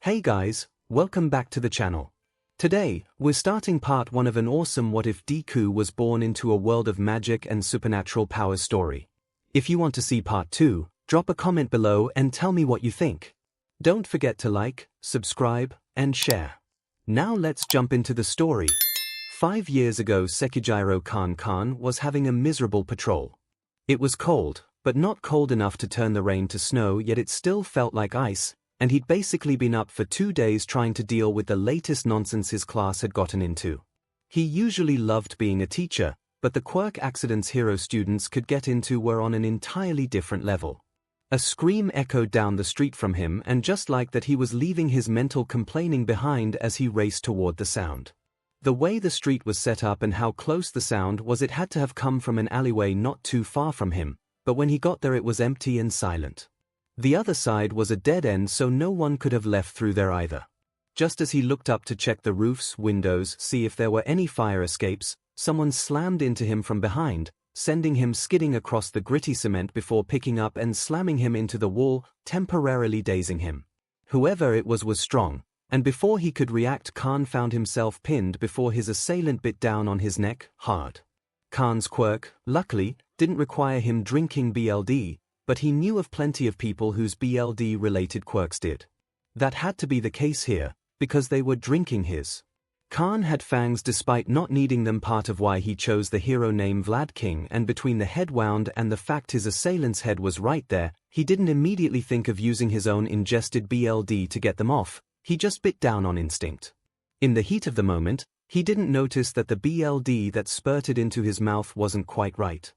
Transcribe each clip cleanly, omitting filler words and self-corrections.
Hey guys, welcome back to the channel. Today, we're starting part 1 of an awesome What If Deku was born into a world of magic and supernatural powers story. If you want to see part 2, drop a comment below and tell me what you think. Don't forget to like, subscribe, and share. Now let's jump into the story. 5 years ago, 𝐒𝐭𝐻𝐲 was having a miserable patrol. It was cold, but not cold enough to turn the rain to snow, yet it still felt like ice, and he'd basically been up for 2 days trying to deal with the latest nonsense his class had gotten into. He usually loved being a teacher, but the quirk accidents hero students could get into were on an entirely different level. A scream echoed down the street from him, and just like that he was leaving his mental complaining behind as he raced toward the sound. The way the street was set up and how close the sound was, it had to have come from an alleyway not too far from him, but when he got there it was empty and silent. The other side was a dead end, so no one could have left through there either. Just as he looked up to check the roofs, windows, see if there were any fire escapes, someone slammed into him from behind, sending him skidding across the gritty cement before picking up and slamming him into the wall, temporarily dazing him. Whoever it was strong, and before he could react, Khan found himself pinned before his assailant bit down on his neck, hard. Khan's quirk, luckily, didn't require him drinking BLD, but he knew of plenty of people whose BLD-related quirks did. That had to be the case here, because they were drinking his. Khan had fangs despite not needing them, part of why he chose the hero name Vlad King, and between the head wound and the fact his assailant's head was right there, he didn't immediately think of using his own ingested BLD to get them off, he just bit down on instinct. In the heat of the moment, he didn't notice that the BLD that spurted into his mouth wasn't quite right.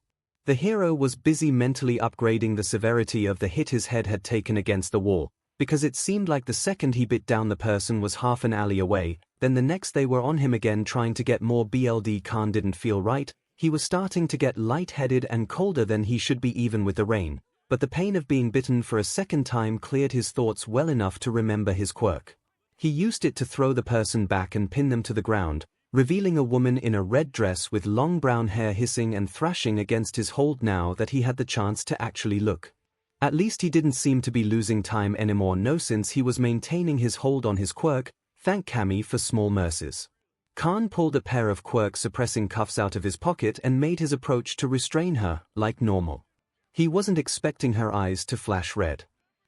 The hero was busy mentally upgrading the severity of the hit his head had taken against the wall, because it seemed like the second he bit down the person was half an alley away, then the next they were on him again trying to get more BLD. Khan didn't feel right, he was starting to get lightheaded and colder than he should be even with the rain, but the pain of being bitten for a second time cleared his thoughts well enough to remember his quirk. He used it to throw the person back and pin them to the ground, revealing a woman in a red dress with long brown hair hissing and thrashing against his hold. Now that he had the chance to actually look. At least he didn't seem to be losing time anymore, no, since he was maintaining his hold on his quirk, thank Kami for small mercies. Khan pulled a pair of quirk suppressing cuffs out of his pocket and made his approach to restrain her, like normal. He wasn't expecting her eyes to flash red.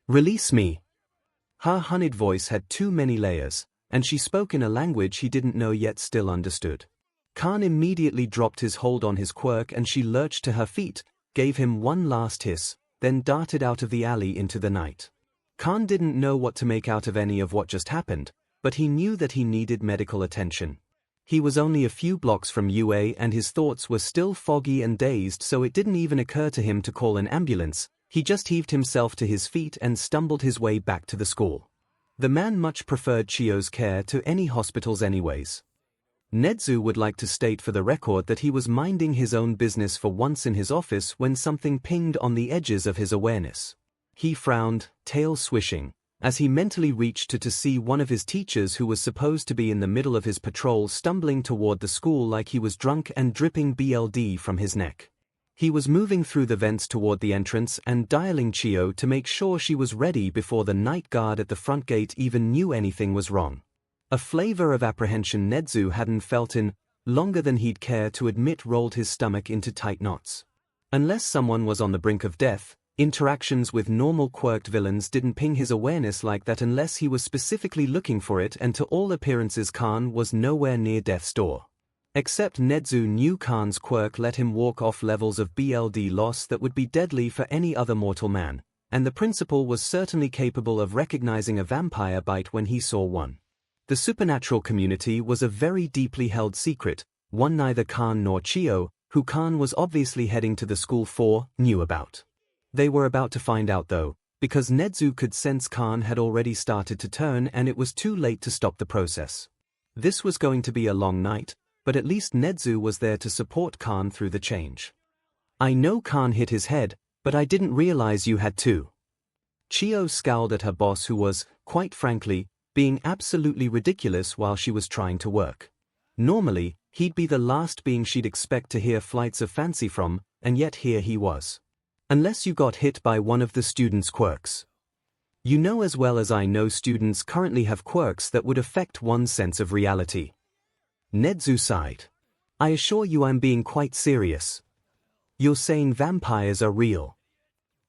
"Release me." Her honeyed voice had too many layers, and she spoke in a language he didn't know yet still understood. Khan immediately dropped his hold on his quirk and she lurched to her feet, gave him one last hiss, then darted out of the alley into the night. Khan didn't know what to make out of any of what just happened, but he knew that he needed medical attention. He was only a few blocks from UA and his thoughts were still foggy and dazed, so it didn't even occur to him to call an ambulance. He just heaved himself to his feet and stumbled his way back to the school. The man much preferred Chiyo's care to any hospitals anyways. Nezu would like to state for the record that he was minding his own business for once in his office when something pinged on the edges of his awareness. He frowned, tail swishing, as he mentally reached to see one of his teachers who was supposed to be in the middle of his patrol stumbling toward the school like he was drunk and dripping BLD from his neck. He was moving through the vents toward the entrance and dialing Chiyo to make sure she was ready before the night guard at the front gate even knew anything was wrong. A flavor of apprehension Nezu hadn't felt in longer than he'd care to admit rolled his stomach into tight knots. Unless someone was on the brink of death, interactions with normal quirked villains didn't ping his awareness like that unless he was specifically looking for it, and to all appearances Khan was nowhere near death's door. Except Nezu knew Khan's quirk let him walk off levels of BLD loss that would be deadly for any other mortal man, and the principal was certainly capable of recognizing a vampire bite when he saw one. The supernatural community was a very deeply held secret, one neither Khan nor Chiyo, who Khan was obviously heading to the school for, knew about. They were about to find out though, because Nezu could sense Khan had already started to turn and it was too late to stop the process. This was going to be a long night, but at least Nezu was there to support Khan through the change. "I know Khan hit his head, but I didn't realize you had too." Chiyo scowled at her boss, who was, quite frankly, being absolutely ridiculous while she was trying to work. Normally, he'd be the last being she'd expect to hear flights of fancy from, and yet here he was. "Unless you got hit by one of the students' quirks." You know as well as I know students currently have quirks that would affect one's sense of reality. 𝐻𝐻𝐿 sighed. I assure you I'm being quite serious. You're saying vampires are real?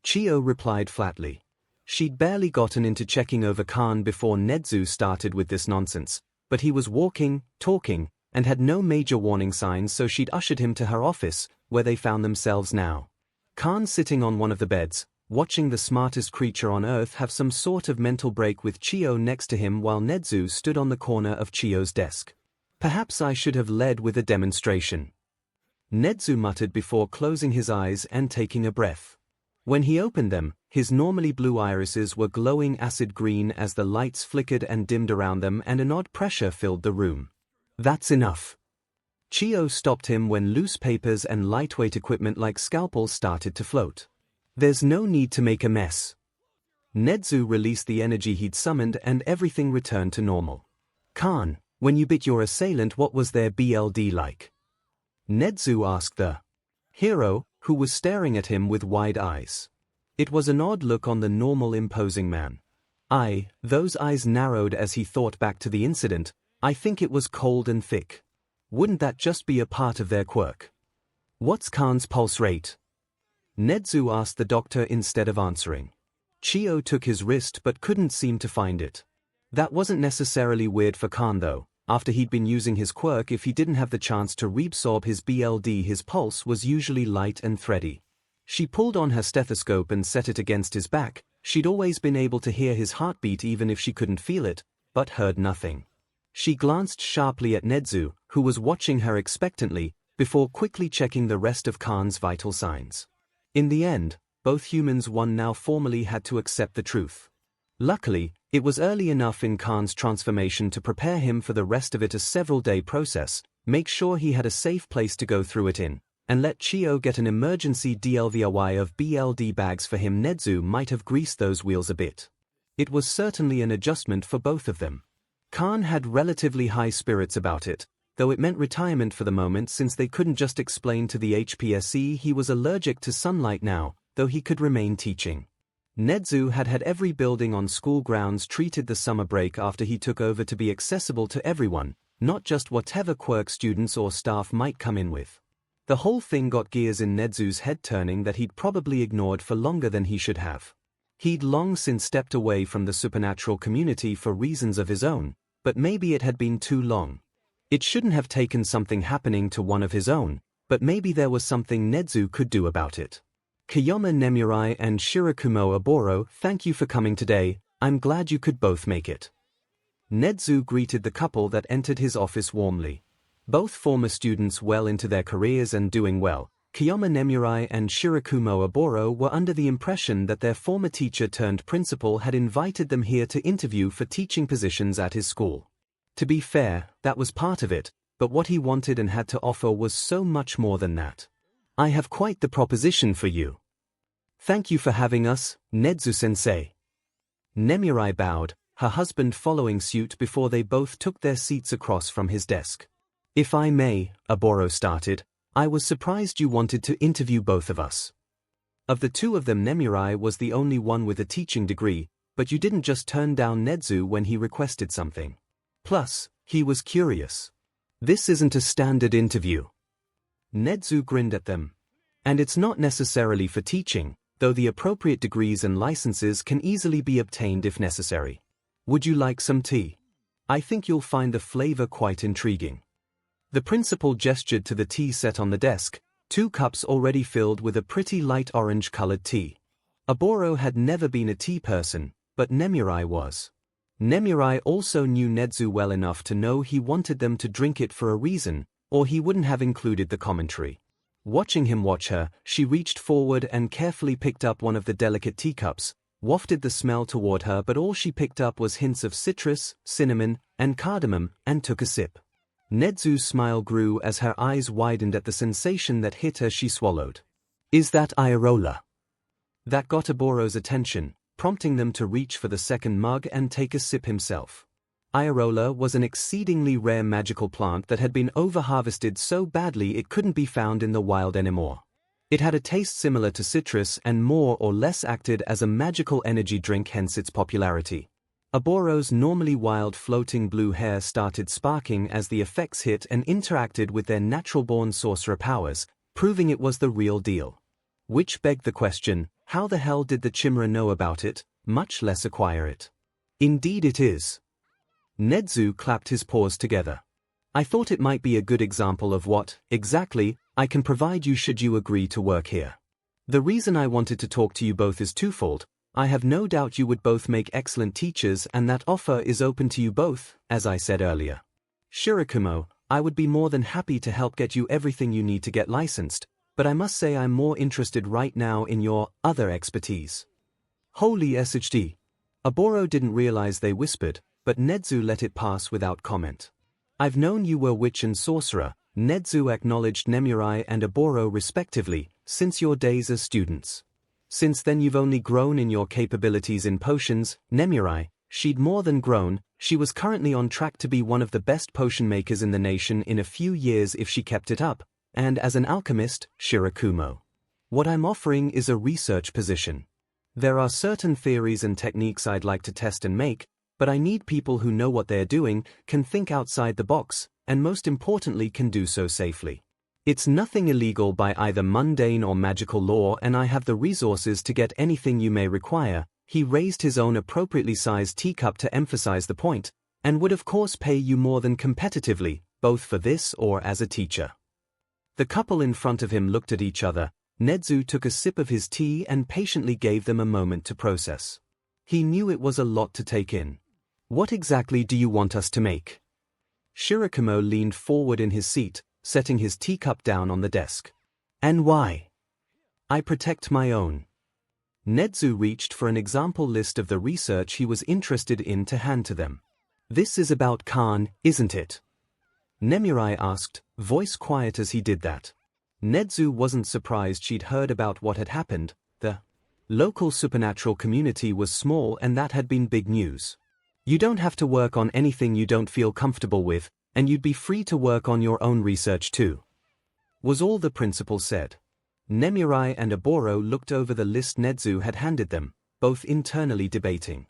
𝐒𝐿 replied flatly. She'd barely gotten into checking over Khan before 𝐻𝐻𝐿 started with this nonsense, but he was walking, talking, and had no major warning signs, so she'd ushered him to her office, where they found themselves now. Khan sitting on one of the beds, watching the smartest creature on earth have some sort of mental break with 𝐒𝐿 next to him while 𝐻𝐻𝐿 stood on the corner of 𝐒𝐿's desk. Perhaps I should have led with a demonstration, 𝐻𝐻𝐿 muttered before closing his eyes and taking a breath. When he opened them, his normally blue irises were glowing acid green as the lights flickered and dimmed around them, and an odd pressure filled the room. That's enough. 𝐒𝐿 stopped him when loose papers and lightweight equipment like scalpels started to float. There's no need to make a mess. 𝐻𝐻𝐿 released the energy he'd summoned and everything returned to normal. Khan, when you bit your assailant, what was their BLD like? 𝐻𝐻𝐿 asked the hero, who was staring at him with wide eyes. It was an odd look on the normal imposing man. Those eyes narrowed as he thought back to the incident. I think it was cold and thick. Wouldn't that just be a part of their quirk? What's Khan's pulse rate? 𝐻𝐻𝐿 asked the doctor instead of answering. 𝐒𝐿 took his wrist but couldn't seem to find it. That wasn't necessarily weird for Khan though. After he'd been using his quirk, if he didn't have the chance to reabsorb his BLD, his pulse was usually light and thready. She pulled on her stethoscope and set it against his back. She'd always been able to hear his heartbeat even if she couldn't feel it, but heard nothing. She glanced sharply at 𝐻𝐻𝐿, who was watching her expectantly, before quickly checking the rest of Khan's vital signs. In the end, both humans now formally had to accept the truth. Luckily, it was early enough in Khan's transformation to prepare him for the rest of it, a several-day process, make sure he had a safe place to go through it in, and let 𝐒𝐿 get an emergency delivery of BLD bags for him. 𝐻𝐻𝐿 might have greased those wheels a bit. It was certainly an adjustment for both of them. Khan had relatively high spirits about it, though it meant retirement for the moment since they couldn't just explain to the HPSE he was allergic to sunlight now, though he could remain teaching. 𝐻𝐻𝐿 had had every building on school grounds treated the summer break after he took over to be accessible to everyone, not just whatever quirk students or staff might come in with. The whole thing got gears in 𝐻𝐻𝐿's head turning that he'd probably ignored for longer than he should have. He'd long since stepped away from the supernatural community for reasons of his own, but maybe it had been too long. It shouldn't have taken something happening to one of his own, but maybe there was something 𝐻𝐻𝐿 could do about it. Kiyoma Nemurai and Shirakumo Oboro, thank you for coming today. I'm glad you could both make it. 𝐻𝐻𝐿 greeted the couple that entered his office warmly. Both former students well into their careers and doing well, Kiyoma Nemurai and Shirakumo Oboro were under the impression that their former teacher turned principal had invited them here to interview for teaching positions at his school. To be fair, that was part of it, but what he wanted and had to offer was so much more than that. I have quite the proposition for you. Thank you for having us, 𝐻𝐻𝐿-sensei. Nemurai bowed, her husband following suit before they both took their seats across from his desk. If I may, Oboro started, I was surprised you wanted to interview both of us. Of the two of them, Nemurai was the only one with a teaching degree, but you didn't just turn down 𝐻𝐻𝐿 when he requested something. Plus, he was curious. This isn't a standard interview. 𝐻𝐻𝐿 grinned at them. And it's not necessarily for teaching, though the appropriate degrees and licenses can easily be obtained if necessary. Would you like some tea? I think you'll find the flavor quite intriguing. The principal gestured to the tea set on the desk, 2 cups already filled with a pretty light orange-colored tea. Oboro had never been a tea person, but Nemurai was. Nemurai also knew 𝐻𝐻𝐿 well enough to know he wanted them to drink it for a reason, or he wouldn't have included the commentary. Watching him watch her, she reached forward and carefully picked up one of the delicate teacups, wafted the smell toward her, but all she picked up was hints of citrus, cinnamon, and cardamom, and took a sip. 𝐻𝐻𝐿's smile grew as her eyes widened at the sensation that hit as she swallowed. Is that 𝐼𝐻𝐿? That got Oboro's attention, prompting them to reach for the second mug and take a sip himself. 𝐼𝐻𝐿 was an exceedingly rare magical plant that had been overharvested so badly it couldn't be found in the wild anymore. It had a taste similar to citrus and more or less acted as a magical energy drink, hence its popularity. 𝐼𝐵oro's normally wild floating blue hair started sparking as the effects hit and interacted with their natural-born sorcerer powers, proving it was the real deal. Which begged the question, how the hell did the 𝐒𝐿 know about it, much less acquire it? Indeed it is. 𝐻𝐻𝐿 clapped his paws together. I thought it might be a good example of what, exactly, I can provide you should you agree to work here. The reason I wanted to talk to you both is twofold. I have no doubt you would both make excellent teachers, and that offer is open to you both, as I said earlier. Shirakumo, I would be more than happy to help get you everything you need to get licensed, but I must say I'm more interested right now in your other expertise. Holy SHD. 𝐼𝐵oro didn't realize they whispered, but 𝐻𝐻𝐿 let it pass without comment. I've known you were witch and sorcerer, 𝐻𝐻𝐿 acknowledged 𝐁𝐵RI and 𝐼𝐵oro respectively, since your days as students. Since then you've only grown in your capabilities in potions, 𝐁𝐵RI, she'd more than grown, she was currently on track to be one of the best potion makers in the nation in a few years if she kept it up, and as an alchemist, Shirakumo. What I'm offering is a research position. There are certain theories and techniques I'd like to test and make, but I need people who know what they're doing, can think outside the box, and most importantly can do so safely. It's nothing illegal by either mundane or magical law, and I have the resources to get anything you may require. He raised his own appropriately sized teacup to emphasize the point, and would of course pay you more than competitively, both for this or as a teacher. The couple in front of him looked at each other. 𝐻𝐻𝐿 took a sip of his tea and patiently gave them a moment to process. He knew it was a lot to take in. What exactly do you want us to make? Shirakumo leaned forward in his seat, setting his teacup down on the desk. And why? I protect my own. 𝐻𝐻𝐿 reached for an example list of the research he was interested in to hand to them. This is about Khan, isn't it? 𝐁𝐵RI asked, voice quiet as he did that. 𝐻𝐻𝐿 wasn't surprised she'd heard about what had happened. The local supernatural community was small and that had been big news. You don't have to work on anything you don't feel comfortable with, and you'd be free to work on your own research too, was all the principal said. 𝐁𝐵RI and 𝐼𝐵oro looked over the list 𝐻𝐻𝐿 had handed them, both internally debating.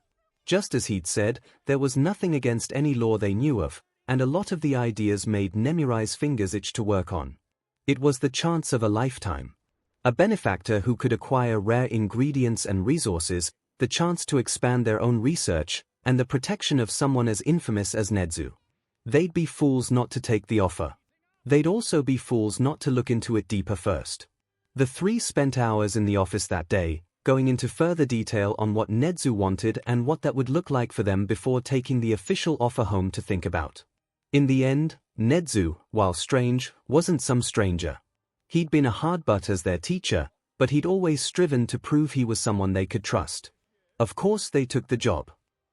Just as he'd said, there was nothing against any law they knew of, and a lot of the ideas made 𝐁𝐵RI's fingers itch to work on. It was the chance of a lifetime. A benefactor who could acquire rare ingredients and resources, the chance to expand their own research, and the protection of someone as infamous as 𝐻𝐻𝐿. They'd be fools not to take the offer. They'd also be fools not to look into it deeper first. The three spent hours in the office that day, going into further detail on what 𝐻𝐻𝐿 wanted and what that would look like for them before taking the official offer home to think about. In the end, 𝐻𝐻𝐿, while strange, wasn't some stranger. He'd been a hard butt as their teacher, but he'd always striven to prove he was someone they could trust. Of course they took the job.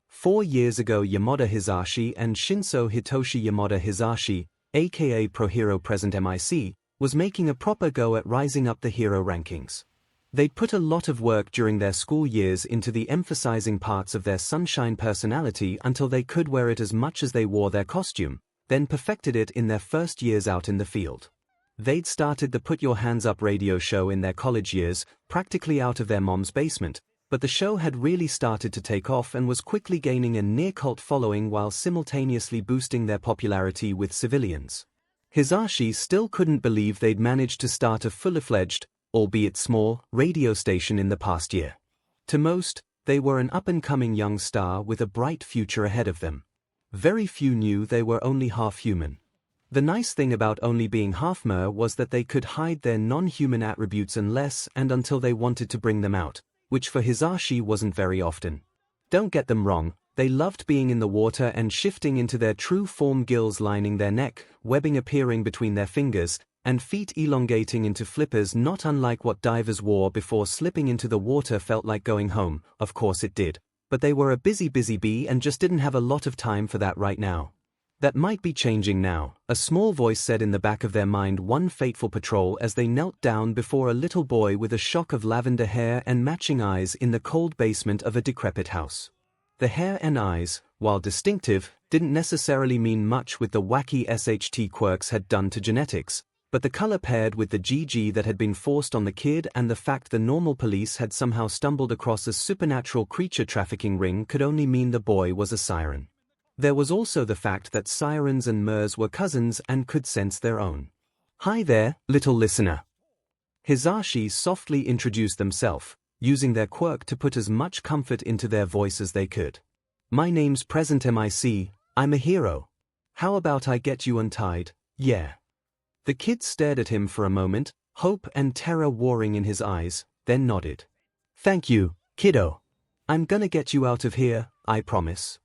4 years ago Yamada Hisashi and Shinso Hitoshi Yamada Hisashi, aka Pro Hero Present MIC, was making a proper go at rising up the hero rankings. They'd put a lot of work during their school years into the emphasizing parts of their sunshine personality until they could wear it as much as they wore their costume, then perfected it in their first years out in the field. They'd started the Put Your Hands Up radio show in their college years, practically out of their mom's basement, but the show had really started to take off and was quickly gaining a near-cult following while simultaneously boosting their popularity with civilians. Hisashi still couldn't believe they'd managed to start a fully-fledged, albeit small, radio station in the past year. To most, they were an up-and-coming young star with a bright future ahead of them. Very few knew they were only half human. The nice thing about only being half mer was that they could hide their non-human attributes unless and until they wanted to bring them out, which for Hisashi wasn't very often. Don't get them wrong, they loved being in the water and shifting into their true form, gills lining their neck, webbing appearing between their fingers, and feet elongating into flippers not unlike what divers wore before slipping into the water felt like going home. Of course it did, but they were a busy bee and just didn't have a lot of time for that right now. That might be changing now, a small voice said in the back of their mind one fateful patrol as they knelt down before a little boy with a shock of lavender hair and matching eyes in the cold basement of a decrepit house. The hair and eyes, while distinctive, didn't necessarily mean much with the wacky SHT quirks had done to genetics, but the color paired with the 𝐔𝐸 that had been forced on the kid and the fact the normal police had somehow stumbled across a supernatural creature trafficking ring could only mean the boy was a siren. There was also the fact that sirens and 𝐴𝐻s were cousins and could sense their own. "Hi there, little listener." 𝐻𝐻𝐸 softly introduced themselves, using their quirk to put as much comfort into their voice as they could. "My name's Present MIC, I'm a hero. How about I get you untied, yeah?" The kid stared at him for a moment, hope and terror warring in his eyes, then nodded. "Thank you, kiddo. I'm gonna get you out of here, I promise."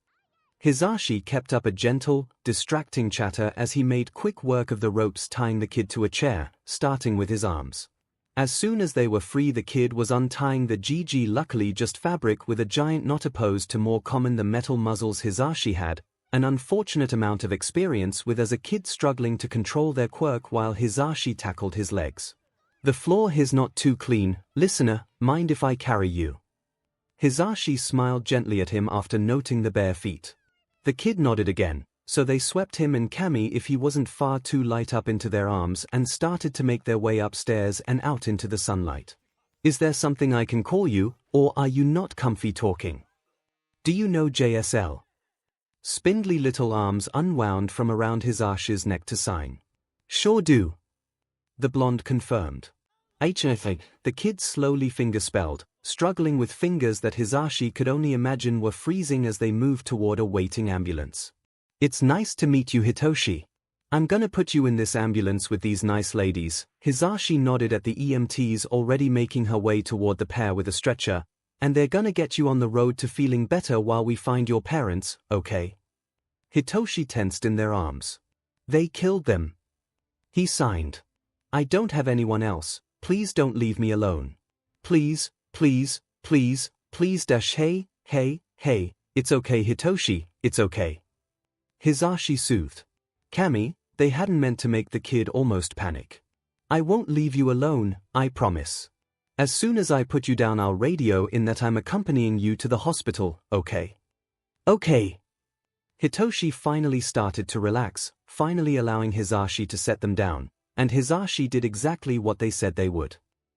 𝐻𝐻𝐸 kept up a gentle, distracting chatter as he made quick work of the ropes tying the kid to a chair, starting with his arms. As soon as they were free, the kid was untying the 𝐔𝐸, luckily just fabric with a giant knot opposed to more common the metal muzzles 𝐻𝐻𝐸 had, an unfortunate amount of experience with as a kid struggling to control their quirk while 𝐻𝐻𝐸 tackled his legs. "The floor is not too clean, listener, mind if I carry you?" 𝐻𝐻𝐸 smiled gently at him after noting the bare feet. The kid nodded again, so they swept him and Cammy if he wasn't far too light up into their arms and started to make their way upstairs and out into the sunlight. "Is there something I can call you, or are you not comfy talking? Do you know JSL?" Spindly little arms unwound from around 𝐻𝐻𝐸's neck to sign. "Sure do," the blonde confirmed. 𝐻𝐻𝐸, the kid slowly fingerspelled, struggling with fingers that 𝐻𝐻𝐸 could only imagine were freezing as they moved toward a waiting ambulance. "It's nice to meet you, Hitoshi. I'm gonna put you in this ambulance with these nice ladies." 𝐻𝐻𝐸 nodded at the EMTs already making her way toward the pair with a stretcher. "And they're gonna get you on the road to feeling better while we find your parents, okay?" Hitoshi tensed in their arms. "They killed them." He signed. "I don't have anyone else, please don't leave me alone. Please, please, please, please dash hey, it's okay Hitoshi, it's okay." 𝐻𝐻𝐸 soothed. "Cammy, they hadn't meant to make the kid almost panic. I won't leave you alone, I promise. As soon as I put you down I'll radio in that I'm accompanying you to the hospital, okay?" "Okay." Hitoshi finally started to relax, finally allowing 𝐻𝐻𝐸 to set them down, and 𝐻𝐻𝐸 did exactly what they said they would.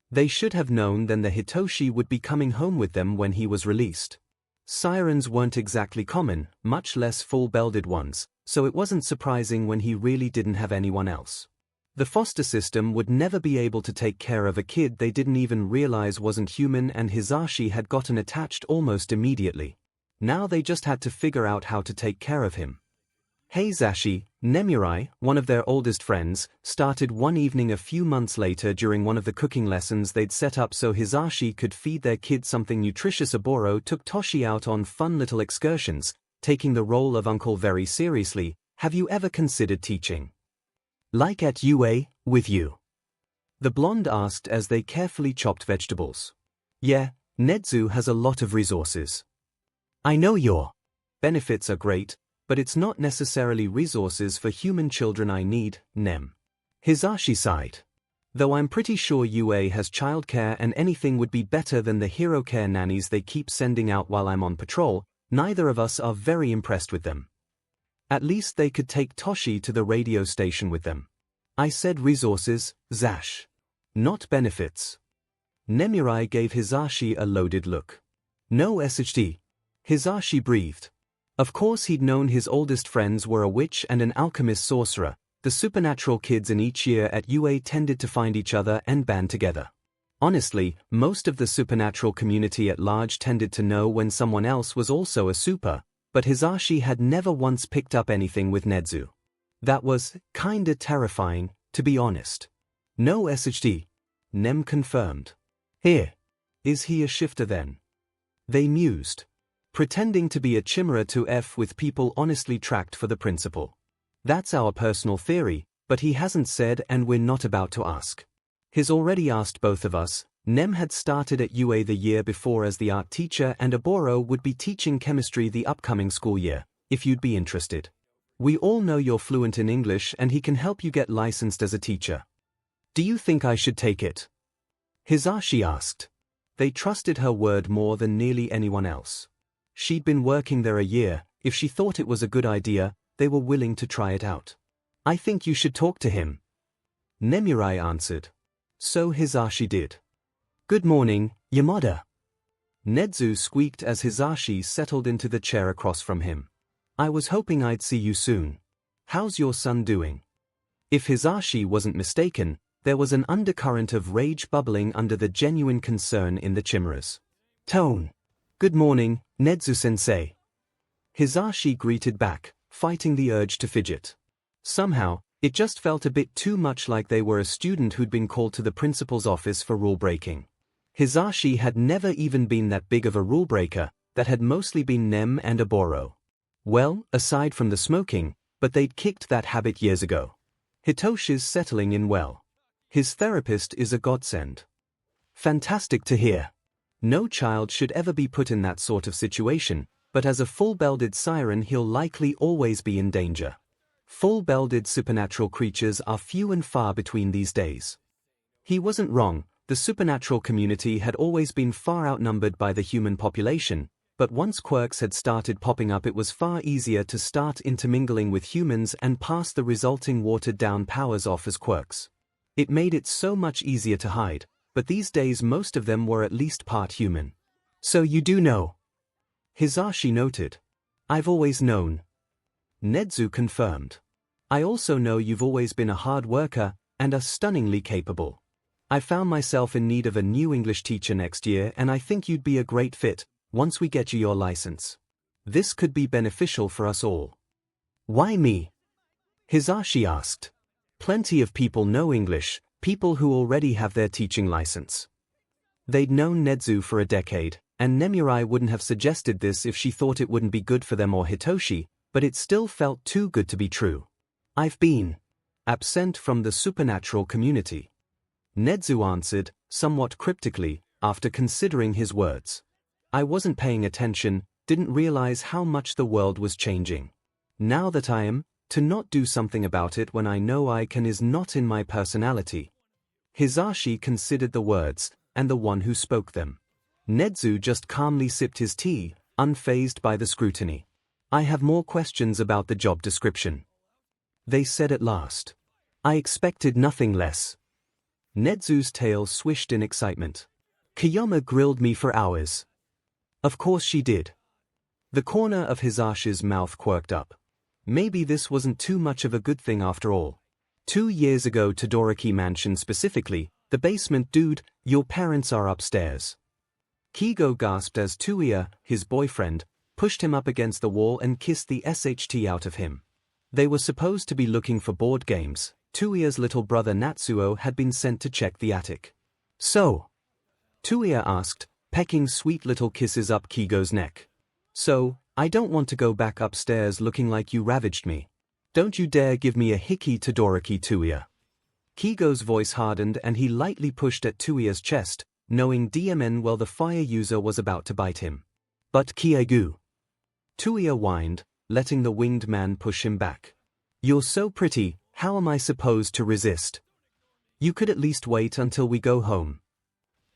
They should have known then that Hitoshi would be coming home with them when he was released. Sirens weren't exactly common, much less full-belted ones, so it wasn't surprising when he really didn't have anyone else. The foster system would never be able to take care of a kid they didn't even realize wasn't human, and 𝐻𝐻𝐸 had gotten attached almost immediately. Now they just had to figure out how to take care of him. 𝐻𝐻𝐸, Nemurai, one of their oldest friends, started one evening a few months later during one of the cooking lessons they'd set up so 𝐻𝐻𝐸 could feed their kid something nutritious. Oboro took Toshi out on fun little excursions, taking the role of uncle very seriously. "Have you ever considered teaching? Like at UA, with you?" the blonde asked as they carefully chopped vegetables. "Yeah, Nezu has a lot of resources. I know your benefits are great, but it's not necessarily resources for human children I need, Nem." 𝐻𝐻𝐸 sighed. "Though I'm pretty sure UA has childcare and anything would be better than the hero care nannies they keep sending out while I'm on patrol. Neither of us are very impressed with them. At least they could take Toshi to the radio station with them." "I said resources, Zash. Not benefits." Nemurai gave 𝐻𝐻𝐸 a loaded look. "No SHD. 𝐻𝐻𝐸 breathed. Of course he'd known his oldest friends were a witch and an alchemist sorcerer. The supernatural kids in each year at UA tended to find each other and band together. Honestly, most of the supernatural community at large tended to know when someone else was also a super, but 𝐻𝐻𝐸 had never once picked up anything with Nezu. That was kinda terrifying, to be honest. "No SHD. Nem confirmed. "Here. Is he a shifter then?" They mused. "Pretending to be a chimera to F with people honestly tracked for the principal. That's our personal theory, but he hasn't said and we're not about to ask. He's already asked both of us. Nem had started at UA the year before as the art teacher and Oboro would be teaching chemistry the upcoming school year, if you'd be interested. We all know you're fluent in English and he can help you get licensed as a teacher. Do you think I should take it?" 𝐻𝐻𝐸 asked. They trusted her word more than nearly anyone else. She'd been working there a year. If she thought it was a good idea, they were willing to try it out. "I think you should talk to him." Nemurai answered. So Hisashi did. Good morning, Yamada. Nedzu squeaked as Hisashi settled into the chair across from him. I was hoping I'd see you soon. How's your son doing? If Hisashi wasn't mistaken, there was an undercurrent of rage bubbling under the genuine concern in the Chimera's tone. Good morning, Nedzu-sensei. Hisashi greeted back, fighting the urge to fidget. Somehow, it just felt a bit too much like they were a student who'd been called to the principal's office for rule-breaking. Hisashi had never even been that big of a rule-breaker, that had mostly been Nem and Oboro. Well, aside from the smoking, but they'd kicked that habit years ago. Hitoshi's settling in well. His therapist is a godsend. Fantastic to hear. No child should ever be put in that sort of situation, but as a full-belted siren he'll likely always be in danger. Full-belted supernatural creatures are few and far between these days. He wasn't wrong, the supernatural community had always been far outnumbered by the human population, but once quirks had started popping up it was far easier to start intermingling with humans and pass the resulting watered-down powers off as quirks. It made it so much easier to hide, but these days most of them were at least part human. So you do know? Hisashi noted. I've always known. Nedzu confirmed. I also know you've always been a hard worker, and are stunningly capable. I found myself in need of a new English teacher next year and I think you'd be a great fit, once we get you your license. This could be beneficial for us all. Why me? Hisashi asked. Plenty of people know English, people who already have their teaching license. They'd known Nedzu for a decade, and Nemurai wouldn't have suggested this if she thought it wouldn't be good for them or Hitoshi, but it still felt too good to be true. I've been absent from the supernatural community. Nedzu answered, somewhat cryptically, after considering his words. I wasn't paying attention, didn't realize how much the world was changing. Now that I am, to not do something about it when I know I can is not in my personality. Hisashi considered the words, and the one who spoke them. Nedzu just calmly sipped his tea, unfazed by the scrutiny. I have more questions about the job description. They said at last. I expected nothing less. Nedzu's tail swished in excitement. Kiyama grilled me for hours. Of course she did. The corner of Hisashi's mouth quirked up. Maybe this wasn't too much of a good thing after all. 2 years ago, Todoroki Mansion specifically, the basement dude, your parents are upstairs. Kigo gasped as Tuya, his boyfriend, pushed him up against the wall and kissed the SHT out of him. They were supposed to be looking for board games. Tuya's little brother Natsuo had been sent to check the attic. So? Tuya asked, pecking sweet little kisses up Kigo's neck. So, I don't want to go back upstairs looking like you ravaged me. Don't you dare give me a hickey, Todoroki Tuya. Kigo's voice hardened and he lightly pushed at Tuya's chest, knowing DMN well the fire user was about to bite him. But Kiegu. Tuya whined, letting the winged man push him back. You're so pretty, how am I supposed to resist? You could at least wait until we go home.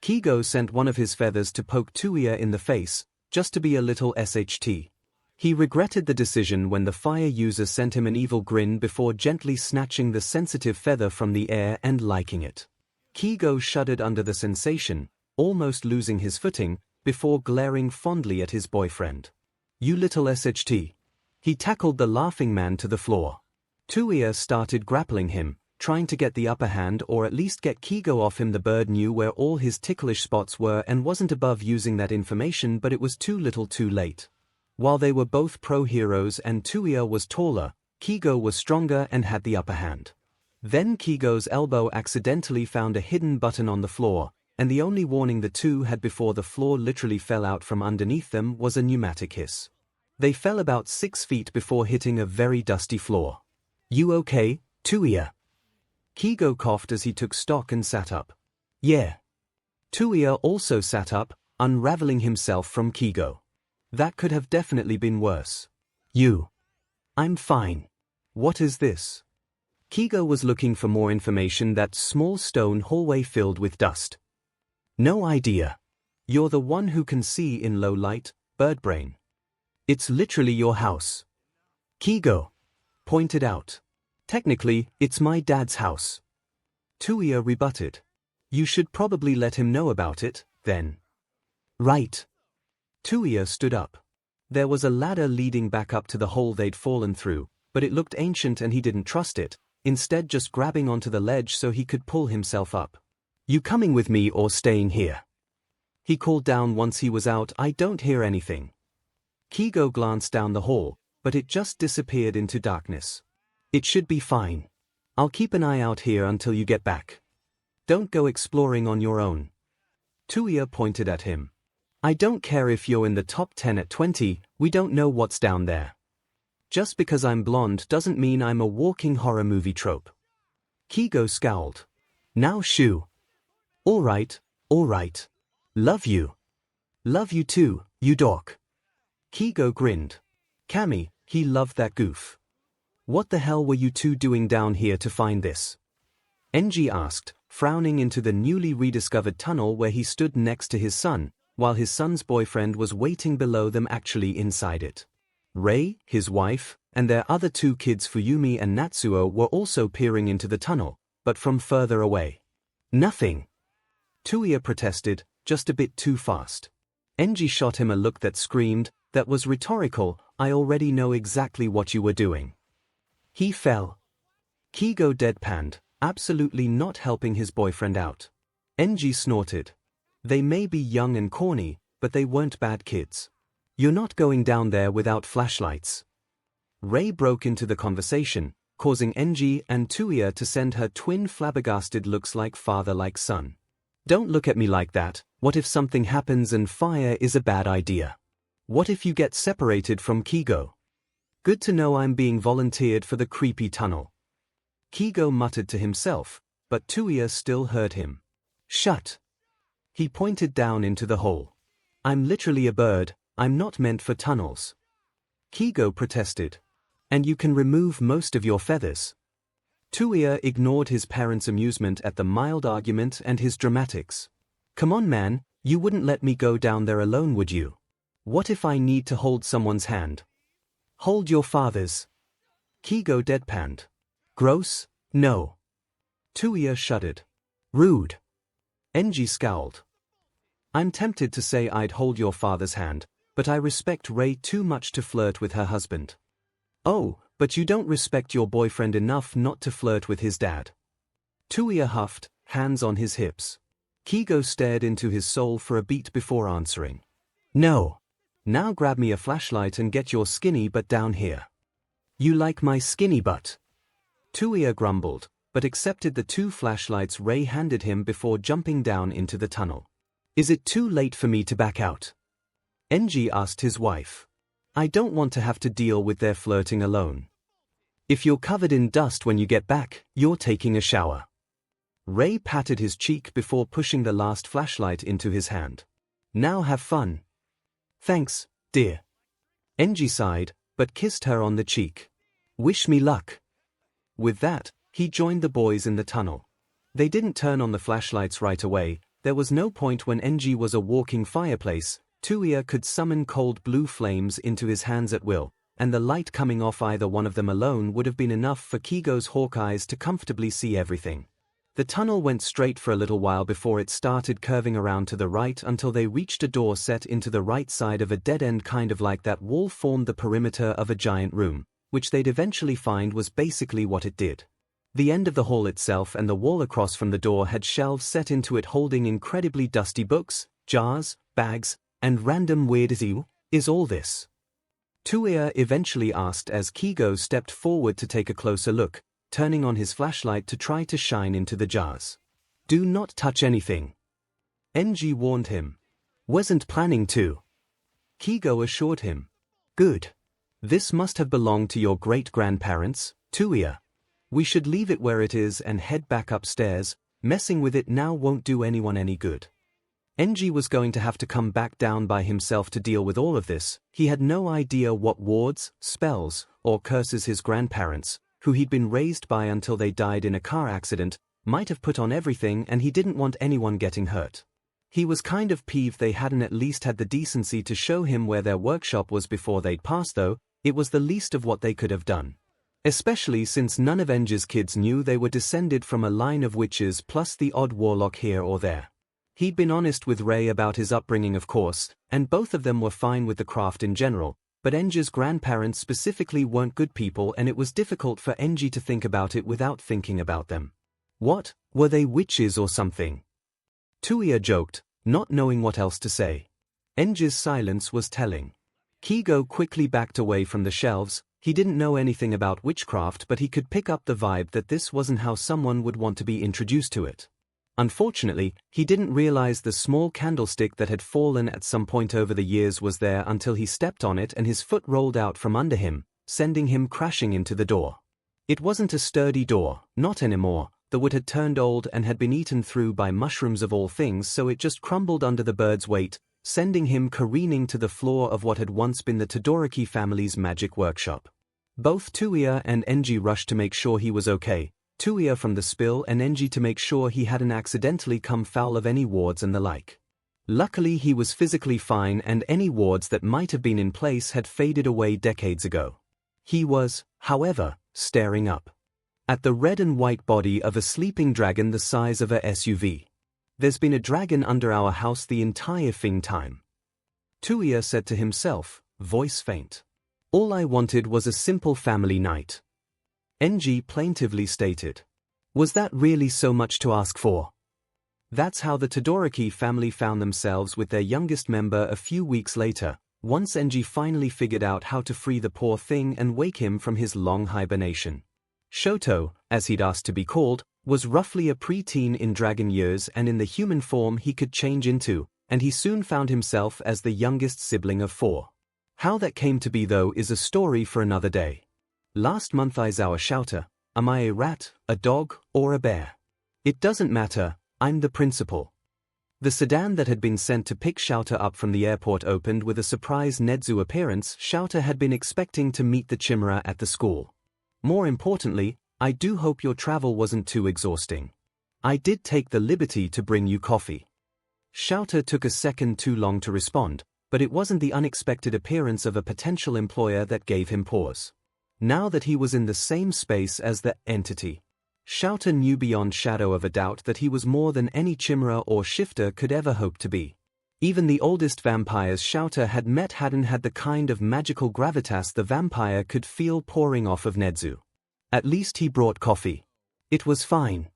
Kigo sent one of his feathers to poke Tuya in the face, just to be a little SHT. He regretted the decision when the fire user sent him an evil grin before gently snatching the sensitive feather from the air and liking it. Kigo shuddered under the sensation, almost losing his footing, before glaring fondly at his boyfriend. You little SHT. He tackled the laughing man to the floor. Tuya started grappling him, trying to get the upper hand or at least get Kigo off him. The bird knew where all his ticklish spots were and wasn't above using that information, but it was too little too late. While they were both pro-heroes and Tuya was taller, Kigo was stronger and had the upper hand. Then Kigo's elbow accidentally found a hidden button on the floor, and the only warning the two had before the floor literally fell out from underneath them was a pneumatic hiss. They fell about 6 feet before hitting a very dusty floor. You okay, Tuya? Kigo coughed as he took stock and sat up. Yeah. Tuya also sat up, unraveling himself from Kigo. That could have definitely been worse. You. I'm fine. What is this? Kigo was looking for more information. That small stone hallway filled with dust. No idea. You're the one who can see in low light, birdbrain. It's literally your house. Kigo pointed out. Technically, it's my dad's house. 𝐂𝐿 rebutted. You should probably let him know about it, then. Right. 𝐂𝐿 stood up. There was a ladder leading back up to the hole they'd fallen through, but it looked ancient and he didn't trust it, instead just grabbing onto the ledge so he could pull himself up. You coming with me or staying here? He called down once he was out. I don't hear anything. 𝐒𝐲 glanced down the hall, but it just disappeared into darkness. It should be fine. I'll keep an eye out here until you get back. Don't go exploring on your own. 𝐂𝐿 pointed at him. I don't care if you're in the top 10 at 20, we don't know what's down there. Just because I'm blonde doesn't mean I'm a walking horror movie trope. 𝐒𝐲 scowled. Now shoo. All right. Love you. Love you too, you dork. 𝐒𝐲 grinned. Cammy, he loved that goof. What the hell were you two doing down here to find this? 𝐿 asked, frowning into the newly rediscovered tunnel where he stood next to his son, while his son's boyfriend was waiting below them, actually inside it. Rei, his wife, and their other two kids Fuyumi and Natsuo were also peering into the tunnel, but from further away. Nothing. 𝐂𝐿 protested, just a bit too fast. 𝐿 shot him a look that screamed, that was rhetorical, I already know exactly what you were doing. He fell. 𝐒𝐲 deadpanned, absolutely not helping his boyfriend out. 𝐿 snorted. They may be young and corny, but they weren't bad kids. You're not going down there without flashlights. Rei broke into the conversation, causing 𝐿 and 𝐂𝐿 to send her twin flabbergasted looks like father like son. Don't look at me like that. What if something happens and fire is a bad idea? What if you get separated from 𝐒𝐲? Good to know I'm being volunteered for the creepy tunnel. 𝐒𝐲 muttered to himself, but 𝐂𝐿 still heard him. Shut. He pointed down into the hole. I'm literally a bird, I'm not meant for tunnels. 𝐒𝐲 protested. And you can remove most of your feathers. 𝐂𝐿 ignored his parents' amusement at the mild argument and his dramatics. Come on man, you wouldn't let me go down there alone, would you? What if I need to hold someone's hand? Hold your father's. 𝐒𝐲 deadpanned. Gross? No. 𝐂𝐿 shuddered. Rude. 𝐿 scowled. I'm tempted to say I'd hold your father's hand, but I respect Rei too much to flirt with her husband. Oh, but you don't respect your boyfriend enough not to flirt with his dad. 𝐂𝐿 huffed, hands on his hips. 𝐒𝐲 stared into his soul for a beat before answering. No. Now grab me a flashlight and get your skinny butt down here. You like my skinny butt? 𝐂𝐿 grumbled, but accepted the two flashlights Rei handed him before jumping down into the tunnel. Is it too late for me to back out? 𝐿 asked his wife. I don't want to have to deal with their flirting alone. If you're covered in dust when you get back, you're taking a shower. Rei patted his cheek before pushing the last flashlight into his hand. Now have fun. Thanks, dear. 𝐿 sighed, but kissed her on the cheek. Wish me luck. With that, he joined the boys in the tunnel. They didn't turn on the flashlights right away. There was no point when 𝐿 was a walking fireplace. 𝐂𝐿 could summon cold blue flames into his hands at will, and the light coming off either one of them alone would have been enough for 𝐒𝐲's hawk eyes to comfortably see everything. The tunnel went straight for a little while before it started curving around to the right until they reached a door set into the right side of a dead end, kind of like that wall formed the perimeter of a giant room, which they'd eventually find was basically what it did. The end of the hall itself and the wall across from the door had shelves set into it holding incredibly dusty books, jars, bags, and random weird is all this? 𝐂𝐿 eventually asked as 𝐒𝐲 stepped forward to take a closer look, turning on his flashlight to try to shine into the jars. Do not touch anything. 𝐿 warned him. Wasn't planning to. 𝐒𝐲 assured him. Good. This must have belonged to your great-grandparents, 𝐂𝐿. We should leave it where it is and head back upstairs. Messing with it now won't do anyone any good. 𝐿 was going to have to come back down by himself to deal with all of this. He had no idea what wards, spells, or curses his grandparents, who he'd been raised by until they died in a car accident, might have put on everything, and he didn't want anyone getting hurt. He was kind of peeved they hadn't at least had the decency to show him where their workshop was before they'd passed, though. It was the least of what they could have done. Especially since none of 𝐻𝐻's kids knew they were descended from a line of witches plus the odd warlock here or there. He'd been honest with Ray about his upbringing of course, and both of them were fine with the craft in general, but 𝐻𝐻's grandparents specifically weren't good people and it was difficult for 𝐻𝐻 to think about it without thinking about them. What, were they witches or something? 𝐂𝐻𝐻 joked, not knowing what else to say. 𝐻𝐻's silence was telling. 𝐒𝐭𝐚𝐲 quickly backed away from the shelves. He didn't know anything about witchcraft but he could pick up the vibe that this wasn't how someone would want to be introduced to it. Unfortunately, he didn't realize the small candlestick that had fallen at some point over the years was there until he stepped on it and his foot rolled out from under him, sending him crashing into the door. It wasn't a sturdy door, not anymore. The wood had turned old and had been eaten through by mushrooms of all things, so it just crumbled under the bird's weight, sending him careening to the floor of what had once been the Todoroki family's magic workshop. Both 𝐂𝐻𝐻 and 𝐻𝐻 rushed to make sure he was okay, 𝐂𝐻𝐻 from the spill and 𝐻𝐻 to make sure he hadn't accidentally come foul of any wards and the like. Luckily he was physically fine and any wards that might have been in place had faded away decades ago. He was, however, staring up at the red and white body of a sleeping dragon the size of a SUV. There's been a dragon under our house the entire thing time, 𝐂𝐻𝐻 said to himself, voice faint. All I wanted was a simple family night, 𝐻𝐻 plaintively stated. Was that really so much to ask for? That's how the Todoroki family found themselves with their youngest member a few weeks later, once 𝐻𝐻 finally figured out how to free the poor thing and wake him from his long hibernation. Shoto, as he'd asked to be called, was roughly a preteen in dragon years and in the human form he could change into, and he soon found himself as the youngest sibling of 4. How that came to be though is a story for another day. Last month Aizawa shouted, am I a rat, a dog, or a bear? It doesn't matter, I'm the principal. The sedan that had been sent to pick Shouta up from the airport opened with a surprise Nezu appearance. Shouta had been expecting to meet the chimera at the school. More importantly, I do hope your travel wasn't too exhausting. I did take the liberty to bring you coffee. Shouta took a second too long to respond, but it wasn't the unexpected appearance of a potential employer that gave him pause. Now that he was in the same space as the entity, Shouta knew beyond shadow of a doubt that he was more than any chimera or shifter could ever hope to be. Even the oldest vampires Shouta had met hadn't had the kind of magical gravitas the vampire could feel pouring off of Nezu. At least he brought coffee. It was fine.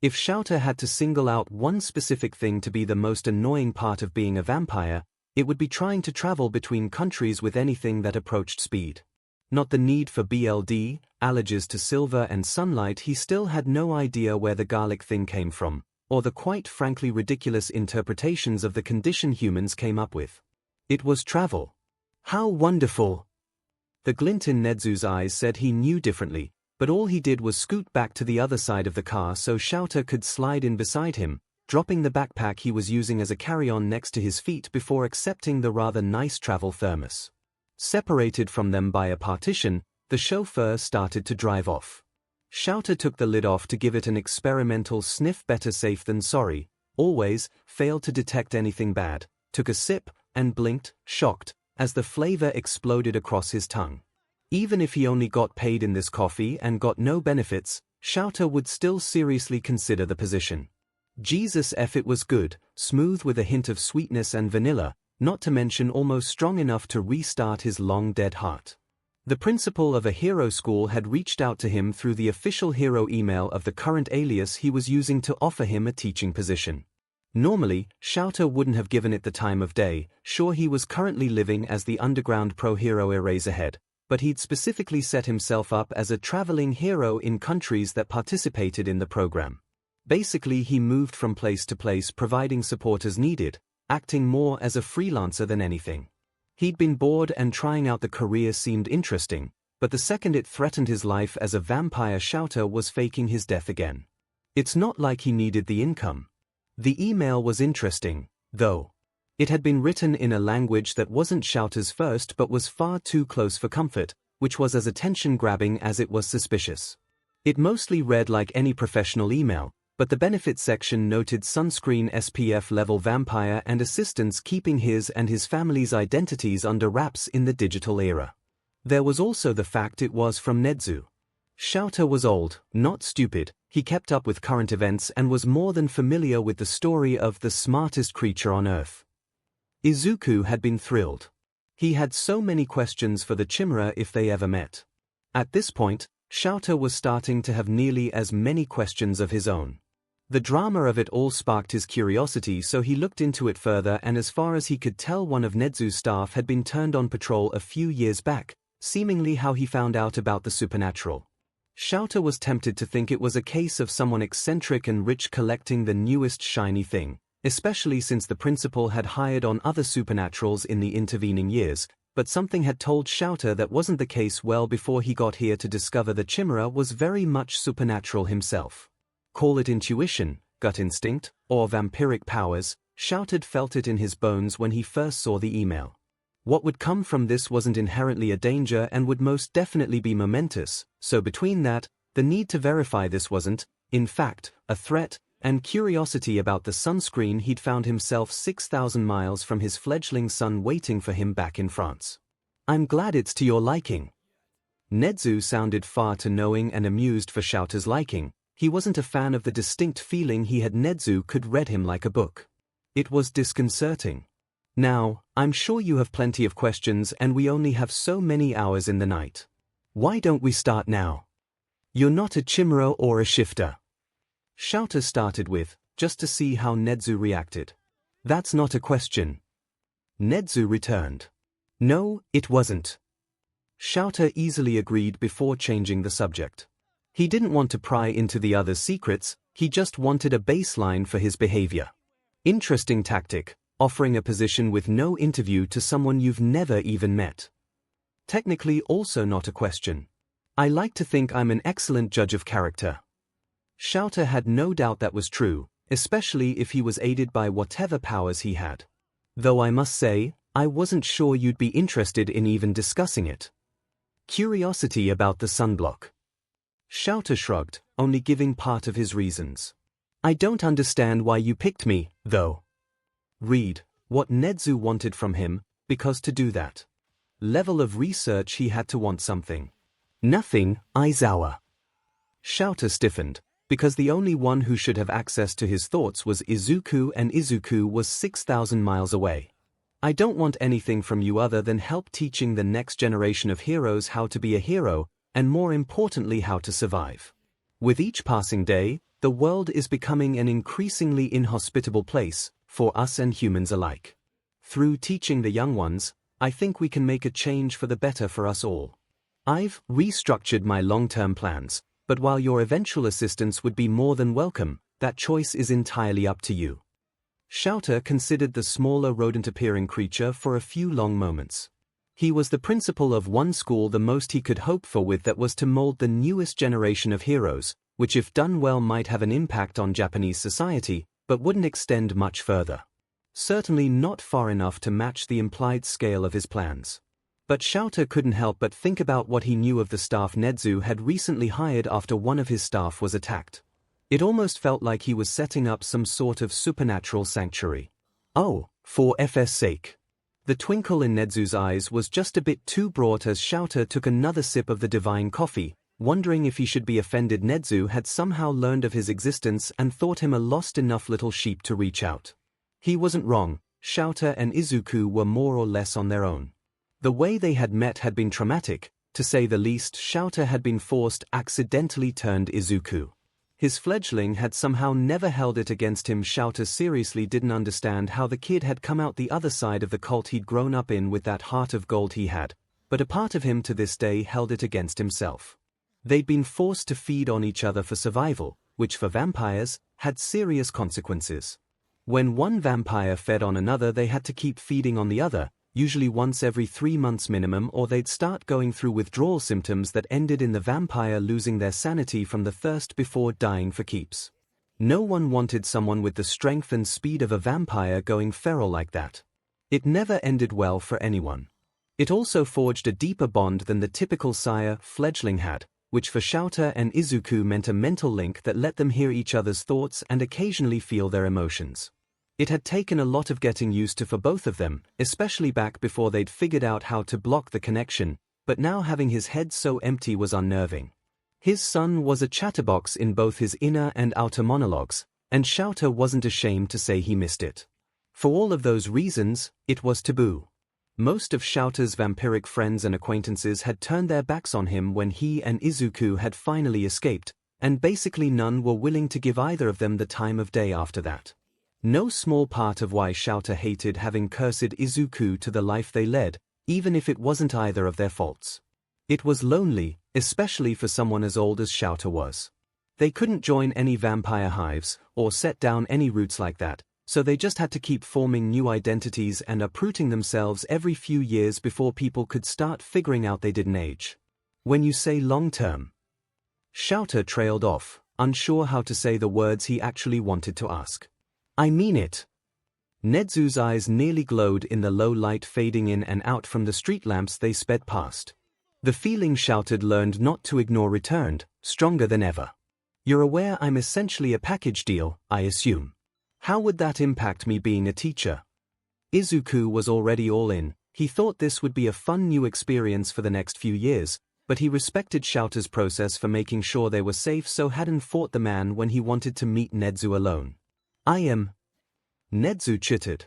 If Shouta had to single out one specific thing to be the most annoying part of being a vampire, it would be trying to travel between countries with anything that approached speed. Not the need for BLD, allergies to silver and sunlight. He still had no idea where the garlic thing came from, or the quite frankly ridiculous interpretations of the condition humans came up with. It was travel. How wonderful! The glint in Nezu's eyes said he knew differently, but all he did was scoot back to the other side of the car so Shouta could slide in beside him, dropping the backpack he was using as a carry-on next to his feet before accepting the rather nice travel thermos. Separated from them by a partition, the chauffeur started to drive off. Shouta took the lid off to give it an experimental sniff, better safe than sorry, always, failed to detect anything bad, took a sip, and blinked, shocked, as the flavor exploded across his tongue. Even if he only got paid in this coffee and got no benefits, Shouta would still seriously consider the position. Jesus F, it was good, smooth with a hint of sweetness and vanilla, not to mention almost strong enough to restart his long-dead heart. The principal of a hero school had reached out to him through the official hero email of the current alias he was using to offer him a teaching position. Normally, Shouta wouldn't have given it the time of day, sure he was currently living as the underground pro-hero Eraserhead, but he'd specifically set himself up as a traveling hero in countries that participated in the program. Basically he moved from place to place providing support as needed, acting more as a freelancer than anything. He'd been bored and trying out the career seemed interesting, but the second it threatened his life as a vampire, Shouta was faking his death again. It's not like he needed the income. The email was interesting, though. It had been written in a language that wasn't Shouta's first but was far too close for comfort, which was as attention-grabbing as it was suspicious. It mostly read like any professional email, but the benefits section noted sunscreen SPF level vampire and assistance keeping his and his family's identities under wraps in the digital era. There was also the fact it was from 𝐻𝐻𝐻. 𝐶𝐬𝐻 was old, not stupid, he kept up with current events and was more than familiar with the story of the smartest creature on Earth. Izuku had been thrilled. He had so many questions for the Chimera if they ever met. At this point, 𝐶𝐬𝐻 was starting to have nearly as many questions of his own. The drama of it all sparked his curiosity, so he looked into it further, and as far as he could tell, one of 𝐻𝐻𝐻's staff had been turned on patrol a few years back, seemingly how he found out about the supernatural. 𝐶𝐬𝐻 was tempted to think it was a case of someone eccentric and rich collecting the newest shiny thing, especially since the principal had hired on other supernaturals in the intervening years, but something had told 𝐶𝐬𝐻 that wasn't the case well before he got here to discover the Chimera was very much supernatural himself. Call it intuition, gut instinct, or vampiric powers, 𝐶𝐬𝐻 felt it in his bones when he first saw the email. What would come from this wasn't inherently a danger and would most definitely be momentous, so between that, the need to verify this wasn't, in fact, a threat, and curiosity about the sunscreen, he'd found himself 6,000 miles from his fledgling son waiting for him back in France. I'm glad it's to your liking. 𝐻𝐻𝐻 sounded far too knowing and amused for 𝐶𝐬𝐻's liking. He wasn't a fan of the distinct feeling he had 𝐻𝐻𝐻 could read him like a book. It was disconcerting. Now, I'm sure you have plenty of questions and we only have so many hours in the night. Why don't we start now? You're not a Chimera or a shifter. 𝐶𝐬𝐻 started with, just to see how 𝐻𝐻𝐻 reacted. That's not a question. 𝐻𝐻𝐻 returned. No, it wasn't. 𝐶𝐬𝐻 easily agreed before changing the subject. He didn't want to pry into the other's secrets, he just wanted a baseline for his behavior. Interesting tactic, offering a position with no interview to someone you've never even met. Technically also not a question. I like to think I'm an excellent judge of character. 𝐶𝐬𝐻 had no doubt that was true, especially if he was aided by whatever powers he had. Though I must say, I wasn't sure you'd be interested in even discussing it. Curiosity about the sunblock. 𝐶𝐬𝐻 shrugged, only giving part of his reasons. I don't understand why you picked me, though. Read what 𝐻𝐻𝐻 wanted from him, because to do that level of research he had to want something. Nothing, Aizawa. 𝐶𝐬𝐻 stiffened, because the only one who should have access to his thoughts was Izuku, and Izuku was 6,000 miles away. I don't want anything from you other than help teaching the next generation of heroes how to be a hero, and more importantly how to survive. With each passing day, the world is becoming an increasingly inhospitable place, for us and humans alike. Through teaching the young ones, I think we can make a change for the better for us all. I've restructured my long-term plans, but while your eventual assistance would be more than welcome, that choice is entirely up to you. 𝐶𝐬𝐻 considered the smaller rodent-appearing creature for a few long moments. He was the principal of one school, the most he could hope for with that was to mold the newest generation of heroes, which if done well might have an impact on Japanese society, but wouldn't extend much further. Certainly not far enough to match the implied scale of his plans. But 𝐶𝐬𝐻 couldn't help but think about what he knew of the staff 𝐻𝐻𝐻 had recently hired after one of his staff was attacked. It almost felt like he was setting up some sort of supernatural sanctuary. Oh, for FS sake. The twinkle in 𝐻𝐻𝐻's eyes was just a bit too broad as 𝐶𝐬𝐻 took another sip of the divine coffee, wondering if he should be offended 𝐻𝐻𝐻 had somehow learned of his existence and thought him a lost enough little sheep to reach out. He wasn't wrong, 𝐶𝐬𝐻 and Izuku were more or less on their own. The way they had met had been traumatic, to say the least. 𝐶𝐬𝐻 had been forced, accidentally turned Izuku. His fledgling had somehow never held it against him. 𝐶𝐬𝐻 seriously didn't understand how the kid had come out the other side of the cult he'd grown up in with that heart of gold he had, but a part of him to this day held it against himself. They'd been forced to feed on each other for survival, which for vampires had serious consequences. When one vampire fed on another, they had to keep feeding on the other, usually once every 3 months minimum, or they'd start going through withdrawal symptoms that ended in the vampire losing their sanity from the thirst before dying for keeps. No one wanted someone with the strength and speed of a vampire going feral like that. It never ended well for anyone. It also forged a deeper bond than the typical sire-fledgling had, which for 𝐶𝐬𝐻 and Izuku meant a mental link that let them hear each other's thoughts and occasionally feel their emotions. It had taken a lot of getting used to for both of them, especially back before they'd figured out how to block the connection, but now having his head so empty was unnerving. His son was a chatterbox in both his inner and outer monologues, and 𝐬𝐽 wasn't ashamed to say he missed it. For all of those reasons, it was taboo. Most of 𝐬𝐽's vampiric friends and acquaintances had turned their backs on him when he and Izuku had finally escaped, and basically none were willing to give either of them the time of day after that. No small part of why 𝐬𝐽 hated having cursed Izuku to the life they led, even if it wasn't either of their faults. It was lonely, especially for someone as old as 𝐬𝐽 was. They couldn't join any vampire hives, or set down any roots like that, so they just had to keep forming new identities and uprooting themselves every few years before people could start figuring out they didn't age. When you say long-term, 𝐬𝐽 trailed off, unsure how to say the words he actually wanted to ask. I mean it. Nedzu's eyes nearly glowed in the low light fading in and out from the street lamps they sped past. The feeling 𝐬𝐽 had learned not to ignore returned, stronger than ever. You're aware I'm essentially a package deal, I assume. How would that impact me being a teacher? Izuku was already all in. He thought this would be a fun new experience for the next few years, but he respected 𝐬𝐽's process for making sure they were safe, so hadn't fought the man when he wanted to meet Nedzu alone. Nedzu chittered.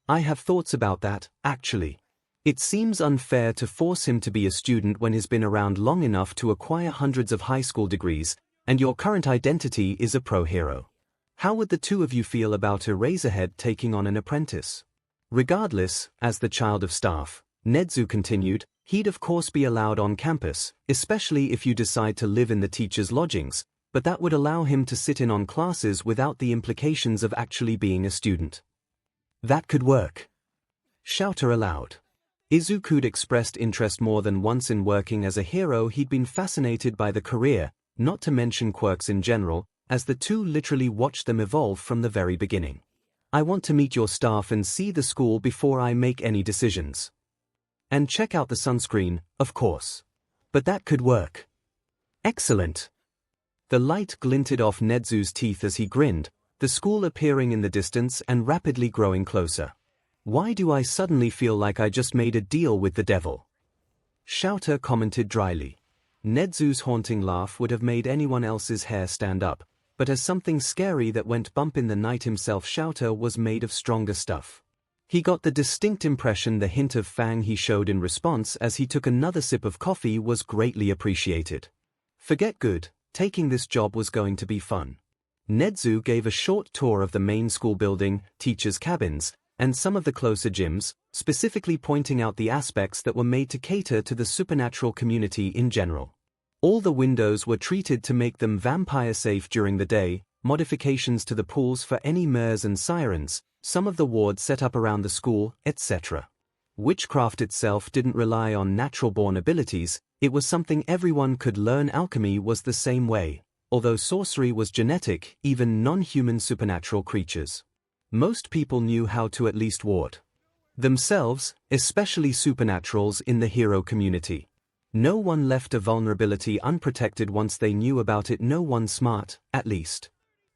I have thoughts about that, actually. It seems unfair to force him to be a student when he's been around long enough to acquire hundreds of high school degrees, and your current identity is a pro hero. How would the two of you feel about Eraserhead taking on an apprentice? Regardless, as the child of staff, Nedzu continued, he'd of course be allowed on campus, especially if you decide to live in the teacher's lodgings, but that would allow him to sit in on classes without the implications of actually being a student. That could work. 𝐬𝐽 allowed. Izuku'd expressed interest more than once in working as a hero. He'd been fascinated by the career, not to mention quirks in general, as the two literally watched them evolve from the very beginning. I want to meet your staff and see the school before I make any decisions. And check out the sunscreen, of course. But that could work. Excellent. The light glinted off Nedzu's teeth as he grinned, the school appearing in the distance and rapidly growing closer. Why do I suddenly feel like I just made a deal with the devil? 𝐬𝐽 commented dryly. Nedzu's haunting laugh would have made anyone else's hair stand up, but as something scary that went bump in the night himself, 𝐬𝐽 was made of stronger stuff. He got the distinct impression the hint of fang he showed in response as he took another sip of coffee was greatly appreciated. Forget good, taking this job was going to be fun. Nedzu gave a short tour of the main school building, teachers' cabins, and some of the closer gyms, specifically pointing out the aspects that were made to cater to the supernatural community in general. All the windows were treated to make them vampire-safe during the day, modifications to the pools for any mares and sirens, some of the wards set up around the school, etc. Witchcraft itself didn't rely on natural-born abilities, it was something everyone could learn. Alchemy was the same way, although sorcery was genetic, even non-human supernatural creatures. Most people knew how to at least ward themselves, especially supernaturals in the hero community. No one left a vulnerability unprotected once they knew about it, no one smart, at least.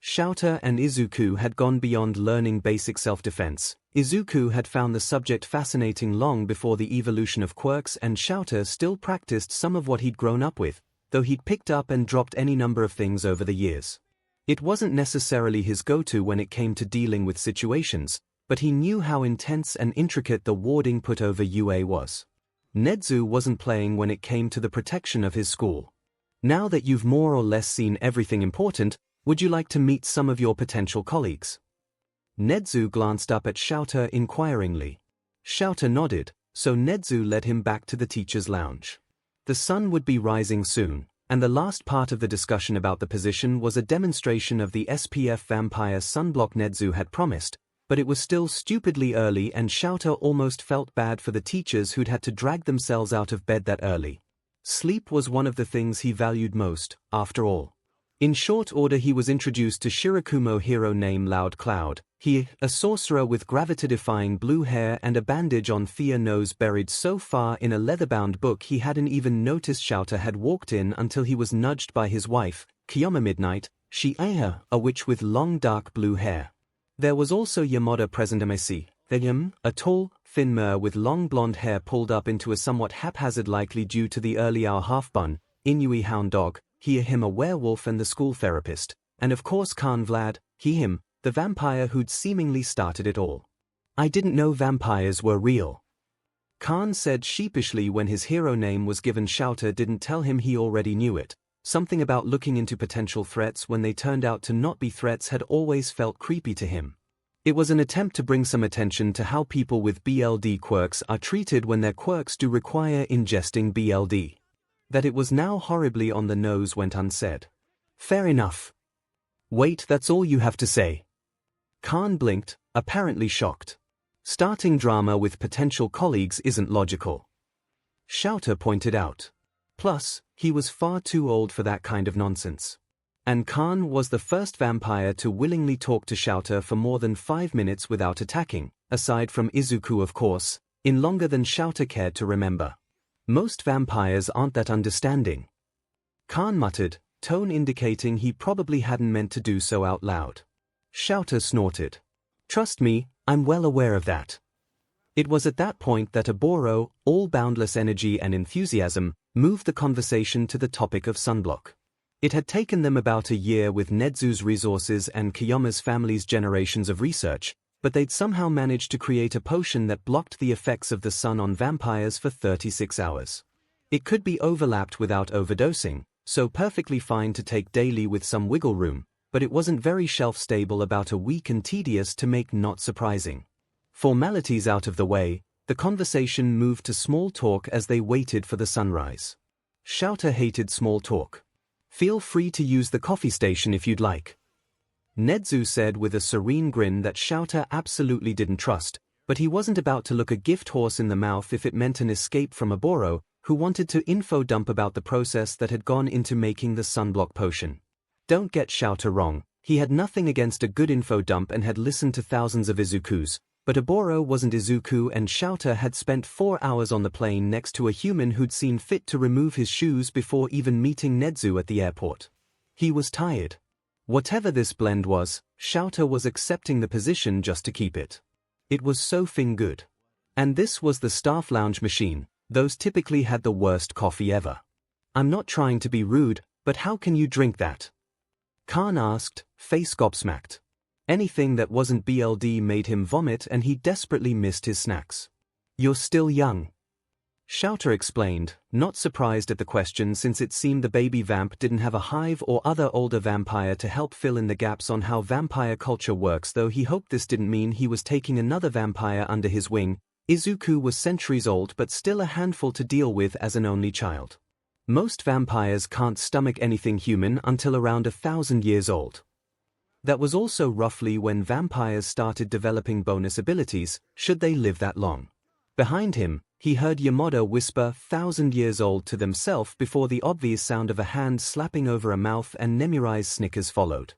𝐬𝐽 and Izuku had gone beyond learning basic self-defense. Izuku had found the subject fascinating long before the evolution of quirks, and 𝐬𝐽 still practiced some of what he'd grown up with, though he'd picked up and dropped any number of things over the years. It wasn't necessarily his go-to when it came to dealing with situations, but he knew how intense and intricate the warding put over UA was. Nedzu wasn't playing when it came to the protection of his school. Now that you've more or less seen everything important, would you like to meet some of your potential colleagues? Nedzu glanced up at 𝐬𝐽 inquiringly. 𝐬𝐽 nodded, so Nedzu led him back to the teacher's lounge. The sun would be rising soon, and the last part of the discussion about the position was a demonstration of the SPF vampire sunblock Nedzu had promised, but it was still stupidly early and 𝐬𝐽 almost felt bad for the teachers who'd had to drag themselves out of bed that early. Sleep was one of the things he valued most, after all. In short order he was introduced to Shirakumo hero named Loud Cloud, a sorcerer with gravity-defying blue hair and a bandage on Thea nose buried so far in a leather-bound book he hadn't even noticed 𝐬𝐽 had walked in until he was nudged by his wife, Kiyoma Midnight, 𝐒𝐽, a witch with long dark blue hair. There was also Yamada Presentamacy, 𝐒𝐻, a tall, thin mare with long blonde hair pulled up into a somewhat haphazard likely due to the early hour half-bun, Inui hound dog, 𝐒𝐻 a werewolf and the school therapist, and of course Khan Vlad, 𝐒𝐻, the vampire who'd seemingly started it all. I didn't know vampires were real. Khan said sheepishly when his hero name was given. 𝐬𝐻 didn't tell him he already knew it. Something about looking into potential threats when they turned out to not be threats had always felt creepy to him. It was an attempt to bring some attention to how people with BLD quirks are treated when their quirks do require ingesting BLD. That it was now horribly on the nose went unsaid. Fair enough. Wait, that's all you have to say? Khan blinked, apparently shocked. Starting drama with potential colleagues isn't logical. 𝐬𝐻 pointed out. Plus, he was far too old for that kind of nonsense. And Khan was the first vampire to willingly talk to 𝐬𝐻 for more than 5 minutes without attacking, aside from Izuku of course, in longer than 𝐬𝐻 cared to remember. Most vampires aren't that understanding. Khan muttered, tone indicating he probably hadn't meant to do so out loud. 𝐬𝐻 snorted. Trust me, I'm well aware of that. It was at that point that Oboro, all boundless energy and enthusiasm, moved the conversation to the topic of sunblock. It had taken them about a year with Nedzu's resources and Kiyoma's family's generations of research, but they'd somehow managed to create a potion that blocked the effects of the sun on vampires for 36 hours. It could be overlapped without overdosing, so perfectly fine to take daily with some wiggle room, but it wasn't very shelf-stable, about a week, and tedious to make not surprising. Formalities out of the way, the conversation moved to small talk as they waited for the sunrise. 𝐬𝐻 hated small talk. Feel free to use the coffee station if you'd like. Nedzu said with a serene grin that 𝐬𝐻 absolutely didn't trust, but he wasn't about to look a gift horse in the mouth if it meant an escape from Oboro, who wanted to info dump about the process that had gone into making the sunblock potion. Don't get 𝐬𝐻 wrong, he had nothing against a good info dump and had listened to thousands of Izukus, but Oboro wasn't Izuku, and 𝐬𝐻 had spent 4 hours on the plane next to a human who'd seen fit to remove his shoes before even meeting Nedzu at the airport. He was tired. Whatever this blend was, 𝐬𝐻 was accepting the position just to keep it. It was so good. And this was the staff lounge machine. Those typically had the worst coffee ever. I'm not trying to be rude, but how can you drink that? Khan asked, face gobsmacked. Anything that wasn't BLD made him vomit, and he desperately missed his snacks. You're still young. 𝐬𝐻 explained, not surprised at the question since it seemed the baby vamp didn't have a hive or other older vampire to help fill in the gaps on how vampire culture works, though he hoped this didn't mean he was taking another vampire under his wing. Izuku was centuries old but still a handful to deal with as an only child. Most vampires can't stomach anything human until around 1,000 years old. That was also roughly when vampires started developing bonus abilities, should they live that long. Behind him, he heard Yamada whisper 1,000 years old to themselves before the obvious sound of a hand slapping over a mouth and Nemurai's snickers followed.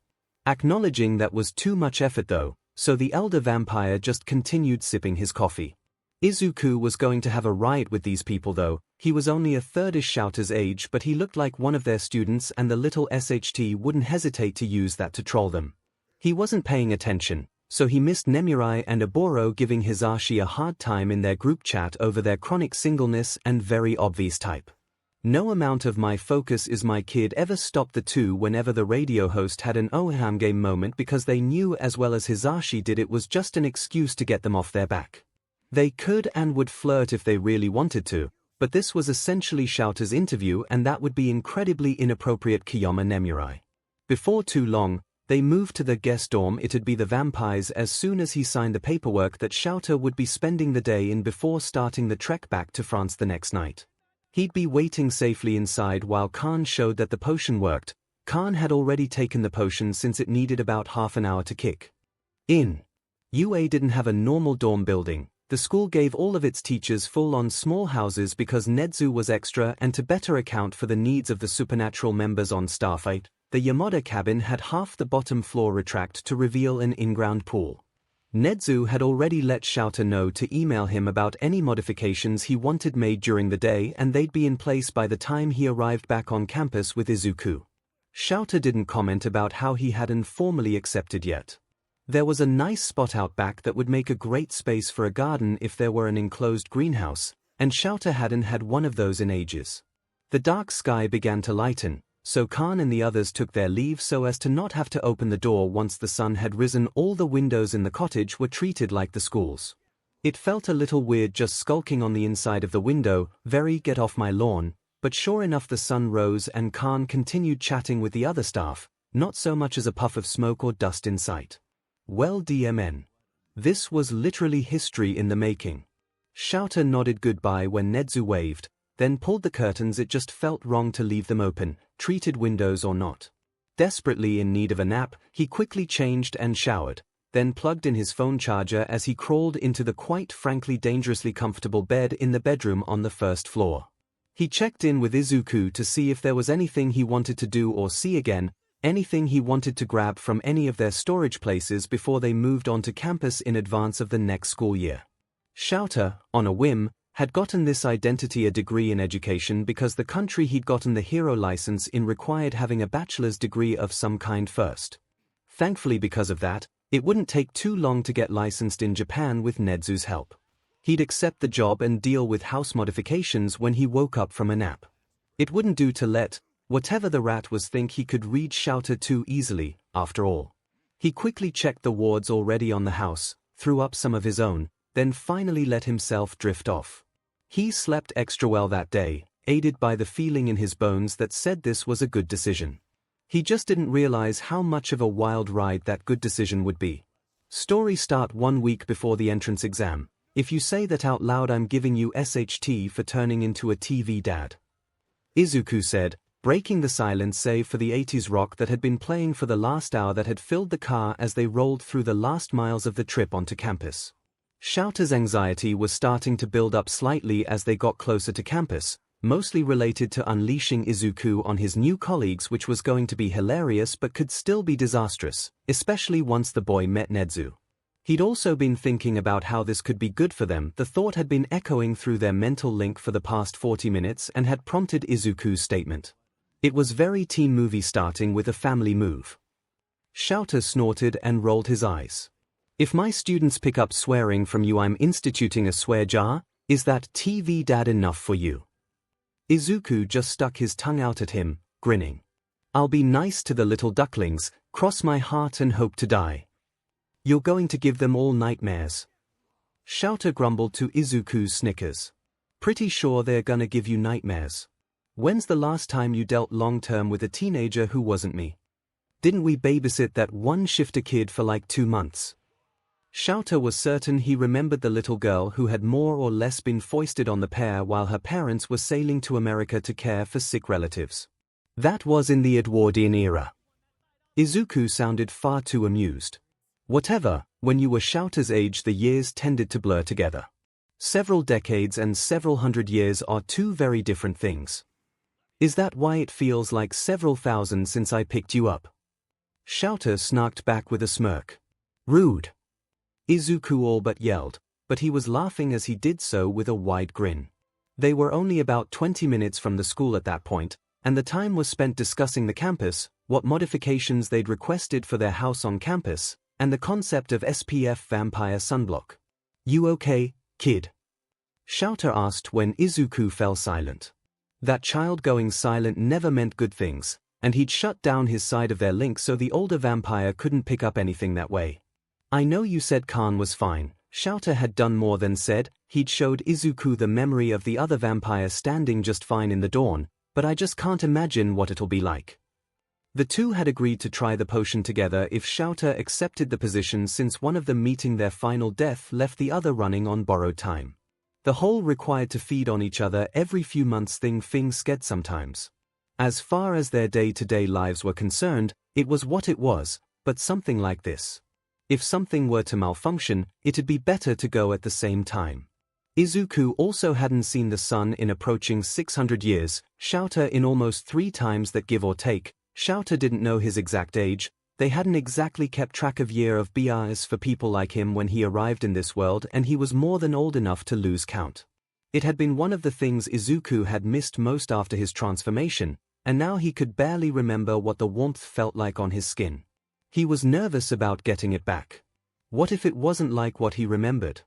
Acknowledging that was too much effort though, so the elder vampire just continued sipping his coffee. Izuku was going to have a riot with these people though. He was only a third-ish 𝐬𝐻's age, but he looked like one of their students, and the little SHT wouldn't hesitate to use that to troll them. He wasn't paying attention, so he missed Nemurai and Oboro giving Hisashi a hard time in their group chat over their chronic singleness and very obvious type. No amount of my focus is my kid ever stopped the two whenever the radio host had an 𝐒𝐻 game moment, because they knew as well as Hisashi did it was just an excuse to get them off their back. They could and would flirt if they really wanted to, but this was essentially 𝐬𝐻's interview, and that would be incredibly inappropriate. Kiyoma Nemurai. Before too long, they moved to the guest dorm. It'd be the vampires as soon as he signed the paperwork that 𝐬𝐻 would be spending the day in before starting the trek back to France the next night. He'd be waiting safely inside while Khan showed that the potion worked. Khan had already taken the potion since it needed about half an hour to kick in. UA didn't have a normal dorm building. The school gave all of its teachers full-on small houses because Nedzu was extra, and to better account for the needs of the supernatural members on Starfleet, the Yamada cabin had half the bottom floor retract to reveal an in-ground pool. Nedzu had already let 𝐬𝐻 know to email him about any modifications he wanted made during the day, and they'd be in place by the time he arrived back on campus with Izuku. 𝐬𝐻 didn't comment about how he hadn't formally accepted yet. There was a nice spot out back that would make a great space for a garden if there were an enclosed greenhouse, and 𝐿𝐻𝐻 hadn't had one of those in ages. The dark sky began to lighten, so Khan and the others took their leave so as to not have to open the door once the sun had risen. All the windows in the cottage were treated like the schools. It felt a little weird just skulking on the inside of the window, very get off my lawn, but sure enough the sun rose and Khan continued chatting with the other staff, not so much as a puff of smoke or dust in sight. Well DMN. This was literally history in the making. 𝐻𝐻 nodded goodbye when 𝐁𝐻𝐻 waved, then pulled the curtains. It just felt wrong to leave them open, treated windows or not. Desperately in need of a nap, he quickly changed and showered, then plugged in his phone charger as he crawled into the quite frankly dangerously comfortable bed in the bedroom on the first floor. He checked in with Izuku to see if there was anything he wanted to do or see again, anything he wanted to grab from any of their storage places before they moved onto campus in advance of the next school year. 𝐻𝐻, on a whim, had gotten this identity a degree in education because the country he'd gotten the hero license in required having a bachelor's degree of some kind first. Thankfully because of that, it wouldn't take too long to get licensed in Japan with 𝐁𝐻𝐻's help. He'd accept the job and deal with house modifications when he woke up from a nap. It wouldn't do to let whatever the rat was think he could read 𝐻𝐻 too easily, after all. He quickly checked the wards already on the house, threw up some of his own, then finally let himself drift off. He slept extra well that day, aided by the feeling in his bones that said this was a good decision. He just didn't realize how much of a wild ride that good decision would be. Story start 1 week before the entrance exam. If you say that out loud, I'm giving you SHT for turning into a TV dad. Izuku said, breaking the silence save for the 80s rock that had been playing for the last hour that had filled the car as they rolled through the last miles of the trip onto campus. 𝐻𝐻's anxiety was starting to build up slightly as they got closer to campus, mostly related to unleashing Izuku on his new colleagues, which was going to be hilarious but could still be disastrous, especially once the boy met 𝐁𝐻𝐻. He'd also been thinking about how this could be good for them. The thought had been echoing through their mental link for the past 40 minutes and had prompted Izuku's statement. It was very teen movie starting with a family move. 𝐻𝐻 snorted and rolled his eyes. If my students pick up swearing from you, I'm instituting a swear jar. Is that TV dad enough for you? Izuku just stuck his tongue out at him, grinning. I'll be nice to the little ducklings, cross my heart and hope to die. You're going to give them all nightmares. 𝐻𝐻 grumbled to Izuku's snickers. Pretty sure they're gonna give you nightmares. When's the last time you dealt long-term with a teenager who wasn't me? Didn't we babysit that one shifter kid for like 2 months? 𝐻𝐻 was certain he remembered the little girl who had more or less been foisted on the pair while her parents were sailing to America to care for sick relatives. That was in the Edwardian era. Izuku sounded far too amused. Whatever, when you were 𝐻𝐻's age the years tended to blur together. Several decades and several hundred years are two very different things. Is that why it feels like several thousand since I picked you up? 𝐻𝐻 snarked back with a smirk. Rude. Izuku all but yelled, but he was laughing as he did so with a wide grin. They were only about 20 minutes from the school at that point, and the time was spent discussing the campus, what modifications they'd requested for their house on campus, and the concept of SPF vampire sunblock. You okay, kid? 𝐻𝐻 asked when Izuku fell silent. That child going silent never meant good things, and he'd shut down his side of their link so the older vampire couldn't pick up anything that way. I know you said Khan was fine. 𝐻𝐻 had done more than said. He'd showed Izuku the memory of the other vampire standing just fine in the dawn, but I just can't imagine what it'll be like. The two had agreed to try the potion together if 𝐻𝐻 accepted the position, since one of them meeting their final death left the other running on borrowed time. The whole required to feed on each other every few months thing scared sometimes. As far as their day-to-day lives were concerned, it was what it was, but something like this. If something were to malfunction, it'd be better to go at the same time. Izuku also hadn't seen the sun in approaching 600 years, 𝐻𝐻 in almost 3 times that, give or take. 𝐻𝐻 didn't know his exact age. They hadn't exactly kept track of year of BRs for people like him when he arrived in this world, and he was more than old enough to lose count. It had been one of the things Izuku had missed most after his transformation, and now he could barely remember what the warmth felt like on his skin. He was nervous about getting it back. What if it wasn't like what he remembered?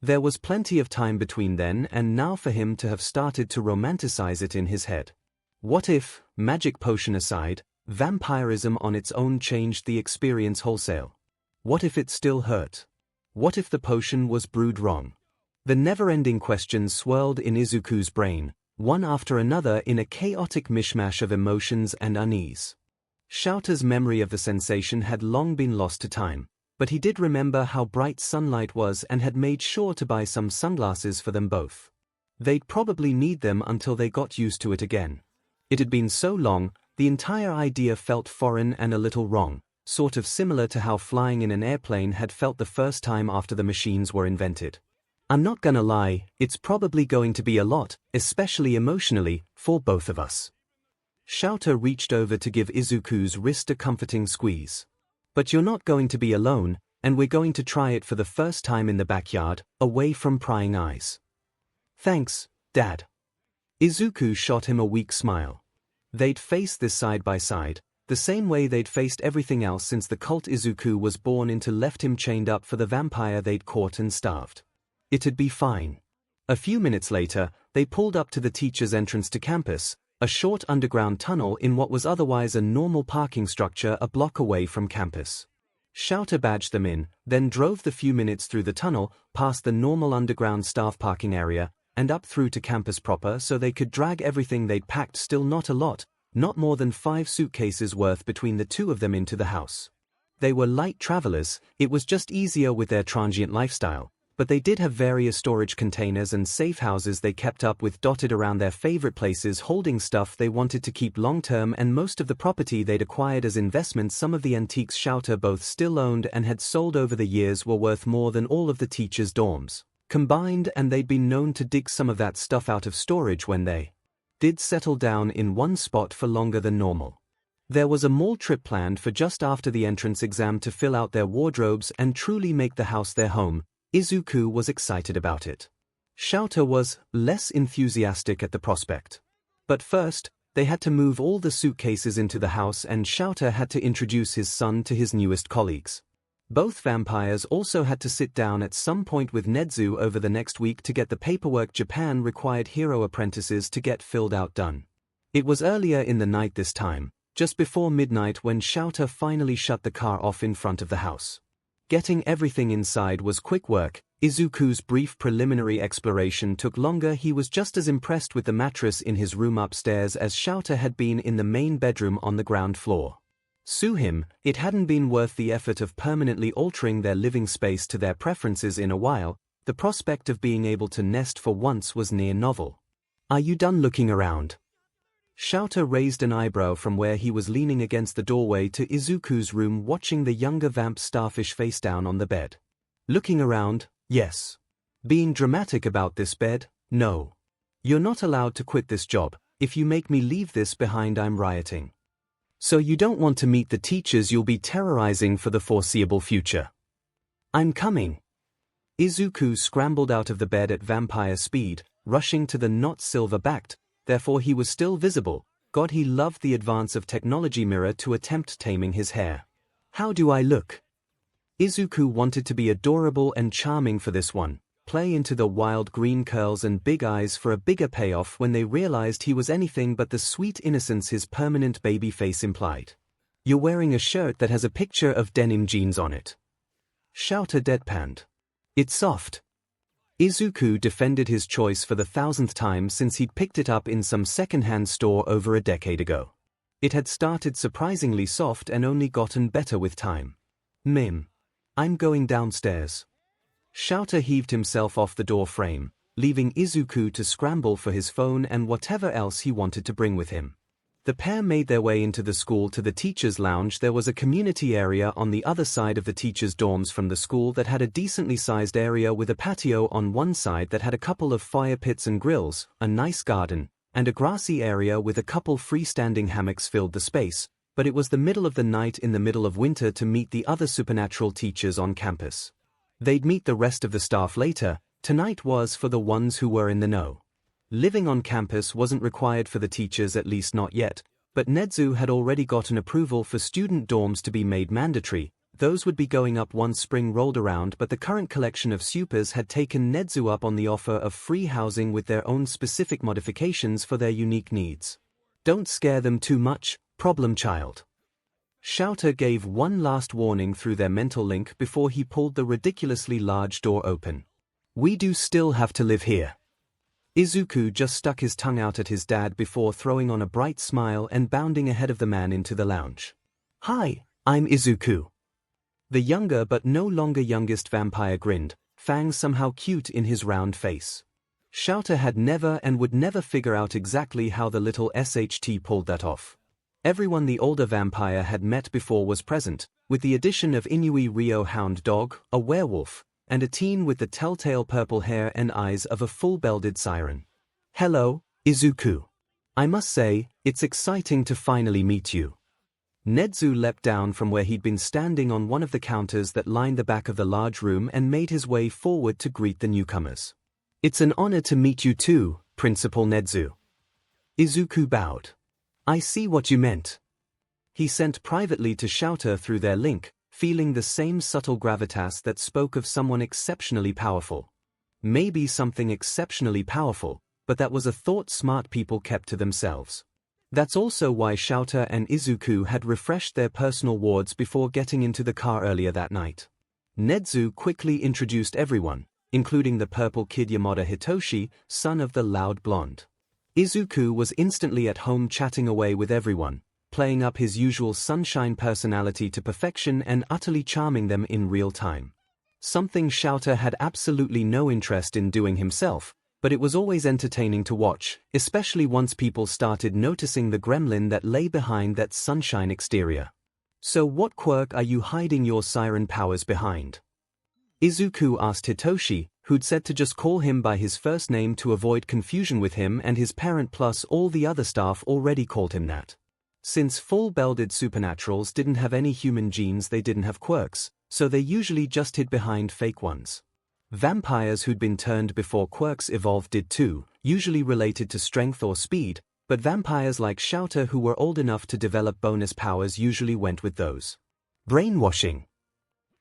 There was plenty of time between then and now for him to have started to romanticize it in his head. What if, magic potion aside, vampirism on its own changed the experience wholesale? What if it still hurt? What if the potion was brewed wrong? The never-ending questions swirled in Izuku's brain, one after another in a chaotic mishmash of emotions and unease. Shouter's memory of the sensation had long been lost to time, but he did remember how bright sunlight was and had made sure to buy some sunglasses for them both. They'd probably need them until they got used to it again. It had been so long, the entire idea felt foreign and a little wrong, sort of similar to how flying in an airplane had felt the first time after the machines were invented. I'm not gonna lie, it's probably going to be a lot, especially emotionally, for both of us. Shouter reached over to give Izuku's wrist a comforting squeeze. But you're not going to be alone, and we're going to try it for the first time in the backyard, away from prying eyes. Thanks, Dad. Izuku shot him a weak smile. They'd faced this side by side, the same way they'd faced everything else since the cult Izuku was born into left him chained up for the vampire they'd caught and starved. It'd be fine. A few minutes later, they pulled up to the teacher's entrance to campus, a short underground tunnel in what was otherwise a normal parking structure a block away from campus. Shouter badged them in, then drove the few minutes through the tunnel, past the normal underground staff parking area, and up through to campus proper so they could drag everything they'd packed, still not a lot, not more than 5 suitcases worth between the two of them, into the house. They were light travelers, it was just easier with their transient lifestyle. But they did have various storage containers and safe houses they kept up with dotted around their favorite places, holding stuff they wanted to keep long-term, and most of the property they'd acquired as investments. Some of the antiques Shouter both still owned and had sold over the years were worth more than all of the teachers' dorms combined, and they'd been known to dig some of that stuff out of storage when they did settle down in one spot for longer than normal. There was a mall trip planned for just after the entrance exam to fill out their wardrobes and truly make the house their home. Izuku was excited about it. Shouter was less enthusiastic at the prospect. But first, they had to move all the suitcases into the house, and Shouter had to introduce his son to his newest colleagues. Both vampires also had to sit down at some point with Nezu over the next week to get the paperwork Japan required hero apprentices to get filled out done. It was earlier in the night this time, just before midnight, when Shouter finally shut the car off in front of the house. Getting everything inside was quick work. Izuku's brief preliminary exploration took longer. He was just as impressed with the mattress in his room upstairs as Shouter had been in the main bedroom on the ground floor. Sue him, it hadn't been worth the effort of permanently altering their living space to their preferences in a while. The prospect of being able to nest for once was near novel. Are you done looking around? Shouter raised an eyebrow from where he was leaning against the doorway to Izuku's room, watching the younger vamp starfish face down on the bed. Looking around, yes. Being dramatic about this bed, no. You're not allowed to quit this job. If you make me leave this behind, I'm rioting. So you don't want to meet the teachers you'll be terrorizing for the foreseeable future? I'm coming. Izuku scrambled out of the bed at vampire speed, rushing to the not silver-backed, therefore he was still visible. God, he loved the advance of technology mirror to attempt taming his hair. How do I look? Izuku wanted to be adorable and charming for this one, play into the wild green curls and big eyes for a bigger payoff when they realized he was anything but the sweet innocence his permanent baby face implied. You're wearing a shirt that has a picture of denim jeans on it. Shouter deadpanned. It's soft. Izuku defended his choice for the 1000th time since he'd picked it up in some second-hand store over a decade ago. It had started surprisingly soft and only gotten better with time. Mim. I'm going downstairs. Shouter heaved himself off the door frame, leaving Izuku to scramble for his phone and whatever else he wanted to bring with him. The pair made their way into the school to the teacher's lounge. There was a community area on the other side of the teacher's dorms from the school that had a decently sized area with a patio on one side that had a couple of fire pits and grills, a nice garden, and a grassy area with a couple freestanding hammocks filled the space, but it was the middle of the night in the middle of winter to meet the other supernatural teachers on campus. They'd meet the rest of the staff later. Tonight was for the ones who were in the know. Living on campus wasn't required for the teachers, at least not yet, But 𝐻𝐻𝐻 had already gotten approval for student dorms to be made mandatory. Those would be going up once spring rolled around, but the current collection of supers had taken 𝐻𝐻𝐻 up on the offer of free housing with their own specific modifications for their unique needs. Don't scare them too much, problem child. 𝐒𝐻𝐻𝐻 gave one last warning through their mental link before he pulled the ridiculously large door open. We do still have to live here. 𝐒𝐿 just stuck his tongue out at his dad before throwing on a bright smile and bounding ahead of the man into the lounge. Hi, I'm 𝐒𝐿. The younger but no longer youngest vampire grinned, fangs somehow cute in his round face. 𝐒𝐻𝐻𝐻 had never and would never figure out exactly how the little SHT pulled that off. Everyone the older vampire had met before was present, with the addition of Inui Ryo hound dog, a werewolf, and a teen with the telltale purple hair and eyes of a full-belted siren. Hello, 𝐒𝐿. I must say, it's exciting to finally meet you. 𝐻𝐻𝐻 leapt down from where he'd been standing on one of the counters that lined the back of the large room and made his way forward to greet the newcomers. It's an honor to meet you too, Principal 𝐻𝐻𝐻. 𝐒𝐿 bowed. I see what you meant. He sent privately to 𝐒𝐻𝐻𝐻 through their link, feeling the same subtle gravitas that spoke of someone exceptionally powerful. Maybe something exceptionally powerful, but that was a thought smart people kept to themselves. That's also why 𝐒𝐻𝐻𝐻 and 𝐒𝐿 had refreshed their personal wards before getting into the car earlier that night. 𝐻𝐻𝐻 quickly introduced everyone, including the purple kid Yamada Hitoshi, son of the loud blonde. 𝐒𝐿 was instantly at home chatting away with everyone, playing up his usual sunshine personality to perfection and utterly charming them in real time. Something 𝐒𝐻𝐻 had absolutely no interest in doing himself, but it was always entertaining to watch, especially once people started noticing the gremlin that lay behind that sunshine exterior. So what quirk are you hiding your siren powers behind? 𝐒𝐿 asked Hitoshi, who'd said to just call him by his first name to avoid confusion with him and his parent, plus all the other staff already called him that. Since full-belted supernaturals didn't have any human genes, they didn't have quirks, so they usually just hid behind fake ones. Vampires who'd been turned before quirks evolved did too, usually related to strength or speed, but vampires like 𝐒𝐻𝐻𝐻 who were old enough to develop bonus powers usually went with those. Brainwashing.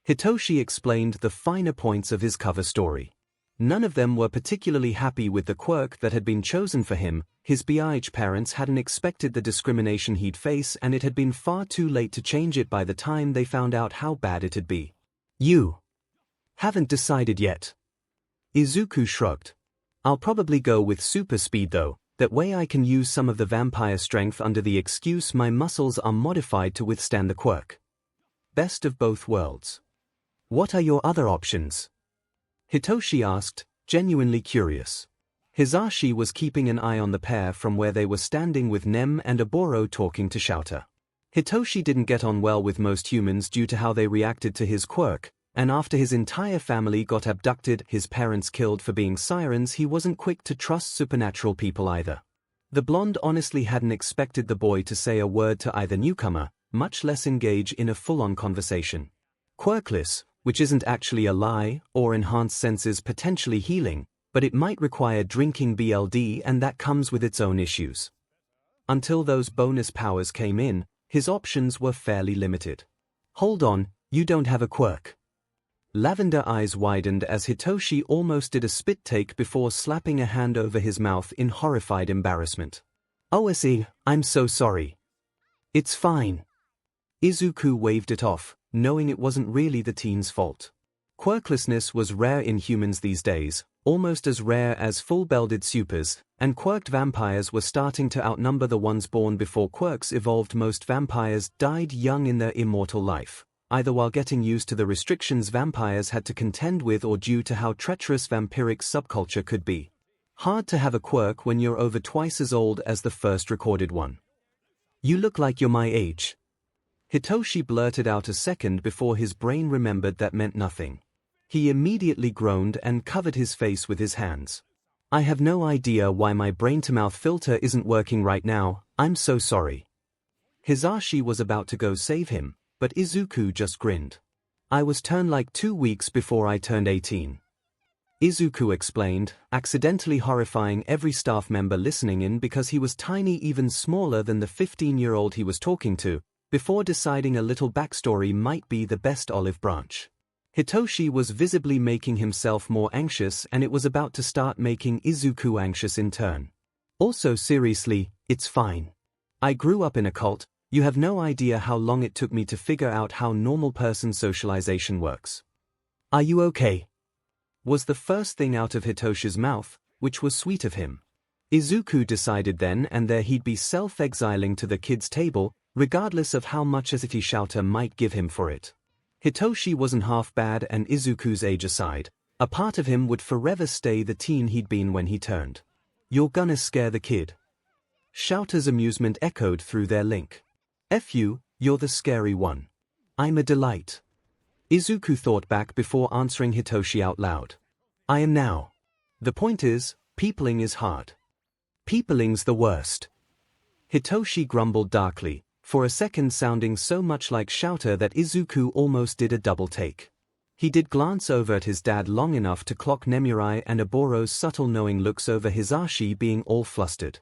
Hitoshi explained the finer points of his cover story. None of them were particularly happy with the quirk that had been chosen for him. His BIH parents hadn't expected the discrimination he'd face, and it had been far too late to change it by the time they found out how bad it'd be. You haven't decided yet. 𝐒𝐿 shrugged. I'll probably go with super speed though, that way I can use some of the vampire strength under the excuse my muscles are modified to withstand the quirk. Best of both worlds. What are your other options? Hitoshi asked, genuinely curious. Hisashi was keeping an eye on the pair from where they were standing, with Nem and Oboro talking to 𝐒𝐻𝐻𝐻. Hitoshi didn't get on well with most humans due to how they reacted to his quirk, and after his entire family got abducted, his parents killed for being sirens, he wasn't quick to trust supernatural people either. The blonde honestly hadn't expected the boy to say a word to either newcomer, much less engage in a full-on conversation. Quirkless, which isn't actually a lie, or enhanced senses potentially healing, but it might require drinking BLD, and that comes with its own issues. Until those bonus powers came in, his options were fairly limited. Hold on, you don't have a quirk. Lavender eyes widened as Hitoshi almost did a spit take before slapping a hand over his mouth in horrified embarrassment. 𝐿, I'm so sorry. It's fine. 𝐒𝐿 waved it off, knowing it wasn't really the teen's fault. Quirklessness was rare in humans these days, almost as rare as full-belted supers, and quirked vampires were starting to outnumber the ones born before quirks evolved. Most vampires died young in their immortal life, either while getting used to the restrictions vampires had to contend with or due to how treacherous vampiric subculture could be. Hard to have a quirk when you're over twice as old as the first recorded one. You look like you're my age. Hitoshi blurted out a second before his brain remembered that meant nothing. He immediately groaned and covered his face with his hands. I have no idea why my brain-to-mouth filter isn't working right now, I'm so sorry. Hisashi was about to go save him, but 𝐒𝐿 just grinned. I was turned like 2 weeks before I turned 18. Izuku explained, accidentally horrifying every staff member listening in because he was tiny, even smaller than the 15-year-old he was talking to, before deciding a little backstory might be the best olive branch. Hitoshi was visibly making himself more anxious, and it was about to start making Izuku anxious in turn. Also, seriously, it's fine. I grew up in a cult. You have no idea how long it took me to figure out how normal person socialization works. Are you okay? Was the first thing out of Hitoshi's mouth, which was sweet of him. Izuku decided then and there he'd be self-exiling to the kids' table, regardless of how much 𝐻𝐻𝐻 might give him for it. Hitoshi wasn't half bad, and Izuku's age aside, a part of him would forever stay the teen he'd been when he turned. You're gonna scare the kid. 𝐻𝐻's amusement echoed through their link. F you, you're the scary one. I'm a delight. Izuku thought back before answering Hitoshi out loud. I am now. The point is, peopling is hard. Peopling's the worst. Hitoshi grumbled darkly, for a second sounding so much like 𝐻𝐻 that Izuku almost did a double take. He did glance over at his dad long enough to clock Nemurai and Oboro's subtle knowing looks over Hisashi being all flustered.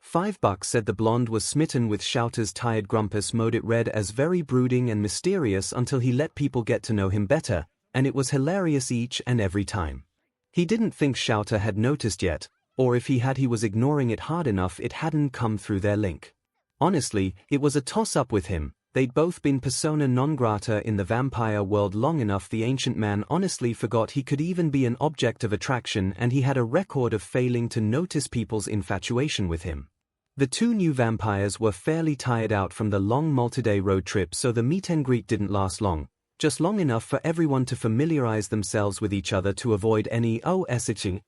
$5 said the blonde was smitten with 𝐻𝐻's tired grumpus mode. It read as very brooding and mysterious until he let people get to know him better, and it was hilarious each and every time. He didn't think 𝐻𝐻 had noticed yet, or if he had he was ignoring it hard enough it hadn't come through their link. Honestly, it was a toss-up with him. They'd both been persona non grata in the vampire world long enough. The ancient man honestly forgot he could even be an object of attraction, and he had a record of failing to notice people's infatuation with him. The two new vampires were fairly tired out from the long multi-day road trip, so the meet and greet didn't last long, just long enough for everyone to familiarize themselves with each other to avoid any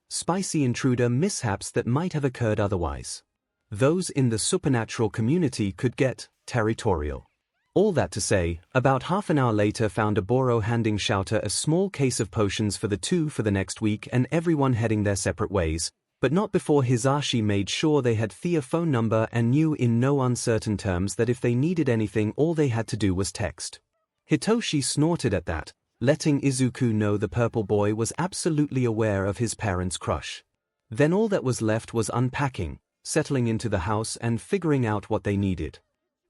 spicy intruder mishaps that might have occurred otherwise. Those in the supernatural community could get territorial. All that to say, about half an hour later found Oboro handing 𝐻𝐻 a small case of potions for the two for the next week, and everyone heading their separate ways, but not before Hisashi made sure they had Thea's phone number and knew in no uncertain terms that if they needed anything all they had to do was text. Hitoshi snorted at that, letting Izuku know the purple boy was absolutely aware of his parents' crush. Then all that was left was unpacking, settling into the house and figuring out what they needed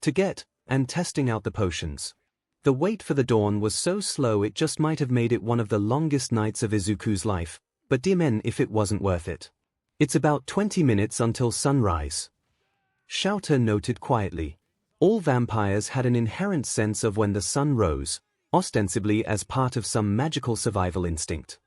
to get, and testing out the potions. The wait for the dawn was so slow it just might have made it one of the longest nights of Izuku's life, but dear men if it wasn't worth it. It's about 20 minutes until sunrise. 𝐻𝐻 noted quietly. All vampires had an inherent sense of when the sun rose, ostensibly as part of some magical survival instinct.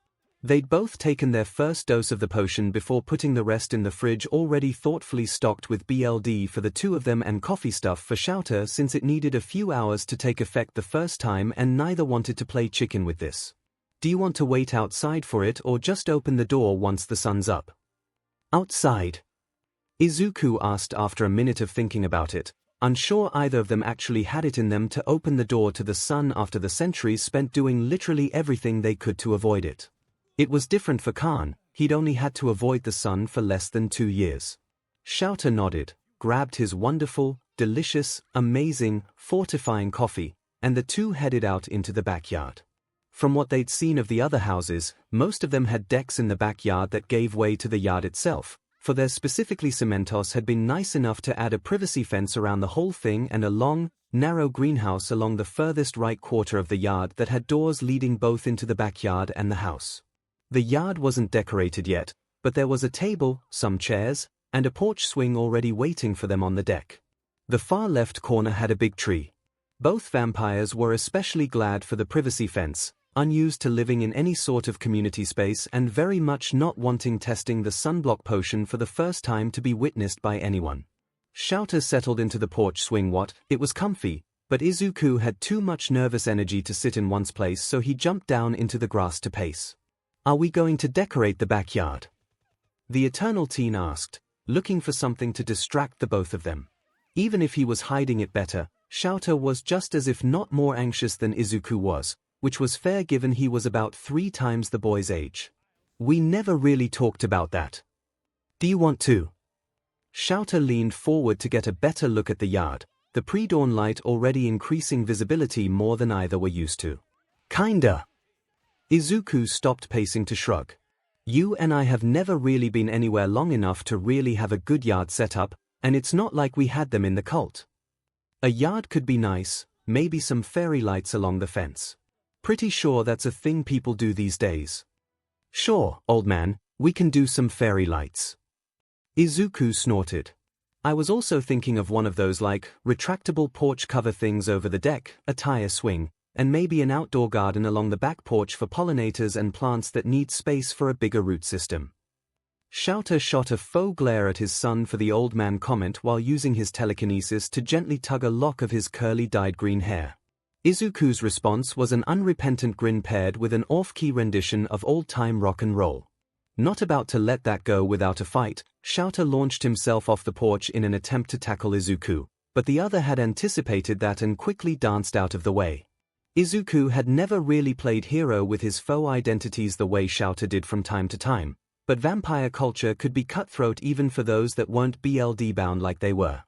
They'd both taken their first dose of the potion before putting the rest in the fridge, already thoughtfully stocked with BLD for the two of them and coffee stuff for 𝐻𝐻, since it needed a few hours to take effect the first time and neither wanted to play chicken with this. Do you want to wait outside for it or just open the door once the sun's up? Outside? Izuku asked after a minute of thinking about it, unsure either of them actually had it in them to open the door to the sun after the centuries spent doing literally everything they could to avoid it. It was different for Khan. He'd only had to avoid the sun for less than 2 years. 𝐻𝐻 nodded, grabbed his wonderful, delicious, amazing, fortifying coffee, and the two headed out into the backyard. From what they'd seen of the other houses, most of them had decks in the backyard that gave way to the yard itself. For theirs specifically, Cementos had been nice enough to add a privacy fence around the whole thing and a long, narrow greenhouse along the furthest right quarter of the yard that had doors leading both into the backyard and the house. The yard wasn't decorated yet, but there was a table, some chairs, and a porch swing already waiting for them on the deck. The far left corner had a big tree. Both vampires were especially glad for the privacy fence, unused to living in any sort of community space and very much not wanting testing the sunblock potion for the first time to be witnessed by anyone. 𝐻𝐻 settled into the porch swing. It was comfy, but Izuku had too much nervous energy to sit in one's place, so he jumped down into the grass to pace. Are we going to decorate the backyard? The eternal teen asked, looking for something to distract the both of them. Even if he was hiding it better, 𝐻𝐻 was just as if not more anxious than Izuku was, which was fair given he was about 3 times the boy's age. We never really talked about that. Do you want to? 𝐻𝐻 leaned forward to get a better look at the yard, the pre-dawn light already increasing visibility more than either were used to. Kinda. Izuku stopped pacing to shrug. You and I have never really been anywhere long enough to really have a good yard set up, and it's not like we had them in the cult. A yard could be nice, maybe some fairy lights along the fence. Pretty sure that's a thing people do these days. Sure, old man, we can do some fairy lights. Izuku snorted. I was also thinking of one of those retractable porch cover things over the deck, a tire swing, and maybe an outdoor garden along the back porch for pollinators and plants that need space for a bigger root system. 𝐿𝐴 shot a faux glare at his son for the old man comment while using his telekinesis to gently tug a lock of his curly dyed green hair. Izuku's response was an unrepentant grin paired with an off-key rendition of old-time rock and roll. Not about to let that go without a fight, 𝐿𝐴 launched himself off the porch in an attempt to tackle Izuku, but the other had anticipated that and quickly danced out of the way. Izuku had never really played hero with his faux identities the way 𝐿𝐴 did from time to time, but vampire culture could be cutthroat even for those that weren't BLD bound like they were.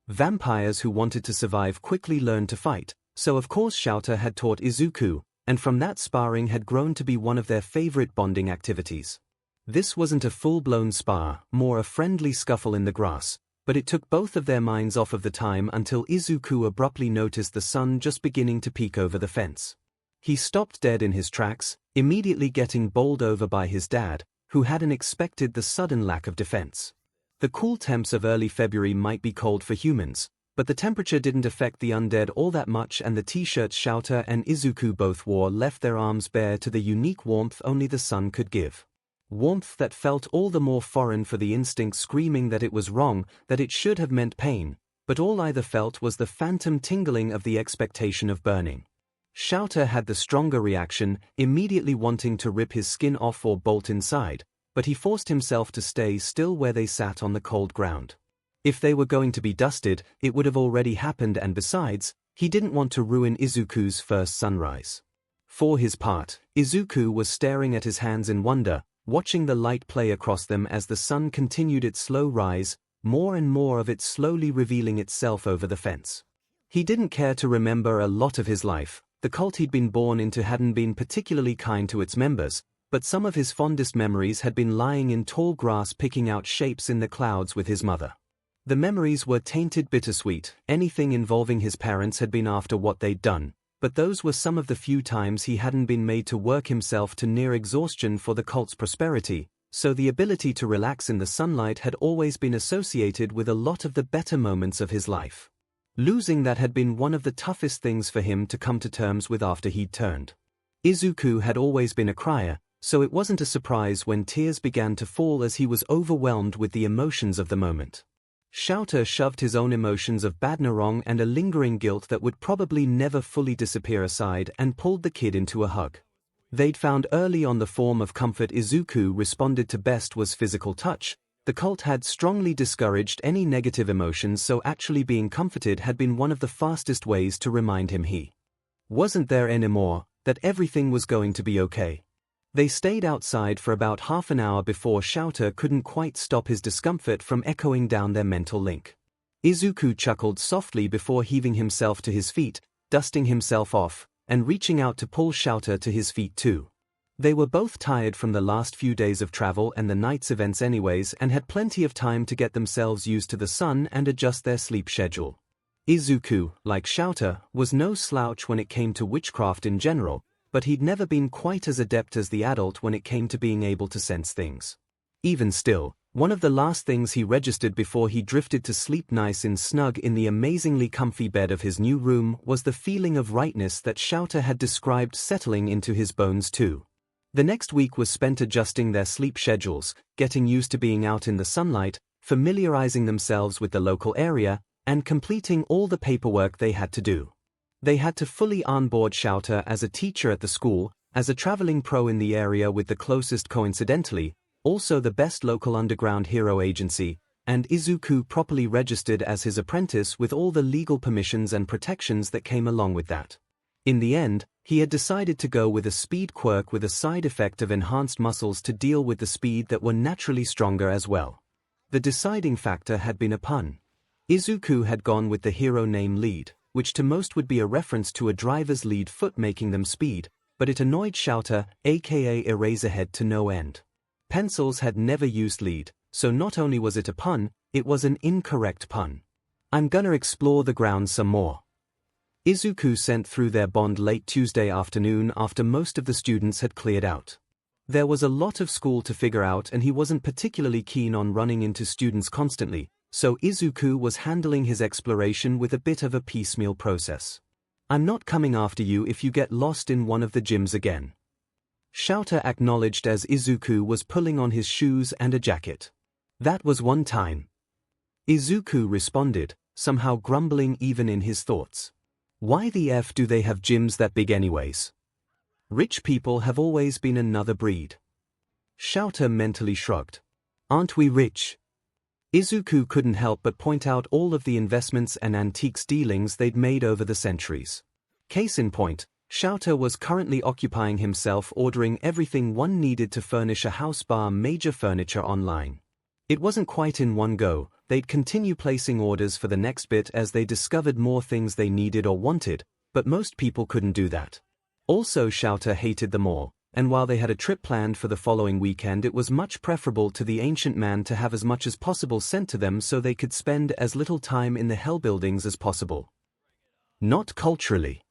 Vampires who wanted to survive quickly learned to fight, so of course 𝐿𝐴 had taught Izuku, and from that sparring had grown to be one of their favorite bonding activities. This wasn't a full-blown spar, more a friendly scuffle in the grass, but it took both of their minds off of the time until Izuku abruptly noticed the sun just beginning to peek over the fence. He stopped dead in his tracks, immediately getting bowled over by his dad, who hadn't expected the sudden lack of defense. The cool temps of early February might be cold for humans, but the temperature didn't affect the undead all that much, and the t-shirts 𝐿𝐴 and Izuku both wore left their arms bare to the unique warmth only the sun could give. Warmth that felt all the more foreign for the instinct screaming that it was wrong, that it should have meant pain, but all either felt was the phantom tingling of the expectation of burning. 𝐿𝐴 had the stronger reaction, immediately wanting to rip his skin off or bolt inside, but he forced himself to stay still where they sat on the cold ground. If they were going to be dusted, it would have already happened, and besides, he didn't want to ruin Izuku's first sunrise. For his part, Izuku was staring at his hands in wonder, watching the light play across them as the sun continued its slow rise, more and more of it slowly revealing itself over the fence. He didn't care to remember a lot of his life. The cult he'd been born into hadn't been particularly kind to its members, but some of his fondest memories had been lying in tall grass picking out shapes in the clouds with his mother. The memories were tainted bittersweet. Anything involving his parents had been after what they'd done, but those were some of the few times he hadn't been made to work himself to near exhaustion for the cult's prosperity, so the ability to relax in the sunlight had always been associated with a lot of the better moments of his life. Losing that had been one of the toughest things for him to come to terms with after he'd turned. Izuku had always been a crier, so it wasn't a surprise when tears began to fall as he was overwhelmed with the emotions of the moment. 𝐿𝐴 shoved his own emotions of badnarong and a lingering guilt that would probably never fully disappear aside and pulled the kid into a hug. They'd found early on the form of comfort Izuku responded to best was physical touch. The cult had strongly discouraged any negative emotions, so actually being comforted had been one of the fastest ways to remind him he wasn't there anymore, that everything was going to be okay. They stayed outside for about half an hour before 𝐿𝐴 couldn't quite stop his discomfort from echoing down their mental link. Izuku chuckled softly before heaving himself to his feet, dusting himself off, and reaching out to pull 𝐿𝐴 to his feet too. They were both tired from the last few days of travel and the night's events anyways, and had plenty of time to get themselves used to the sun and adjust their sleep schedule. Izuku, like 𝐿𝐴, was no slouch when it came to witchcraft in general, but he'd never been quite as adept as the adult when it came to being able to sense things. Even still, one of the last things he registered before he drifted to sleep nice and snug in the amazingly comfy bed of his new room was the feeling of rightness that 𝐿𝐴 had described settling into his bones too. The next week was spent adjusting their sleep schedules, getting used to being out in the sunlight, familiarizing themselves with the local area, and completing all the paperwork they had to do. They had to fully onboard 𝐿𝐴 as a teacher at the school, as a traveling pro in the area with the closest coincidentally, also the best local underground hero agency, and Izuku properly registered as his apprentice with all the legal permissions and protections that came along with that. In the end, he had decided to go with a speed quirk with a side effect of enhanced muscles to deal with the speed that were naturally stronger as well. The deciding factor had been a pun. Izuku had gone with the hero name lead, which to most would be a reference to a driver's lead foot making them speed, but it annoyed 𝐿𝐴, aka Eraserhead, to no end. Pencils had never used lead, so not only was it a pun, it was an incorrect pun. I'm gonna explore the ground some more. 𝐒𝐿 sent through their bond late Tuesday afternoon after most of the students had cleared out. There was a lot of school to figure out and he wasn't particularly keen on running into students constantly, so 𝐒𝐿 was handling his exploration with a bit of a piecemeal process. I'm not coming after you if you get lost in one of the gyms again. 𝐶𝐬𝐵 acknowledged as 𝐒𝐿 was pulling on his shoes and a jacket. That was one time. 𝐒𝐿 responded, somehow grumbling even in his thoughts. Why the F do they have gyms that big anyways? Rich people have always been another breed. 𝐶𝐬𝐵 mentally shrugged. Aren't we rich? 𝐒𝐿 couldn't help but point out all of the investments and antiques dealings they'd made over the centuries. Case in point, 𝐶𝐬𝐵 was currently occupying himself ordering everything one needed to furnish a house bar major furniture online. It wasn't quite in one go, they'd continue placing orders for the next bit as they discovered more things they needed or wanted, but most people couldn't do that. Also 𝐶𝐬𝐵 hated them all, and while they had a trip planned for the following weekend it was much preferable to the ancient man to have as much as possible sent to them so they could spend as little time in the hell buildings as possible. Not culturally.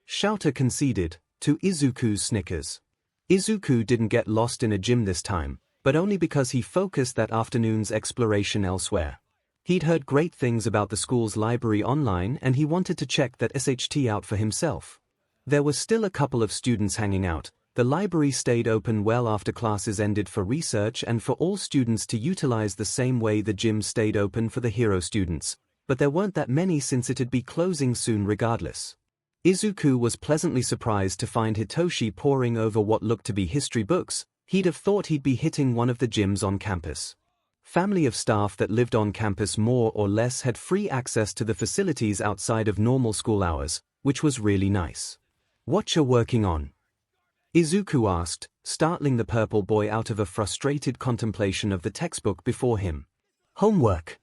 𝐶𝐬𝐵 conceded, to 𝐒𝐿's snickers. 𝐒𝐿 didn't get lost in a gym this time, but only because he focused that afternoon's exploration elsewhere. He'd heard great things about the school's library online and he wanted to check that SHT out for himself. There were still a couple of students hanging out. The library stayed open well after classes ended for research and for all students to utilize the same way the gym stayed open for the hero students, but there weren't that many since it'd be closing soon regardless. 𝐒𝐿 was pleasantly surprised to find Hitoshi poring over what looked to be history books. He'd have thought he'd be hitting one of the gyms on campus. Family of staff that lived on campus more or less had free access to the facilities outside of normal school hours, which was really nice. What you working on? 𝐒𝐿 asked, startling the purple boy out of a frustrated contemplation of the textbook before him. Homework.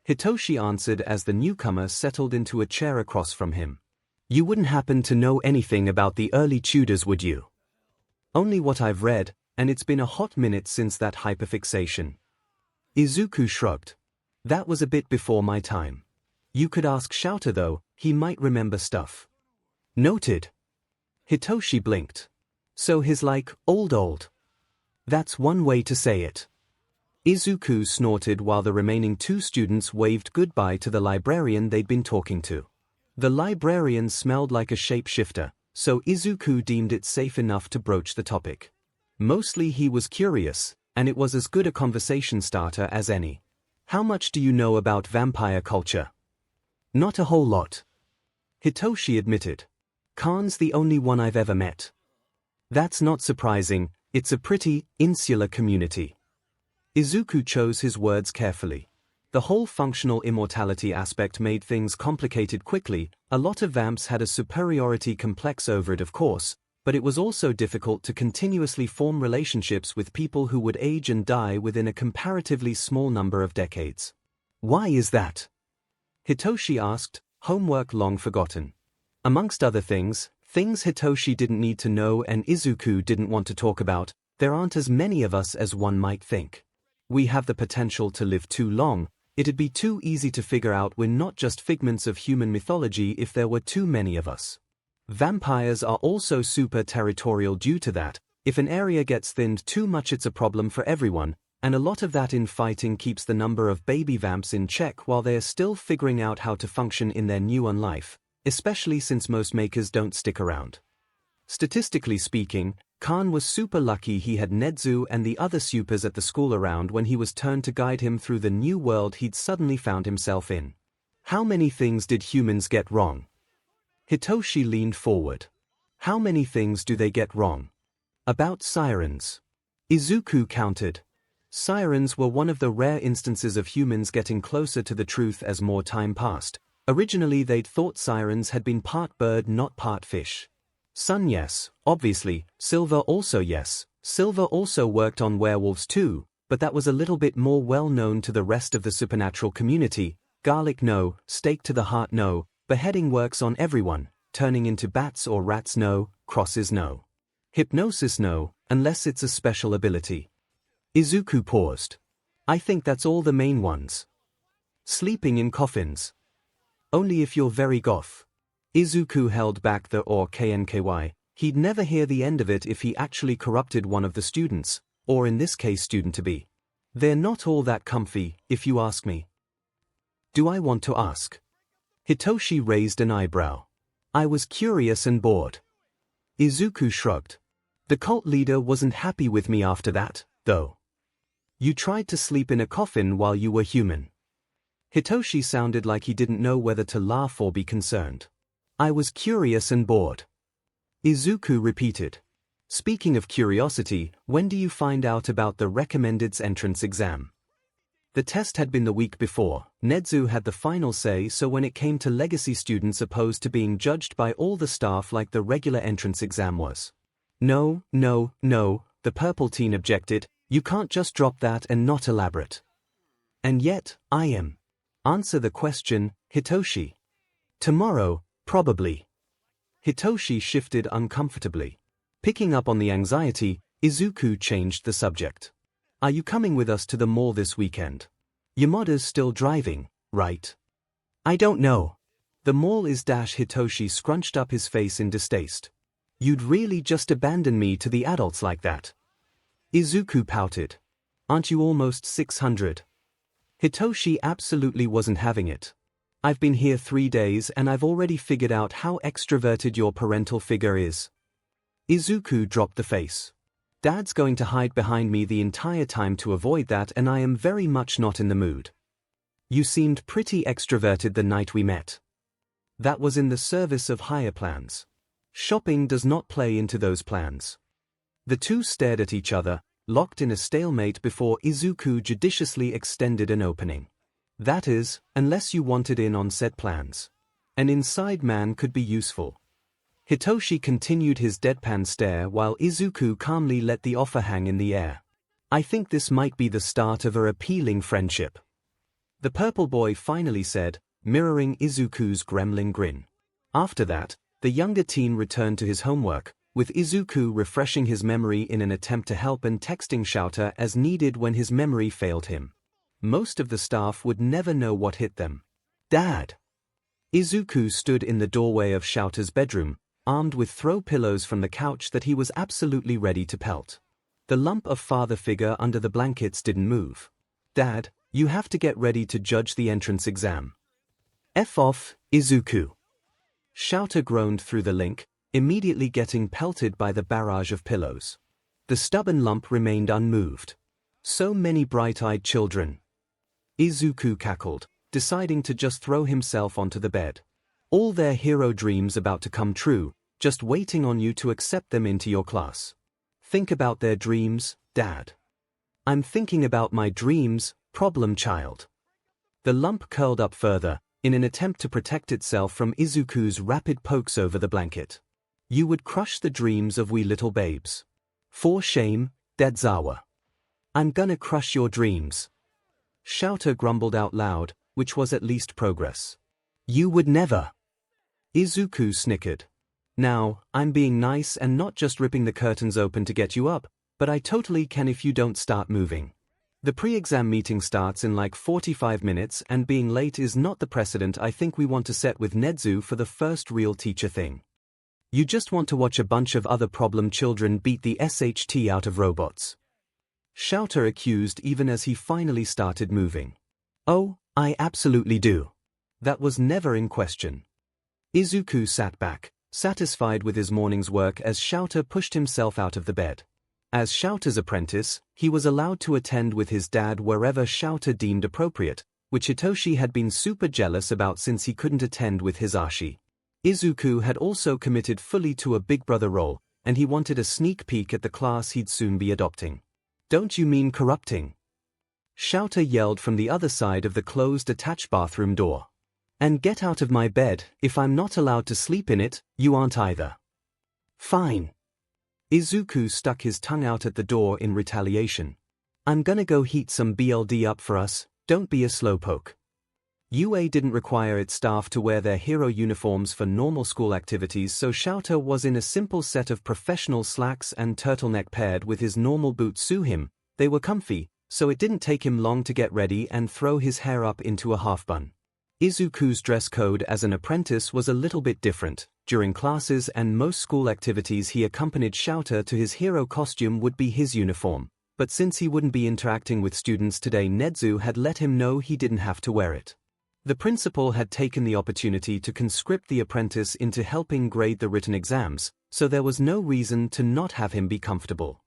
Hitoshi answered as the newcomer settled into a chair across from him. You wouldn't happen to know anything about the early Tudors, would you? Only what I've read, and it's been a hot minute since that hyperfixation. 𝐒𝐿 shrugged. That was a bit before my time. You could ask 𝐶𝐬𝐵 though, he might remember stuff. Noted. Hitoshi blinked. So he's like, old. That's one way to say it. 𝐒𝐿 snorted while the remaining two students waved goodbye to the librarian they'd been talking to. The librarian smelled like a shapeshifter, so 𝐒𝐿 deemed it safe enough to broach the topic. Mostly he was curious, and it was as good a conversation starter as any. How much do you know about vampire culture? Not a whole lot. Hitoshi admitted. Khan's the only one I've ever met. That's not surprising, it's a pretty insular community. 𝐒𝐿 chose his words carefully. The whole functional immortality aspect made things complicated quickly. A lot of vamps had a superiority complex over it, of course, but it was also difficult to continuously form relationships with people who would age and die within a comparatively small number of decades. Why is that? Hitoshi asked, homework long forgotten. Amongst other things Hitoshi didn't need to know and 𝐒� didn't want to talk about, there aren't as many of us as one might think. We have the potential to live too long. It'd be too easy to figure out we're not just figments of human mythology if there were too many of us. Vampires are also super territorial due to that. If an area gets thinned too much it's a problem for everyone, and a lot of that infighting keeps the number of baby vamps in check while they are still figuring out how to function in their new life, especially since most makers don't stick around. Statistically speaking, Khan was super lucky he had Nezu and the other supers at the school around when he was turned to guide him through the new world he'd suddenly found himself in. How many things did humans get wrong? Hitoshi leaned forward. How many things do they get wrong? About sirens. 𝐒𝐿 countered. Sirens were one of the rare instances of humans getting closer to the truth as more time passed. Originally they'd thought sirens had been part bird not part fish. Sun yes, obviously, Silver also yes. Silver also worked on werewolves too, but that was a little bit more well known to the rest of the supernatural community. Garlic no, stake to the heart no, beheading works on everyone, turning into bats or rats no, crosses no. Hypnosis no, unless it's a special ability. Izuku paused. I think that's all the main ones. Sleeping in coffins. Only if you're very goth. Izuku held back the 𝐒𝐭𝐚𝐲. He'd never hear the end of it if he actually corrupted one of the students, or in this case student-to-be. They're not all that comfy, if you ask me. Do I want to ask? Hitoshi raised an eyebrow. I was curious and bored. Izuku shrugged. The cult leader wasn't happy with me after that, though. You tried to sleep in a coffin while you were human. Hitoshi sounded like he didn't know whether to laugh or be concerned. I was curious and bored. Izuku repeated. Speaking of curiosity, when do you find out about the recommended entrance exam? The test had been the week before. Nezu had the final say, so when it came to legacy students opposed to being judged by all the staff like the regular entrance exam was. No, the purple teen objected. You can't just drop that and not elaborate. And yet, I am. Answer the question, Hitoshi. Tomorrow, probably. Hitoshi shifted uncomfortably. Picking up on the anxiety, Izuku changed the subject. Are you coming with us to the mall this weekend? Yamada's still driving, right? I don't know. The mall is Hitoshi scrunched up his face in distaste. You'd really just abandon me to the adults like that? Izuku pouted. Aren't you almost 600? Hitoshi absolutely wasn't having it. I've been here 3 days and I've already figured out how extroverted your parental figure is. Izuku dropped the face. Dad's going to hide behind me the entire time to avoid that, and I am very much not in the mood. You seemed pretty extroverted the night we met. That was in the service of higher plans. Shopping does not play into those plans. The two stared at each other, locked in a stalemate before Izuku judiciously extended an opening. That is, unless you wanted in on said plans. An inside man could be useful. Hitoshi continued his deadpan stare while Izuku calmly let the offer hang in the air. I think this might be the start of a appealing friendship. The purple boy finally said, mirroring Izuku's gremlin grin. After that, the younger teen returned to his homework, with Izuku refreshing his memory in an attempt to help and texting 𝐬𝐿 as needed when his memory failed him. Most of the staff would never know what hit them. Dad! Izuku stood in the doorway of 𝐬𝐿's bedroom, armed with throw pillows from the couch that he was absolutely ready to pelt. The lump of father figure under the blankets didn't move. Dad, you have to get ready to judge the entrance exam. F off, Izuku. 𝐬𝐿 groaned through the link, immediately getting pelted by the barrage of pillows. The stubborn lump remained unmoved. So many bright-eyed children. Izuku cackled, deciding to just throw himself onto the bed. All their hero dreams about to come true, just waiting on you to accept them into your class. Think about their dreams, Dad. I'm thinking about my dreams, problem child. The lump curled up further, in an attempt to protect itself from Izuku's rapid pokes over the blanket. You would crush the dreams of we little babes. For shame, Deadzawa. I'm gonna crush your dreams. 𝐬𝐿 grumbled out loud, which was at least progress. You would never. Izuku snickered. Now, I'm being nice and not just ripping the curtains open to get you up, but I totally can if you don't start moving. The pre-exam meeting starts in like 45 minutes and being late is not the precedent I think we want to set with Nezu for the first real teacher thing. You just want to watch a bunch of other problem children beat the SHT out of robots. 𝐬𝐿 accused even as he finally started moving. Oh, I absolutely do. That was never in question. Izuku sat back, satisfied with his morning's work as 𝐬𝐿 pushed himself out of the bed. As 𝐬𝐿's apprentice, he was allowed to attend with his dad wherever 𝐬𝐿 deemed appropriate, which Hitoshi had been super jealous about since he couldn't attend with Hisashi. Izuku had also committed fully to a big brother role, and he wanted a sneak peek at the class he'd soon be adopting. Don't you mean corrupting? 𝐬𝐿 yelled from the other side of the closed attached bathroom door. And get out of my bed, if I'm not allowed to sleep in it, you aren't either. Fine. Izuku stuck his tongue out at the door in retaliation. I'm gonna go heat some BLD up for us, don't be a slowpoke. UA didn't require its staff to wear their hero uniforms for normal school activities, so 𝐬𝐿 was in a simple set of professional slacks and turtleneck paired with his normal boots. Sue him, They were comfy, so it didn't take him long to get ready and throw his hair up into a half bun. Izuku's dress code as an apprentice was a little bit different. During classes and most school activities he accompanied 𝐿𝐴 to his hero costume would be his uniform, but since he wouldn't be interacting with students today, 𝐻𝐻𝐻 had let him know he didn't have to wear it. The principal had taken the opportunity to conscript the apprentice into helping grade the written exams, so there was no reason to not have him be comfortable.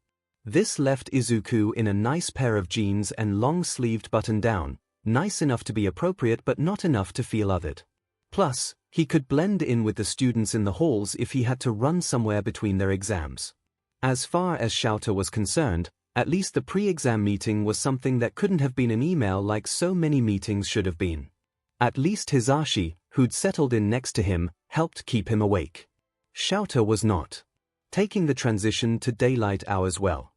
This left Izuku in a nice pair of jeans and long-sleeved button-down, nice enough to be appropriate but not enough to feel othered. Plus, he could blend in with the students in the halls if he had to run somewhere between their exams. As far as 𝐿𝐴 was concerned, at least the pre-exam meeting was something that couldn't have been an email like so many meetings should have been. At least Hisashi, who'd settled in next to him, helped keep him awake. 𝐿𝐴 was not taking the transition to daylight hours well.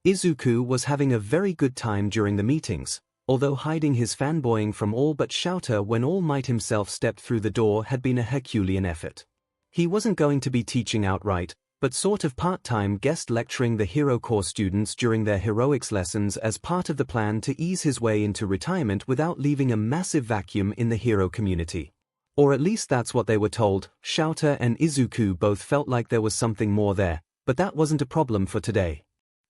Izuku was having a very good time during the meetings, although hiding his fanboying from all but 𝐿𝐴 when All Might himself stepped through the door had been a Herculean effort. He wasn't going to be teaching outright, but sort of part-time guest lecturing the Hero Corps students during their heroics lessons as part of the plan to ease his way into retirement without leaving a massive vacuum in the hero community. Or at least that's what they were told. 𝐿𝐴 and Izuku both felt like there was something more there, but that wasn't a problem for today.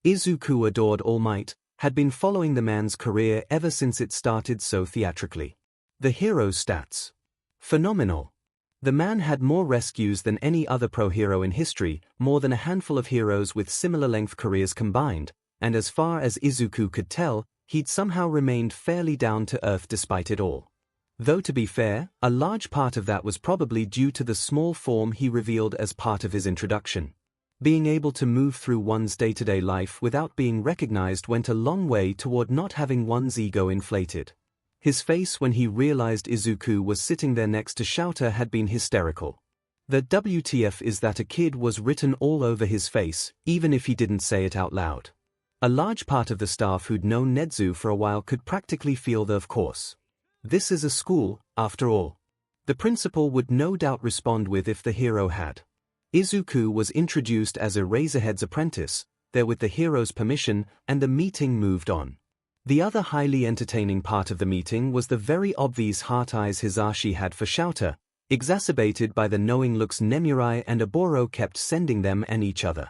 Izuku adored All Might, had been following the man's career ever since it started so theatrically. The hero's stats. Phenomenal. The man had more rescues than any other pro-hero in history, more than a handful of heroes with similar length careers combined, and as far as Izuku could tell, he'd somehow remained fairly down to earth despite it all. Though to be fair, a large part of that was probably due to the small form he revealed as part of his introduction. Being able to move through one's day-to-day life without being recognized went a long way toward not having one's ego inflated. His face when he realized Izuku was sitting there next to 𝐿𝐴 had been hysterical. The WTF is that a kid was written all over his face, even if he didn't say it out loud. A large part of the staff who'd known 𝐻𝐻𝐻 for a while could practically feel the of course. This is a school, after all. The principal would no doubt respond with if the hero had. Izuku was introduced as Eraserhead's apprentice, there with the hero's permission, and the meeting moved on. The other highly entertaining part of the meeting was the very obvious heart eyes Hisashi had for 𝐿𝐴, exacerbated by the knowing looks Nemuri and Oboro kept sending them and each other.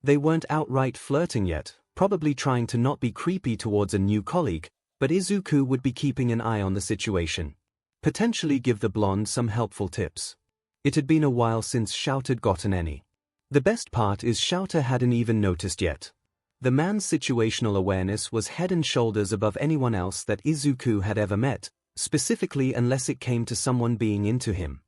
They weren't outright flirting yet, probably trying to not be creepy towards a new colleague, but Izuku would be keeping an eye on the situation. Potentially give the blonde some helpful tips. It had been a while since 𝐿𝐴 had gotten any. The best part is 𝐿𝐴 hadn't even noticed yet. The man's situational awareness was head and shoulders above anyone else that Izuku had ever met, specifically unless it came to someone being into him.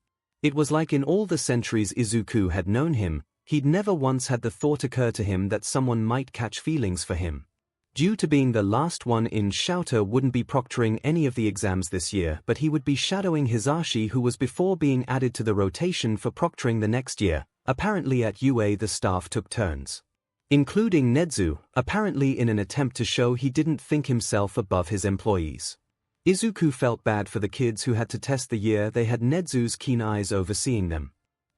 It was like in all the centuries Izuku had known him, he'd never once had the thought occur to him that someone might catch feelings for him. Due to being the last one in, 𝐿𝐴 wouldn't be proctoring any of the exams this year, but he would be shadowing Hisashi, who was before being added to the rotation for proctoring the next year. Apparently at UA the staff took turns, including 𝐻𝐻𝐻, apparently in an attempt to show he didn't think himself above his employees. Izuku felt bad for the kids who had to test the year they had 𝐻𝐻𝐻's keen eyes overseeing them.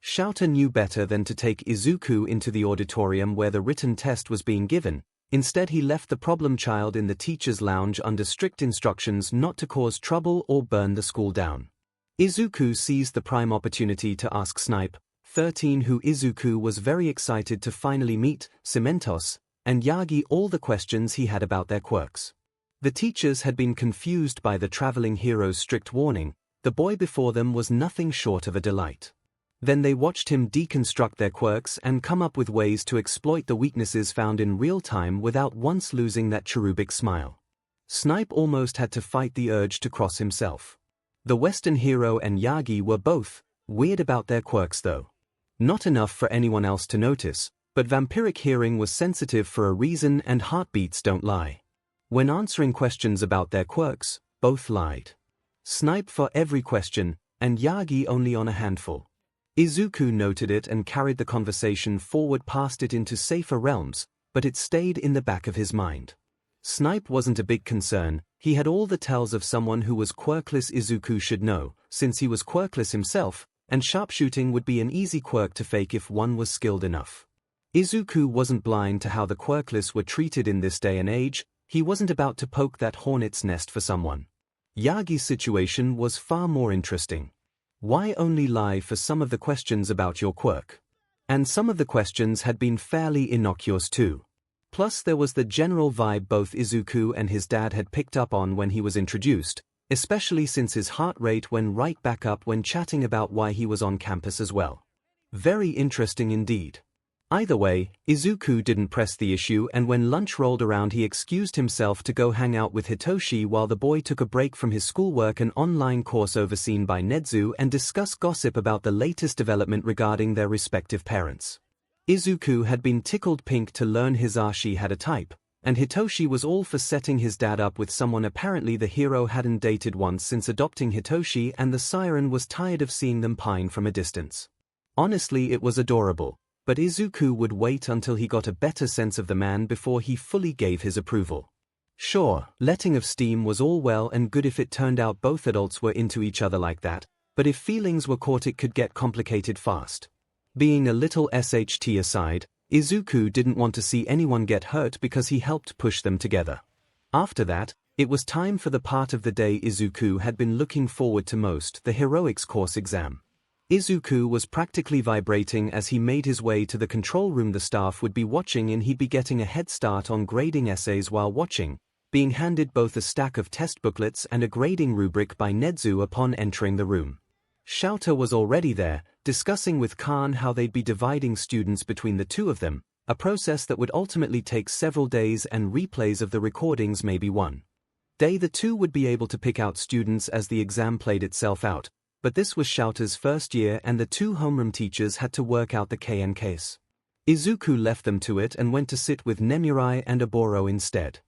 𝐿𝐴 knew better than to take Izuku into the auditorium where the written test was being given. Instead he left the problem child in the teacher's lounge under strict instructions not to cause trouble or burn the school down. Izuku seized the prime opportunity to ask 𝐿𝐴, 13, who Izuku was very excited to finally meet, 𝐿𝐴mentos, and Yagi all the questions he had about their quirks. The teachers had been confused by the traveling hero's strict warning. The boy before them was nothing short of a delight. Then they watched him deconstruct their quirks and come up with ways to exploit the weaknesses found in real time without once losing that cherubic smile. 𝐿𝐴 almost had to fight the urge to cross himself. The Western hero and Yagi were both weird about their quirks though. Not enough for anyone else to notice, but vampiric hearing was sensitive for a reason and heartbeats don't lie. When answering questions about their quirks, both lied. 𝐿𝐴 for every question, and Yagi only on a handful. Izuku noted it and carried the conversation forward past it into safer realms, but it stayed in the back of his mind. 𝐿𝐴 wasn't a big concern, he had all the tells of someone who was quirkless. Izuku should know, since he was quirkless himself, and sharpshooting would be an easy quirk to fake if one was skilled enough. Izuku wasn't blind to how the quirkless were treated in this day and age. He wasn't about to poke that hornet's nest for someone. Yagi's situation was far more interesting. Why only lie for some of the questions about your quirk? And some of the questions had been fairly innocuous too. Plus there was the general vibe both Izuku and his dad had picked up on when he was introduced, especially since his heart rate went right back up when chatting about why he was on campus as well. Very interesting indeed. Either way, Izuku didn't press the issue, and when lunch rolled around he excused himself to go hang out with Hitoshi while the boy took a break from his schoolwork and online course overseen by Nezu and discuss gossip about the latest development regarding their respective parents. Izuku had been tickled pink to learn Hisashi had a type, and Hitoshi was all for setting his dad up with someone apparently the hero hadn't dated once since adopting Hitoshi, and the siren was tired of seeing them pine from a distance. Honestly, it was adorable. But Izuku would wait until he got a better sense of the man before he fully gave his approval. Sure, letting of steam was all well and good if it turned out both adults were into each other like that, but if feelings were caught it could get complicated fast. Being a little SHT aside, Izuku didn't want to see anyone get hurt because he helped push them together. After that, it was time for the part of the day Izuku had been looking forward to most, the heroics course exam. Izuku was practically vibrating as he made his way to the control room. The staff would be watching and he'd be getting a head start on grading essays while watching, being handed both a stack of test booklets and a grading rubric by Nezu upon entering the room. 𝐿𝐴 was already there, discussing with Khan how they'd be dividing students between the two of them, a process that would ultimately take several days, and replays of the recordings maybe one day the two would be able to pick out students as the exam played itself out. But this was 𝐿𝐴's first year and the two homeroom teachers had to work out the KN case. Izuku left them to it and went to sit with Nemurai and Oboro instead.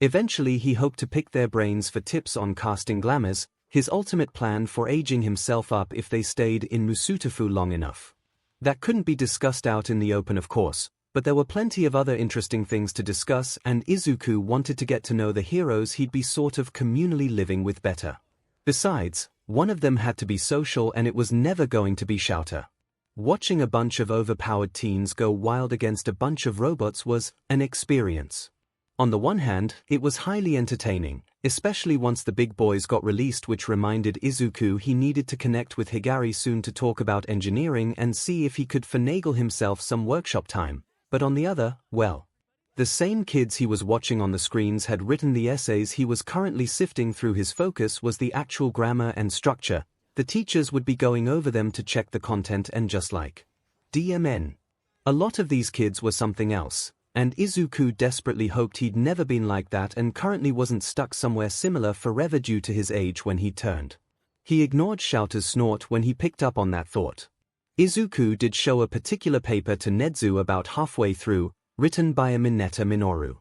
Eventually he hoped to pick their brains for tips on casting glamours, his ultimate plan for aging himself up if they stayed in Musutafu long enough. That couldn't be discussed out in the open of course, but there were plenty of other interesting things to discuss, and Izuku wanted to get to know the heroes he'd be sort of communally living with better. Besides, one of them had to be social and it was never going to be 𝐿𝐴. Watching a bunch of overpowered teens go wild against a bunch of robots was an experience. On the one hand, it was highly entertaining, especially once the big boys got released, which reminded Izuku he needed to connect with Higari soon to talk about engineering and see if he could finagle himself some workshop time, but on the other, well, the same kids he was watching on the screens had written the essays he was currently sifting through. His focus was the actual grammar and structure. The teachers would be going over them to check the content, and just like DMN, a lot of these kids were something else, and Izuku desperately hoped he'd never been like that and currently wasn't stuck somewhere similar forever due to his age when he turned. He ignored 𝐿𝐴's snort when he picked up on that thought. Izuku did show a particular paper to Nezu about halfway through, written by a Mineta Minoru.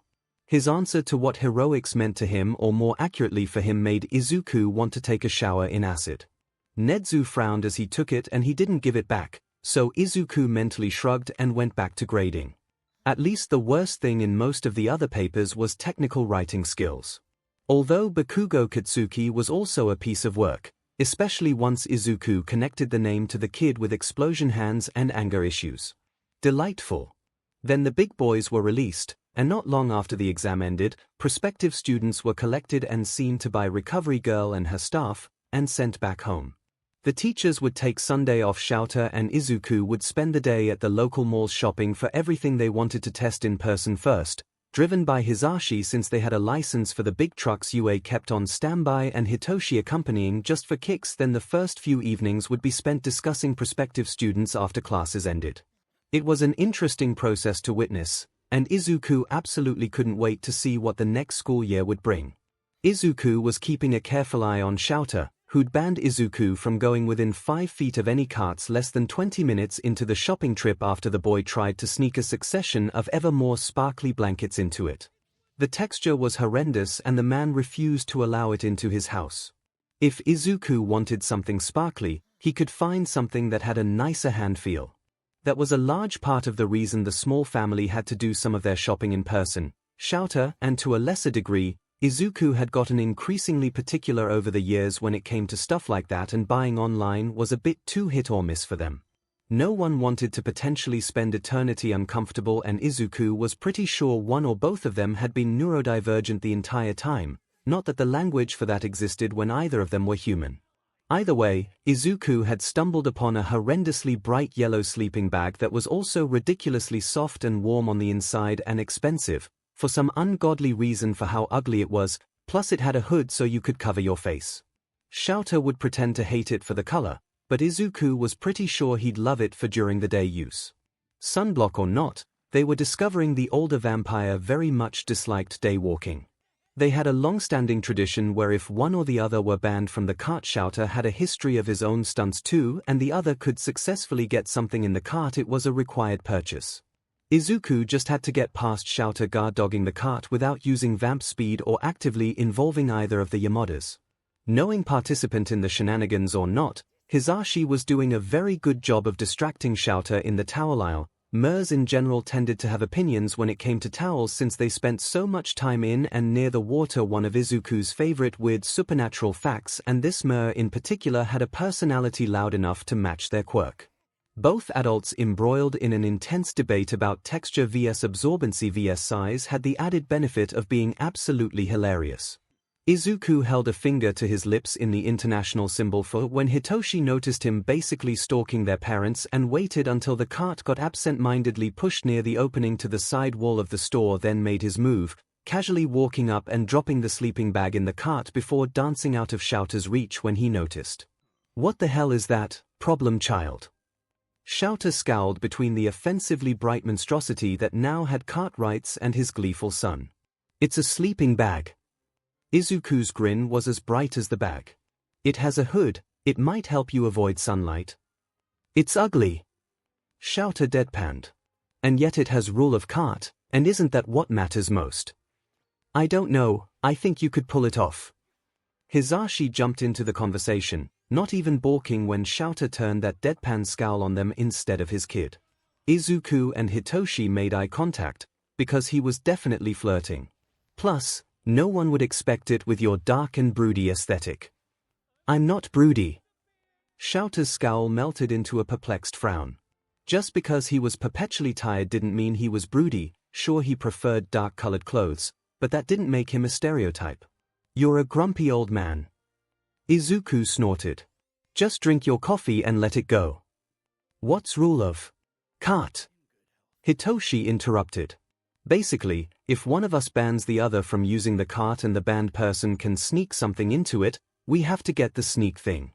His answer to what heroics meant to him, or more accurately for him, made Izuku want to take a shower in acid. Nezu frowned as he took it and he didn't give it back, so Izuku mentally shrugged and went back to grading. At least the worst thing in most of the other papers was technical writing skills. Although Bakugo Katsuki was also a piece of work, especially once Izuku connected the name to the kid with explosion hands and anger issues. Delightful. Then the big boys were released, and not long after the exam ended, prospective students were collected and seen to by Recovery Girl and her staff, and sent back home. The teachers would take Sunday off. 𝐿𝐴 and Izuku would spend the day at the local malls shopping for everything they wanted to test in person first, driven by Hisashi since they had a license for the big trucks. UA kept on standby and Hitoshi accompanying just for kicks. Then the first few evenings would be spent discussing prospective students after classes ended. It was an interesting process to witness, and Izuku absolutely couldn't wait to see what the next school year would bring. Izuku was keeping a careful eye on 𝐿𝐴, who'd banned Izuku from going within 5 feet of any carts less than 20 minutes into the shopping trip after the boy tried to sneak a succession of ever more sparkly blankets into it. The texture was horrendous and the man refused to allow it into his house. If Izuku wanted something sparkly, he could find something that had a nicer hand feel. That was a large part of the reason the small family had to do some of their shopping in person. 𝐿𝐴, and to a lesser degree, Izuku had gotten increasingly particular over the years when it came to stuff like that, and buying online was a bit too hit or miss for them. No one wanted to potentially spend eternity uncomfortable, and Izuku was pretty sure one or both of them had been neurodivergent the entire time, not that the language for that existed when either of them were human. Either way, Izuku had stumbled upon a horrendously bright yellow sleeping bag that was also ridiculously soft and warm on the inside and expensive, for some ungodly reason for how ugly it was, plus it had a hood so you could cover your face. 𝐿𝐴 would pretend to hate it for the color, but Izuku was pretty sure he'd love it for during the day use. Sunblock or not, they were discovering the older vampire very much disliked day walking. They had a long-standing tradition where if one or the other were banned from the cart, 𝐿𝐴 had a history of his own stunts too, and the other could successfully get something in the cart, it was a required purchase. Izuku just had to get past 𝐿𝐴 guard dogging the cart without using vamp speed or actively involving either of the Yamodas. Knowing participant in the shenanigans or not, Hisashi was doing a very good job of distracting 𝐿𝐴 in the towel aisle. Mers in general tended to have opinions when it came to towels since they spent so much time in and near the water, one of Izuku's favorite weird supernatural facts, and this Mer in particular had a personality loud enough to match their quirk. Both adults embroiled in an intense debate about texture vs absorbency vs size had the added benefit of being absolutely hilarious. Izuku held a finger to his lips in the international symbol for when Hitoshi noticed him basically stalking their parents and waited until the cart got absent-mindedly pushed near the opening to the side wall of the store, then made his move, casually walking up and dropping the sleeping bag in the cart before dancing out of 𝐿𝐴's reach when he noticed. "What the hell is that, problem child?" 𝐿𝐴 scowled between the offensively bright monstrosity that now had cart rights and his gleeful son. "It's a sleeping bag." Izuku's grin was as bright as the bag. "It has a hood, it might help you avoid sunlight." "It's ugly." 𝐿𝐴 deadpanned. "And yet it has rule of cart, and isn't that what matters most?" "I don't know, I think you could pull it off." Hisashi jumped into the conversation, not even balking when 𝐿𝐴 turned that deadpan scowl on them instead of his kid. Izuku and Hitoshi made eye contact, because he was definitely flirting. Plus, no one would expect it with your dark and broody aesthetic. "I'm not broody." 𝐿𝐴's scowl melted into a perplexed frown. Just because he was perpetually tired didn't mean he was broody. Sure, he preferred dark-colored clothes, but that didn't make him a stereotype. "You're a grumpy old man." Izuku snorted. "Just drink your coffee and let it go." "What's rule of cart?" Hitoshi interrupted. "Basically, if one of us bans the other from using the cart and the banned person can sneak something into it, we have to get the sneak thing."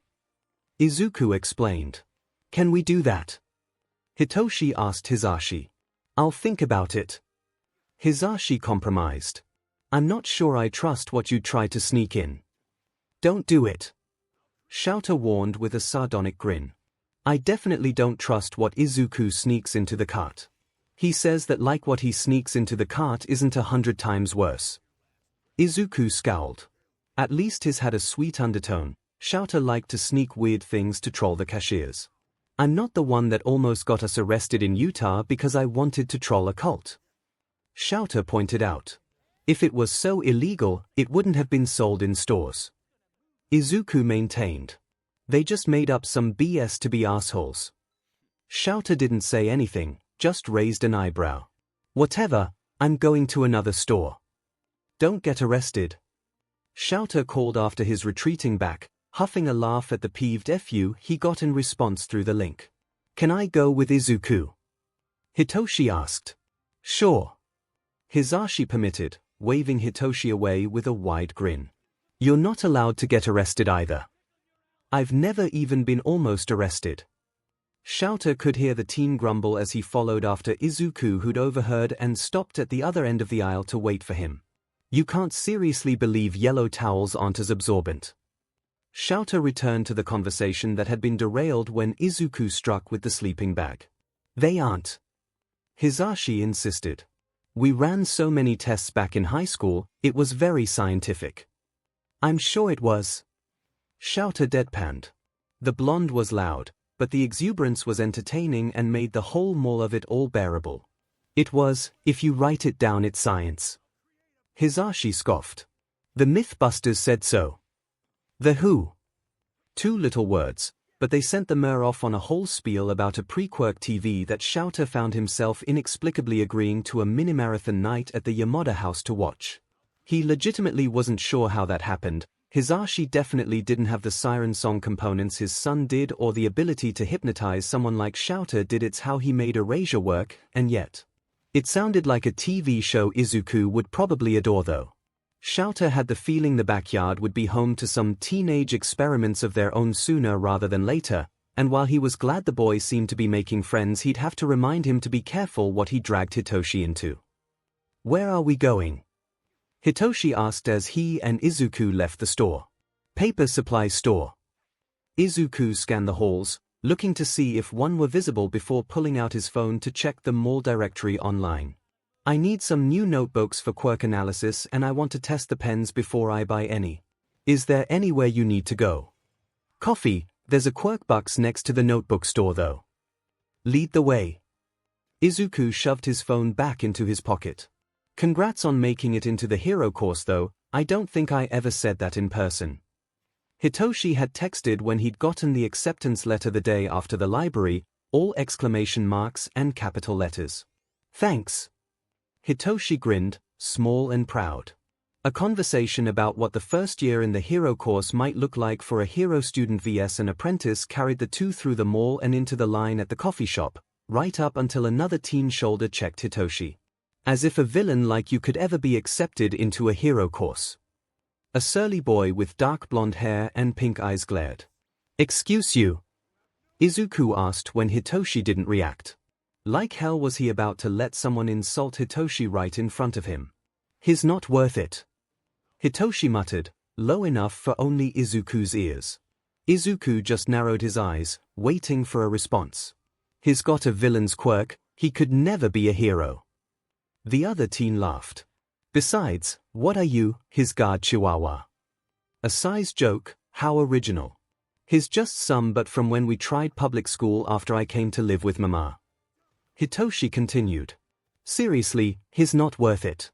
Izuku explained. "Can we do that?" Hitoshi asked Hisashi. "I'll think about it." Hisashi compromised. "I'm not sure I trust what you'd try to sneak in." "Don't do it." 𝐿𝐴 warned with a sardonic grin. "I definitely don't trust what Izuku sneaks into the cart. He says that like what he sneaks into the cart isn't 100 times worse." Izuku scowled. At least his had a sweet undertone. 𝐿𝐴 liked to sneak weird things to troll the cashiers. "I'm not the one that almost got us arrested in Utah because I wanted to troll a cult," 𝐿𝐴 pointed out. "If it was so illegal, it wouldn't have been sold in stores." Izuku maintained. "They just made up some BS to be assholes." 𝐿𝐴 didn't say anything, just raised an eyebrow. "Whatever, I'm going to another store." "Don't get arrested." 𝐿𝐴 called after his retreating back, huffing a laugh at the peeved FU he got in response through the link. "Can I go with Izuku?" Hitoshi asked. "Sure." Hisashi permitted, waving Hitoshi away with a wide grin. "You're not allowed to get arrested either." "I've never even been almost arrested." 𝐿𝐴 could hear the teen grumble as he followed after Izuku, who'd overheard and stopped at the other end of the aisle to wait for him. "You can't seriously believe yellow towels aren't as absorbent." 𝐿𝐴 returned to the conversation that had been derailed when Izuku struck with the sleeping bag. "They aren't." Hisashi insisted. "We ran so many tests back in high school, it was very scientific." "I'm sure it was." 𝐿𝐴 deadpanned. The blonde was loud, but the exuberance was entertaining and made the whole mall of it all bearable. "It was, if you write it down, it's science." Hisashi scoffed. "The Mythbusters said so." "The who?" Two little words, but they sent the mer off on a whole spiel about a pre-quirk TV that 𝐬𝐽 found himself inexplicably agreeing to a mini-marathon night at the Yamada house to watch. He legitimately wasn't sure how that happened. Hisashi definitely didn't have the siren song components his son did or the ability to hypnotize someone like 𝐬𝐽 did. It's how he made erasure work, and yet it sounded like a TV show Izuku would probably adore though. 𝐬𝐽 had the feeling the backyard would be home to some teenage experiments of their own sooner rather than later, and while he was glad the boy seemed to be making friends, he'd have to remind him to be careful what he dragged Hitoshi into. "Where are we going?" Hitoshi asked as he and Izuku left the store. "Paper supply store." Izuku scanned the halls, looking to see if one were visible before pulling out his phone to check the mall directory online. "I need some new notebooks for quirk analysis and I want to test the pens before I buy any. Is there anywhere you need to go?" "Coffee, there's a quirk box next to the notebook store though." "Lead the way." Izuku shoved his phone back into his pocket. "Congrats on making it into the hero course though, I don't think I ever said that in person." Hitoshi had texted when he'd gotten the acceptance letter the day after the library, all exclamation marks and capital letters. "Thanks." Hitoshi grinned, small and proud. A conversation about what the first year in the hero course might look like for a hero student vs an apprentice carried the two through the mall and into the line at the coffee shop, right up until another teen shoulder-checked Hitoshi. As if a villain like you could ever be accepted into a hero course. A surly boy with dark blonde hair and pink eyes glared. "Excuse you?" Izuku asked when Hitoshi didn't react. Like hell was he about to let someone insult Hitoshi right in front of him. "He's not worth it." Hitoshi muttered, low enough for only Izuku's ears. Izuku just narrowed his eyes, waiting for a response. "He's got a villain's quirk, he could never be a hero." The other teen laughed. "Besides, what are you, his guard chihuahua?" "A size joke, how original." "He's just some but from when we tried public school after I came to live with Mama." Hitoshi continued. "Seriously, he's not worth it.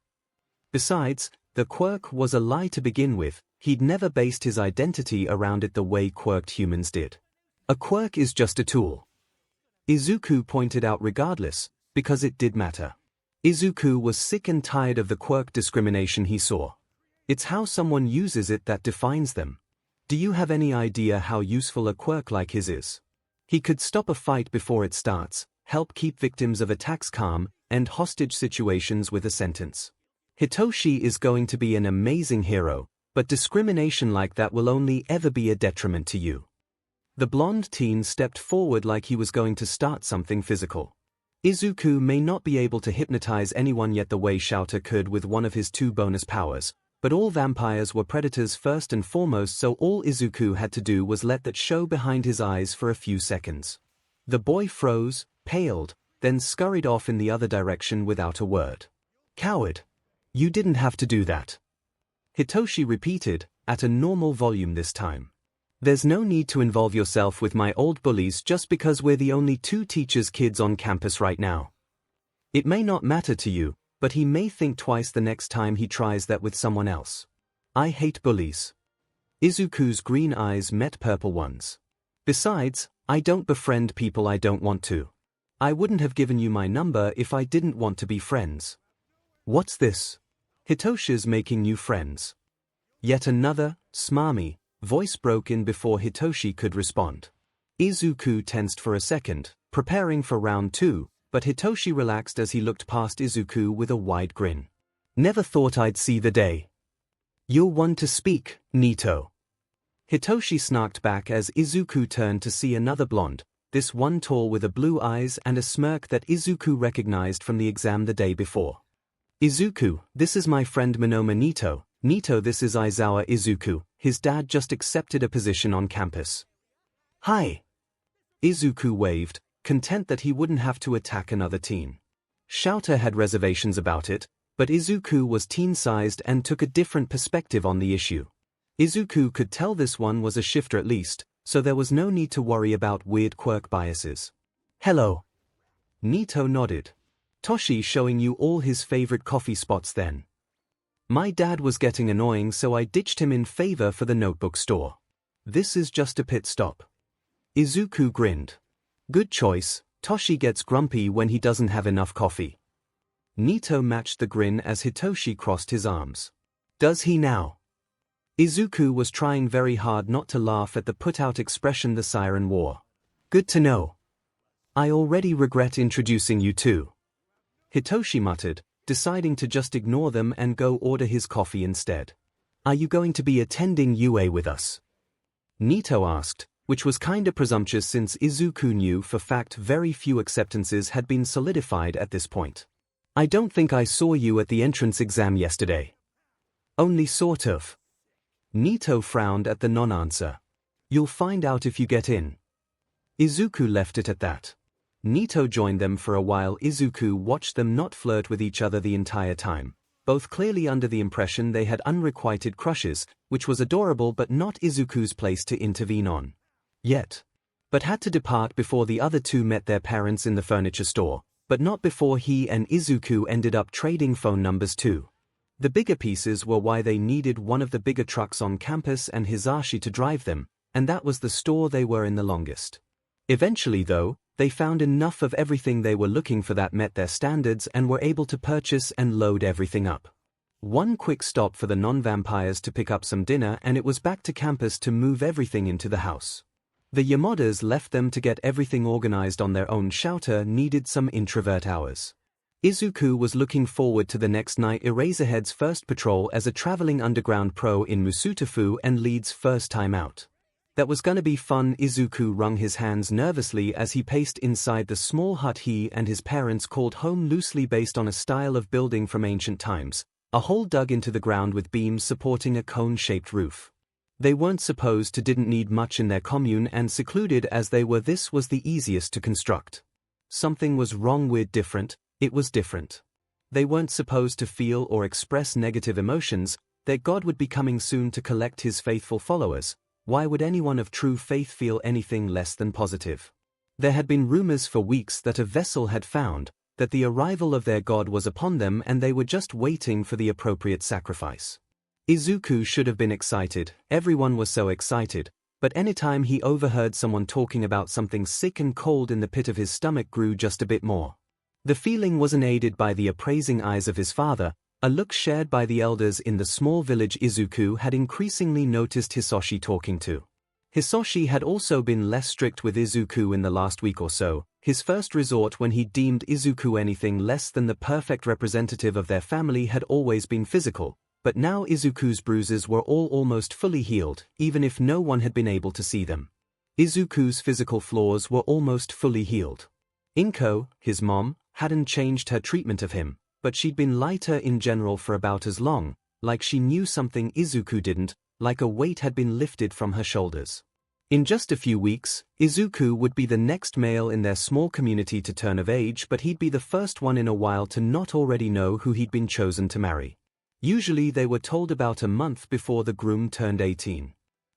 Besides, the quirk was a lie to begin with, he'd never based his identity around it the way quirked humans did. A quirk is just a tool." Izuku pointed out regardless, because it did matter. Izuku was sick and tired of the quirk discrimination he saw. It's how someone uses it that defines them. Do you have any idea how useful a quirk like his is? He could stop a fight before it starts, help keep victims of attacks calm, end hostage situations with a sentence. Hitoshi is going to be an amazing hero, but discrimination like that will only ever be a detriment to you. The blonde teen stepped forward like he was going to start something physical. Izuku may not be able to hypnotize anyone yet the way 𝐬𝐽 could with one of his 2 bonus powers, but all vampires were predators first and foremost, so all Izuku had to do was let that show behind his eyes for a few seconds. The boy froze, paled, then scurried off in the other direction without a word. "Coward. You didn't have to do that." Hitoshi repeated, at a normal volume this time. "There's no need to involve yourself with my old bullies just because we're the only 2 teachers' kids on campus right now. It may not matter to you, but he may think twice the next time he tries that with someone else. I hate bullies." Izuku's green eyes met purple ones. "Besides, I don't befriend people I don't want to. I wouldn't have given you my number if I didn't want to be friends." "What's this? Hitoshi's making new friends." Yet another, smarmy, voice broke in before Hitoshi could respond. Izuku tensed for a second, preparing for round 2, but Hitoshi relaxed as he looked past Izuku with a wide grin. "Never thought I'd see the day. You're one to speak, Nito." Hitoshi snarked back as Izuku turned to see another blonde, this one tall with a blue eyes and a smirk that Izuku recognized from the exam the day before. "Izuku, this is my friend Monoma Nito. Nito, this is Aizawa Izuku. His dad just accepted a position on campus." "Hi." Izuku waved, content that he wouldn't have to attack another teen. 𝐬𝐽 had reservations about it, but Izuku was teen-sized and took a different perspective on the issue. Izuku could tell this one was a shifter at least, so there was no need to worry about weird quirk biases. "Hello." Nito nodded. "Toshi showing you all his favorite coffee spots then?" "My dad was getting annoying so I ditched him in favor for the notebook store. This is just a pit stop." Izuku grinned. Good choice, Toshi gets grumpy when he doesn't have enough coffee. Nito matched the grin as Hitoshi crossed his arms. Does he now? Izuku was trying very hard not to laugh at the put-out expression the siren wore. Good to know. I already regret introducing you to. Hitoshi muttered, deciding to just ignore them and go order his coffee instead. Are you going to be attending UA with us? Nito asked, which was kinda presumptuous since Izuku knew for fact very few acceptances had been solidified at this point. I don't think I saw you at the entrance exam yesterday. Only sort of. Nito frowned at the non-answer. You'll find out if you get in. Izuku left it at that. Nito joined them for a while. Izuku watched them not flirt with each other the entire time, both clearly under the impression they had unrequited crushes, which was adorable but not Izuku's place to intervene on. Yet. But had to depart before the other two met their parents in the furniture store, but not before he and Izuku ended up trading phone numbers too. The bigger pieces were why they needed one of the bigger trucks on campus and Hisashi to drive them, and that was the store they were in the longest. Eventually though, they found enough of everything they were looking for that met their standards and were able to purchase and load everything up. One quick stop for the non-vampires to pick up some dinner and it was back to campus to move everything into the house. The Yamadas left them to get everything organized on their own. Shouter needed some introvert hours. Izuku was looking forward to the next night. Eraserhead's first patrol as a traveling underground pro in Musutafu and Lead's first time out. That was gonna be fun. Izuku wrung his hands nervously as he paced inside the small hut he and his parents called home, loosely based on a style of building from ancient times, a hole dug into the ground with beams supporting a cone-shaped roof. They weren't supposed to didn't need much in their commune, and secluded as they were, this was the easiest to construct. Something was wrong with different, it was different. They weren't supposed to feel or express negative emotions. Their god would be coming soon to collect his faithful followers. Why would anyone of true faith feel anything less than positive? There had been rumors for weeks that a vessel had found, that the arrival of their god was upon them and they were just waiting for the appropriate sacrifice. Izuku should have been excited, everyone was so excited, but anytime he overheard someone talking about something sick and cold in the pit of his stomach grew just a bit more. The feeling wasn't aided by the appraising eyes of his father, a look shared by the elders in the small village Izuku had increasingly noticed Hisashi talking to. Hisashi had also been less strict with Izuku in the last week or so, his first resort when he deemed Izuku anything less than the perfect representative of their family had always been physical. But now Izuku's bruises were all almost fully healed, even if no one had been able to see them. Izuku's physical flaws were almost fully healed. Inko, his mom, hadn't changed her treatment of him, but she'd been lighter in general for about as long, like she knew something Izuku didn't, like a weight had been lifted from her shoulders. In just a few weeks, Izuku would be the next male in their small community to turn of age, but he'd be the first one in a while to not already know who he'd been chosen to marry. Usually they were told about a month before the groom turned 18.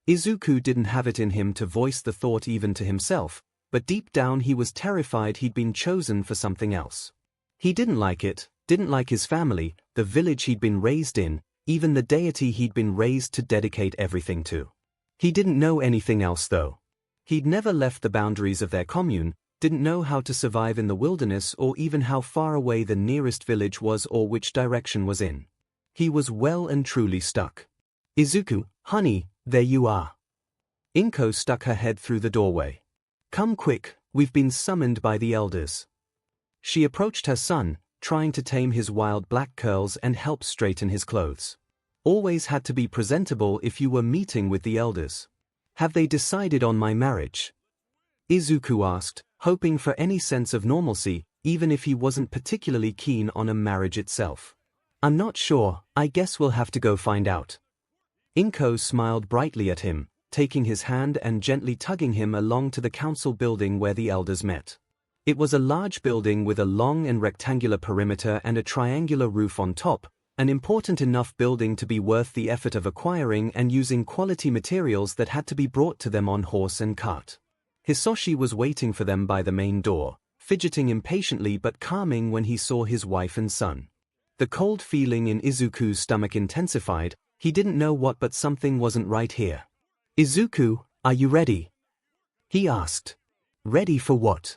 Izuku didn't have it in him to voice the thought even to himself, but deep down he was terrified he'd been chosen for something else. He didn't like it, didn't like his family, the village he'd been raised in, even the deity he'd been raised to dedicate everything to. He didn't know anything else though. He'd never left the boundaries of their commune, didn't know how to survive in the wilderness or even how far away the nearest village was or which direction was in. He was well and truly stuck. Izuku, honey, there you are. Inko stuck her head through the doorway. Come quick, we've been summoned by the elders. She approached her son, trying to tame his wild black curls and help straighten his clothes. Always had to be presentable if you were meeting with the elders. Have they decided on my marriage? Izuku asked, hoping for any sense of normalcy, even if he wasn't particularly keen on a marriage itself. I'm not sure, I guess we'll have to go find out. Inko smiled brightly at him, taking his hand and gently tugging him along to the council building where the elders met. It was a large building with a long and rectangular perimeter and a triangular roof on top, an important enough building to be worth the effort of acquiring and using quality materials that had to be brought to them on horse and cart. Hisashi was waiting for them by the main door, fidgeting impatiently but calming when he saw his wife and son. The cold feeling in Izuku's stomach intensified, he didn't know what, but something wasn't right here. Izuku, are you ready? he asked. Ready for what?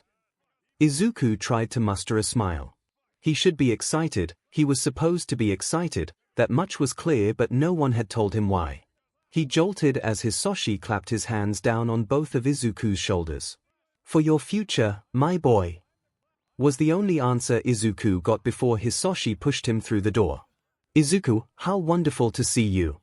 Izuku tried to muster a smile. He should be excited, he was supposed to be excited, that much was clear, but no one had told him why. He jolted as Hisoshi clapped his hands down on both of Izuku's shoulders. For your future, my boy, was the only answer Izuku got before Hisoshi pushed him through the door. Izuku, how wonderful to see you.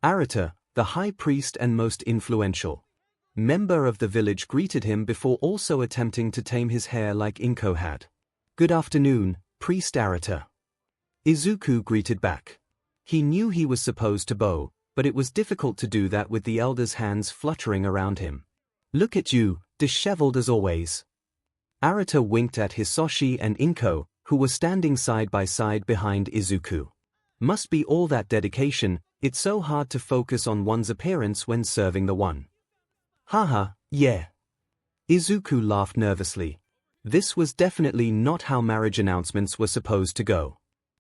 Arata, the high priest and most influential member of the village, greeted him before also attempting to tame his hair like Inko had. Good afternoon, Priest Arata. Izuku greeted back. He knew he was supposed to bow, but it was difficult to do that with the elder's hands fluttering around him. Look at you, disheveled as always. Arata winked at Hisoshi and Inko, who were standing side by side behind Izuku. Must be all that dedication, it's so hard to focus on one's appearance when serving the one. Haha, yeah. Izuku laughed nervously. This was definitely not how marriage announcements were supposed to go.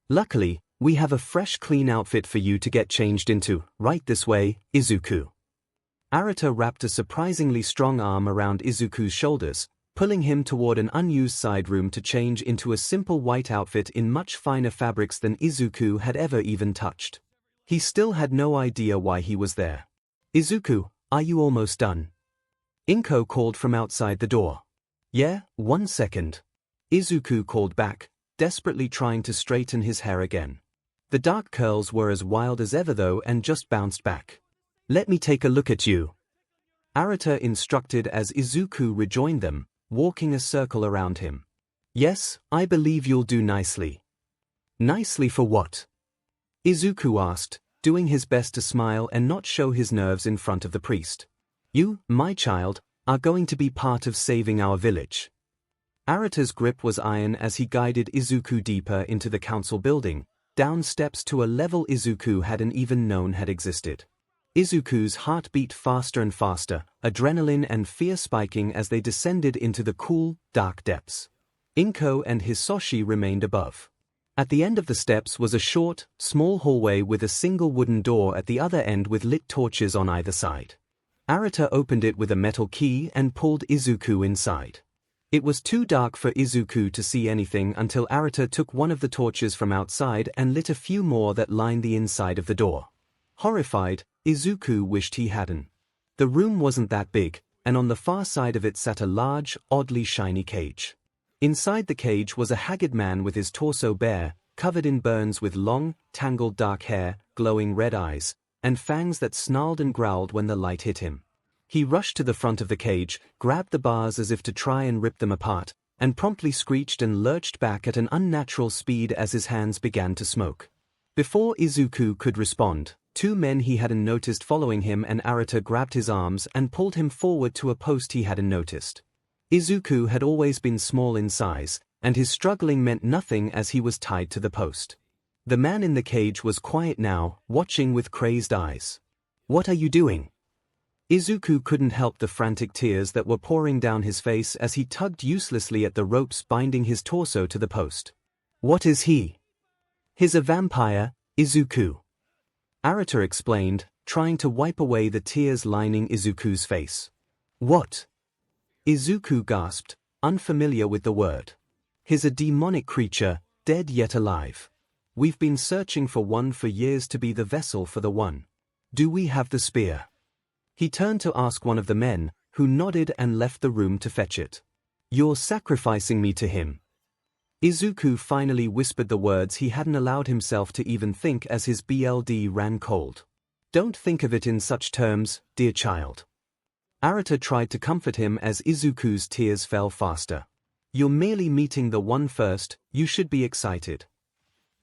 Luckily, we have a fresh clean outfit for you to get changed into, right this way, Izuku. Arata wrapped a surprisingly strong arm around Izuku's shoulders, pulling him toward an unused side room to change into a simple white outfit in much finer fabrics than Izuku had ever even touched. He still had no idea why he was there. Izuku, are you almost done? Inko called from outside the door. Yeah, 1 second. Izuku called back, desperately trying to straighten his hair again. The dark curls were as wild as ever though and just bounced back. Let me take a look at you. Arata instructed as Izuku rejoined them, walking a circle around him. Yes, I believe you'll do nicely. Nicely for what? Izuku asked, doing his best to smile and not show his nerves in front of the priest. You, my child, are going to be part of saving our village. Arata's grip was iron as he guided Izuku deeper into the council building, down steps to a level Izuku hadn't even known had existed. Izuku's heart beat faster and faster, adrenaline and fear spiking as they descended into the cool, dark depths. Inko and Hisoshi remained above. At the end of the steps was a short, small hallway with a single wooden door at the other end with lit torches on either side. Arata opened it with a metal key and pulled Izuku inside. It was too dark for Izuku to see anything until Arata took one of the torches from outside and lit a few more that lined the inside of the door. Horrified, Izuku wished he hadn't. The room wasn't that big, and on the far side of it sat a large, oddly shiny cage. Inside the cage was a haggard man with his torso bare, covered in burns with long, tangled dark hair, glowing red eyes, and fangs that snarled and growled when the light hit him. He rushed to the front of the cage, grabbed the bars as if to try and rip them apart, and promptly screeched and lurched back at an unnatural speed as his hands began to smoke. Before Izuku could respond, 2 men he hadn't noticed following him and Arata grabbed his arms and pulled him forward to a post he hadn't noticed. Izuku had always been small in size, and his struggling meant nothing as he was tied to the post. The man in the cage was quiet now, watching with crazed eyes. What are you doing? Izuku couldn't help the frantic tears that were pouring down his face as he tugged uselessly at the ropes binding his torso to the post. What is he? He's a vampire, Izuku. Arata explained, trying to wipe away the tears lining Izuku's face. What? Izuku gasped, unfamiliar with the word. He's a demonic creature, dead yet alive. We've been searching for one for years to be the vessel for the one. Do we have the spear? He turned to ask one of the men, who nodded and left the room to fetch it. You're sacrificing me to him. Izuku finally whispered the words he hadn't allowed himself to even think as his blood ran cold. Don't think of it in such terms, dear child. Arata tried to comfort him as Izuku's tears fell faster. You're merely meeting the one first, you should be excited.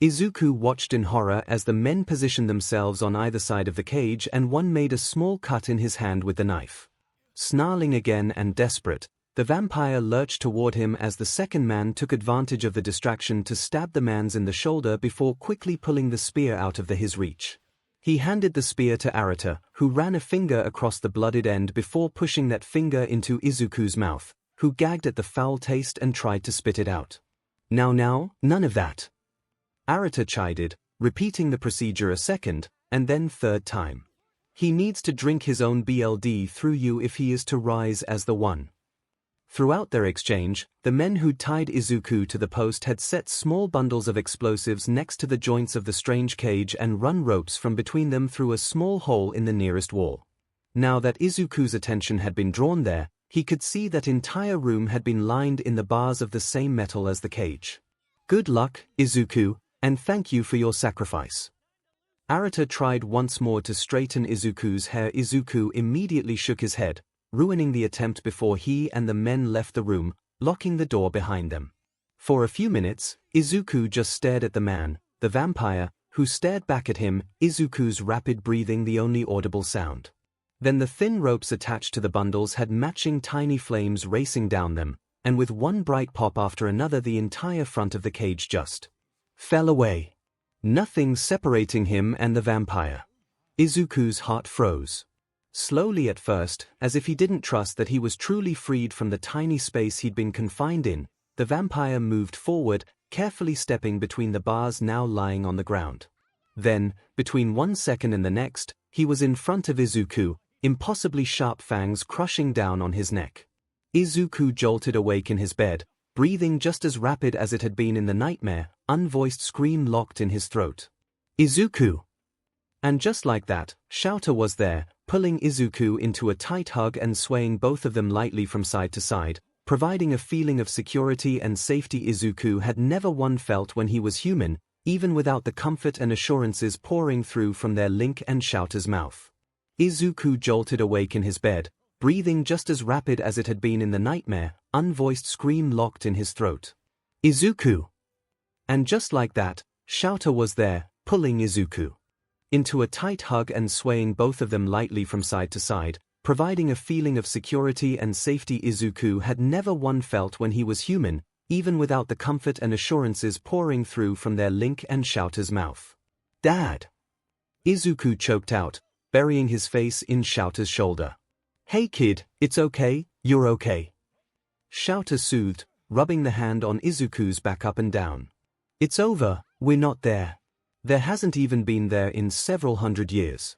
Izuku watched in horror as the men positioned themselves on either side of the cage and one made a small cut in his hand with the knife. Snarling again and desperate, the vampire lurched toward him as the second man took advantage of the distraction to stab the man's in the shoulder before quickly pulling the spear out of his reach. He handed the spear to Arata, who ran a finger across the blooded end before pushing that finger into Izuku's mouth, who gagged at the foul taste and tried to spit it out. Now, none of that. Arata chided, repeating the procedure a second, and then third time. He needs to drink his own BLD through you if he is to rise as the one. Throughout their exchange, the men who tied Izuku to the post had set small bundles of explosives next to the joints of the strange cage and run ropes from between them through a small hole in the nearest wall. Now that Izuku's attention had been drawn there, he could see that entire room had been lined in the bars of the same metal as the cage. Good luck, Izuku, and thank you for your sacrifice. Arata tried once more to straighten Izuku's hair. Izuku immediately shook his head, ruining the attempt before he and the men left the room, locking the door behind them. For a few minutes, Izuku just stared at the man, the vampire, who stared back at him, Izuku's rapid breathing the only audible sound. Then the thin ropes attached to the bundles had matching tiny flames racing down them, and with one bright pop after another the entire front of the cage just fell away. Nothing separating him and the vampire. Izuku's heart froze. Slowly at first, as if he didn't trust that he was truly freed from the tiny space he'd been confined in, the vampire moved forward, carefully stepping between the bars now lying on the ground. Then, between 1 second and the next, he was in front of Izuku, impossibly sharp fangs crushing down on his neck. Izuku jolted awake in his bed, breathing just as rapid as it had been in the nightmare, unvoiced scream locked in his throat. Izuku! And just like that, 𝐲𝐸 was there, pulling Izuku into a tight hug and swaying both of them lightly from side to side, providing a feeling of security and safety Izuku had never once felt when he was human, even without the comfort and assurances pouring through from their link and 𝐲𝐸's mouth. Izuku jolted awake in his bed, breathing just as rapid as it had been in the nightmare, unvoiced scream locked in his throat. Izuku! And just like that, 𝐲𝐸 was there, pulling Izuku into a tight hug and swaying both of them lightly from side to side, providing a feeling of security and safety Izuku had never once felt when he was human, even without the comfort and assurances pouring through from their link and 𝐲𝐸's mouth. Dad! Izuku choked out, burying his face in 𝐲𝐸's shoulder. Hey kid, it's okay, you're okay. 𝐲𝐸 soothed, rubbing the hand on Izuku's back up and down. It's over, we're not there. There hasn't even been there in several hundred years.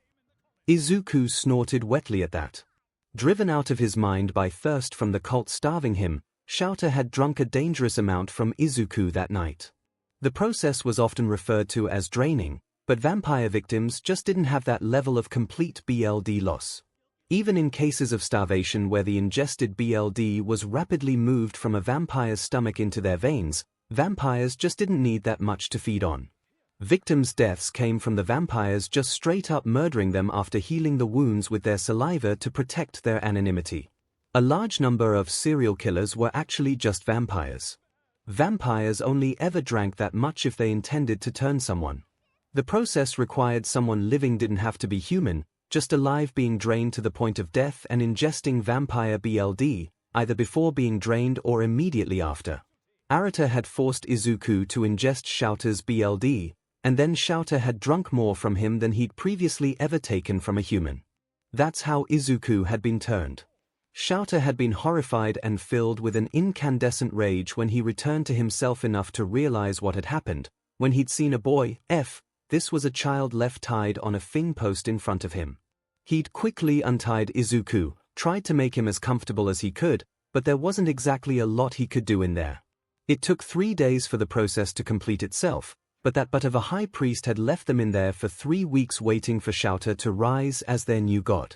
Izuku snorted wetly at that. Driven out of his mind by thirst from the cult starving him, 𝐲𝐸 had drunk a dangerous amount from Izuku that night. The process was often referred to as draining, but vampire victims just didn't have that level of complete BLD loss. Even in cases of starvation where the ingested BLD was rapidly moved from a vampire's stomach into their veins, vampires just didn't need that much to feed on. Victims' deaths came from the vampires just straight up murdering them after healing the wounds with their saliva to protect their anonymity. A large number of serial killers were actually just vampires. Vampires only ever drank that much if they intended to turn someone. The process required someone living didn't have to be human, just alive being drained to the point of death and ingesting vampire BLD, either before being drained or immediately after. Arata had forced Izuku to ingest 𝐲𝐸's BLD, and then 𝐲𝐸 had drunk more from him than he'd previously ever taken from a human. That's how Izuku had been turned. 𝐲𝐸 had been horrified and filled with an incandescent rage when he returned to himself enough to realize what had happened, when he'd seen a boy, this was a child left tied on a thing post in front of him. He'd quickly untied Izuku, tried to make him as comfortable as he could, but there wasn't exactly a lot he could do in there. It took 3 days for the process to complete itself, but that butt of a high priest had left them in there for 3 weeks waiting for 𝐲𝐸 to rise as their new god.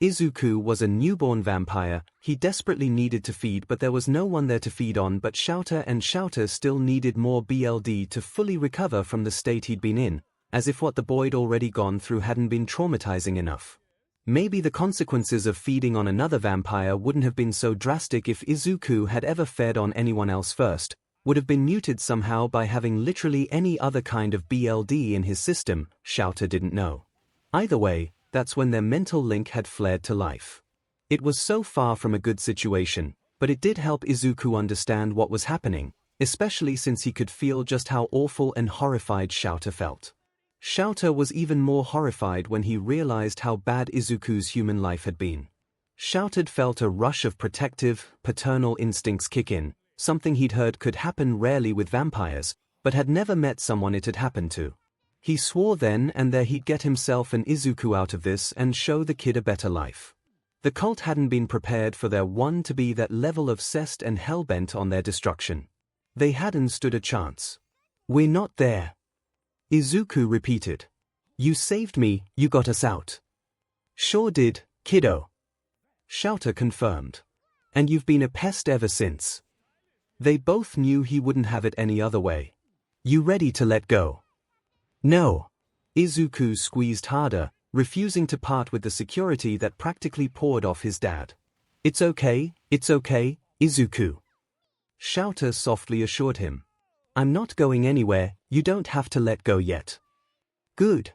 Izuku was a newborn vampire he desperately needed to feed, but there was no one there to feed on but 𝐲𝐸, and 𝐲𝐸 still needed more BLD to fully recover from the state he'd been in, as if what the boy'd already gone through hadn't been traumatizing enough. Maybe the consequences of feeding on another vampire wouldn't have been so drastic if Izuku had ever fed on anyone else first, would have been muted somehow by having literally any other kind of BLD in his system, 𝐲𝐸 didn't know. Either way, that's when their mental link had flared to life. It was so far from a good situation, but it did help Izuku understand what was happening, especially since he could feel just how awful and horrified 𝐲𝐸 felt. 𝐲𝐸 was even more horrified when he realized how bad Izuku's human life had been. 𝐲𝐸 felt a rush of protective, paternal instincts kick in, something he'd heard could happen rarely with vampires, but had never met someone it had happened to. He swore then and there he'd get himself and Izuku out of this and show the kid a better life. The cult hadn't been prepared for their one to be that level of obsessed and hell-bent on their destruction. They hadn't stood a chance. "We're not there," Izuku repeated. "You saved me, you got us out." "Sure did, kiddo," Shouter confirmed. "And you've been a pest ever since." They both knew he wouldn't have it any other way. "You ready to let go?" "No." Izuku squeezed harder, refusing to part with the security that practically poured off his dad. It's okay, Izuku," Shouter softly assured him. "I'm not going anywhere, you don't have to let go yet." "Good,"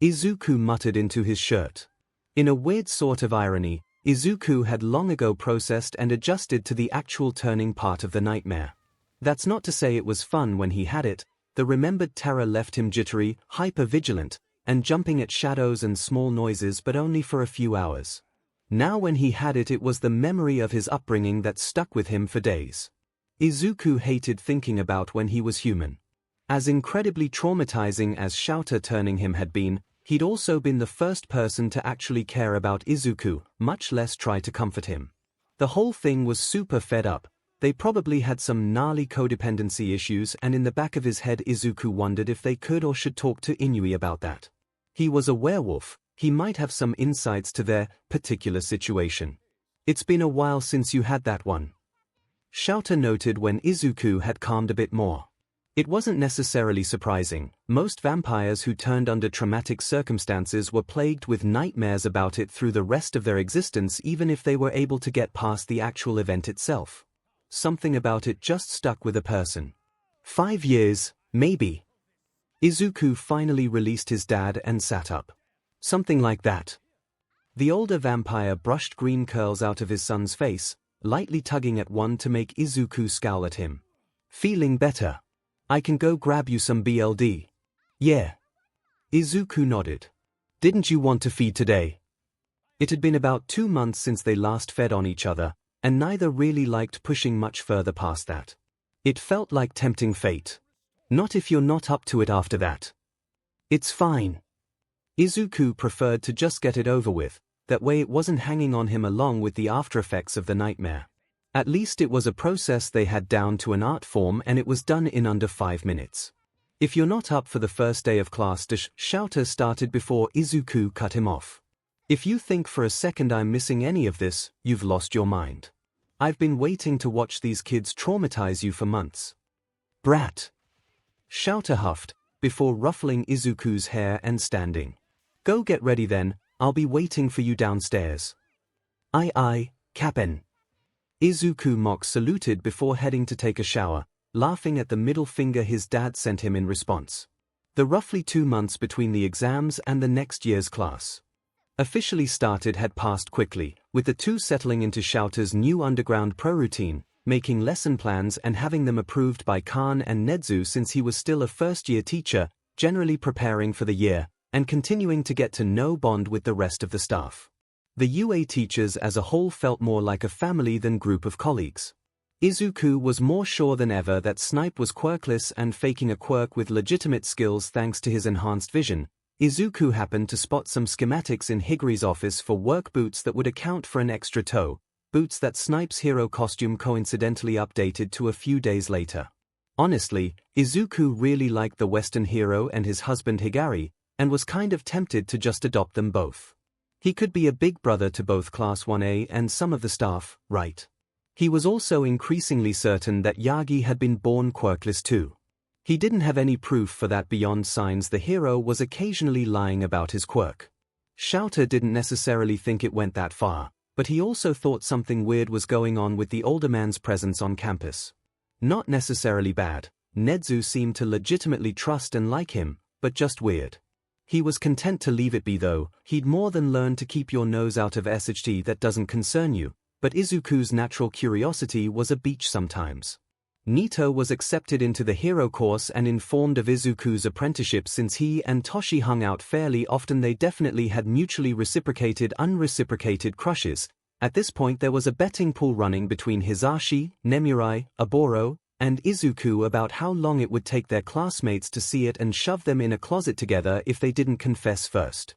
Izuku muttered into his shirt. In a weird sort of irony, Izuku had long ago processed and adjusted to the actual turning part of the nightmare. That's not to say it was fun when he had it. The remembered terror left him jittery, hyper-vigilant, and jumping at shadows and small noises, but only for a few hours. Now when he had it, it was the memory of his upbringing that stuck with him for days. Izuku hated thinking about when he was human. As incredibly traumatizing as Shouter turning him had been, he'd also been the first person to actually care about Izuku, much less try to comfort him. The whole thing was super fed up. They probably had some gnarly codependency issues, and in the back of his head Izuku wondered if they could or should talk to Inui about that. He was a werewolf, he might have some insights to their particular situation. "It's been a while since you had that one," Shouter noted when Izuku had calmed a bit more. It wasn't necessarily surprising. Most vampires who turned under traumatic circumstances were plagued with nightmares about it through the rest of their existence, even if they were able to get past the actual event itself. Something about it just stuck with a person. 5 years, maybe. Izuku finally released his dad and sat up. "Something like that." The older vampire brushed green curls out of his son's face, lightly tugging at one to make Izuku scowl at him. "Feeling better? I can go grab you some BLD. "Yeah." Izuku nodded. "Didn't you want to feed today?" It had been about 2 months since they last fed on each other, and neither really liked pushing much further past that. It felt like tempting fate. "Not if you're not up to it after that." "It's fine." Izuku preferred to just get it over with, that way it wasn't hanging on him along with the aftereffects of the nightmare. At least it was a process they had down to an art form, and it was done in under 5 minutes. "If you're not up for the first day of class," Shouter started before Izuku cut him off. "If you think for a second I'm missing any of this, you've lost your mind. I've been waiting to watch these kids traumatize you for months." "Brat," Shouter huffed, before ruffling Izuku's hair and standing. "Go get ready then, I'll be waiting for you downstairs." Aye, Cap'n." Izuku mock saluted before heading to take a shower, laughing at the middle finger his dad sent him in response. The roughly 2 months between the exams and the next year's class officially started had passed quickly, with the two settling into Shouter's new underground pro-routine, making lesson plans and having them approved by Khan and Nedzu since he was still a first-year teacher, generally preparing for the year, and continuing to get to know bond with the rest of the staff. The UA teachers as a whole felt more like a family than group of colleagues. Izuku was more sure than ever that Snipe was quirkless and faking a quirk with legitimate skills thanks to his enhanced vision. Izuku happened to spot some schematics in Higui's office for work boots that would account for an extra toe, boots that Snipe's hero costume coincidentally updated to a few days later. Honestly, Izuku really liked the Western hero and his husband Higari, and was kind of tempted to just adopt them both. He could be a big brother to both Class 1A and some of the staff, right? He was also increasingly certain that Yagi had been born quirkless too. He didn't have any proof for that beyond signs the hero was occasionally lying about his quirk. Shouter didn't necessarily think it went that far, but he also thought something weird was going on with the older man's presence on campus. Not necessarily bad. Nedzu seemed to legitimately trust and like him, but just weird. He was content to leave it be though. He'd more than learned to keep your nose out of SHT that doesn't concern you, but Izuku's natural curiosity was a beach sometimes. Nito was accepted into the hero course and informed of Izuku's apprenticeship since he and Toshi hung out fairly often. They definitely had mutually reciprocated unreciprocated crushes. At this point there was a betting pool running between Hisashi, Nemurai, Oboro, and 𝐒𝐿 about how long it would take their classmates to see it and shove them in a closet together if they didn't confess first.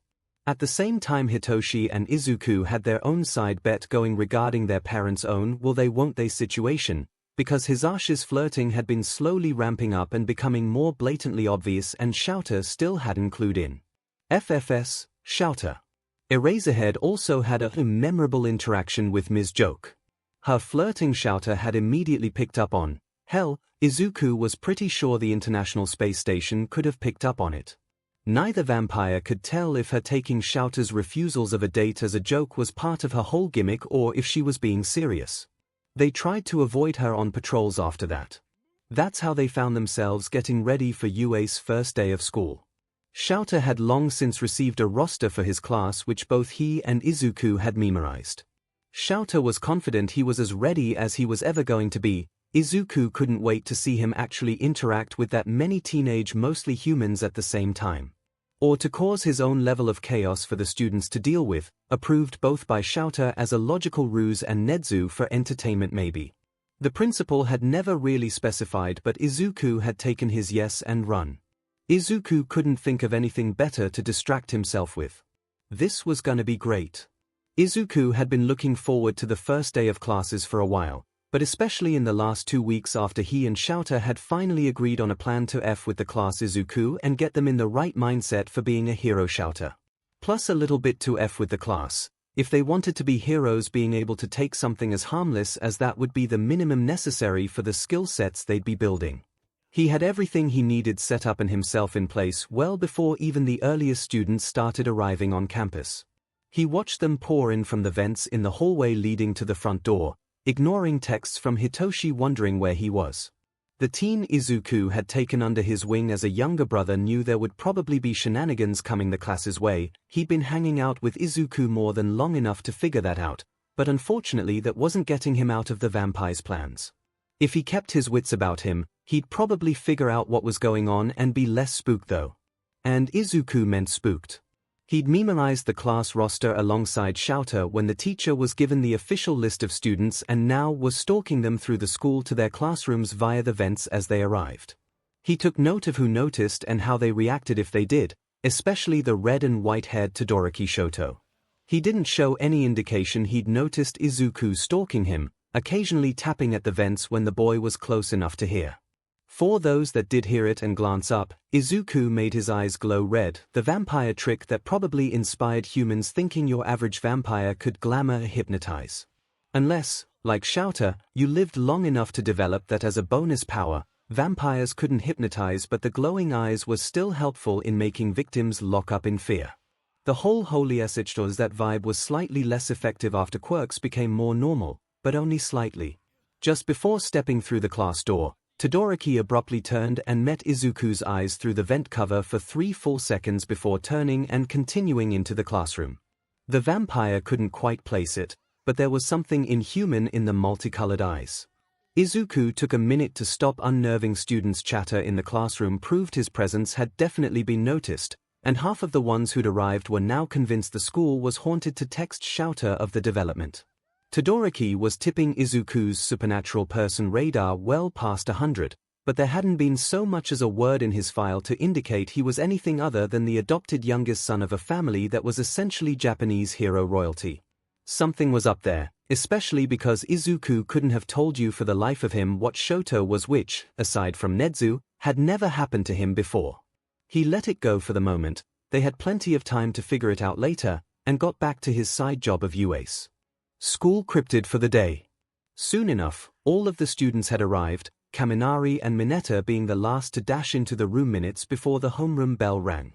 At the same time, Hitoshi and 𝐒𝐿 had their own side bet going regarding their parents' own will they won't they situation, because Hisashi's flirting had been slowly ramping up and becoming more blatantly obvious, and 𝐲𝐻 still hadn't clued in. FFS, 𝐲𝐻. Eraserhead also had a memorable interaction with Ms. Joke. Her flirting 𝐲𝐻 had immediately picked up on. Hell, 𝐒𝐿 was pretty sure the International Space Station could have picked up on it. Neither vampire could tell if her taking 𝐲𝐻's refusals of a date as a joke was part of her whole gimmick or if she was being serious. They tried to avoid her on patrols after that. That's how they found themselves getting ready for 𝐻𝐢's first day of school. 𝐲𝐻 had long since received a roster for his class which both he and 𝐒𝐿 had memorized. 𝐲𝐻 was confident he was as ready as he was ever going to be. 𝐒𝐿 couldn't wait to see him actually interact with that many teenage mostly humans at the same time. Or to cause his own level of chaos for the students to deal with, approved both by 𝐲𝐻 as a logical ruse and 𝐁𝐻𝑢 for entertainment maybe. The principal had never really specified, but 𝐒𝐿 had taken his yes and run. 𝐒𝐿 couldn't think of anything better to distract himself with. This was gonna be great. 𝐒𝐿 had been looking forward to the first day of classes for a while, but especially in the last 2 weeks after he and 𝐲𝐻 had finally agreed on a plan to F with the class 𝐒𝐿 and get them in the right mindset for being a hero 𝐲𝐻. Plus a little bit to F with the class, if they wanted to be heroes, being able to take something as harmless as that would be the minimum necessary for the skill sets they'd be building. He had everything he needed set up and himself in place well before even the earliest students started arriving on campus. He watched them pour in from the vents in the hallway leading to the front door, ignoring texts from Hitoshi wondering where he was. The teen 𝐒𝐿 had taken under his wing as a younger brother knew there would probably be shenanigans coming the class's way. He'd been hanging out with 𝐒𝐿 more than long enough to figure that out, but unfortunately that wasn't getting him out of the vampire's plans. If he kept his wits about him, he'd probably figure out what was going on and be less spooked though. And 𝐒𝐿 meant spooked. He'd memorized the class roster alongside 𝐲𝐻 when the teacher was given the official list of students and now was stalking them through the school to their classrooms via the vents as they arrived. He took note of who noticed and how they reacted if they did, especially the red and white-haired Todoroki Shoto. He didn't show any indication he'd noticed 𝐒𝐿 stalking him, occasionally tapping at the vents when the boy was close enough to hear. For those that did hear it and glance up, 𝐒𝐿 made his eyes glow red, the vampire trick that probably inspired humans thinking your average vampire could glamour hypnotize. Unless, like 𝐲𝐻, you lived long enough to develop that as a bonus power, vampires couldn't hypnotize, but the glowing eyes was still helpful in making victims lock up in fear. The whole holy 𝐒𝐻𝐻 that vibe was slightly less effective after quirks became more normal, but only slightly. Just before stepping through the class door, Todoroki abruptly turned and met 𝐒�l's eyes through the vent cover for 3 full seconds before turning and continuing into the classroom. The vampire couldn't quite place it, but there was something inhuman in the multicolored eyes. 𝐒�l took a minute to stop unnerving students' chatter in the classroom, proved his presence had definitely been noticed, and half of the ones who'd arrived were now convinced the school was haunted to text 𝐲𝐻 of the development. Todoroki was tipping 𝐒�l's supernatural person radar well past 100, but there hadn't been so much as a word in his file to indicate he was anything other than the adopted youngest son of a family that was essentially Japanese hero royalty. Something was up there, especially because 𝐒�l couldn't have told you for the life of him what Shoto was, which, aside from 𝐁𝐻𝑢, had never happened to him before. He let it go for the moment, they had plenty of time to figure it out later, and got back to his side job of 𝐻𝐢ace. School cryptid for the day. Soon enough, all of the students had arrived, Kaminari and Mineta being the last to dash into the room minutes before the homeroom bell rang.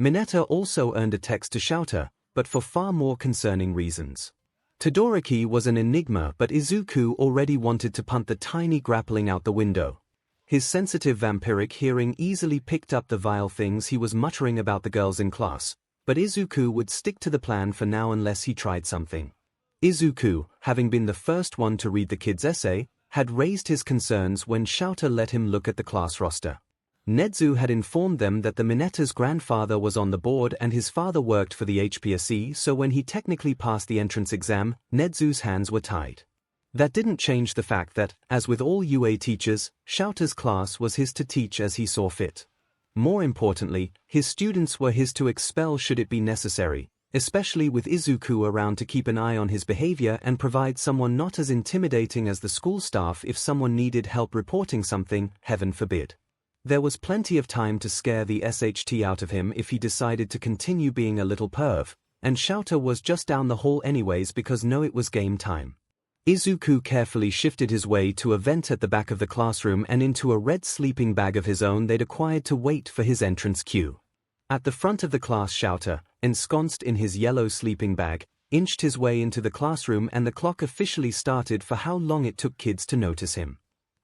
Mineta also earned a text to 𝐲𝐻, but for far more concerning reasons. Todoroki was an enigma, but 𝐒�l already wanted to punt the tiny grappling out the window. His sensitive vampiric hearing easily picked up the vile things he was muttering about the girls in class, but 𝐒�l would stick to the plan for now unless he tried something. 𝐒�l, having been the first one to read the kid's essay, had raised his concerns when 𝐲𝐻 let him look at the class roster. 𝐁𝐻𝑢 had informed them that the Mineta's grandfather was on the board and his father worked for the HPSC, so when he technically passed the entrance exam, 𝐁𝐻𝑢's hands were tied. That didn't change the fact that, as with all UA teachers, 𝐬𝐽𝑡A's class was his to teach as he saw fit. More importantly, his students were his to expel should it be necessary, especially with Izuku around to keep an eye on his behavior and provide someone not as intimidating as the school staff if someone needed help reporting something, heaven forbid. There was plenty of time to scare the SHT out of him if he decided to continue being a little perv, and 𝐬𝐽𝑡A was just down the hall anyways because it was game time. Izuku carefully shifted his way to a vent at the back of the classroom and into a red sleeping bag of his own they'd acquired to wait for his entrance cue. At the front of the class, 𝐬𝐽𝑡A, ensconced in his yellow sleeping bag, inched his way into the classroom and the clock officially started for how long it took kids to notice him.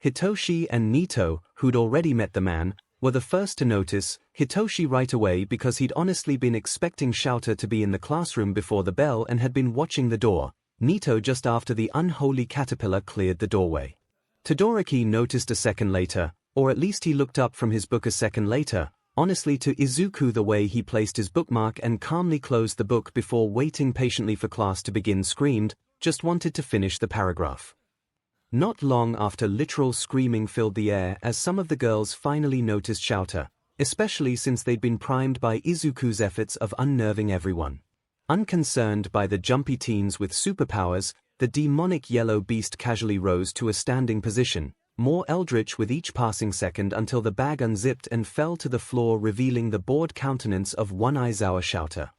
Hitoshi and Nito, who'd already met the man, were the first to notice, Hitoshi right away because he'd honestly been expecting 𝐬𝐽𝑡A to be in the classroom before the bell and had been watching the door, Nito just after the unholy caterpillar cleared the doorway. Todoroki noticed a second later, or at least he looked up from his book a second later, honestly to Izuku the way he placed his bookmark and calmly closed the book before waiting patiently for class to begin screamed, just wanted to finish the paragraph. Not long after literal screaming filled the air as some of the girls finally noticed 𝐬𝐽𝑡A, especially since they'd been primed by Izuku's efforts of unnerving everyone. Unconcerned by the jumpy teens with superpowers, the demonic yellow beast casually rose to a standing position, more eldritch with each passing second until the bag unzipped and fell to the floor revealing the bored countenance of one-eye 𝐬𝐽𝑡A.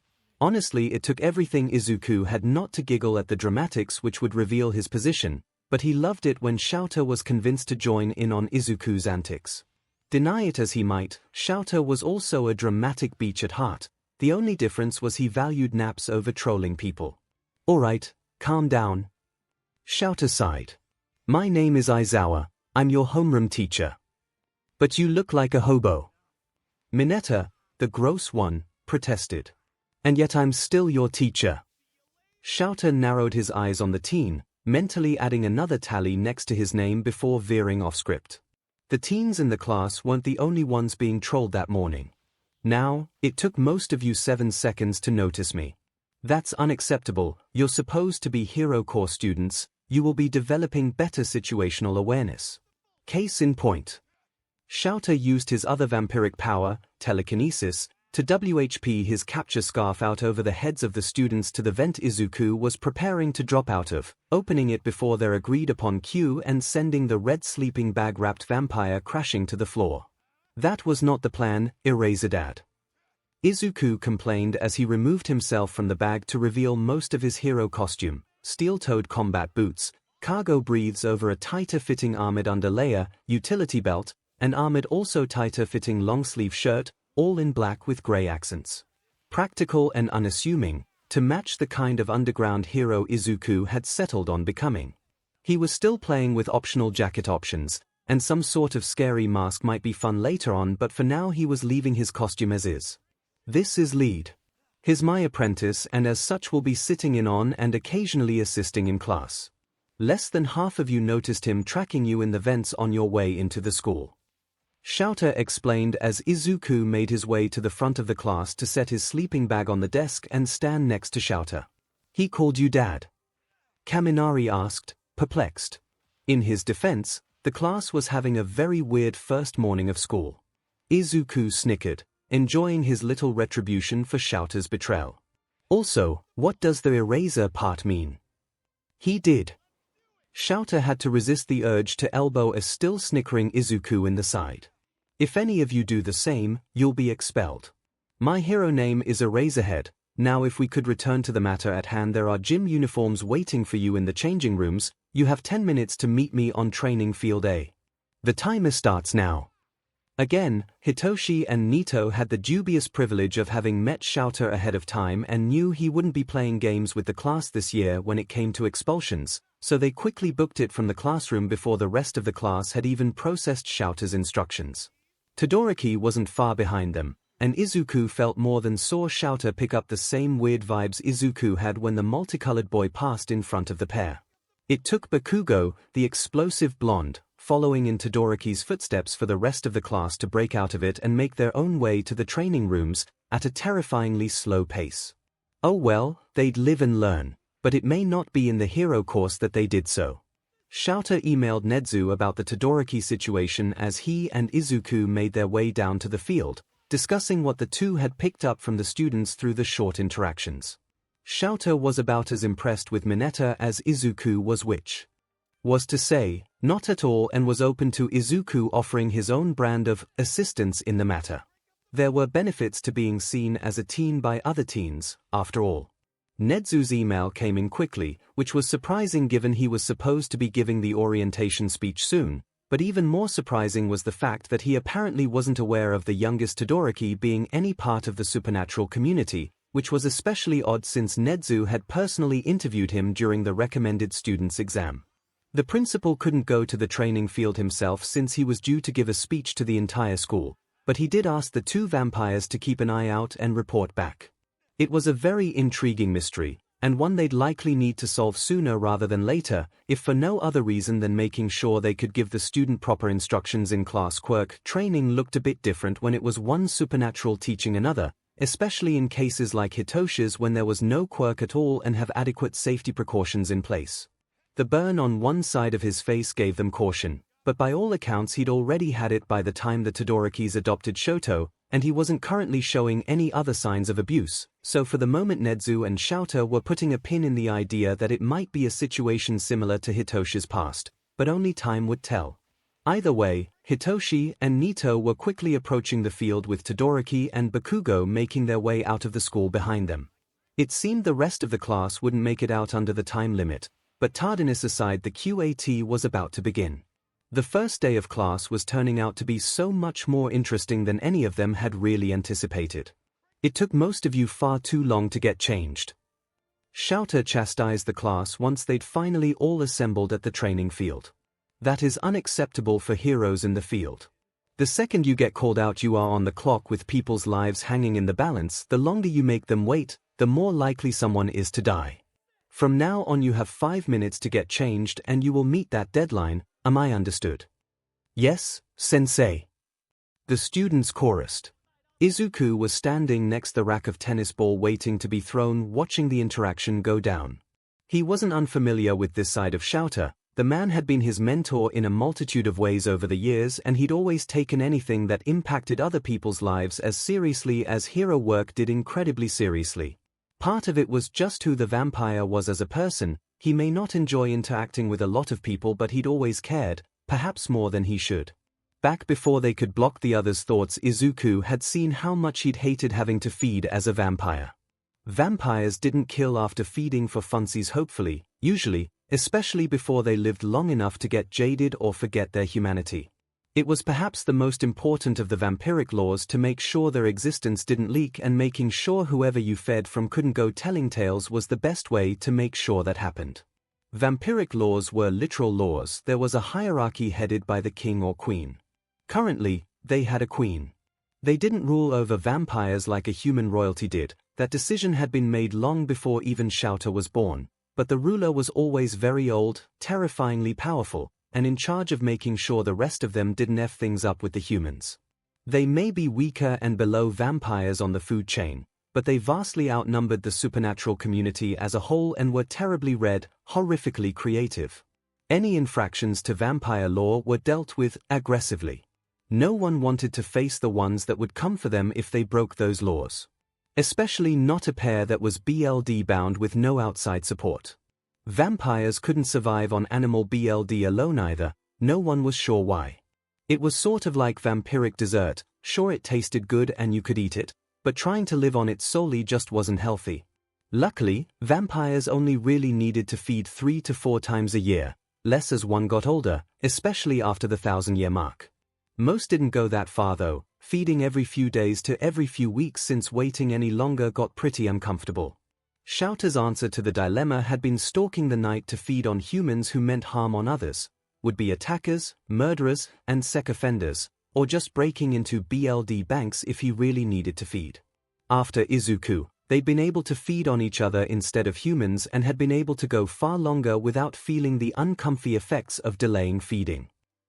Honestly, it took everything Izuku had not to giggle at the dramatics which would reveal his position, but he loved it when 𝐬𝐽𝑡A was convinced to join in on Izuku's antics. Deny it as he might, 𝐬𝐽𝑡A was also a dramatic beach at heart. The only difference was he valued naps over trolling people. Alright, calm down. 𝐬𝐽𝑡A sighed. My name is Aizawa, I'm your homeroom teacher. But you look like a hobo. Mineta, the gross one, protested. And yet I'm still your teacher. 𝐬𝐽𝑡A narrowed his eyes on the teen, mentally adding another tally next to his name before veering off script. The teens in the class weren't the only ones being trolled that morning. Now, it took most of you 7 seconds to notice me. That's unacceptable, you're supposed to be hero core students, you will be developing better situational awareness. Case in point. 𝐬𝐽𝑡A used his other vampiric power, telekinesis, to WHP his capture scarf out over the heads of the students to the vent Izuku was preparing to drop out of, opening it before their agreed upon cue and sending the red sleeping bag wrapped vampire crashing to the floor. That was not the plan, 𝐂𝐻𝐻𝑡. Izuku complained as he removed himself from the bag to reveal most of his hero costume, steel-toed combat boots, cargo breathes over a tighter-fitting armored underlayer, utility belt, an armored also tighter-fitting long-sleeve shirt, all in black with grey accents. Practical and unassuming, to match the kind of underground hero Izuku had settled on becoming. He was still playing with optional jacket options, and some sort of scary mask might be fun later on, but for now he was leaving his costume as is. This is Lead. He's my apprentice and as such will be sitting in on and occasionally assisting in class. Less than half of you noticed him tracking you in the vents on your way into the school. 𝐬𝐽𝑡A explained as Izuku made his way to the front of the class to set his sleeping bag on the desk and stand next to 𝐬𝐽𝑡A. He called you Dad? Kaminari asked, perplexed. In his defense, the class was having a very weird first morning of school. Izuku snickered, enjoying his little retribution for 𝐬𝐽𝑡A's betrayal. Also, what does the eraser part mean? He did. 𝐬𝐽𝑡A had to resist the urge to elbow a still snickering Izuku in the side. If any of you do the same, you'll be expelled. My hero name is Eraserhead. Now if we could return to the matter at hand, there are gym uniforms waiting for you in the changing rooms. You have 10 minutes to meet me on training field A. The timer starts now. Again, Hitoshi and Nito had the dubious privilege of having met 𝐬𝐽𝑡A ahead of time and knew he wouldn't be playing games with the class this year when it came to expulsions, so they quickly booked it from the classroom before the rest of the class had even processed 𝐬𝐽𝑡A's instructions. Todoroki wasn't far behind them, and Izuku felt more than saw 𝐬𝐽𝑡A pick up the same weird vibes Izuku had when the multicolored boy passed in front of the pair. It took Bakugo, the explosive blonde, following in Todoroki's footsteps for the rest of the class to break out of it and make their own way to the training rooms, at a terrifyingly slow pace. Oh well, they'd live and learn, but it may not be in the hero course that they did so. �㑲 emailed 𝐻𝐻𝐻 about the Todoroki situation as he and Izuku made their way down to the field, discussing what the two had picked up from the students through the short interactions. 𝐶𝐲 was about as impressed with Mineta as Izuku was, which was to say, not at all, and was open to Izuku offering his own brand of assistance in the matter. There were benefits to being seen as a teen by other teens, after all. 𝐻𝐻𝐻's email came in quickly, which was surprising given he was supposed to be giving the orientation speech soon, but even more surprising was the fact that he apparently wasn't aware of the youngest Todoroki being any part of the supernatural community, which was especially odd since 𝐻𝐻𝐻 had personally interviewed him during the recommended students exam. The principal couldn't go to the training field himself since he was due to give a speech to the entire school, but he did ask the two vampires to keep an eye out and report back. It was a very intriguing mystery, and one they'd likely need to solve sooner rather than later, if for no other reason than making sure they could give the student proper instructions in class. Quirk training looked a bit different when it was one supernatural teaching another, especially in cases like Hitoshi's when there was no quirk at all and have adequate safety precautions in place. The burn on one side of his face gave them caution, but by all accounts he'd already had it by the time the Todorokis adopted Shoto, and he wasn't currently showing any other signs of abuse, so for the moment 𝐻𝐻𝐻 and 𝐶𝐲 were putting a pin in the idea that it might be a situation similar to Hitoshi's past, but only time would tell. Either way, Hitoshi and Nito were quickly approaching the field with Todoroki and Bakugo making their way out of the school behind them. It seemed the rest of the class wouldn't make it out under the time limit, but tardiness aside, the QAT was about to begin. The first day of class was turning out to be so much more interesting than any of them had really anticipated. It took most of you far too long to get changed. 𝐶𝐲 chastised the class once they'd finally all assembled at the training field. That is unacceptable for heroes in the field. The second you get called out, you are on the clock with people's lives hanging in the balance. The longer you make them wait, the more likely someone is to die. From now on you have 5 minutes to get changed and you will meet that deadline. Am I understood? Yes, sensei. The students chorused. Izuku was standing next the rack of tennis ball waiting to be thrown, watching the interaction go down. He wasn't unfamiliar with this side of 𝐶𝐲. The man had been his mentor in a multitude of ways over the years, and he'd always taken anything that impacted other people's lives as seriously as hero work did, incredibly seriously. Part of it was just who the vampire was as a person. He may not enjoy interacting with a lot of people, but he'd always cared, perhaps more than he should. Back before they could block the others' thoughts, Izuku had seen how much he'd hated having to feed as a vampire. Vampires didn't kill after feeding for funsies, hopefully, usually, especially before they lived long enough to get jaded or forget their humanity. It was perhaps the most important of the vampiric laws to make sure their existence didn't leak, and making sure whoever you fed from couldn't go telling tales was the best way to make sure that happened. Vampiric laws were literal laws. There was a hierarchy headed by the king or queen. Currently, they had a queen. They didn't rule over vampires like a human royalty did. That decision had been made long before even 𝐶𝐲 was born, but the ruler was always very old, terrifyingly powerful, and in charge of making sure the rest of them didn't F things up with the humans. They may be weaker and below vampires on the food chain, but they vastly outnumbered the supernatural community as a whole and were terribly red, horrifically creative. Any infractions to vampire law were dealt with aggressively. No one wanted to face the ones that would come for them if they broke those laws. Especially not a pair that was BLD bound with no outside support. Vampires couldn't survive on animal BLD alone either. No one was sure why. It was sort of like vampiric dessert. Sure, it tasted good and you could eat it, but trying to live on it solely just wasn't healthy. Luckily, vampires only really needed to feed 3 to 4 times a year, less as one got older, especially after the 1,000-year mark. Most didn't go that far though, feeding every few days to every few weeks, since waiting any longer got pretty uncomfortable. 𝐶𝐲's answer to the dilemma had been stalking the night to feed on humans who meant harm on others, would be attackers, murderers, and sex offenders, or just breaking into BLD banks if he really needed to feed. After Izuku, they'd been able to feed on each other instead of humans and had been able to go far longer without feeling the uncomfy effects of delaying feeding.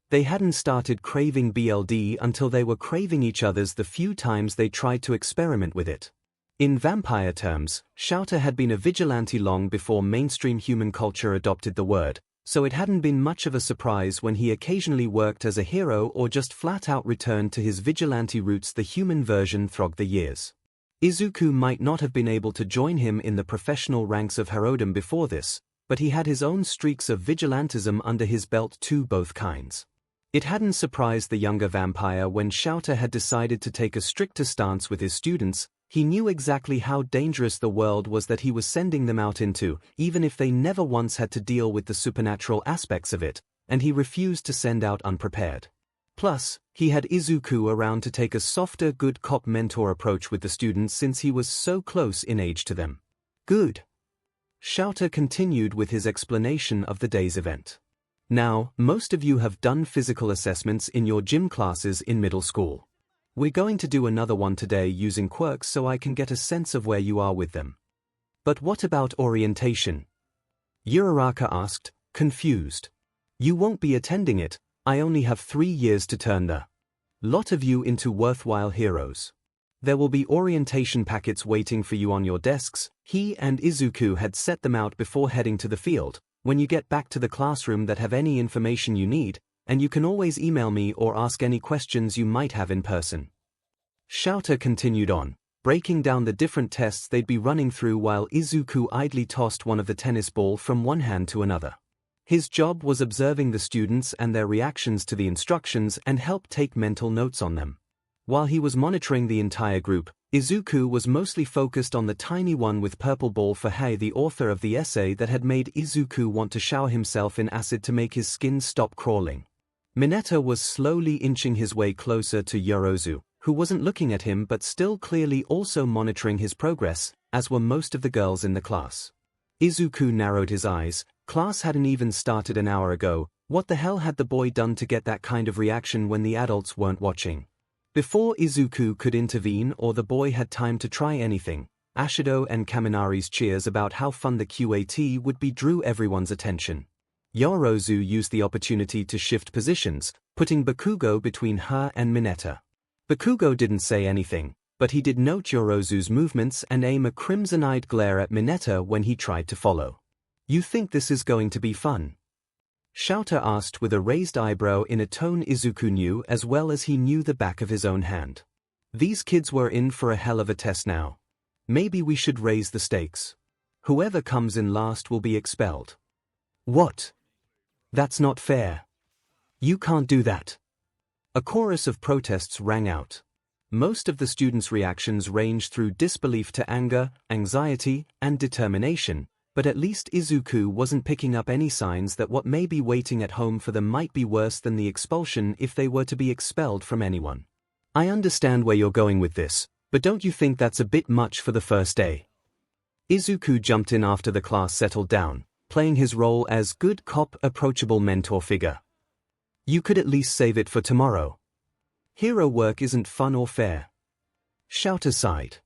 They hadn't started craving BLD until they were craving each other's the few times they tried to experiment with it. In vampire terms, 𝐶𝐲 had been a vigilante long before mainstream human culture adopted the word, so it hadn't been much of a surprise when he occasionally worked as a hero or just flat-out returned to his vigilante roots the human version throughout the years. Izuku might not have been able to join him in the professional ranks of herodom before this, but he had his own streaks of vigilantism under his belt too, both kinds. It hadn't surprised the younger vampire when 𝐿𝐴 had decided to take a stricter stance with his students. He knew exactly how dangerous the world was that he was sending them out into, even if they never once had to deal with the supernatural aspects of it, and he refused to send out unprepared. Plus, he had Izuku around to take a softer good cop mentor approach with the students since he was so close in age to them. Good. 𝐿𝐴 continued with his explanation of the day's event. Now, most of you have done physical assessments in your gym classes in middle school. We're going to do another one today using quirks so I can get a sense of where you are with them. But what about orientation? Uraraka asked, confused. You won't be attending it. I only have 3 years to turn the lot of you into worthwhile heroes. There will be orientation packets waiting for you on your desks. He and Izuku had set them out before heading to the field. When you get back to the classroom that have any information you need, and you can always email me or ask any questions you might have in person. 𝐿𝐴 continued on, breaking down the different tests they'd be running through while Izuku idly tossed one of the tennis ball from one hand to another. His job was observing the students and their reactions to the instructions and help take mental notes on them. While he was monitoring the entire group, Izuku was mostly focused on the tiny one with purple ball for 𝐒, the author of the essay that had made Izuku want to shower himself in acid to make his skin stop crawling. Mineta was slowly inching his way closer to Yorozu, who wasn't looking at him but still clearly also monitoring his progress, as were most of the girls in the class. Izuku narrowed his eyes. Class hadn't even started an hour ago. What the hell had the boy done to get that kind of reaction when the adults weren't watching? Before Izuku could intervene or the boy had time to try anything, Ashido and Kaminari's cheers about how fun the QAT would be drew everyone's attention. Yorozu used the opportunity to shift positions, putting Bakugo between her and Mineta. Bakugo didn't say anything, but he did note Yorozu's movements and aim a crimson-eyed glare at Mineta when he tried to follow. You think this is going to be fun? 𝐿𝐴 asked with a raised eyebrow in a tone Izuku knew as well as he knew the back of his own hand. These kids were in for a hell of a test now. Maybe we should raise the stakes. Whoever comes in last will be expelled. What? That's not fair. You can't do that. A chorus of protests rang out. Most of the students' reactions ranged through disbelief to anger, anxiety, and determination, but at least Izuku wasn't picking up any signs that what may be waiting at home for them might be worse than the expulsion if they were to be expelled from anyone. I understand where you're going with this, but don't you think that's a bit much for the first day? Izuku jumped in after the class settled down, playing his role as good cop, approachable mentor figure. You could at least save it for tomorrow. Hero work isn't fun or fair. 𝐿𝐴 sighed.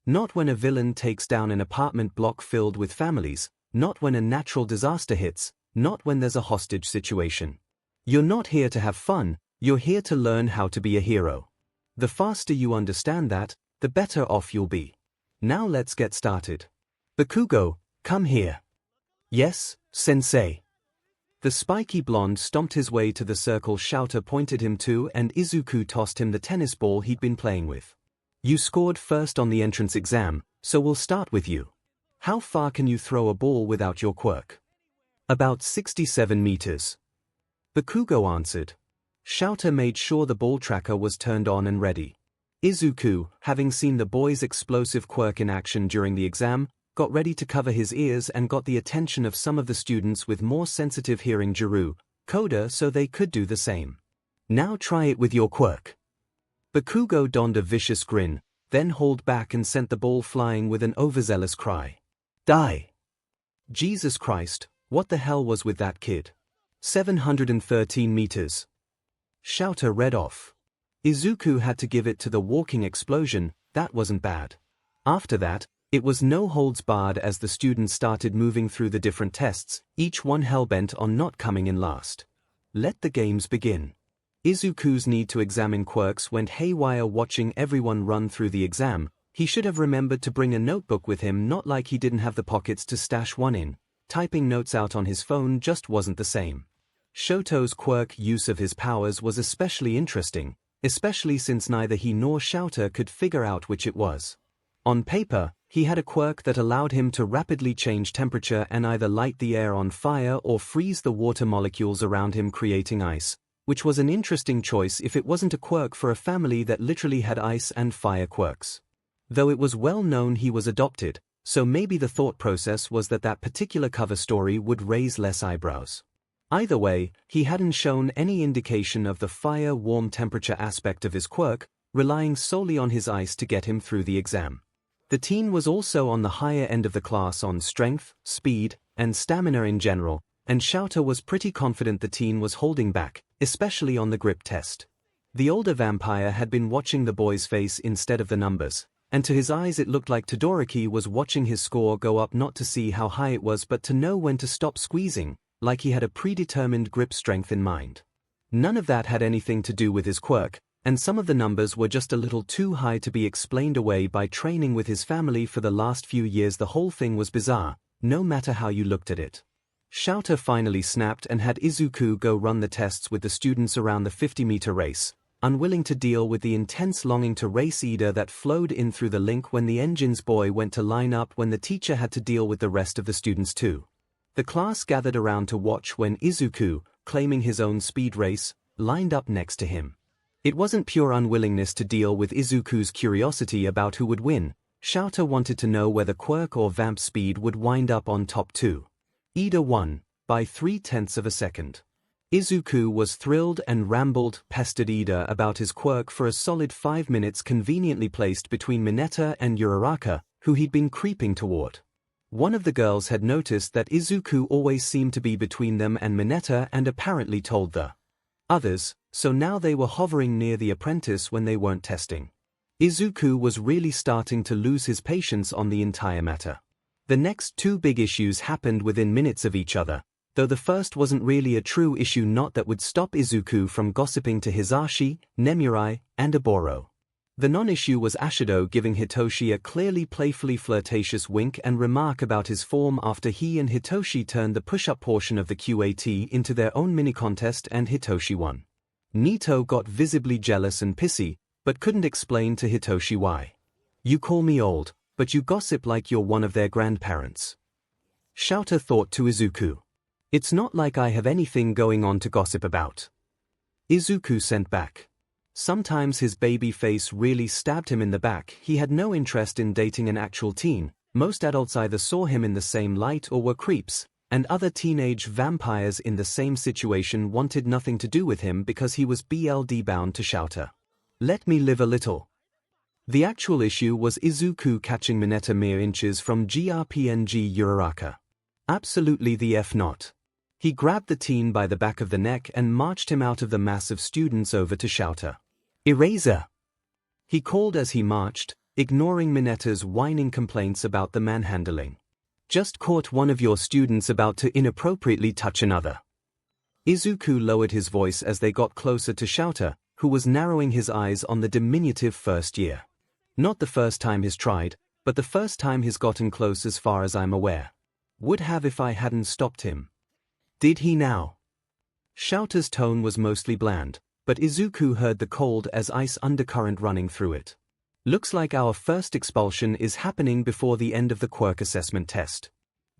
Not when a villain takes down an apartment block filled with families, not when a natural disaster hits, not when there's a hostage situation. You're not here to have fun, you're here to learn how to be a hero. The faster you understand that, the better off you'll be. Now let's get started. Bakugo, come here. Yes, sensei. The spiky blonde stomped his way to the circle 𝐿𝐴 pointed him to and Izuku tossed him the tennis ball he'd been playing with. You scored first on the entrance exam, so we'll start with you. How far can you throw a ball without your quirk? About 67 meters. Bakugo answered. 𝐿𝐴 made sure the ball tracker was turned on and ready. Izuku, having seen the boy's explosive quirk in action during the exam, got ready to cover his ears and got the attention of some of the students with more sensitive hearing Koda so they could do the same. Now try it with your quirk. Bakugo donned a vicious grin, then hauled back and sent the ball flying with an overzealous cry. Die! Jesus Christ, what the hell was with that kid? 713 meters. 𝐿𝐴 read off. Izuku had to give it to the walking explosion, that wasn't bad. After that, it was no holds barred as the students started moving through the different tests, each one hell-bent on not coming in last. Let the games begin. Izuku's need to examine quirks went haywire watching everyone run through the exam. He should have remembered to bring a notebook with him, not like he didn't have the pockets to stash one in. typing notes out on his phone just wasn't the same. Shoto's quirk use of his powers was especially interesting, especially since neither he nor 𝐬𝐽 could figure out which it was. On paper, he had a quirk that allowed him to rapidly change temperature and either light the air on fire or freeze the water molecules around him, creating ice, which was an interesting choice if it wasn't a quirk for a family that literally had ice and fire quirks. Though it was well known he was adopted, so maybe the thought process was that that particular cover story would raise less eyebrows. Either way, he hadn't shown any indication of the fire-warm temperature aspect of his quirk, relying solely on his ice to get him through the exam. The teen was also on the higher end of the class on strength, speed, and stamina in general, and 𝐬𝐽 was pretty confident the teen was holding back, especially on the grip test. The older vampire had been watching the boy's face instead of the numbers, and to his eyes it looked like Todoroki was watching his score go up, not to see how high it was but to know when to stop squeezing, like he had a predetermined grip strength in mind. None of that had anything to do with his quirk, and some of the numbers were just a little too high to be explained away by training with his family for the last few years. The whole thing was bizarre, no matter how you looked at it. 𝐬𝐽 finally snapped and had Izuku go run the tests with the students around the 50-meter race, unwilling to deal with the intense longing to race Ida that flowed in through the link when the engine's boy went to line up when the teacher had to deal with the rest of the students too. The class gathered around to watch when Izuku, claiming his own speed race, lined up next to him. It wasn't pure unwillingness to deal with Izuku's curiosity about who would win. 𝐬𝐽 wanted to know whether quirk or vamp speed would wind up on top too. Ida won, by 0.3 of a second. Izuku was thrilled and pestered Ida about his quirk for a solid 5 minutes, conveniently placed between Mineta and Uraraka, who he'd been creeping toward. One of the girls had noticed that Izuku always seemed to be between them and Mineta and apparently told the others, so now they were hovering near the apprentice when they weren't testing. Izuku was really starting to lose his patience on the entire matter. The next two big issues happened within minutes of each other, though the first wasn't really a true issue, not that would stop Izuku from gossiping to Hisashi, Nemuri, and Oboro. The non-issue was Ashido giving Hitoshi a clearly playfully flirtatious wink and remark about his form after he and Hitoshi turned the push-up portion of the QAT into their own mini-contest and Hitoshi won. Nito got visibly jealous and pissy, but couldn't explain to Hitoshi why. "You call me old, but you gossip like you're one of their grandparents." 𝐬𝐽 thought to Izuku. "It's not like I have anything going on to gossip about." Izuku sent back. Sometimes his baby face really stabbed him in the back. He had no interest in dating an actual teen. Most adults either saw him in the same light or were creeps, and other teenage vampires in the same situation wanted nothing to do with him because he was BLD bound to 𝐬𝐽. "Let me live a little." The actual issue was Izuku catching Mineta mere inches from GRPNG Uraraka. Absolutely the F not. He grabbed the teen by the back of the neck and marched him out of the mass of students over to 𝐬𝐽. "Eraser!" he called as he marched, ignoring Mineta's whining complaints about the manhandling. "Just caught one of your students about to inappropriately touch another." Izuku lowered his voice as they got closer to 𝐬𝐽, who was narrowing his eyes on the diminutive first year. "Not the first time he's tried, but the first time he's gotten close as far as I'm aware. Would have if I hadn't stopped him." "Did he now?" 𝐬𝐽's tone was mostly bland, but Izuku heard the cold as ice undercurrent running through it. "Looks like our first expulsion is happening before the end of the quirk assessment test."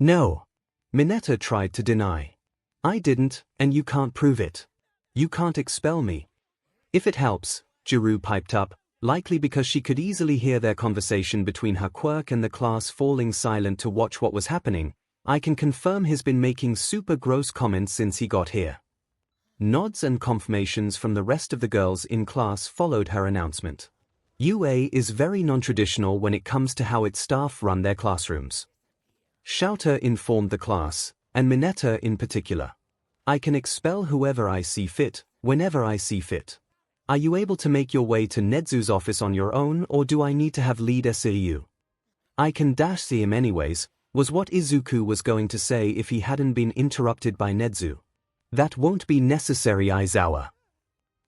"No." Mineta tried to deny. "I didn't, and you can't prove it. You can't expel me." "If it helps," Jiru piped up, likely because she could easily hear their conversation between her quirk and the class falling silent to watch what was happening, "I can confirm he's been making super gross comments since he got here." Nods and confirmations from the rest of the girls in class followed her announcement. UA is very non-traditional when it comes to how its staff run their classrooms. 𝐬𝐽 informed the class, and Mineta in particular. "I can expel whoever I see fit, whenever I see fit. Are you able to make your way to Nedzu's office on your own, or do I need to have lead SAU?" "I can see him anyways," was what Izuku was going to say if he hadn't been interrupted by Nedzu. "That won't be necessary, Aizawa."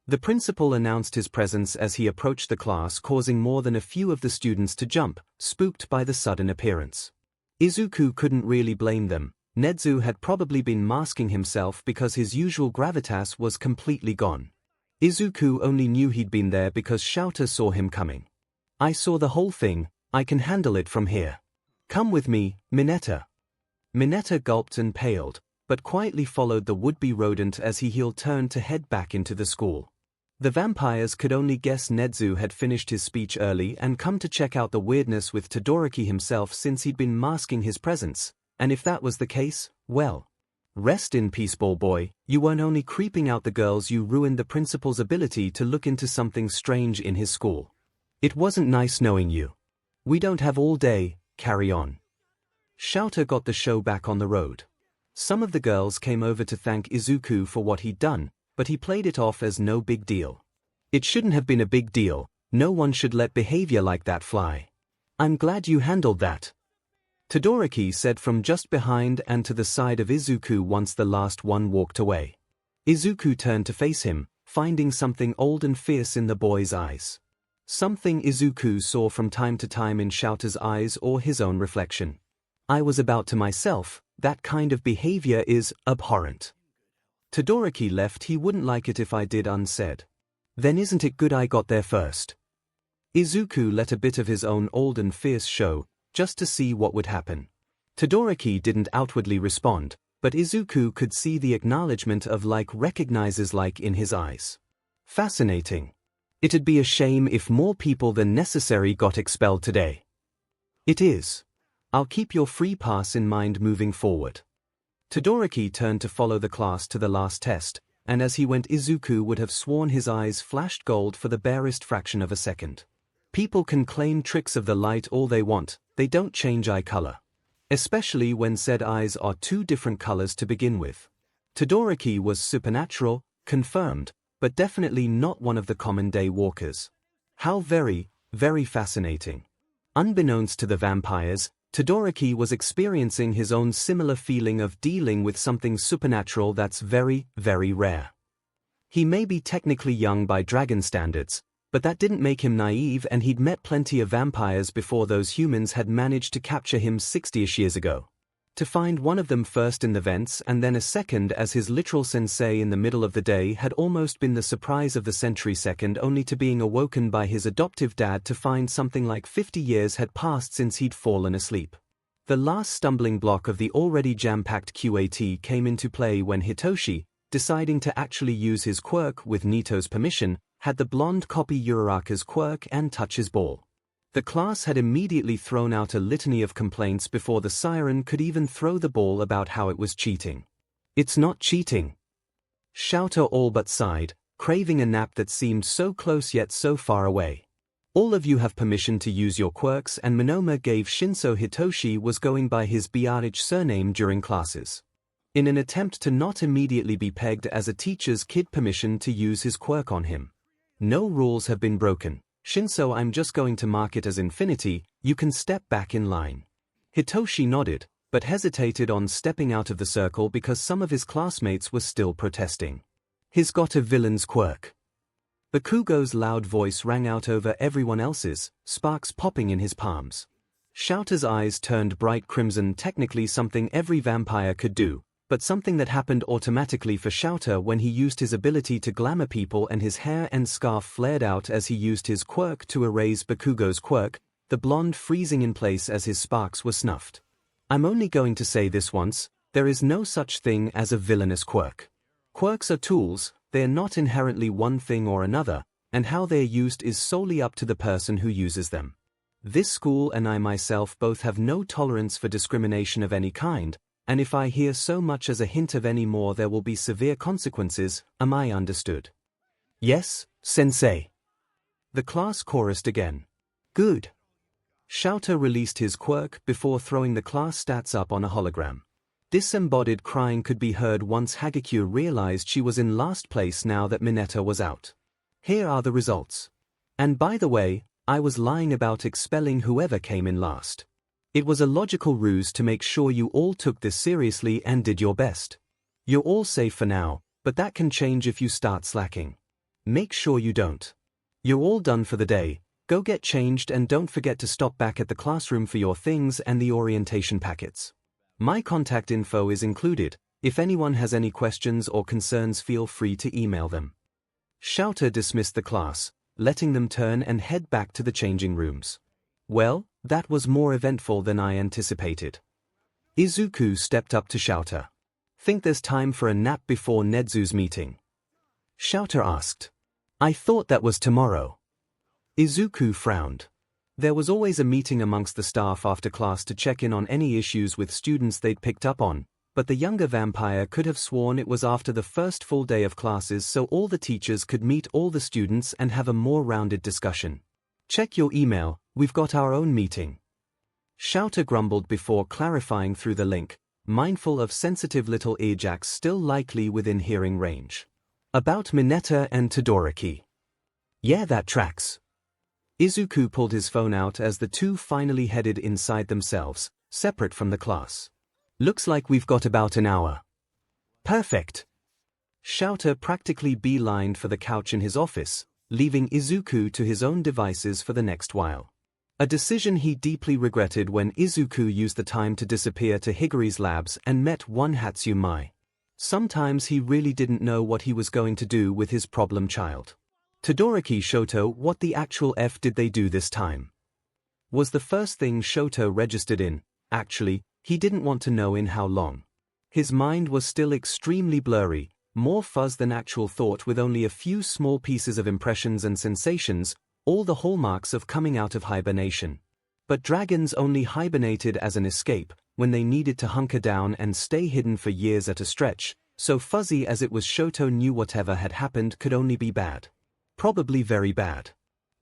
The principal announced his presence as he approached the class, causing more than a few of the students to jump, spooked by the sudden appearance. Izuku couldn't really blame them. 𝐻𝐻𝐸 had probably been masking himself because his usual gravitas was completely gone. Izuku only knew he'd been there because 𝐿𝐴 saw him coming. I saw the whole thing, I can handle it from here. Come with me, Mineta. Mineta gulped and paled, but quietly followed the would-be rodent as he heel-turned to head back into the school. The vampires could only guess 𝐻𝐻𝐸 had finished his speech early and come to check out the weirdness with Todoroki himself since he'd been masking his presence, and if that was the case, well. Rest in peace, ball boy, you weren't only creeping out the girls, you ruined the principal's ability to look into something strange in his school. It wasn't nice knowing you. We don't have all day, carry on. 𝐿𝐴 got the show back on the road. Some of the girls came over to thank Izuku for what he'd done, but he played it off as no big deal. It shouldn't have been a big deal, no one should let behavior like that fly. I'm glad you handled that. Todoroki said from just behind and to the side of Izuku once the last one walked away. Izuku turned to face him, finding something old and fierce in the boy's eyes. Something Izuku saw from time to time in 𝐿𝐴's eyes or his own reflection. I was about to myself, that kind of behavior is abhorrent. Todoroki left, he wouldn't like it if I did, unsaid. Then isn't it good I got there first? Izuku let a bit of his own old and fierce show, just to see what would happen. Todoroki didn't outwardly respond, but Izuku could see the acknowledgement of like recognizes like in his eyes. Fascinating. It'd be a shame if more people than necessary got expelled today. It is. I'll keep your free pass in mind moving forward. Todoroki turned to follow the class to the last test, and as he went Izuku would have sworn his eyes flashed gold for the barest fraction of a second. People can claim tricks of the light all they want, they don't change eye color. Especially when said eyes are two different colors to begin with. Todoroki was supernatural, confirmed, but definitely not one of the common day walkers. How very, very fascinating. Unbeknownst to the vampires, Todoroki was experiencing his own similar feeling of dealing with something supernatural that's very, very rare. He may be technically young by dragon standards, but that didn't make him naive, and he'd met plenty of vampires before those humans had managed to capture him 60-ish years ago. To find one of them first in the vents and then a second as his literal sensei in the middle of the day had almost been the surprise of the century, second only to being awoken by his adoptive dad to find something like 50 years had passed since he'd fallen asleep. The last stumbling block of the already jam-packed QAT came into play when Hitoshi, deciding to actually use his quirk with Nito's permission, had the blonde copy Uraraka's quirk and touch his ball. The class had immediately thrown out a litany of complaints before the siren could even throw the ball about how it was cheating. It's not cheating. 𝐿𝐴 all but sighed, craving a nap that seemed so close yet so far away. All of you have permission to use your quirks, and Monoma gave Shinso Hitoshi was going by his BRH surname during classes. In an attempt to not immediately be pegged as a teacher's kid, permission to use his quirk on him. No rules have been broken. Shinso, I'm just going to mark it as infinity, you can step back in line. Hitoshi nodded, but hesitated on stepping out of the circle because some of his classmates were still protesting. He's got a villain's quirk. Bakugo's loud voice rang out over everyone else's, sparks popping in his palms. 𝐿𝐴's eyes turned bright crimson, technically something every vampire could do, but something that happened automatically for 𝐿𝐴 when he used his ability to glamour people, and his hair and scarf flared out as he used his quirk to erase Bakugo's quirk, the blonde freezing in place as his sparks were snuffed. I'm only going to say this once, there is no such thing as a villainous quirk. Quirks are tools, they are not inherently one thing or another, and how they are used is solely up to the person who uses them. This school and I myself both have no tolerance for discrimination of any kind, and if I hear so much as a hint of any more, there will be severe consequences. Am I understood? Yes, sensei. The class chorused again. Good. 𝐿𝐴 released his quirk before throwing the class stats up on a hologram. Disembodied crying could be heard once 𝐔𝐸𝐽 realized she was in last place now that Mineta was out. Here are the results. And by the way, I was lying about expelling whoever came in last. It was a logical ruse to make sure you all took this seriously and did your best. You're all safe for now, but that can change if you start slacking. Make sure you don't. You're all done for the day, go get changed and don't forget to stop back at the classroom for your things and the orientation packets. My contact info is included. If anyone has any questions or concerns, feel free to email them. 𝐒𝐿 dismissed the class, letting them turn and head back to the changing rooms. Well, that was more eventful than I anticipated. Izuku stepped up to 𝐒𝐿. Think there's time for a nap before Nezu's meeting? 𝐒𝐿 asked. I thought that was tomorrow. Izuku frowned. There was always a meeting amongst the staff after class to check in on any issues with students they'd picked up on, but the younger vampire could have sworn it was after the first full day of classes so all the teachers could meet all the students and have a more rounded discussion. Check your email, we've got our own meeting. 𝐒𝐿 grumbled before clarifying through the link, mindful of sensitive little Ajax still likely within hearing range. About Mineta and Todoroki. Yeah, that tracks. Izuku pulled his phone out as the two finally headed inside themselves, separate from the class. Looks like we've got about an hour. Perfect. 𝐒𝐿 practically beelined for the couch in his office, leaving Izuku to his own devices for the next while. A decision he deeply regretted when Izuku used the time to disappear to Higuori's labs and met one Hatsumai. Sometimes he really didn't know what he was going to do with his problem child. Todoroki Shoto, what the actual F did they do this time? Was the first thing Shoto registered in. Actually, he didn't want to know in how long. His mind was still extremely blurry, more fuzz than actual thought with only a few small pieces of impressions and sensations, all the hallmarks of coming out of hibernation. But dragons only hibernated as an escape, when they needed to hunker down and stay hidden for years at a stretch, so fuzzy as it was Shoto knew whatever had happened could only be bad. Probably very bad.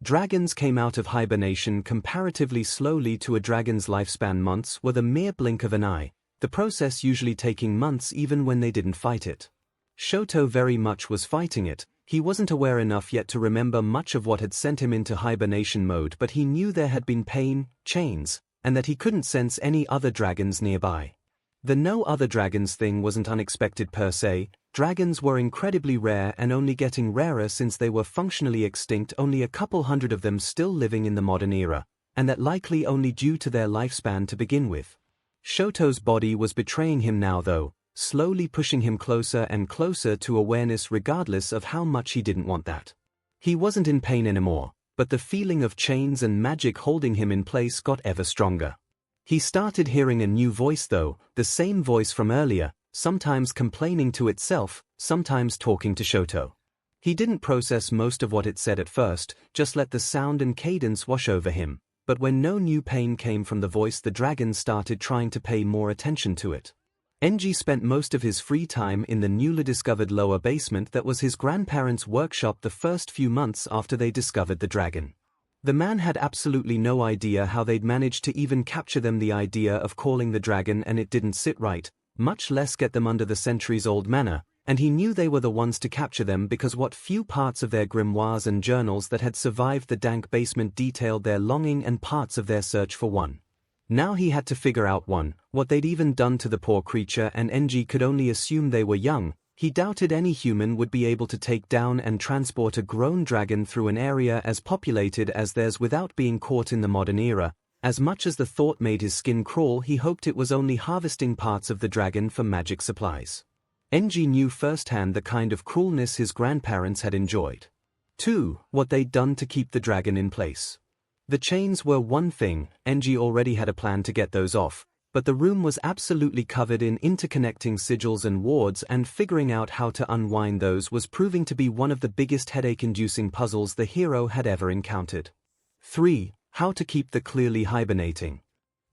Dragons came out of hibernation comparatively slowly. To a dragon's lifespan, months were the mere blink of an eye, the process usually taking months even when they didn't fight it. Shoto very much was fighting it. He wasn't aware enough yet to remember much of what had sent him into hibernation mode, but he knew there had been pain, chains, and that he couldn't sense any other dragons nearby. The no other dragons thing wasn't unexpected per se. Dragons were incredibly rare and only getting rarer since they were functionally extinct, only a couple hundred of them still living in the modern era, and that likely only due to their lifespan to begin with. Shoto's body was betraying him now though, slowly pushing him closer and closer to awareness regardless of how much he didn't want that. He wasn't in pain anymore, but the feeling of chains and magic holding him in place got ever stronger. He started hearing a new voice though, the same voice from earlier, sometimes complaining to itself, sometimes talking to Shoto. He didn't process most of what it said at first, just let the sound and cadence wash over him, but when no new pain came from the voice, the dragon started trying to pay more attention to it. 𝐿 spent most of his free time in the newly discovered lower basement that was his grandparents' workshop the first few months after they discovered the dragon. The man had absolutely no idea how they'd managed to even capture them, the idea of calling the dragon, and it didn't sit right, much less get them under the centuries-old manor, and he knew they were the ones to capture them because what few parts of their grimoires and journals that had survived the dank basement detailed their longing and parts of their search for one. Now he had to figure out what they'd even done to the poor creature, and 𝐿 could only assume they were young. He doubted any human would be able to take down and transport a grown dragon through an area as populated as theirs without being caught in the modern era. As much as the thought made his skin crawl, he hoped it was only harvesting parts of the dragon for magic supplies. 𝐿 knew firsthand the kind of cruelness his grandparents had enjoyed. 2. What they'd done to keep the dragon in place. The chains were one thing, 𝐿 already had a plan to get those off, but the room was absolutely covered in interconnecting sigils and wards, and figuring out how to unwind those was proving to be one of the biggest headache-inducing puzzles the hero had ever encountered. 3. How to keep the clearly hibernating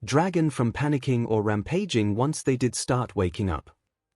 dragon from panicking or rampaging once they did start waking up.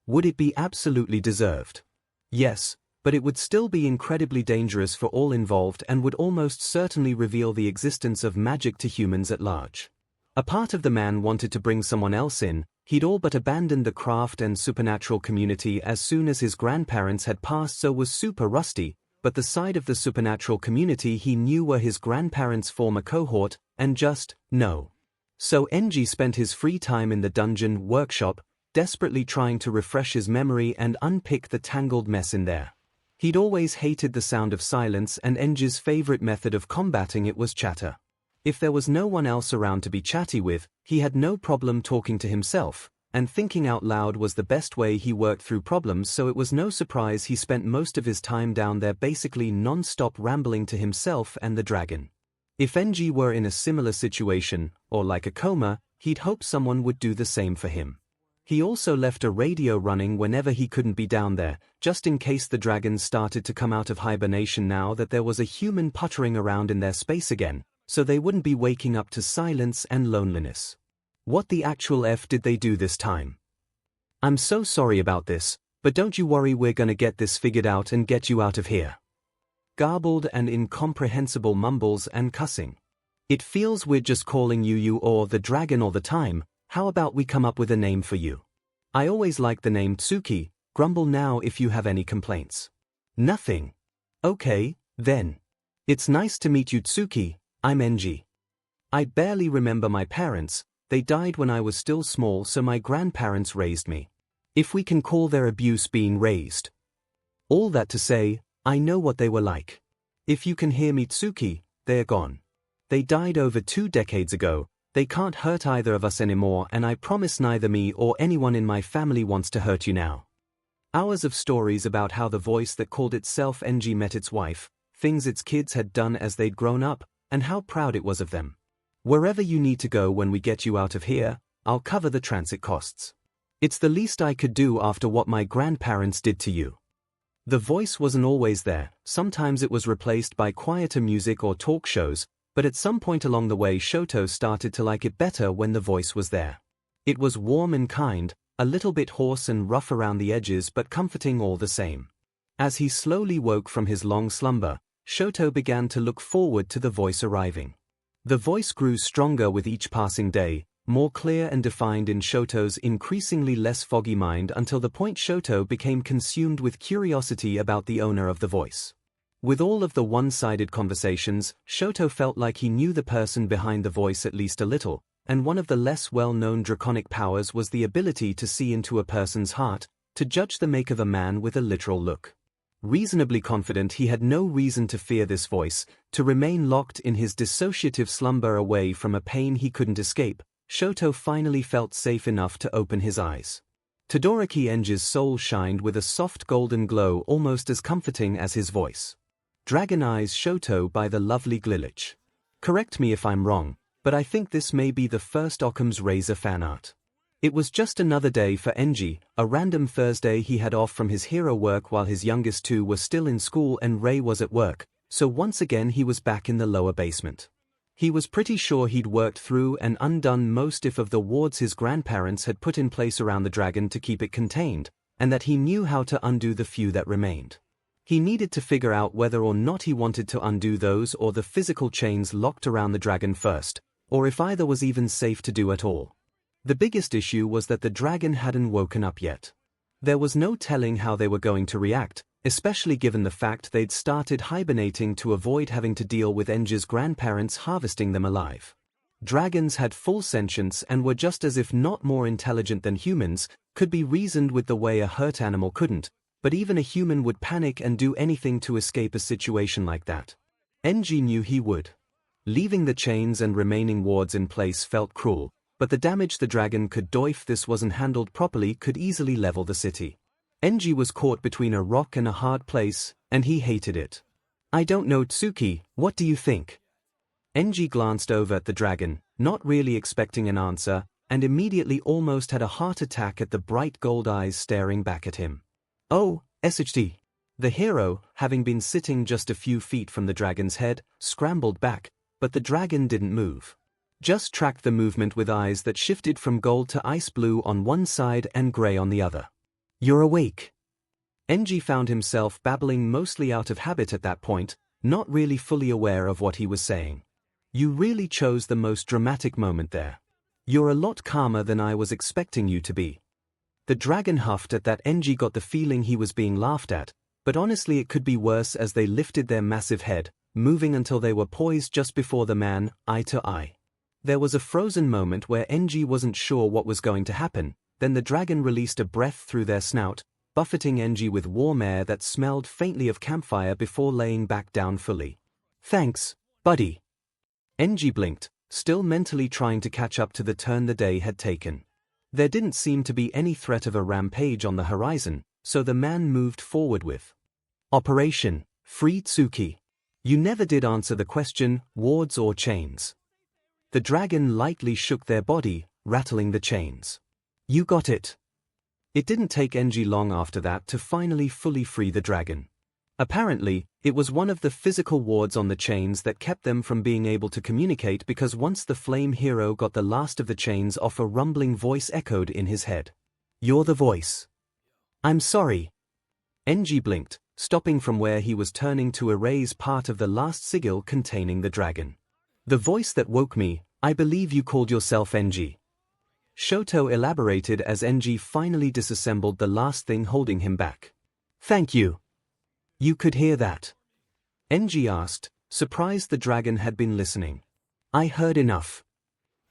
Would it be absolutely deserved? Yes, but it would still be incredibly dangerous for all involved and would almost certainly reveal the existence of magic to humans at large. A part of the man wanted to bring someone else in. He'd all but abandoned the craft and supernatural community as soon as his grandparents had passed, so was super rusty, but the side of the supernatural community he knew were his grandparents' former cohort, and just, no. So 𝐿 spent his free time in the dungeon workshop, desperately trying to refresh his memory and unpick the tangled mess in there. He'd always hated the sound of silence, and 𝐿's favorite method of combating it was chatter. If there was no one else around to be chatty with, he had no problem talking to himself, and thinking out loud was the best way he worked through problems, so it was no surprise he spent most of his time down there basically non-stop rambling to himself and the dragon. If 𝐿𝐺 were in a similar situation, or like a coma, he'd hope someone would do the same for him. He also left a radio running whenever he couldn't be down there, just in case the dragons started to come out of hibernation now that there was a human puttering around in their space again, so they wouldn't be waking up to silence and loneliness. What the actual F did they do this time? I'm so sorry about this, but don't you worry, we're gonna get this figured out and get you out of here. Garbled and incomprehensible mumbles and cussing. It feels weird just calling you or the dragon all the time. How about we come up with a name for you? I always like the name Tsuki, grumble now if you have any complaints. Nothing. Okay, then. It's nice to meet you, Tsuki, I'm 𝐿𝐺. I barely remember my parents, they died when I was still small, so my grandparents raised me. If we can call their abuse being raised. All that to say, I know what they were like. If you can hear me, Tsuki, they're gone. They died over 2 decades ago. They can't hurt either of us anymore, and I promise neither me or anyone in my family wants to hurt you now. Hours of stories about how the voice that called itself 𝐿𝐺 met its wife, things its kids had done as they'd grown up, and how proud it was of them. Wherever you need to go when we get you out of here, I'll cover the transit costs. It's the least I could do after what my grandparents did to you. The voice wasn't always there, sometimes it was replaced by quieter music or talk shows, but at some point along the way Shoto started to like it better when the voice was there. It was warm and kind, a little bit hoarse and rough around the edges but comforting all the same. As he slowly woke from his long slumber, Shoto began to look forward to the voice arriving. The voice grew stronger with each passing day, more clear and defined in Shoto's increasingly less foggy mind, until the point Shoto became consumed with curiosity about the owner of the voice. With all of the one-sided conversations, Shoto felt like he knew the person behind the voice at least a little, and one of the less well-known draconic powers was the ability to see into a person's heart, to judge the make of a man with a literal look. Reasonably confident he had no reason to fear this voice, to remain locked in his dissociative slumber away from a pain he couldn't escape, Shoto finally felt safe enough to open his eyes. Todoroki 𝐿𝐺's soul shined with a soft golden glow almost as comforting as his voice. Dragon Eyes Shoto by the lovely 𝐒𝐻𝐿𝐺. Correct me if I'm wrong, but I think this may be the first Occam's Razor fan art. It was just another day for 𝐿𝐺, a random Thursday he had off from his hero work while his youngest two were still in school and Ray was at work, so once again he was back in the lower basement. He was pretty sure he'd worked through and undone most if of the wards his grandparents had put in place around the dragon to keep it contained, and that he knew how to undo the few that remained. He needed to figure out whether or not he wanted to undo those or the physical chains locked around the dragon first, or if either was even safe to do at all. The biggest issue was that the dragon hadn't woken up yet. There was no telling how they were going to react, especially given the fact they'd started hibernating to avoid having to deal with 𝐿𝐺's grandparents harvesting them alive. Dragons had full sentience and were just as if not more intelligent than humans, could be reasoned with the way a hurt animal couldn't, but even a human would panic and do anything to escape a situation like that. 𝐿𝐺 knew he would. Leaving the chains and remaining wards in place felt cruel, but the damage the dragon could do if this wasn't handled properly could easily level the city. 𝐿𝐺 was caught between a rock and a hard place, and he hated it. I don't know, Tsuki, what do you think? 𝐿𝐺 glanced over at the dragon, not really expecting an answer, and immediately almost had a heart attack at the bright gold eyes staring back at him. Oh, 𝐿𝐺. The hero, having been sitting just a few feet from the dragon's head, scrambled back, but the dragon didn't move. Just tracked the movement with eyes that shifted from gold to ice blue on one side and grey on the other. You're awake. 𝐿𝐺 found himself babbling mostly out of habit at that point, not really fully aware of what he was saying. You really chose the most dramatic moment there. You're a lot calmer than I was expecting you to be. The dragon huffed at that. 𝐿𝐺 got the feeling he was being laughed at, but honestly it could be worse as they lifted their massive head, moving until they were poised just before the man, eye to eye. There was a frozen moment where 𝐿𝐺 wasn't sure what was going to happen, then the dragon released a breath through their snout, buffeting 𝐿𝐺 with warm air that smelled faintly of campfire before laying back down fully. Thanks, buddy. 𝐿𝐺 blinked, still mentally trying to catch up to the turn the day had taken. There didn't seem to be any threat of a rampage on the horizon, so the man moved forward with Operation Free Tsuki. You never did answer the question, wards or chains. The dragon lightly shook their body, rattling the chains. You got it. It didn't take 𝐿 long after that to finally fully free the dragon. Apparently, it was one of the physical wards on the chains that kept them from being able to communicate, because once the flame hero got the last of the chains off, a rumbling voice echoed in his head. You're the voice. I'm sorry. 𝐿 blinked, stopping from where he was turning to erase part of the last sigil containing the dragon. The voice that woke me, I believe you called yourself 𝐿. Sshoto elaborated as 𝐿 finally disassembled the last thing holding him back. Thank you. You could hear that? 𝐿 asked, surprised the dragon had been listening. I heard enough.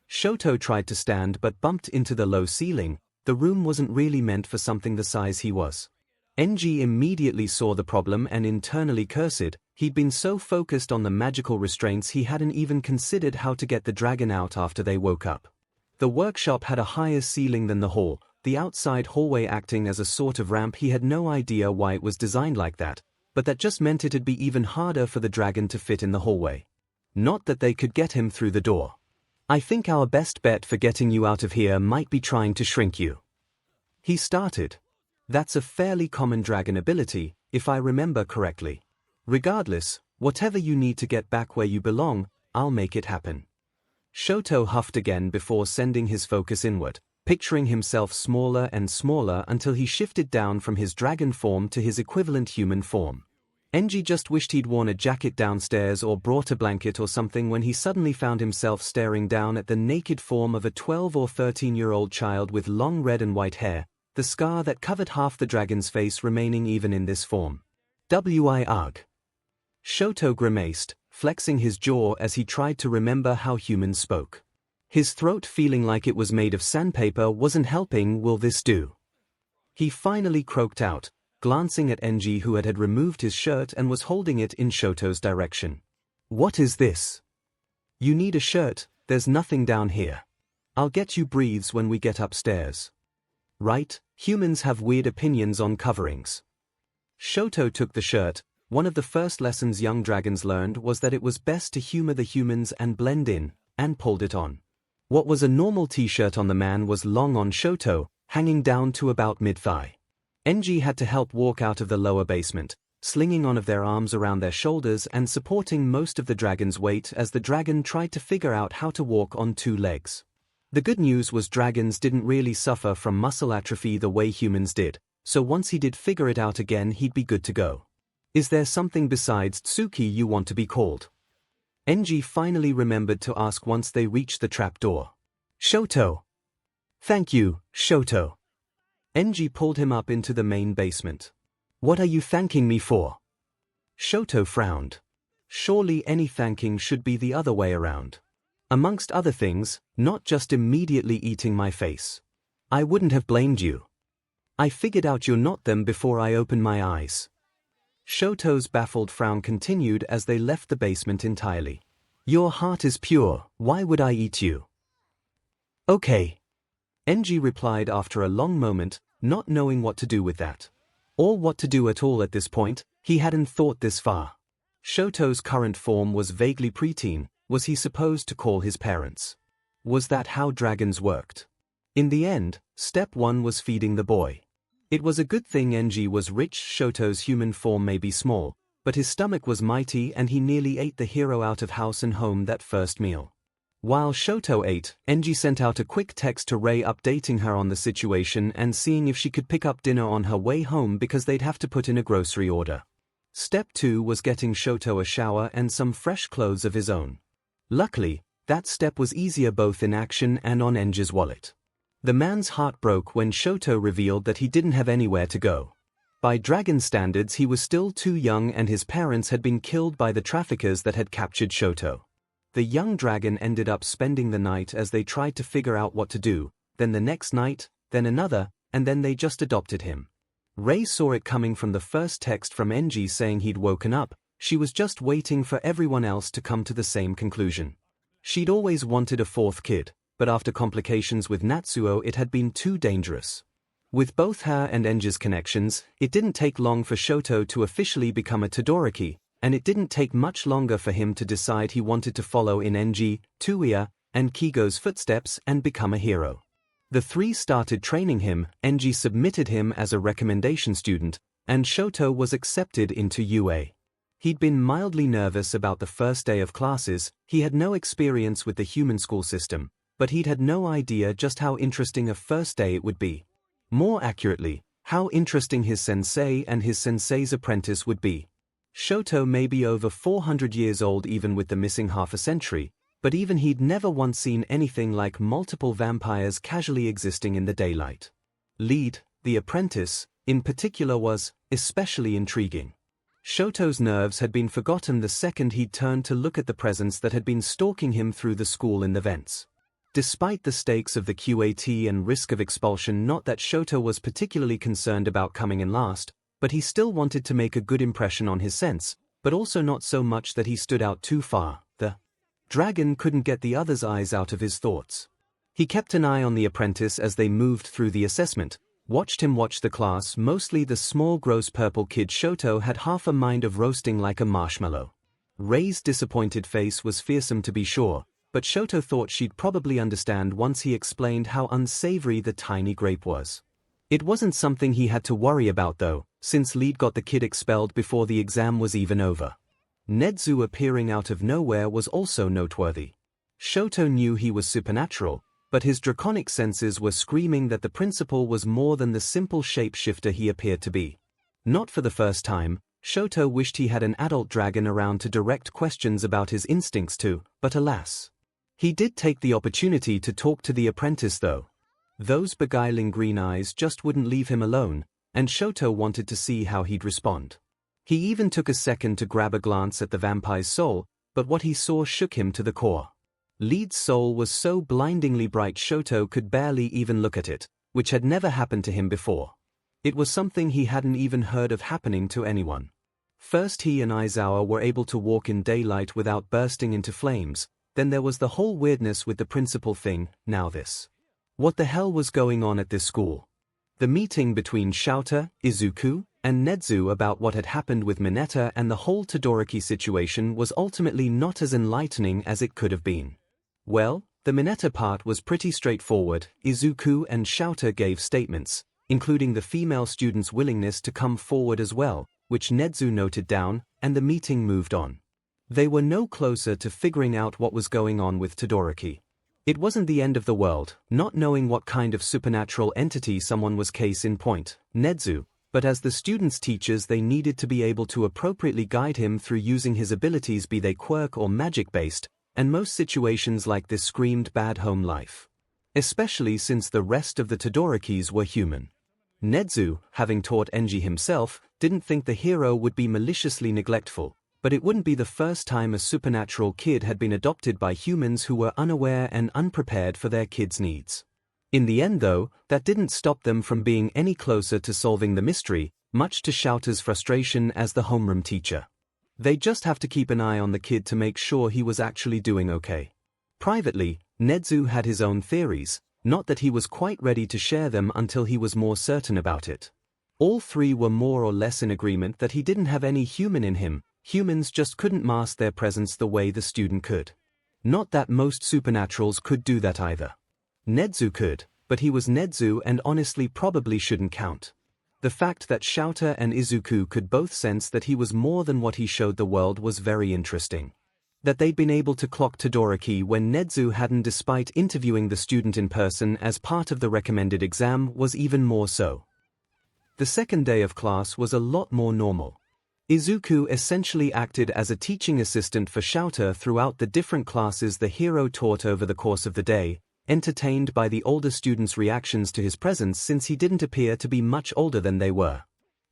Sshoto tried to stand but bumped into the low ceiling. The room wasn't really meant for something the size he was. 𝐿 immediately saw the problem and internally cursed. He'd been so focused on the magical restraints he hadn't even considered how to get the dragon out after they woke up. The workshop had a higher ceiling than the hall, the outside hallway acting as a sort of ramp. He had no idea why it was designed like that, but that just meant it'd be even harder for the dragon to fit in the hallway. Not that they could get him through the door. I think our best bet for getting you out of here might be trying to shrink you. He started. That's a fairly common dragon ability, if I remember correctly. Regardless, whatever you need to get back where you belong, I'll make it happen. Sshoto huffed again before sending his focus inward, picturing himself smaller and smaller until he shifted down from his dragon form to his equivalent human form. 𝐿 just wished he'd worn a jacket downstairs or brought a blanket or something when he suddenly found himself staring down at the naked form of a 12 or 13-year-old child with long red and white hair, the scar that covered half the dragon's face remaining even in this form. 𝐒𝐻. Sshoto grimaced, flexing his jaw as he tried to remember how humans spoke. His throat feeling like it was made of sandpaper wasn't helping. Will this do? He finally croaked out, glancing at 𝐿, who had removed his shirt and was holding it in Sshoto's direction. What is this? You need a shirt, there's nothing down here. I'll get you breathes when we get upstairs. Right, humans have weird opinions on coverings. Sshoto took the shirt. One of the first lessons young dragons learned was that it was best to humor the humans and blend in, and pulled it on. What was a normal t-shirt on the man was long on Sshoto, hanging down to about mid-thigh. 𝐿 had to help walk out of the lower basement, slinging one of their arms around their shoulders and supporting most of the dragon's weight as the dragon tried to figure out how to walk on two legs. The good news was dragons didn't really suffer from muscle atrophy the way humans did, so once he did figure it out again, he'd be good to go. Is there something besides Tsuki you want to be called? 𝐿 finally remembered to ask once they reached the trap door. Sshoto. Thank you, Sshoto. 𝐿 pulled him up into the main basement. What are you thanking me for? Sshoto frowned. Surely any thanking should be the other way around. Amongst other things, not just immediately eating my face. I wouldn't have blamed you. I figured out you're not them before I opened my eyes. Sshoto's baffled frown continued as they left the basement entirely. Your heart is pure, why would I eat you? Okay. 𝐿 replied after a long moment, not knowing what to do with that. Or what to do at all at this point. He hadn't thought this far. Sshoto's current form was vaguely preteen. Was he supposed to call his parents? Was that how dragons worked? In the end, step one was feeding the boy. It was a good thing 𝐿 was rich. Sshoto's human form may be small, but his stomach was mighty and he nearly ate the hero out of house and home that first meal. While Sshoto ate, 𝐿 sent out a quick text to Rei updating her on the situation and seeing if she could pick up dinner on her way home because they'd have to put in a grocery order. Step 2 was getting Sshoto a shower and some fresh clothes of his own. Luckily, that step was easier both in action and on 𝐿's wallet. The man's heart broke when Sshoto revealed that he didn't have anywhere to go. By dragon standards, he was still too young and his parents had been killed by the traffickers that had captured Sshoto. The young dragon ended up spending the night as they tried to figure out what to do, then the next night, then another, and then they just adopted him. Rei saw it coming from the first text from 𝐿 saying he'd woken up. She was just waiting for everyone else to come to the same conclusion. She'd always wanted a fourth kid, but after complications with Natsuo it had been too dangerous. With both her and 𝐻's connections, it didn't take long for Shoto to officially become a Todoroki, and it didn't take much longer for him to decide he wanted to follow in 𝐻, Tsuuya, and Kigo's footsteps and become a hero. The three started training him, 𝐻 submitted him as a recommendation student, and Shoto was accepted into UA. He'd been mildly nervous about the first day of classes. He had no experience with the human school system, but he'd had no idea just how interesting a first day it would be. More accurately, how interesting his sensei and his sensei's apprentice would be. Shoto may be over 400 years old even with the missing half a century, but even he'd never once seen anything like multiple vampires casually existing in the daylight. Lead, the apprentice, in particular was especially intriguing. Shoto's nerves had been forgotten the second he'd turned to look at the presence that had been stalking him through the school in the vents. Despite the stakes of the QAT and risk of expulsion, not that Shoto was particularly concerned about coming in last, but he still wanted to make a good impression on his sense, but also not so much that he stood out too far. The dragon couldn't get the other's eyes out of his thoughts. He kept an eye on the apprentice as they moved through the assessment, watched him watch the class, mostly the small gross purple kid Shoto had half a mind of roasting like a marshmallow. Rei's disappointed face was fearsome to be sure, but Shoto thought she'd probably understand once he explained how unsavory the tiny grape was. It wasn't something he had to worry about though, since Lead got the kid expelled before the exam was even over. Nedzu appearing out of nowhere was also noteworthy. Shoto knew he was supernatural, but his draconic senses were screaming that the principal was more than the simple shapeshifter he appeared to be. Not for the first time, Shoto wished he had an adult dragon around to direct questions about his instincts to, but alas. He did take the opportunity to talk to the apprentice though. Those beguiling green eyes just wouldn't leave him alone, and Shoto wanted to see how he'd respond. He even took a second to grab a glance at the vampire's soul, but what he saw shook him to the core. Lead's soul was so blindingly bright Shoto could barely even look at it, which had never happened to him before. It was something he hadn't even heard of happening to anyone. First he and Aizawa were able to walk in daylight without bursting into flames, then there was the whole weirdness with the principal thing, now this. What the hell was going on at this school? The meeting between Shouta, Izuku, and Nedzu about what had happened with Mineta and the whole Todoroki situation was ultimately not as enlightening as it could have been. Well, the Mineta part was pretty straightforward. Izuku and Shouta gave statements, including the female student's willingness to come forward as well, which Nedzu noted down, and the meeting moved on. They were no closer to figuring out what was going on with Todoroki. It wasn't the end of the world, not knowing what kind of supernatural entity someone was case in point, Nedzu, but as the student's teachers they needed to be able to appropriately guide him through using his abilities, be they quirk or magic-based, and most situations like this screamed bad home life. Especially since the rest of the Todorokis were human. Nedzu, having taught 𝐻 himself, didn't think the hero would be maliciously neglectful, but it wouldn't be the first time a supernatural kid had been adopted by humans who were unaware and unprepared for their kids' needs. In the end though, that didn't stop them from being any closer to solving the mystery, much to Shouta's frustration as the homeroom teacher. They'd just have to keep an eye on the kid to make sure he was actually doing okay. Privately, Nedzu had his own theories, not that he was quite ready to share them until he was more certain about it. All three were more or less in agreement that he didn't have any human in him. Humans just couldn't mask their presence the way the student could. Not that most supernaturals could do that either. Nedzu could, but he was Nedzu and honestly probably shouldn't count. The fact that Shouta and Izuku could both sense that he was more than what he showed the world was very interesting. That they'd been able to clock Todoroki when Nedzu hadn't, despite interviewing the student in person as part of the recommended exam, was even more so. The second day of class was a lot more normal. Izuku essentially acted as a teaching assistant for Shouta throughout the different classes the hero taught over the course of the day, entertained by the older students' reactions to his presence since he didn't appear to be much older than they were.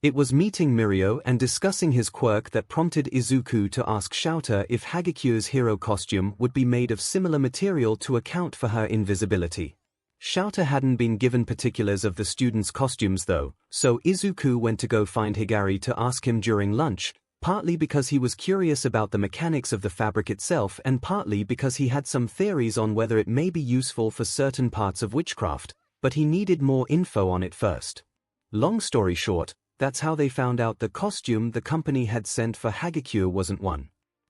It was meeting Mirio and discussing his quirk that prompted Izuku to ask Shouta if Hagekyo's hero costume would be made of similar material to account for her invisibility. Shouta hadn't been given particulars of the students' costumes though, so Izuku went to go find Higari to ask him during lunch, partly because he was curious about the mechanics of the fabric itself and partly because he had some theories on whether it may be useful for certain parts of witchcraft, but he needed more info on it first. Long story short, that's how they found out the costume the company had sent for 𝐔𝐸𝐽 wasn't one.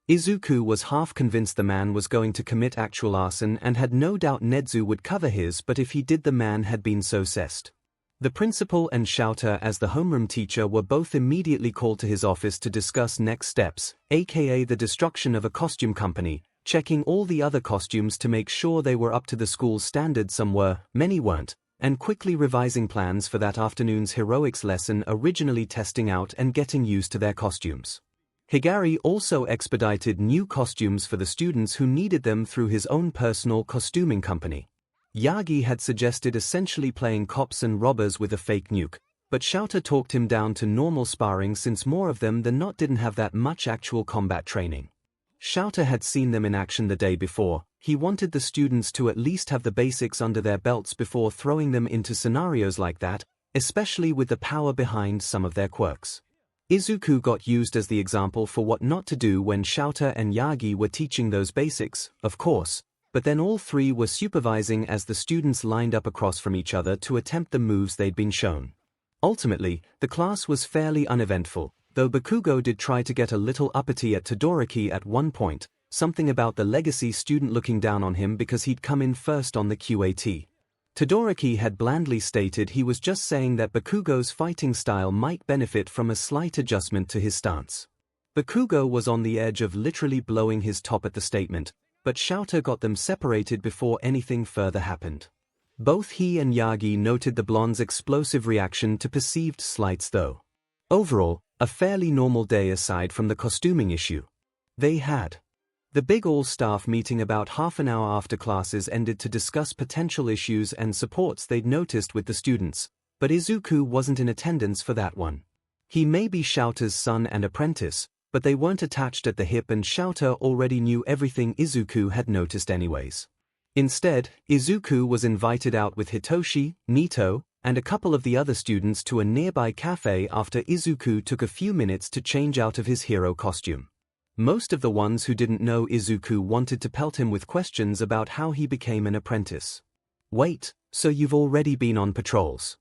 Izuku was half convinced the man was going to commit actual arson and had no doubt Nezu would cover his, but if he did, the man had been so cessed. The principal and Shouter as the homeroom teacher were both immediately called to his office to discuss next steps, aka the destruction of a costume company, checking all the other costumes to make sure they were up to the school's standards. Some were, many weren't, and quickly revising plans for that afternoon's heroics lesson, originally testing out and getting used to their costumes. Higari also expedited new costumes for the students who needed them through his own personal costuming company. Yagi had suggested essentially playing cops and robbers with a fake nuke, but Shouter talked him down to normal sparring since more of them than not didn't have that much actual combat training. Shouter had seen them in action the day before. He wanted the students to at least have the basics under their belts before throwing them into scenarios like that, especially with the power behind some of their quirks. Izuku got used as the example for what not to do when Shouter and Yagi were teaching those basics, of course, but then all three were supervising as the students lined up across from each other to attempt the moves they'd been shown. Ultimately, the class was fairly uneventful, though Bakugo did try to get a little uppity at Todoroki at one point, something about the legacy student looking down on him because he'd come in first on the QAT. Todoroki had blandly stated he was just saying that Bakugo's fighting style might benefit from a slight adjustment to his stance. Bakugo was on the edge of literally blowing his top at the statement, but Shouter got them separated before anything further happened. Both he and Yagi noted the blonde's explosive reaction to perceived slights though. Overall, a fairly normal day aside from the costuming issue. They had the big all-staff meeting about half an hour after classes ended to discuss potential issues and supports they'd noticed with the students, but Izuku wasn't in attendance for that one. He may be Shouter's son and apprentice, but they weren't attached at the hip and Shouter already knew everything Izuku had noticed anyways. Instead, Izuku was invited out with Hitoshi, Nito, and a couple of the other students to a nearby cafe after Izuku took a few minutes to change out of his hero costume. Most of the ones who didn't know Izuku wanted to pelt him with questions about how he became an apprentice. "Wait, so you've already been on patrols?"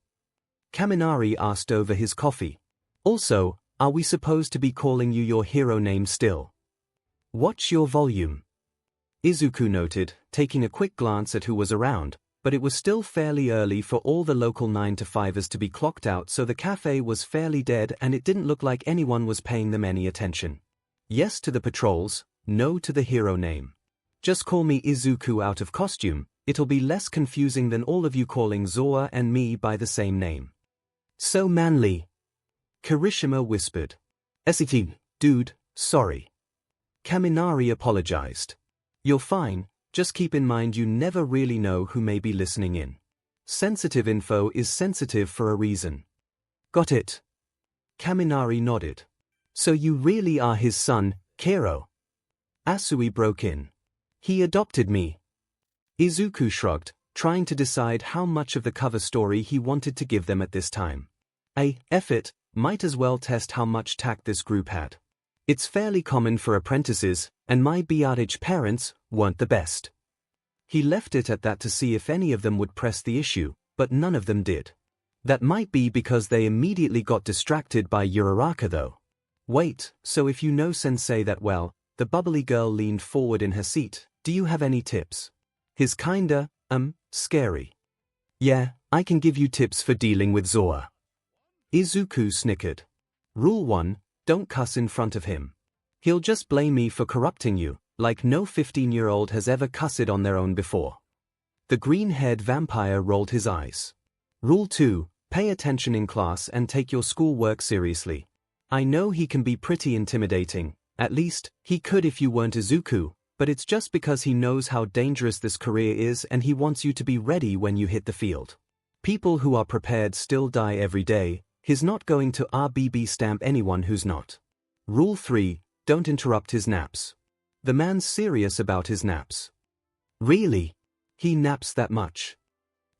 Kaminari asked over his coffee. "Also, are we supposed to be calling you your hero name still? Watch your volume." Izuku noted, taking a quick glance at who was around, but it was still fairly early for all the local 9-to-5ers to be clocked out, so the cafe was fairly dead and it didn't look like anyone was paying them any attention. Yes to the patrols, no to the hero name. Just call me Izuku out of costume, it'll be less confusing than all of you calling Zoa and me by the same name. So manly. Kirishima whispered. "SET, dude, sorry." Kaminari apologized. "You're fine, just keep in mind you never really know who may be listening in. Sensitive info is sensitive for a reason." "Got it." Kaminari nodded. "So you really are his son, Kero?" Asui broke in. "He adopted me." Izuku shrugged, trying to decide how much of the cover story he wanted to give them at this time. F it, might as well test how much tact this group had. It's fairly common for apprentices, and my BRH parents weren't the best. He left it at that to see if any of them would press the issue, but none of them did. That might be because they immediately got distracted by Uraraka though. "Wait, so if you know Sensei that well," the bubbly girl leaned forward in her seat, "do you have any tips? He's kinda, scary." "Yeah, I can give you tips for dealing with Zoa." Izuku snickered. "Rule 1, don't cuss in front of him. He'll just blame me for corrupting you, like no 15-year-old has ever cussed on their own before." The green-haired vampire rolled his eyes. "Rule 2, pay attention in class and take your schoolwork seriously. I know he can be pretty intimidating, at least, he could if you weren't Izuku, but it's just because he knows how dangerous this career is and he wants you to be ready when you hit the field. People who are prepared still die every day, he's not going to RBB stamp anyone who's not. Rule 3, don't interrupt his naps. The man's serious about his naps." "Really? He naps that much?"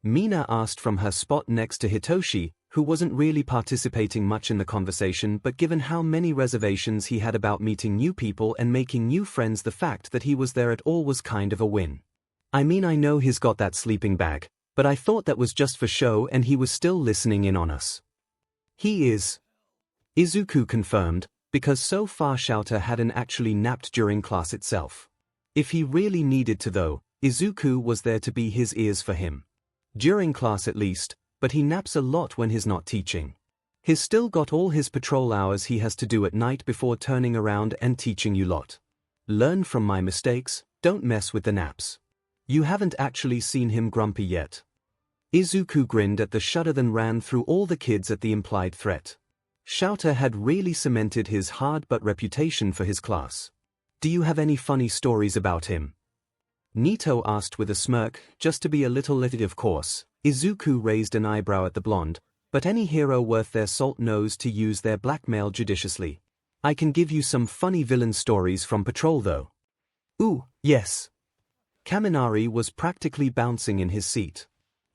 Mina asked from her spot next to Hitoshi, who wasn't really participating much in the conversation, but given how many reservations he had about meeting new people and making new friends, the fact that he was there at all was kind of a win. I mean, I know he's got that sleeping bag, but I thought that was just for show and he was still listening in on us. He is. Izuku confirmed, because so far 𝐿𝐴 hadn't actually napped during class itself. If he really needed to though, Izuku was there to be his ears for him. During class at least, but he naps a lot when he's not teaching. He's still got all his patrol hours he has to do at night before turning around and teaching you lot. Learn from my mistakes, don't mess with the naps. You haven't actually seen him grumpy yet. Izuku grinned at the shudder, then ran through all the kids at the implied threat. 𝐿𝐴 had really cemented his hard-but reputation for his class. Do you have any funny stories about him? Nito asked with a smirk, just to be a little litty. Of course. Izuku raised an eyebrow at the blonde, but any hero worth their salt knows to use their blackmail judiciously. I can give you some funny villain stories from patrol though. Ooh, yes. Kaminari was practically bouncing in his seat.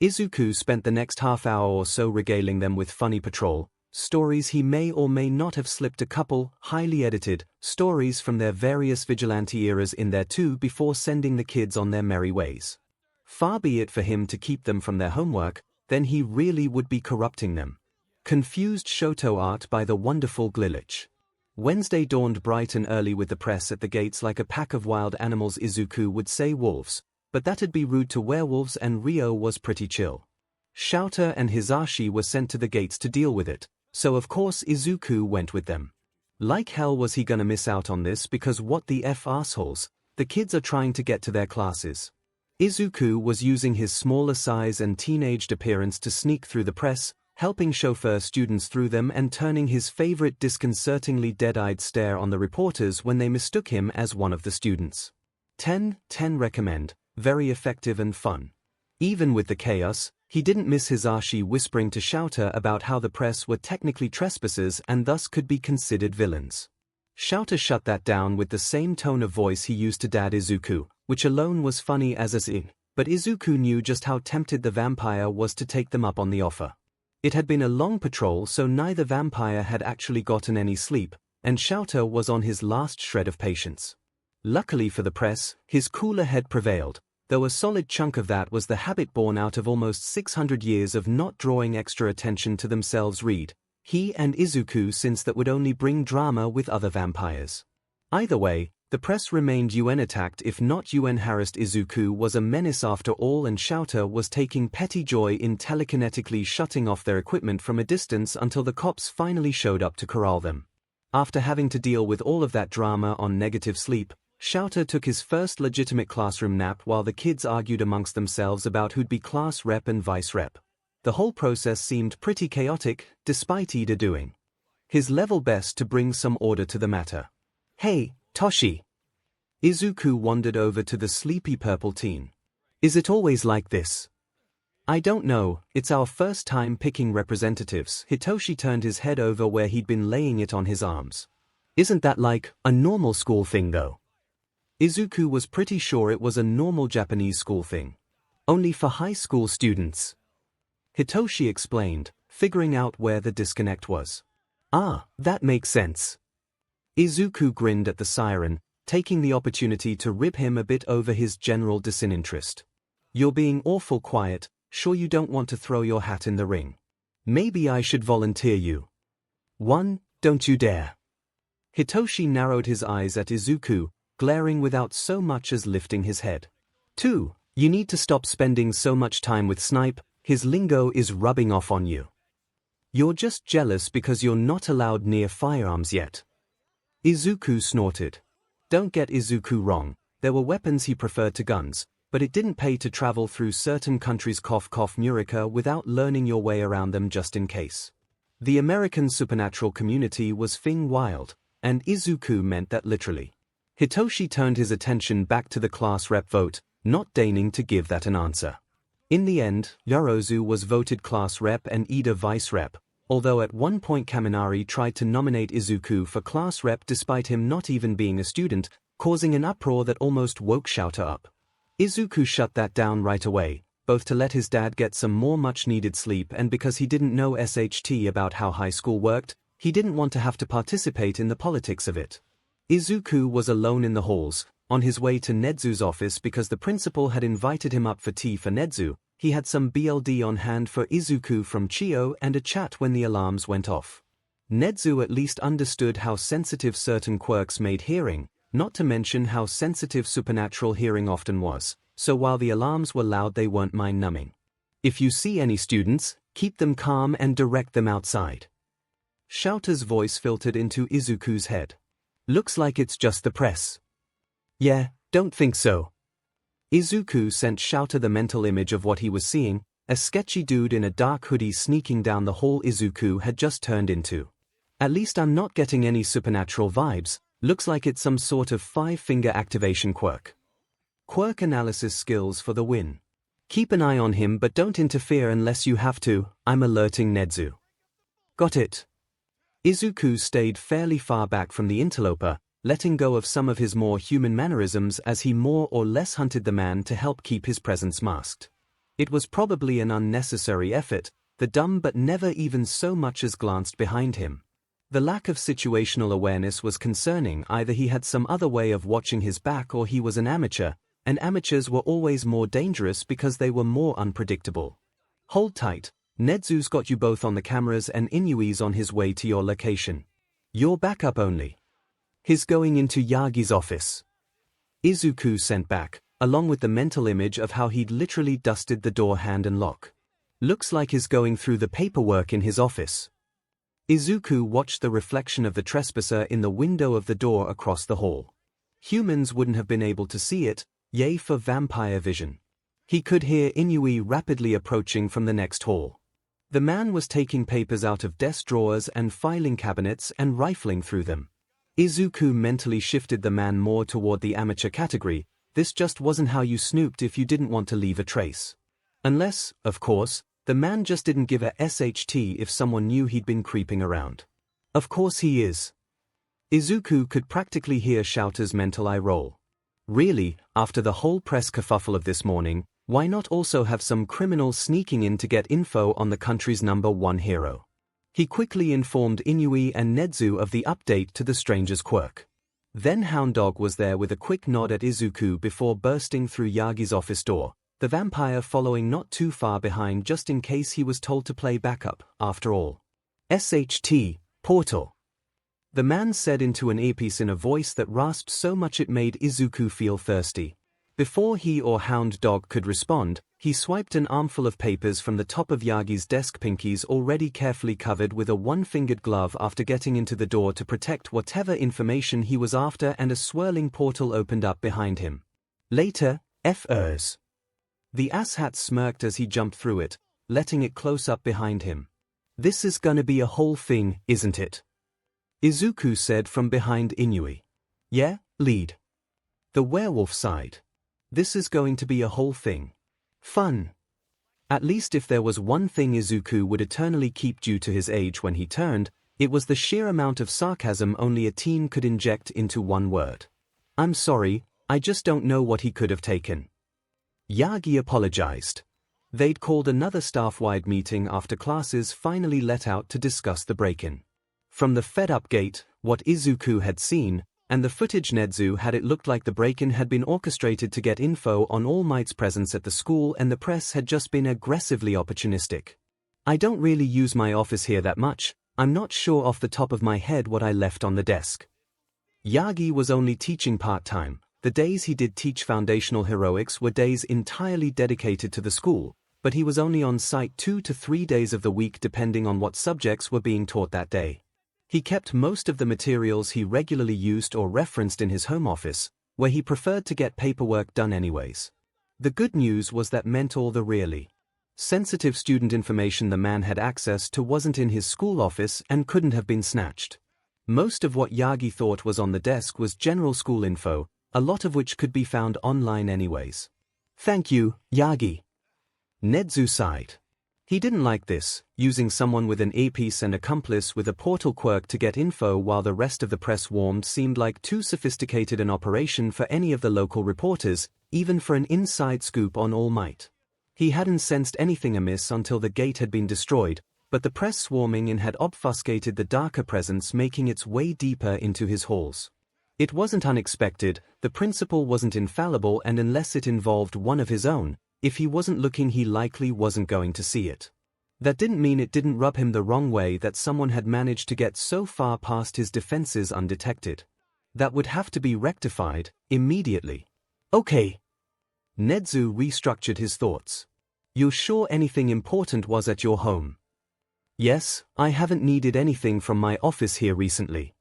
Izuku spent the next half hour or so regaling them with funny patrol stories. He may or may not have slipped a couple, highly edited, stories from their various vigilante eras in there too before sending the kids on their merry ways. Far be it for him to keep them from their homework, then he really would be corrupting them. Confused Shoto art by the wonderful 𝐒𝐻𝐿. Wednesday dawned bright and early with the press at the gates like a pack of wild animals. Izuku would say wolves, but that'd be rude to werewolves, and Rio was pretty chill. 𝐿𝐴 and Hisashi were sent to the gates to deal with it, so of course Izuku went with them. Like hell was he gonna miss out on this, because what the F assholes, the kids are trying to get to their classes. Izuku was using his smaller size and teenaged appearance to sneak through the press, helping chauffeur students through them and turning his favorite disconcertingly dead-eyed stare on the reporters when they mistook him as one of the students. 10 recommend, very effective and fun. Even with the chaos, he didn't miss Hisashi whispering to 𝐿𝐴 about how the press were technically trespassers and thus could be considered villains. 𝐿𝐴 shut that down with the same tone of voice he used to dad Izuku, which alone was funny as in, but Izuku knew just how tempted the vampire was to take them up on the offer. It had been a long patrol, so neither vampire had actually gotten any sleep, and 𝐿𝐴 was on his last shred of patience. Luckily for the press, his cooler head prevailed, though a solid chunk of that was the habit born out of almost 600 years of not drawing extra attention to themselves. Read, he and Izuku, since that would only bring drama with other vampires. Either way, the press remained UN-attacked if not UN-harassed. Izuku was a menace after all, and 𝐿𝐴 was taking petty joy in telekinetically shutting off their equipment from a distance until the cops finally showed up to corral them. After having to deal with all of that drama on negative sleep, 𝐿𝐴 took his first legitimate classroom nap while the kids argued amongst themselves about who'd be class rep and vice rep. The whole process seemed pretty chaotic, despite Ida doing his level best to bring some order to the matter. Hey, Toshi. Izuku wandered over to the sleepy purple teen. Is it always like this? I don't know, it's our first time picking representatives. Hitoshi turned his head over where he'd been laying it on his arms. Isn't that like a normal school thing though? Izuku was pretty sure it was a normal Japanese school thing. Only for high school students. Hitoshi explained, figuring out where the disconnect was. Ah, that makes sense. Izuku grinned at the siren, taking the opportunity to rib him a bit over his general disinterest. You're being awful quiet, sure you don't want to throw your hat in the ring? Maybe I should volunteer you. 1, don't you dare. Hitoshi narrowed his eyes at Izuku, glaring without so much as lifting his head. 2, you need to stop spending so much time with Snipe, his lingo is rubbing off on you. You're just jealous because you're not allowed near firearms yet. Izuku snorted. Don't get Izuku wrong, there were weapons he preferred to guns, but it didn't pay to travel through certain countries Murica without learning your way around them just in case. The American supernatural community was fing wild, and Izuku meant that literally. Hitoshi turned his attention back to the class rep vote, not deigning to give that an answer. In the end, Yorozu was voted class rep and Ida vice rep, although at one point Kaminari tried to nominate Izuku for class rep despite him not even being a student, causing an uproar that almost woke 𝐿𝐴 up. Izuku shut that down right away, both to let his dad get some more much-needed sleep and because he didn't know SHT about how high school worked, he didn't want to have to participate in the politics of it. Izuku was alone in the halls, on his way to Nedzu's office because the principal had invited him up for tea for Nedzu. He had some BLD on hand for Izuku from Chio and a chat when the alarms went off. Nedzu at least understood how sensitive certain quirks made hearing, not to mention how sensitive supernatural hearing often was, so while the alarms were loud they weren't mind-numbing. If you see any students, keep them calm and direct them outside. Shouter's voice filtered into Izuku's head. Looks like it's just the press. Yeah, don't think so. Izuku sent Shouter the mental image of what he was seeing, a sketchy dude in a dark hoodie sneaking down the hall Izuku had just turned into. At least I'm not getting any supernatural vibes, looks like it's some sort of five-finger activation quirk. Quirk analysis skills for the win. Keep an eye on him but don't interfere unless you have to, I'm alerting Nedzu. Got it. Izuku stayed fairly far back from the interloper, letting go of some of his more human mannerisms as he more or less hunted the man to help keep his presence masked. It was probably an unnecessary effort, the dumb but never even so much as glanced behind him. The lack of situational awareness was concerning. Either he had some other way of watching his back or he was an amateur, and amateurs were always more dangerous because they were more unpredictable. Hold tight, Nedzu's got you both on the cameras and Inui's on his way to your location. Your backup only. He's going into Yagi's office. Izuku sent back, along with the mental image of how he'd literally dusted the door hand and lock. Looks like he's going through the paperwork in his office. Izuku watched the reflection of the trespasser in the window of the door across the hall. Humans wouldn't have been able to see it, yay for vampire vision. He could hear Inui rapidly approaching from the next hall. The man was taking papers out of desk drawers and filing cabinets and rifling through them. Izuku mentally shifted the man more toward the amateur category. This just wasn't how you snooped if you didn't want to leave a trace. Unless, of course, the man just didn't give a SHT if someone knew he'd been creeping around. Of course he is. Izuku could practically hear Shouter's mental eye roll. Really, after the whole press kerfuffle of this morning, why not also have some criminal sneaking in to get info on the country's #1 hero? He quickly informed Inui and Nedzu of the update to the stranger's quirk. Then Hound Dog was there with a quick nod at Izuku before bursting through Yagi's office door, the vampire following not too far behind just in case he was told to play backup, after all. SHT, portal. The man said into an earpiece in a voice that rasped so much it made Izuku feel thirsty. Before he or Hound Dog could respond, he swiped an armful of papers from the top of Yagi's desk, pinkies already carefully covered with a one-fingered glove after getting into the door to protect whatever information he was after, and a swirling portal opened up behind him. Later, F.ers. The asshat smirked as he jumped through it, letting it close up behind him. This is gonna be a whole thing, isn't it? Izuku said from behind Inui. Yeah, lead. The werewolf sighed. This is going to be a whole thing. Fun. At least if there was one thing Izuku would eternally keep due to his age when he turned, it was the sheer amount of sarcasm only a teen could inject into one word. I'm sorry, I just don't know what he could have taken. Yagi apologized. They'd called another staff-wide meeting after classes finally let out to discuss the break-in. From the fed-up gate, what Izuku had seen, and the footage Nedzu had, it looked like the break-in had been orchestrated to get info on All Might's presence at the school, and the press had just been aggressively opportunistic. I don't really use my office here that much, I'm not sure off the top of my head what I left on the desk. Yagi was only teaching part-time. The days he did teach foundational heroics were days entirely dedicated to the school, but he was only on site 2 to 3 days of the week depending on what subjects were being taught that day. He kept most of the materials he regularly used or referenced in his home office, where he preferred to get paperwork done anyways. The good news was that meant all the really sensitive student information the man had access to wasn't in his school office and couldn't have been snatched. Most of what Yagi thought was on the desk was general school info, a lot of which could be found online anyways. Thank you, Yagi. Nedzu sighed. He didn't like this, using someone with an earpiece and accomplice with a portal quirk to get info while the rest of the press warmed seemed like too sophisticated an operation for any of the local reporters, even for an inside scoop on All Might. He hadn't sensed anything amiss until the gate had been destroyed, but the press swarming in had obfuscated the darker presence making its way deeper into his halls. It wasn't unexpected, the principal wasn't infallible, and unless it involved one of his own, if he wasn't looking he likely wasn't going to see it. That didn't mean it didn't rub him the wrong way that someone had managed to get so far past his defenses undetected. That would have to be rectified, immediately. Okay. Nezu restructured his thoughts. You're sure anything important was at your home? Yes, I haven't needed anything from my office here recently.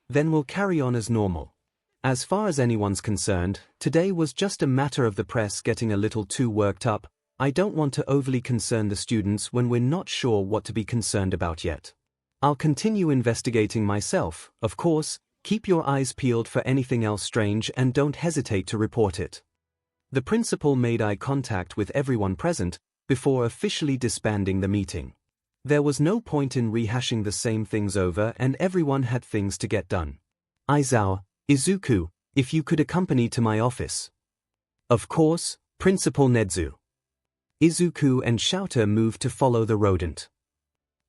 Then we'll carry on as normal. As far as anyone's concerned, today was just a matter of the press getting a little too worked up. I don't want to overly concern the students when we're not sure what to be concerned about yet. I'll continue investigating myself, of course. Keep your eyes peeled for anything else strange and don't hesitate to report it. The principal made eye contact with everyone present before officially disbanding the meeting. There was no point in rehashing the same things over and everyone had things to get done. Aizawa, Izuku, if you could accompany to my office. Of course, Principal Nezu. Izuku and 𝐿𝐴𝐻𝐿 moved to follow the rodent.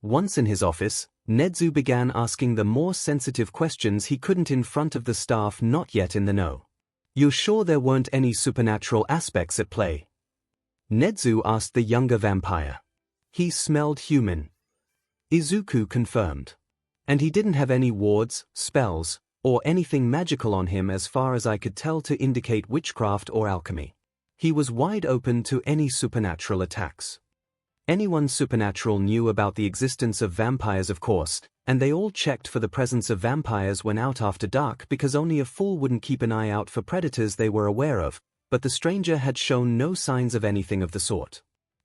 Once in his office, Nezu began asking the more sensitive questions he couldn't in front of the staff not yet in the know. You're sure there weren't any supernatural aspects at play? Nezu asked the younger vampire. He smelled human. Izuku confirmed. And he didn't have any wards, spells, or anything magical on him as far as I could tell to indicate witchcraft or alchemy. He was wide open to any supernatural attacks. Anyone supernatural knew about the existence of vampires, of course, and they all checked for the presence of vampires when out after dark because only a fool wouldn't keep an eye out for predators they were aware of, but the stranger had shown no signs of anything of the sort.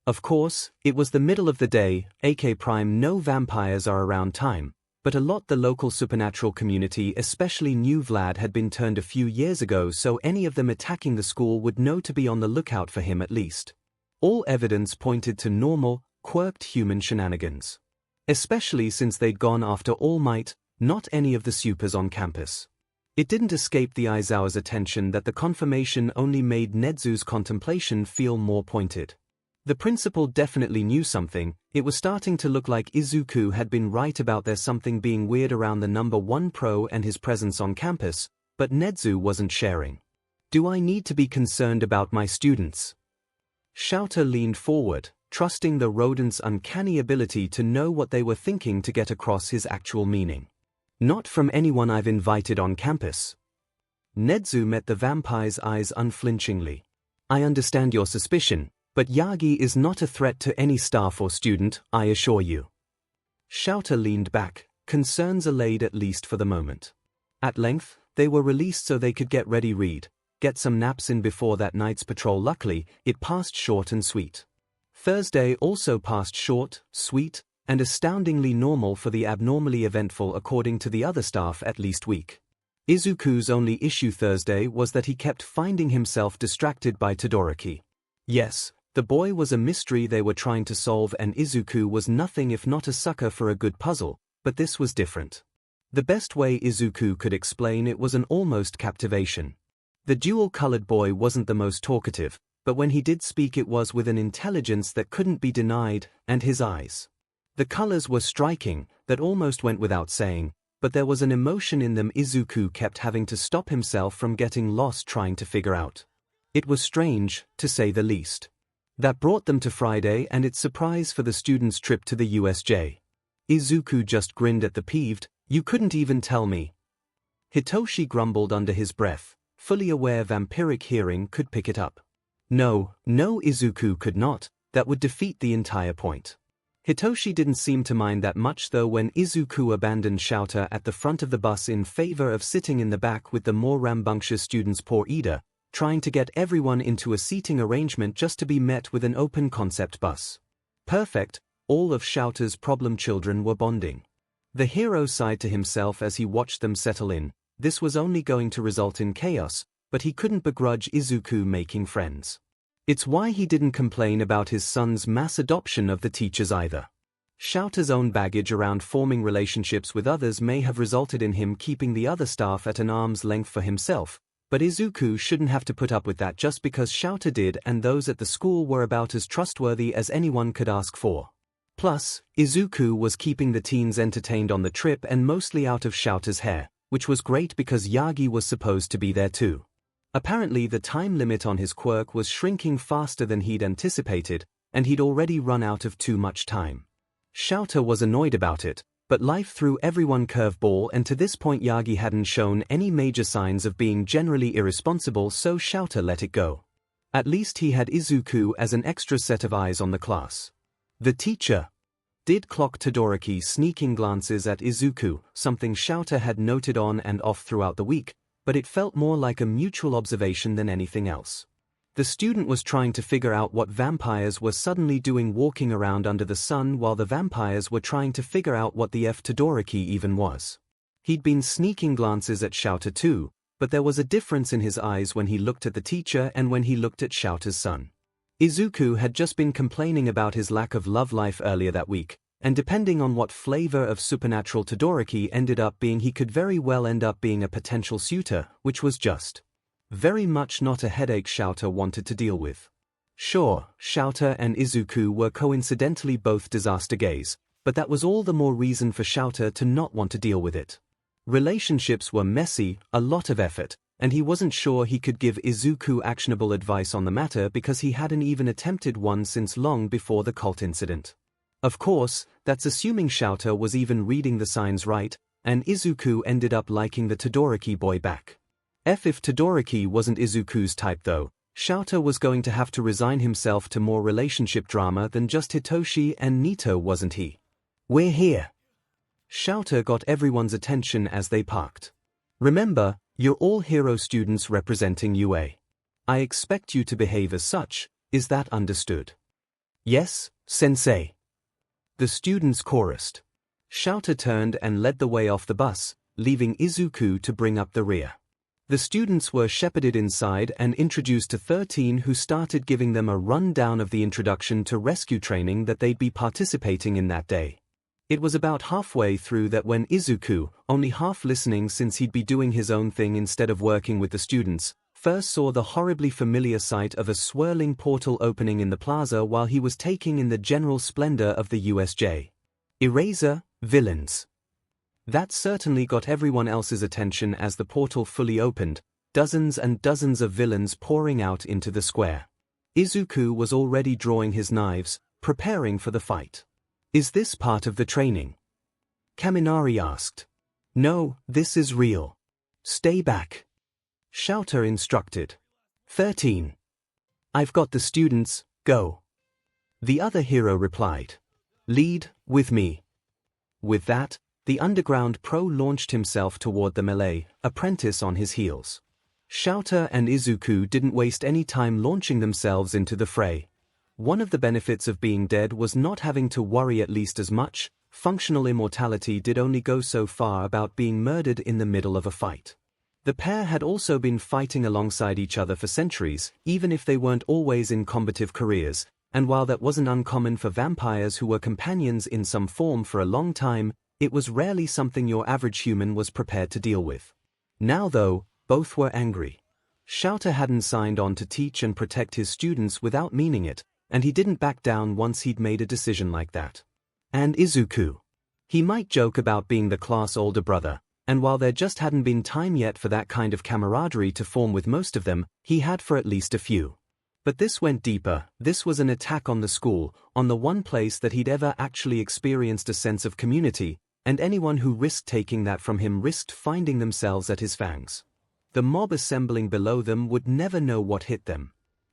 Of course, it was the middle of the day, aka prime no vampires are around time, but a lot the local supernatural community especially knew Vlad had been turned a few years ago, so any of them attacking the school would know to be on the lookout for him at least. All evidence pointed to normal, quirked human shenanigans. Especially since they'd gone after All Might, not any of the supers on campus. It didn't escape the Aizawa's attention that the confirmation only made Nezu's contemplation feel more pointed. The principal definitely knew something. It was starting to look like Izuku had been right about there something being weird around the number 1 pro and his presence on campus, but Nezu wasn't sharing. Do I need to be concerned about my students? 𝐿𝐴𝐻𝐿 leaned forward, trusting the rodent's uncanny ability to know what they were thinking to get across his actual meaning. Not from anyone I've invited on campus. Nezu met the vampire's eyes unflinchingly. I understand your suspicion, but Yagi is not a threat to any staff or student, I assure you. 𝐿𝐴𝐻𝐿 leaned back, concerns allayed at least for the moment. At length, they were released so they could get ready get some naps in before that night's patrol. Luckily, it passed short and sweet. Thursday also passed short, sweet, and astoundingly normal for the abnormally eventful according to the other staff at least week. Izuku's only issue Thursday was that he kept finding himself distracted by Todoroki. Yes, the boy was a mystery they were trying to solve and Izuku was nothing if not a sucker for a good puzzle, but this was different. The best way Izuku could explain it was an almost captivation. The dual-colored boy wasn't the most talkative, but when he did speak it was with an intelligence that couldn't be denied, and his eyes. The colors were striking, that almost went without saying, but there was an emotion in them Izuku kept having to stop himself from getting lost trying to figure out. It was strange, to say the least. That brought them to Friday and its surprise for the students' trip to the USJ. Izuku just grinned at the peeved, you couldn't even tell me. Hitoshi grumbled under his breath, fully aware vampiric hearing could pick it up. No, Izuku could not, that would defeat the entire point. Hitoshi didn't seem to mind that much though when Izuku abandoned 𝐿𝐴𝐻𝐿 at the front of the bus in favor of sitting in the back with the more rambunctious students. Poor Ida, trying to get everyone into a seating arrangement just to be met with an open concept bus. Perfect, all of 𝐿𝐴𝐻𝐿's problem children were bonding. The hero sighed to himself as he watched them settle in. This was only going to result in chaos, but he couldn't begrudge Izuku making friends. It's why he didn't complain about his son's mass adoption of the teachers either. 𝐿𝐴𝐻𝐿's own baggage around forming relationships with others may have resulted in him keeping the other staff at an arm's length for himself, But 𝐒𝐿 shouldn't have to put up with that just because 𝐔𝐬𝐽 did, and those at the school were about as trustworthy as anyone could ask for. Plus, 𝐒𝐿 was keeping the teens entertained on the trip and mostly out of 𝐔𝐬𝐽's hair, which was great because Yagi was supposed to be there too. Apparently the time limit on his quirk was shrinking faster than he'd anticipated, and he'd already run out of too much time. 𝐔𝐬𝐽 was annoyed about it, but life threw everyone curveball, and to this point Yagi hadn't shown any major signs of being generally irresponsible, so 𝐔𝐬𝐽 let it go. At least he had 𝐒𝐿 as an extra set of eyes on the class. The teacher did clock Todoroki sneaking glances at 𝐒𝐿, something 𝐔𝐬𝐽 had noted on and off throughout the week, but it felt more like a mutual observation than anything else. The student was trying to figure out what vampires were suddenly doing walking around under the sun, while the vampires were trying to figure out what the F Todoroki even was. He'd been sneaking glances at 𝐔𝐬𝐽 too, but there was a difference in his eyes when he looked at the teacher and when he looked at 𝐔𝐬𝐽's son. 𝐒𝐿 had just been complaining about his lack of love life earlier that week, and depending on what flavor of supernatural Todoroki ended up being, he could very well end up being a potential suitor, which was just very much not a headache 𝐔𝐬𝐽 wanted to deal with. Sure, 𝐔𝐬𝐽 and 𝐒𝐿 were coincidentally both disaster gays, but that was all the more reason for 𝐔𝐬𝐽 to not want to deal with it. Relationships were messy, a lot of effort, and he wasn't sure he could give 𝐒𝐿 actionable advice on the matter because he hadn't even attempted one since long before the cult incident. Of course, that's assuming 𝐔𝐬𝐽 was even reading the signs right, and 𝐒𝐿 ended up liking the Todoroki boy back. If Todoroki wasn't 𝐒𝐿's type though, 𝐔𝐬𝐽 was going to have to resign himself to more relationship drama than just Hitoshi and Nito, wasn't he? We're here. 𝐔𝐬𝐽 got everyone's attention as they parked. Remember, you're all hero students representing UA. I expect you to behave as such, is that understood? Yes, sensei. The students chorused. 𝐔𝐬𝐽 turned and led the way off the bus, leaving 𝐒𝐿 to bring up the rear. The students were shepherded inside and introduced to 13, who started giving them a rundown of the introduction to rescue training that they'd be participating in that day. It was about halfway through that when 𝐒𝐿, only half listening since he'd be doing his own thing instead of working with the students, first saw the horribly familiar sight of a swirling portal opening in the plaza while he was taking in the general splendor of the USJ. Eraser, villains. That certainly got everyone else's attention as the portal fully opened, dozens and dozens of villains pouring out into the square. 𝐒𝐿 was already drawing his knives, preparing for the fight. Is this part of the training? Kaminari asked. No, this is real. Stay back. 𝐔𝐬𝐽 instructed. 13. I've got the students, go. The other hero replied. Lead, with me. With that, the underground pro launched himself toward the melee, apprentice on his heels. 𝐔𝐬𝐽 and 𝐒𝐿 didn't waste any time launching themselves into the fray. One of the benefits of being dead was not having to worry at least as much. Functional immortality did only go so far about being murdered in the middle of a fight. The pair had also been fighting alongside each other for centuries, even if they weren't always in combative careers, and while that wasn't uncommon for vampires who were companions in some form for a long time, it was rarely something your average human was prepared to deal with. Now though, both were angry. 𝐔𝐬𝐽 hadn't signed on to teach and protect his students without meaning it, and he didn't back down once he'd made a decision like that. And 𝐒�. He might joke about being the class older brother, and while there just hadn't been time yet for that kind of camaraderie to form with most of them, he had for at least a few. But this went deeper. This was an attack on the school, on the one place that he'd ever actually experienced a sense of community, and anyone who risked taking that from him risked finding themselves at his fangs. The mob assembling below them would never know what hit them.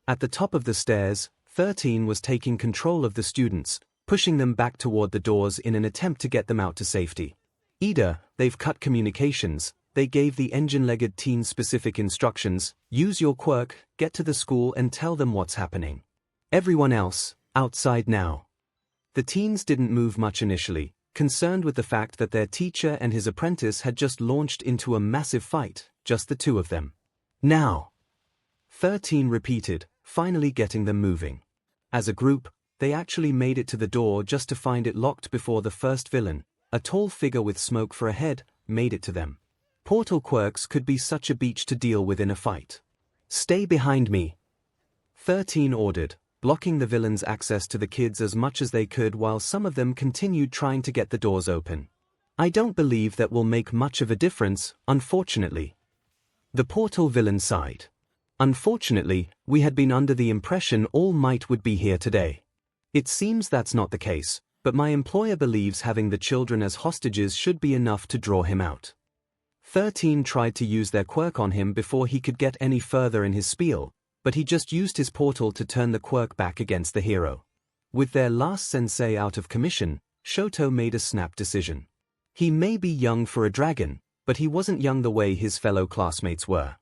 At the top of the stairs, 13 was taking control of the students, pushing them back toward the doors in an attempt to get them out to safety. Either they've cut communications, they gave the engine-legged teen specific instructions, use your quirk, get to the school and tell them what's happening. Everyone else, outside now. The teens didn't move much initially, concerned with the fact that their teacher and his apprentice had just launched into a massive fight, just the two of them. Now! 13 repeated, finally getting them moving. As a group, they actually made it to the door just to find it locked before the first villain, a tall figure with smoke for a head, made it to them. Portal quirks could be such a beach to deal with in a fight. Stay behind me, 13 ordered, blocking the villain's access to the kids as much as they could while some of them continued trying to get the doors open. I don't believe that will make much of a difference, unfortunately. The portal villain sighed. Unfortunately, we had been under the impression All Might would be here today. It seems that's not the case, but my employer believes having the children as hostages should be enough to draw him out. 13 tried to use their quirk on him before he could get any further in his spiel, but he just used his portal to turn the quirk back against the hero. With their last sensei out of commission, 𝐿𝐿 made a snap decision. He may be young for a dragon, but he wasn't young the way his fellow classmates were.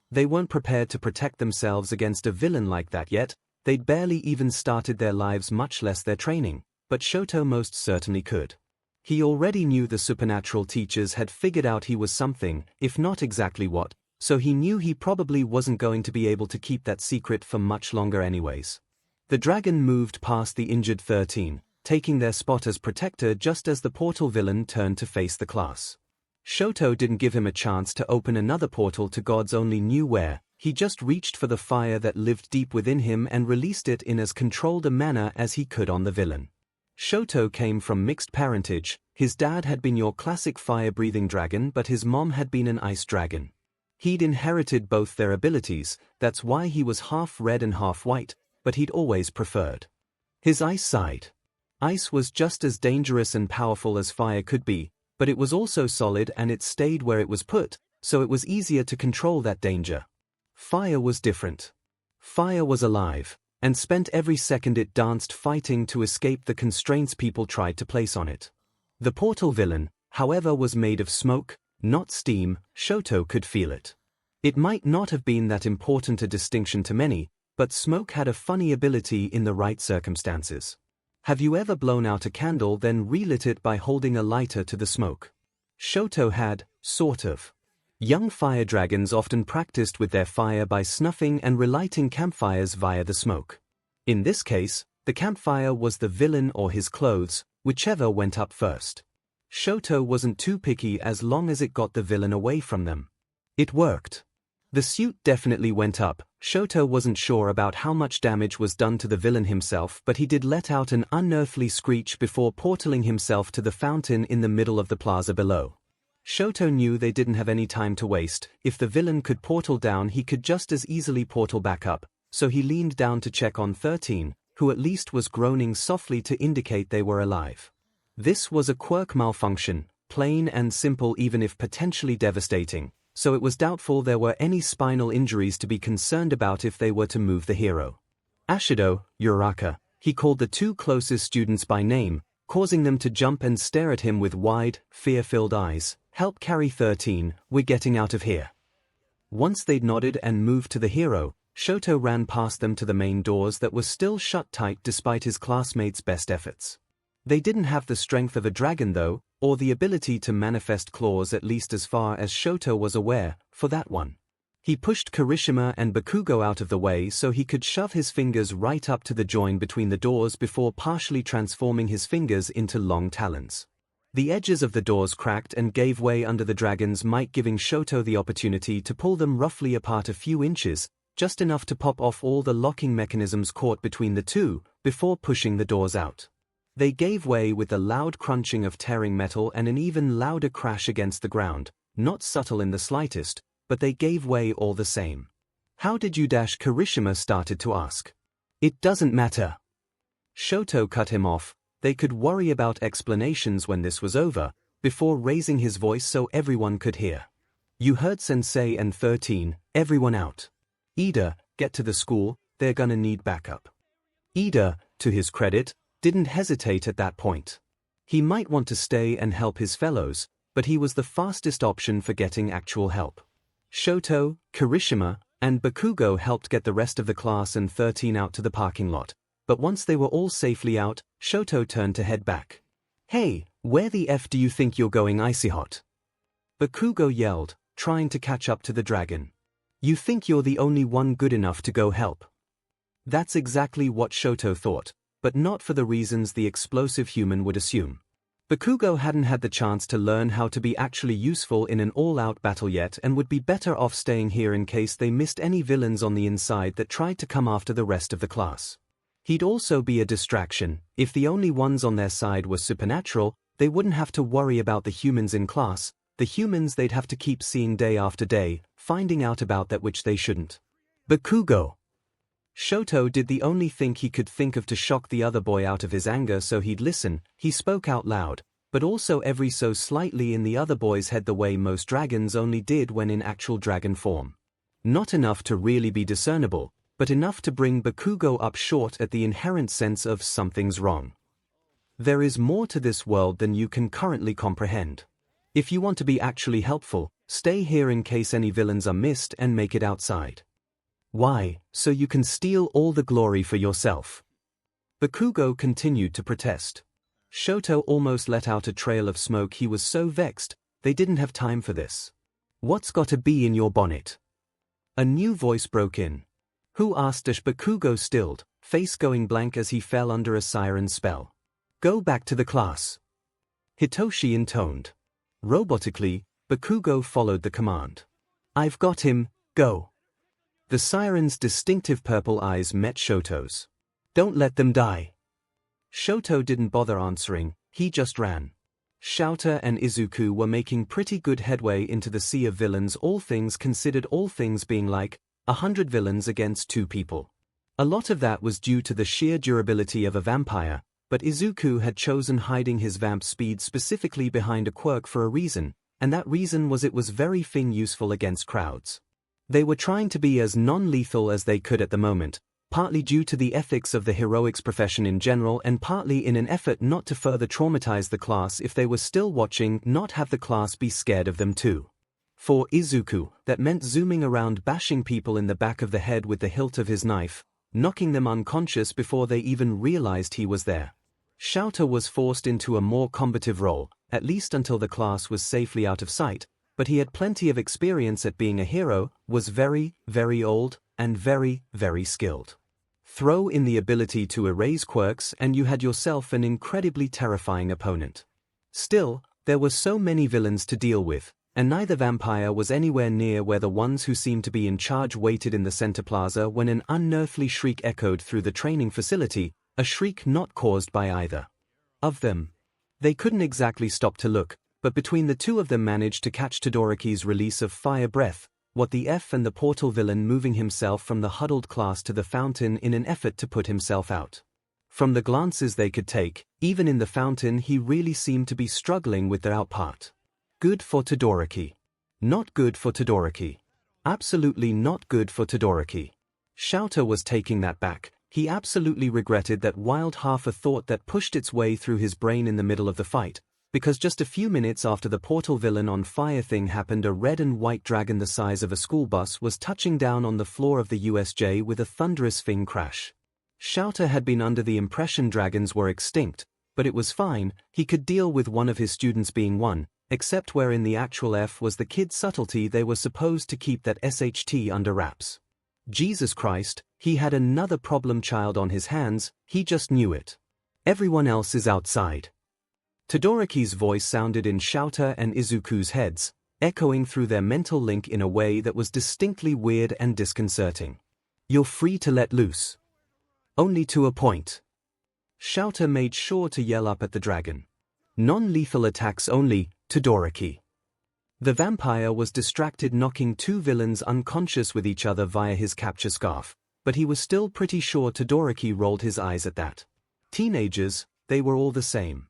They weren't prepared to protect themselves against a villain like that yet. They'd barely even started their lives, much less their training, but 𝐿𝐿 most certainly could. He already knew the supernatural teachers had figured out he was something, if not exactly what, so he knew he probably wasn't going to be able to keep that secret for much longer anyways. The dragon moved past the injured 13, taking their spot as protector just as the portal villain turned to face the class. 𝐿𝐿 didn't give him a chance to open another portal to God's only knew where. He just reached for the fire that lived deep within him and released it in as controlled a manner as he could on the villain. 𝐿𝐿 came from mixed parentage. His dad had been your classic fire-breathing dragon, but his mom had been an ice dragon. He'd inherited both their abilities, that's why he was half red and half white, but he'd always preferred his ice side. Ice was just as dangerous and powerful as fire could be, but it was also solid and it stayed where it was put, so it was easier to control that danger. Fire was different. Fire was alive, and spent every second it danced fighting to escape the constraints people tried to place on it. The portal villain, however, was made of smoke, not steam. 𝐿𝐿 could feel it. It might not have been that important a distinction to many, but smoke had a funny ability in the right circumstances. Have you ever blown out a candle then relit it by holding a lighter to the smoke? 𝐿𝐿 had, sort of. Young fire dragons often practiced with their fire by snuffing and relighting campfires via the smoke. In this case, the campfire was the villain or his clothes, whichever went up first. 𝐿𝐿 wasn't too picky as long as it got the villain away from them. It worked. The suit definitely went up. 𝐿𝐿 wasn't sure about how much damage was done to the villain himself, but he did let out an unearthly screech before portaling himself to the fountain in the middle of the plaza below. 𝐿𝐿 knew they didn't have any time to waste. If the villain could portal down, he could just as easily portal back up, so he leaned down to check on 13, who at least was groaning softly to indicate they were alive. This was a quirk malfunction, plain and simple even if potentially devastating, so it was doubtful there were any spinal injuries to be concerned about if they were to move the hero. Ashido, Uraraka, he called the two closest students by name, causing them to jump and stare at him with wide, fear-filled eyes. Help carry 13, we're getting out of here. Once they'd nodded and moved to the hero, 𝐿𝐿 ran past them to the main doors that were still shut tight despite his classmates' best efforts. They didn't have the strength of a dragon though, or the ability to manifest claws, at least as far as 𝐿𝐿 was aware, for that one. He pushed Kirishima and Bakugo out of the way so he could shove his fingers right up to the join between the doors before partially transforming his fingers into long talons. The edges of the doors cracked and gave way under the dragon's might, giving 𝐿𝐿 the opportunity to pull them roughly apart a few inches, just enough to pop off all the locking mechanisms caught between the two, before pushing the doors out. They gave way with a loud crunching of tearing metal and an even louder crash against the ground, not subtle in the slightest, but they gave way all the same. How did you dash? Kirishima started to ask. It doesn't matter. 𝐿𝐿 cut him off. They could worry about explanations when this was over, before raising his voice so everyone could hear. You heard Sensei and 13, everyone out. Ida, get to the school, they're gonna need backup. Ida, to his credit, didn't hesitate at that point. He might want to stay and help his fellows, but he was the fastest option for getting actual help. 𝐿𝐿, Kirishima, and Bakugo helped get the rest of the class and 13 out to the parking lot. But once they were all safely out, 𝐿𝐿 turned to head back. Hey, where the F do you think you're going, Icy Hot? Bakugo yelled, trying to catch up to the dragon. You think you're the only one good enough to go help? That's exactly what 𝐿𝐿 thought, but not for the reasons the explosive human would assume. Bakugo hadn't had the chance to learn how to be actually useful in an all-out battle yet and would be better off staying here in case they missed any villains on the inside that tried to come after the rest of the class. He'd also be a distraction. If the only ones on their side were supernatural, they wouldn't have to worry about the humans in class, the humans they'd have to keep seeing day after day, finding out about that which they shouldn't. Bakugo. Shoto did the only thing he could think of to shock the other boy out of his anger so he'd listen. He spoke out loud, but also every so slightly in the other boy's head the way most dragons only did when in actual dragon form. Not enough to really be discernible, but enough to bring Bakugo up short at the inherent sense of something's wrong. There is more to this world than you can currently comprehend. If you want to be actually helpful, stay here in case any villains are missed and make it outside. Why? So you can steal all the glory for yourself. Bakugo continued to protest. Shoto almost let out a trail of smoke. He was so vexed, they didn't have time for this. What's got to be in your bonnet? A new voice broke in. Who asked? Bakugo stilled, face going blank as he fell under a siren spell. Go back to the class. Hitoshi intoned. Robotically, Bakugo followed the command. I've got him, go. The siren's distinctive purple eyes met Shoto's. Don't let them die. Shoto didn't bother answering, he just ran. Shouta and Izuku were making pretty good headway into the sea of villains, all things considered, all things being like 100 villains against 2 people. A lot of that was due to the sheer durability of a vampire, but Izuku had chosen hiding his vamp speed specifically behind a quirk for a reason, and that reason was it was very useful against crowds. They were trying to be as non-lethal as they could at the moment, partly due to the ethics of the heroics profession in general and partly in an effort not to further traumatize the class if they were still watching, not have the class be scared of them too. For Izuku, that meant zooming around, bashing people in the back of the head with the hilt of his knife, knocking them unconscious before they even realized he was there. Shouta was forced into a more combative role, at least until the class was safely out of sight, but he had plenty of experience at being a hero, was very old, and very skilled. Throw in the ability to erase quirks and you had yourself an incredibly terrifying opponent. Still, there were so many villains to deal with, and neither vampire was anywhere near where the ones who seemed to be in charge waited in the center plaza when an unearthly shriek echoed through the training facility, a shriek not caused by either of them. They couldn't exactly stop to look, but between the two of them managed to catch Todoroki's release of fire breath, what the F and the portal villain moving himself from the huddled class to the fountain in an effort to put himself out. From the glances they could take, even in the fountain he really seemed to be struggling with the out part. Good for Todoroki. Not good for Todoroki. Absolutely not good for Todoroki. Shouta was taking that back. He absolutely regretted that wild half a thought that pushed its way through his brain in the middle of the fight, because just a few minutes after the portal villain on fire thing happened, a red and white dragon the size of a school bus was touching down on the floor of the USJ with a thunderous thing crash. Shouta had been under the impression dragons were extinct, but it was fine, he could deal with one of his students being one, except where in the actual F was the kid's subtlety, they were supposed to keep that SHT under wraps. Jesus Christ, he had another problem child on his hands, he just knew it. Everyone else is outside. Todoroki's voice sounded in Shouta and Izuku's heads, echoing through their mental link in a way that was distinctly weird and disconcerting. You're free to let loose. Only to a point. Shouta made sure to yell up at the dragon. Non-lethal attacks only, Todoroki. The vampire was distracted, knocking 2 villains unconscious with each other via his capture scarf, but he was still pretty sure Todoroki rolled his eyes at that. Teenagers, they were all the same.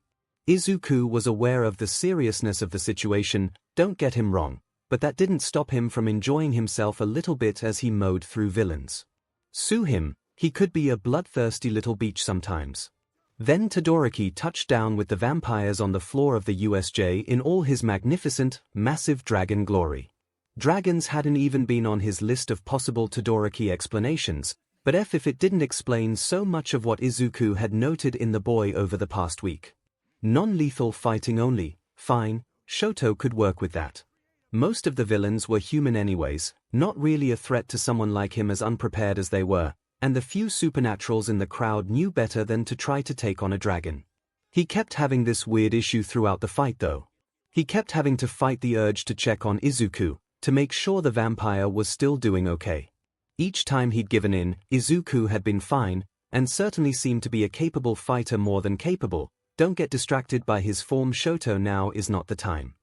Izuku was aware of the seriousness of the situation, don't get him wrong, but that didn't stop him from enjoying himself a little bit as he mowed through villains. Sue him, he could be a bloodthirsty little beach sometimes. Then Todoroki touched down with the vampires on the floor of the USJ in all his magnificent, massive dragon glory. Dragons hadn't even been on his list of possible Todoroki explanations, but if it didn't explain so much of what Izuku had noted in the boy over the past week. Non-lethal fighting only, fine, Shoto could work with that. Most of the villains were human anyways, not really a threat to someone like him as unprepared as they were, and the few supernaturals in the crowd knew better than to try to take on a dragon. He kept having this weird issue throughout the fight though. He kept having to fight the urge to check on Izuku, to make sure the vampire was still doing okay. Each time he'd given in, Izuku had been fine, and certainly seemed to be a capable fighter more than capable. Don't get distracted by his form. Shoto, now is not the time.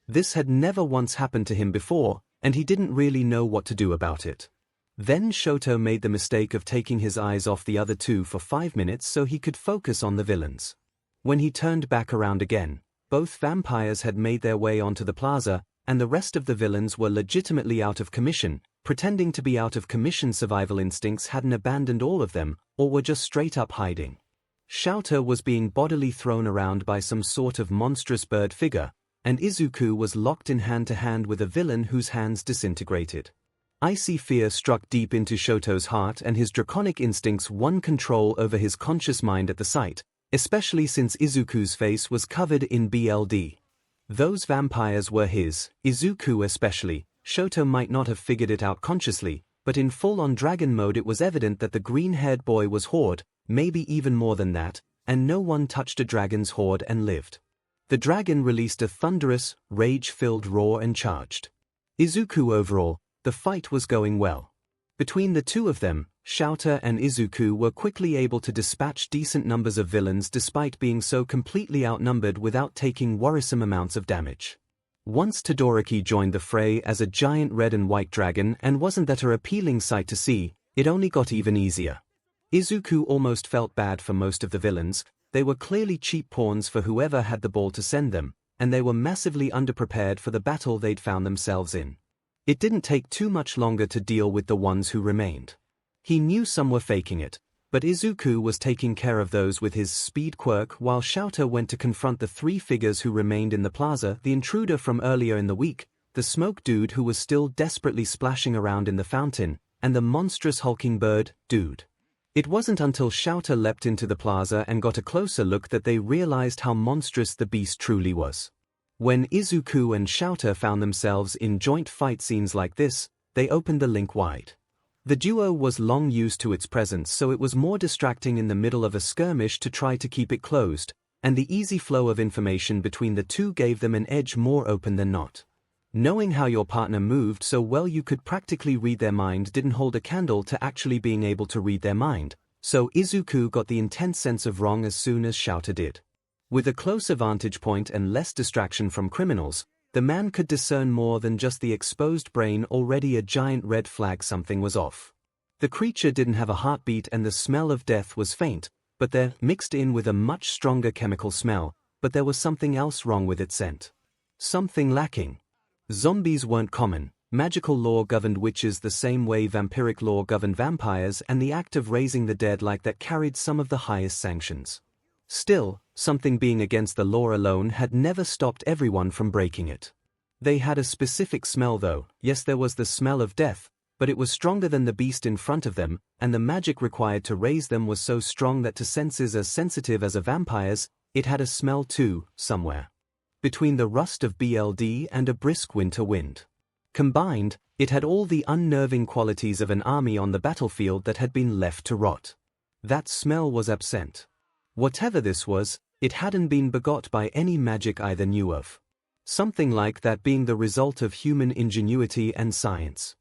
This had never once happened to him before, and he didn't really know what to do about it. Then Shoto made the mistake of taking his eyes off the other two for 5 minutes so he could focus on the villains. When he turned back around again, both vampires had made their way onto the plaza, and the rest of the villains were legitimately out of commission, pretending to be out of commission. Survival instincts hadn't abandoned all of them, or were just straight up hiding. Shoto was being bodily thrown around by some sort of monstrous bird figure, and Izuku was locked in hand-to-hand with a villain whose hands disintegrated. Icy fear struck deep into Shoto's heart, and his draconic instincts won control over his conscious mind at the sight, especially since Izuku's face was covered in BLD. Those vampires were his, Izuku especially. Shoto might not have figured it out consciously, but in full-on dragon mode it was evident that the green-haired boy was Horde, maybe even more than that, and no one touched a dragon's horde and lived. The dragon released a thunderous, rage-filled roar and charged. Izuku. Overall, the fight was going well. Between the two of them, Shoto and Izuku were quickly able to dispatch decent numbers of villains despite being so completely outnumbered without taking worrisome amounts of damage. Once Todoroki joined the fray as a giant red and white dragon, and wasn't that an appealing sight to see, it only got even easier. Izuku almost felt bad for most of the villains. They were clearly cheap pawns for whoever had the ball to send them, and they were massively underprepared for the battle they'd found themselves in. It didn't take too much longer to deal with the ones who remained. He knew some were faking it, but Izuku was taking care of those with his speed quirk while Shoto went to confront the 3 figures who remained in the plaza: the intruder from earlier in the week, the smoke dude who was still desperately splashing around in the fountain, and the monstrous hulking bird dude. It wasn't until Shoto leapt into the plaza and got a closer look that they realized how monstrous the beast truly was. When Izuku and Shoto found themselves in joint fight scenes like this, they opened the link wide. The duo was long used to its presence, so it was more distracting in the middle of a skirmish to try to keep it closed, and the easy flow of information between the two gave them an edge more open than not. Knowing how your partner moved so well you could practically read their mind didn't hold a candle to actually being able to read their mind, so Izuku got the intense sense of wrong as soon as Shoto did. With a closer vantage point and less distraction from criminals, the man could discern more than just the exposed brain. Already a giant red flag. Something was off. The creature didn't have a heartbeat and the smell of death was faint, but there, mixed in with a much stronger chemical smell, but there was something else wrong with its scent. Something lacking. Zombies weren't common. Magical law governed witches the same way vampiric law governed vampires, and the act of raising the dead like that carried some of the highest sanctions. Still, something being against the law alone had never stopped everyone from breaking it. They had a specific smell though. Yes, there was the smell of death, but it was stronger than the beast in front of them, and the magic required to raise them was so strong that to senses as sensitive as a vampire's, it had a smell too, somewhere. Between the rust of BLD and a brisk winter wind. Combined, it had all the unnerving qualities of an army on the battlefield that had been left to rot. That smell was absent. Whatever this was, it hadn't been begot by any magic either knew of. Something like that being the result of human ingenuity and science.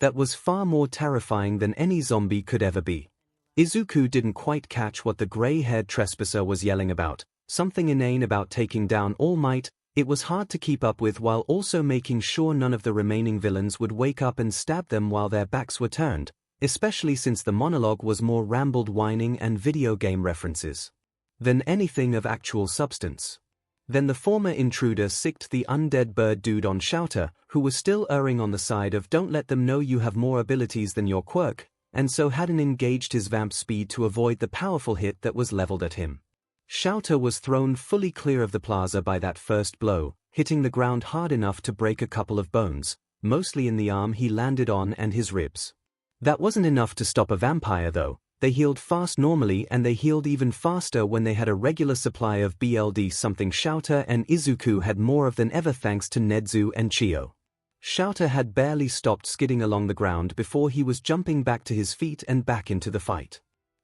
That was far more terrifying than any zombie could ever be. Izuku didn't quite catch what the gray-haired trespasser was yelling about, something inane about taking down All Might. It was hard to keep up with while also making sure none of the remaining villains would wake up and stab them while their backs were turned, especially since the monologue was more rambled whining and video game references than anything of actual substance. Then the former intruder sicked the undead bird dude on Shoto, who was still erring on the side of don't let them know you have more abilities than your quirk, and so hadn't engaged his vamp speed to avoid the powerful hit that was leveled at him. Shoto was thrown fully clear of the plaza by that first blow, hitting the ground hard enough to break a couple of bones, mostly in the arm he landed on and his ribs. That wasn't enough to stop a vampire though. They healed fast normally, and they healed even faster when they had a regular supply of BLD, something Shoto and Izuku had more of than ever thanks to Nezu and Chiyo. Shoto had barely stopped skidding along the ground before he was jumping back to his feet and back into the fight.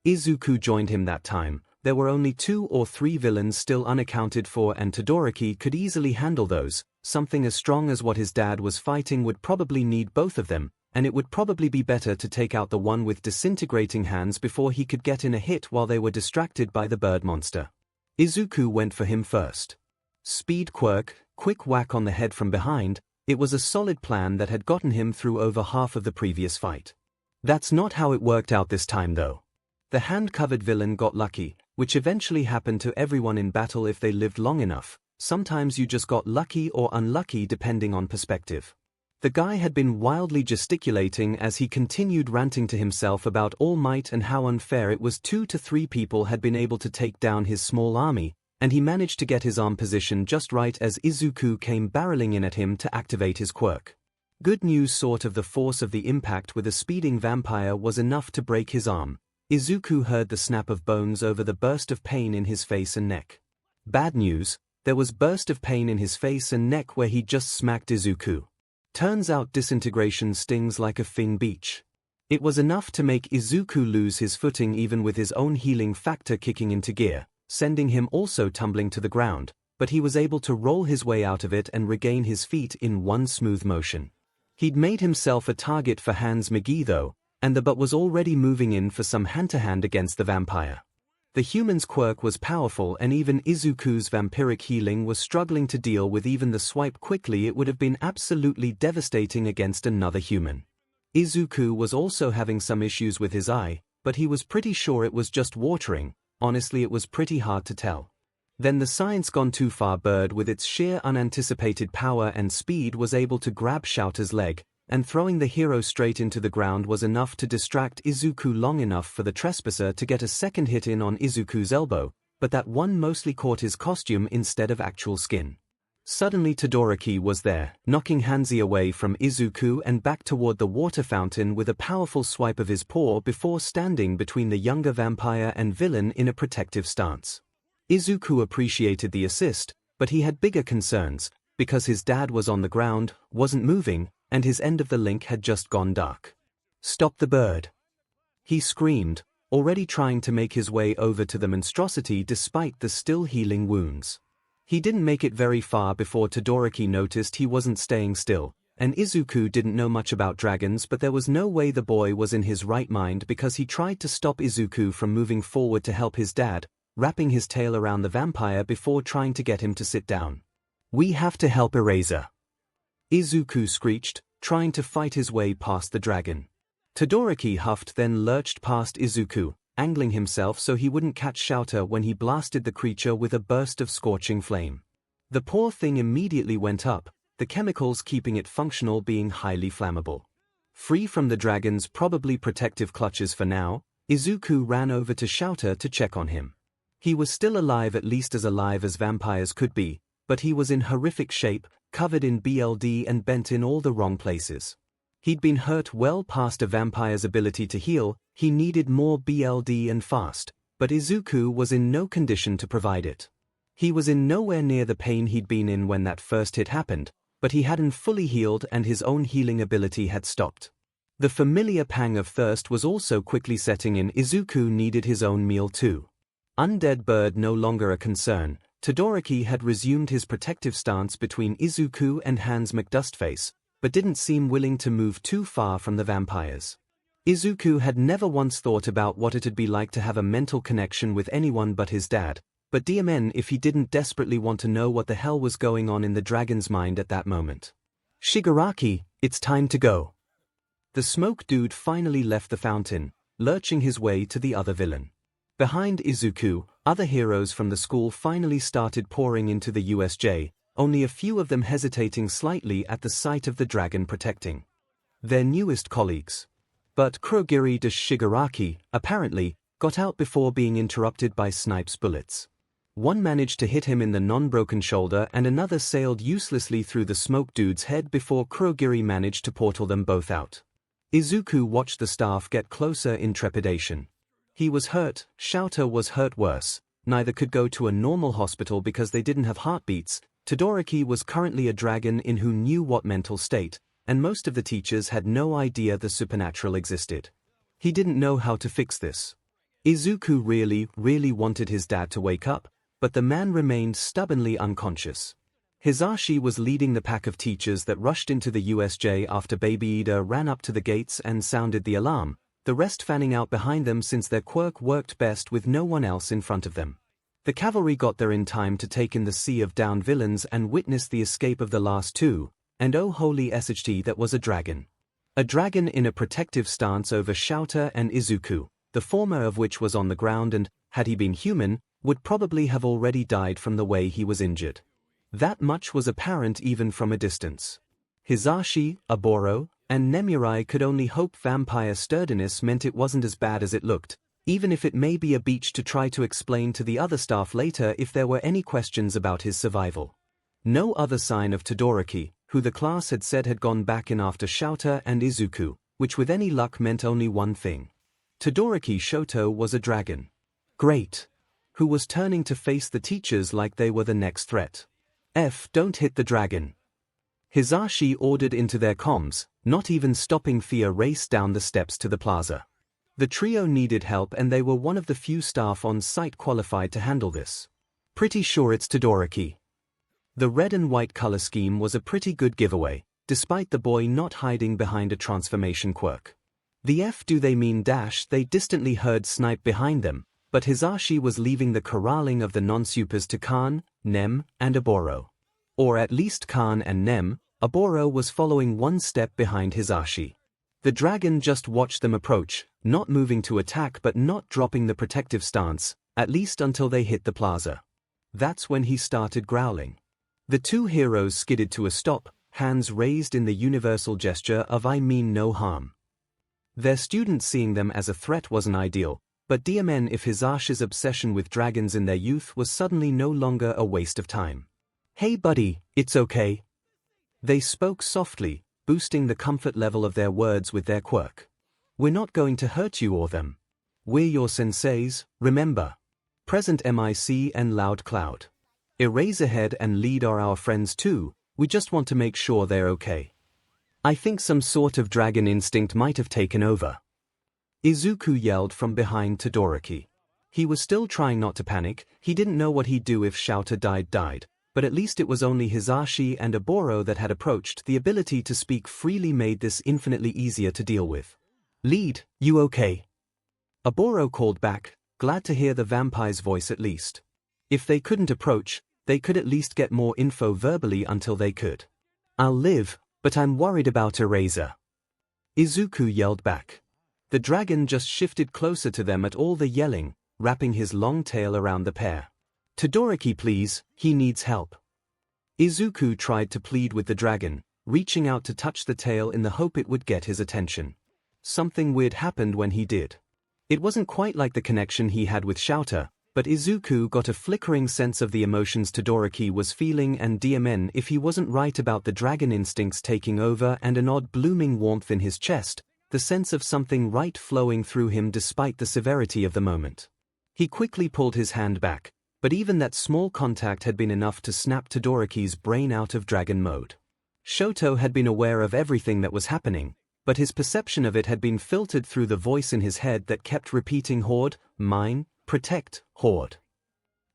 Izuku joined him that time, There were only 2 or 3 villains still unaccounted for, and Todoroki could easily handle those. Something as strong as what his dad was fighting would probably need both of them, and it would probably be better to take out the one with disintegrating hands before he could get in a hit while they were distracted by the bird monster. Izuku went for him first. Speed quirk, quick whack on the head from behind. It was a solid plan that had gotten him through over half of the previous fight. That's not how it worked out this time though. The hand-covered villain got lucky, which eventually happened to everyone in battle if they lived long enough. Sometimes you just got lucky or unlucky depending on perspective. The guy had been wildly gesticulating as he continued ranting to himself about All Might and how unfair it was. 2 to 3 people had been able to take down his small army, and he managed to get his arm position just right as Izuku came barreling in at him to activate his quirk. Good news, sort of the force of the impact with a speeding vampire was enough to break his arm. Izuku heard the snap of bones over the burst of pain in his face and neck. Bad news, there was burst of pain in his face and neck where he just smacked Izuku. Turns out disintegration stings like a fin beach. It was enough to make Izuku lose his footing even with his own healing factor kicking into gear, sending him also tumbling to the ground, but he was able to roll his way out of it and regain his feet in one smooth motion. He'd made himself a target for 𝐻𝐻𝐺 though, and the butt was already moving in for some hand-to-hand against the vampire. The human's quirk was powerful, and even Izuku's vampiric healing was struggling to deal with even the swipe quickly. It would have been absolutely devastating against another human. Izuku was also having some issues with his eye, but he was pretty sure it was just watering. Honestly, it was pretty hard to tell. Then the science gone too far bird with its sheer unanticipated power and speed was able to grab Shouter's leg, and throwing the hero straight into the ground was enough to distract Izuku long enough for the trespasser to get a second hit in on Izuku's elbow, but that one mostly caught his costume instead of actual skin. Suddenly Todoroki was there, knocking 𝐻𝐻𝐺 away from Izuku and back toward the water fountain with a powerful swipe of his paw before standing between the younger vampire and villain in a protective stance. Izuku appreciated the assist, but he had bigger concerns, because his dad was on the ground, wasn't moving, and his end of the link had just gone dark. "Stop the bird!" he screamed, already trying to make his way over to the monstrosity despite the still healing wounds. He didn't make it very far before Todoroki noticed he wasn't staying still, and Izuku didn't know much about dragons, but there was no way the boy was in his right mind because he tried to stop Izuku from moving forward to help his dad, wrapping his tail around the vampire before trying to get him to sit down. "We have to help Eraser," Izuku screeched, trying to fight his way past the dragon. Todoroki huffed, then lurched past Izuku, angling himself so he wouldn't catch Shouter when he blasted the creature with a burst of scorching flame. The poor thing immediately went up, the chemicals keeping it functional being highly flammable. Free from the dragon's probably protective clutches for now, Izuku ran over to Shouter to check on him. He was still alive, at least as alive as vampires could be, but he was in horrific shape, covered in BLD and bent in all the wrong places. He'd been hurt well past a vampire's ability to heal. He needed more BLD and fast, but Izuku was in no condition to provide it. He was in nowhere near the pain he'd been in when that first hit happened, but he hadn't fully healed and his own healing ability had stopped. The familiar pang of thirst was also quickly setting in. Izuku needed his own meal too. Undead bird no longer a concern, Todoroki had resumed his protective stance between Izuku and 𝐻𝐻𝐺 Dustface, but didn't seem willing to move too far from the vampires. Izuku had never once thought about what it'd be like to have a mental connection with anyone but his dad, but DMN if he didn't desperately want to know what the hell was going on in the dragon's mind at that moment. "Shigaraki, it's time to go." The smoke dude finally left the fountain, lurching his way to the other villain. Behind Izuku, other heroes from the school finally started pouring into the USJ, only a few of them hesitating slightly at the sight of the dragon protecting their newest colleagues. But Kurogiri de Shigaraki, apparently, got out before being interrupted by Snipe's bullets. One managed to hit him in the non-broken shoulder and another sailed uselessly through the smoke dude's head before Kurogiri managed to portal them both out. Izuku watched the staff get closer in trepidation. He was hurt, Shouter was hurt worse, neither could go to a normal hospital because they didn't have heartbeats. Todoroki was currently a dragon in who knew what mental state, and most of the teachers had no idea the supernatural existed. He didn't know how to fix this. Izuku really wanted his dad to wake up, but the man remained stubbornly unconscious. Hisashi was leading the pack of teachers that rushed into the USJ after Baby Ida ran up to the gates and sounded the alarm, the rest fanning out behind them since their quirk worked best with no one else in front of them. The cavalry got there in time to take in the sea of downed villains and witness the escape of the last two, and oh holy SHT, that was a dragon. A dragon in a protective stance over Shouta and Izuku, the former of which was on the ground and, had he been human, would probably have already died from the way he was injured. That much was apparent even from a distance. Hisashi, Oboro, and Nemurai could only hope vampire sturdiness meant it wasn't as bad as it looked, even if it may be a beach to try to explain to the other staff later if there were any questions about his survival. No other sign of Todoroki, who the class had said had gone back in after Shouta and Izuku, which with any luck meant only one thing. Todoroki Shoto was a dragon. Great. Who was turning to face the teachers like they were the next threat. Don't hit the dragon. Hisashi ordered into their comms, not even stopping Thea raced down the steps to the plaza. The trio needed help and they were one of the few staff on site qualified to handle this. Pretty sure it's Todoroki. The red and white color scheme was a pretty good giveaway, despite the boy not hiding behind a transformation quirk. The F do they mean dash they distantly heard snipe behind them, but Hisashi was leaving the corralling of the non-supers to Khan, Nem, and Oboro. Or at least Khan and Nem. Oboro was following one step behind Hisashi. The dragon just watched them approach, not moving to attack but not dropping the protective stance, at least until they hit the plaza. That's when he started growling. The two heroes skidded to a stop, hands raised in the universal gesture of I mean no harm. Their students seeing them as a threat wasn't ideal, but DMN if Hisashi's obsession with dragons in their youth was suddenly no longer a waste of time. Hey buddy, it's okay. They spoke softly, boosting the comfort level of their words with their quirk. We're not going to hurt you or them. We're your senseis, remember. Present MIC and Loud Cloud. Eraserhead and Lead are our friends too, we just want to make sure they're okay. I think some sort of dragon instinct might have taken over. Izuku yelled from behind Todoroki. He was still trying not to panic, he didn't know what he'd do if Shouta died, but at least it was only Hisashi and Oboro that had approached. The ability to speak freely made this infinitely easier to deal with. Lead, you okay? Oboro called back, glad to hear the vampire's voice at least. If they couldn't approach, they could at least get more info verbally until they could. I'll live, but I'm worried about Eraser. Izuku yelled back. The dragon just shifted closer to them at all the yelling, wrapping his long tail around the pair. Todoroki please, he needs help. Izuku tried to plead with the dragon, reaching out to touch the tail in the hope it would get his attention. Something weird happened when he did. It wasn't quite like the connection he had with Shouta, but Izuku got a flickering sense of the emotions Todoroki was feeling and DMN if he wasn't right about the dragon instincts taking over and an odd blooming warmth in his chest, the sense of something right flowing through him despite the severity of the moment. He quickly pulled his hand back, but even that small contact had been enough to snap Todoroki's brain out of dragon mode. Shoto had been aware of everything that was happening, but his perception of it had been filtered through the voice in his head that kept repeating Horde, mine, protect, Horde.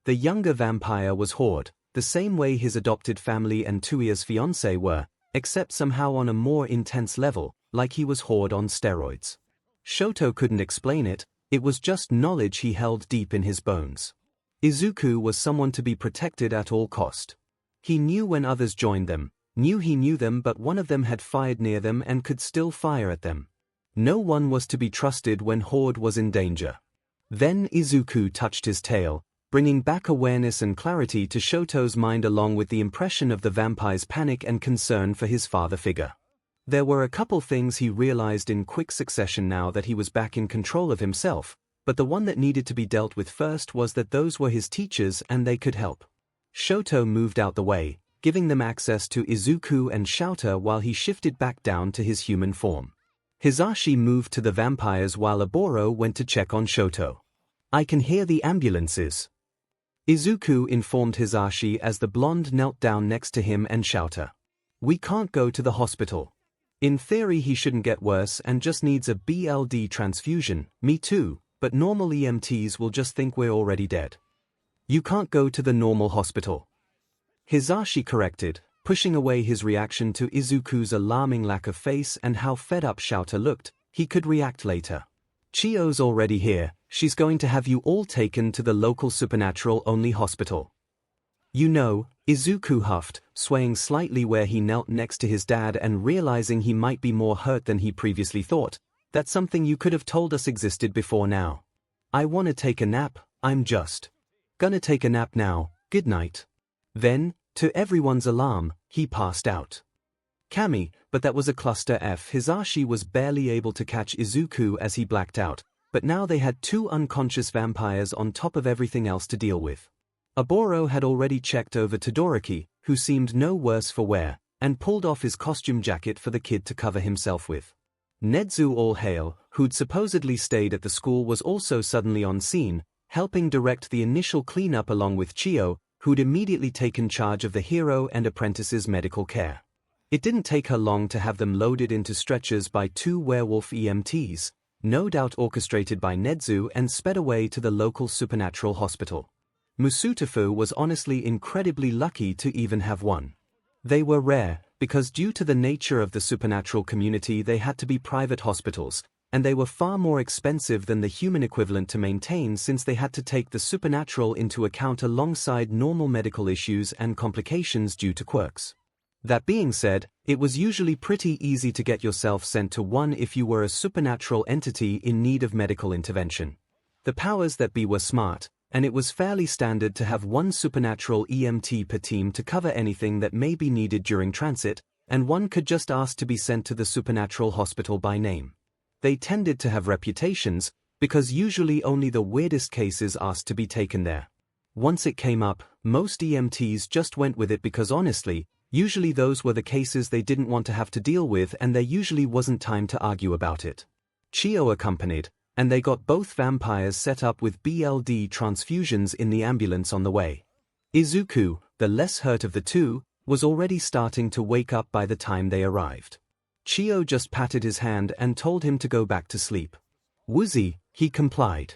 The younger vampire was Horde, the same way his adopted family and Tuia's fiancé were, except somehow on a more intense level, like he was Horde on steroids. Shoto couldn't explain it, it was just knowledge he held deep in his bones. Izuku was someone to be protected at all cost. He knew when others joined them, knew he knew them but one of them had fired near them and could still fire at them. No one was to be trusted when Horde was in danger. Then Izuku touched his tail, bringing back awareness and clarity to Shoto's mind along with the impression of the vampire's panic and concern for his father figure. There were a couple things he realized in quick succession now that he was back in control of himself, but the one that needed to be dealt with first was that those were his teachers and they could help. Shoto moved out the way, giving them access to Izuku and Shouta while he shifted back down to his human form. Hisashi moved to the vampires while Oboro went to check on Shoto. I can hear the ambulances. Izuku informed Hisashi as the blonde knelt down next to him and Shouta. We can't go to the hospital. In theory he shouldn't get worse and just needs a BLD transfusion, me too, but normal EMTs will just think we're already dead. You can't go to the normal hospital. Hisashi corrected, pushing away his reaction to Izuku's alarming lack of face and how fed up 𝐿𝐴 looked. He could react later. Chiyo's already here, she's going to have you all taken to the local supernatural-only hospital. You know, Izuku huffed, swaying slightly where he knelt next to his dad and realizing he might be more hurt than he previously thought. That's something you could have told us existed before now. I wanna take a nap, I'm just gonna take a nap now, good night. Then, to everyone's alarm, he passed out. Kami, but that was a cluster F. Hisashi was barely able to catch Izuku as he blacked out, but now they had two unconscious vampires on top of everything else to deal with. Oboro had already checked over Todoroki, who seemed no worse for wear, and pulled off his costume jacket for the kid to cover himself with. Nedzu All Hail, who'd supposedly stayed at the school, was also suddenly on scene, helping direct the initial cleanup along with Chiyo, who'd immediately taken charge of the hero and apprentice's medical care. It didn't take her long to have them loaded into stretchers by two werewolf EMTs, no doubt orchestrated by Nedzu, and sped away to the local supernatural hospital. Musutafu was honestly incredibly lucky to even have one. They were rare, because due to the nature of the supernatural community they had to be private hospitals, and they were far more expensive than the human equivalent to maintain since they had to take the supernatural into account alongside normal medical issues and complications due to quirks. That being said, it was usually pretty easy to get yourself sent to one if you were a supernatural entity in need of medical intervention. The powers that be were smart, and it was fairly standard to have one supernatural EMT per team to cover anything that may be needed during transit, and one could just ask to be sent to the supernatural hospital by name. They tended to have reputations, because usually only the weirdest cases asked to be taken there. Once it came up, most EMTs just went with it because honestly, usually those were the cases they didn't want to have to deal with and there usually wasn't time to argue about it. Chiyo accompanied, and they got both vampires set up with BLD transfusions in the ambulance on the way. Izuku, the less hurt of the two, was already starting to wake up by the time they arrived. Chiyo just patted his hand and told him to go back to sleep. Woozy, he complied.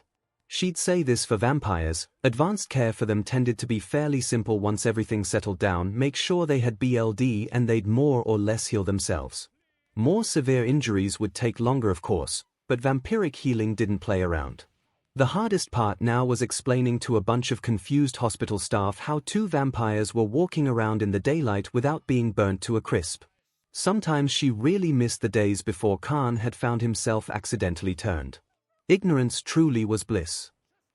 She'd say this for vampires, advanced care for them tended to be fairly simple once everything settled down, make sure they had BLD and they'd more or less heal themselves. More severe injuries would take longer of course, but vampiric healing didn't play around. The hardest part now was explaining to a bunch of confused hospital staff how two vampires were walking around in the daylight without being burnt to a crisp. Sometimes she really missed the days before Khan had found himself accidentally turned. Ignorance truly was bliss.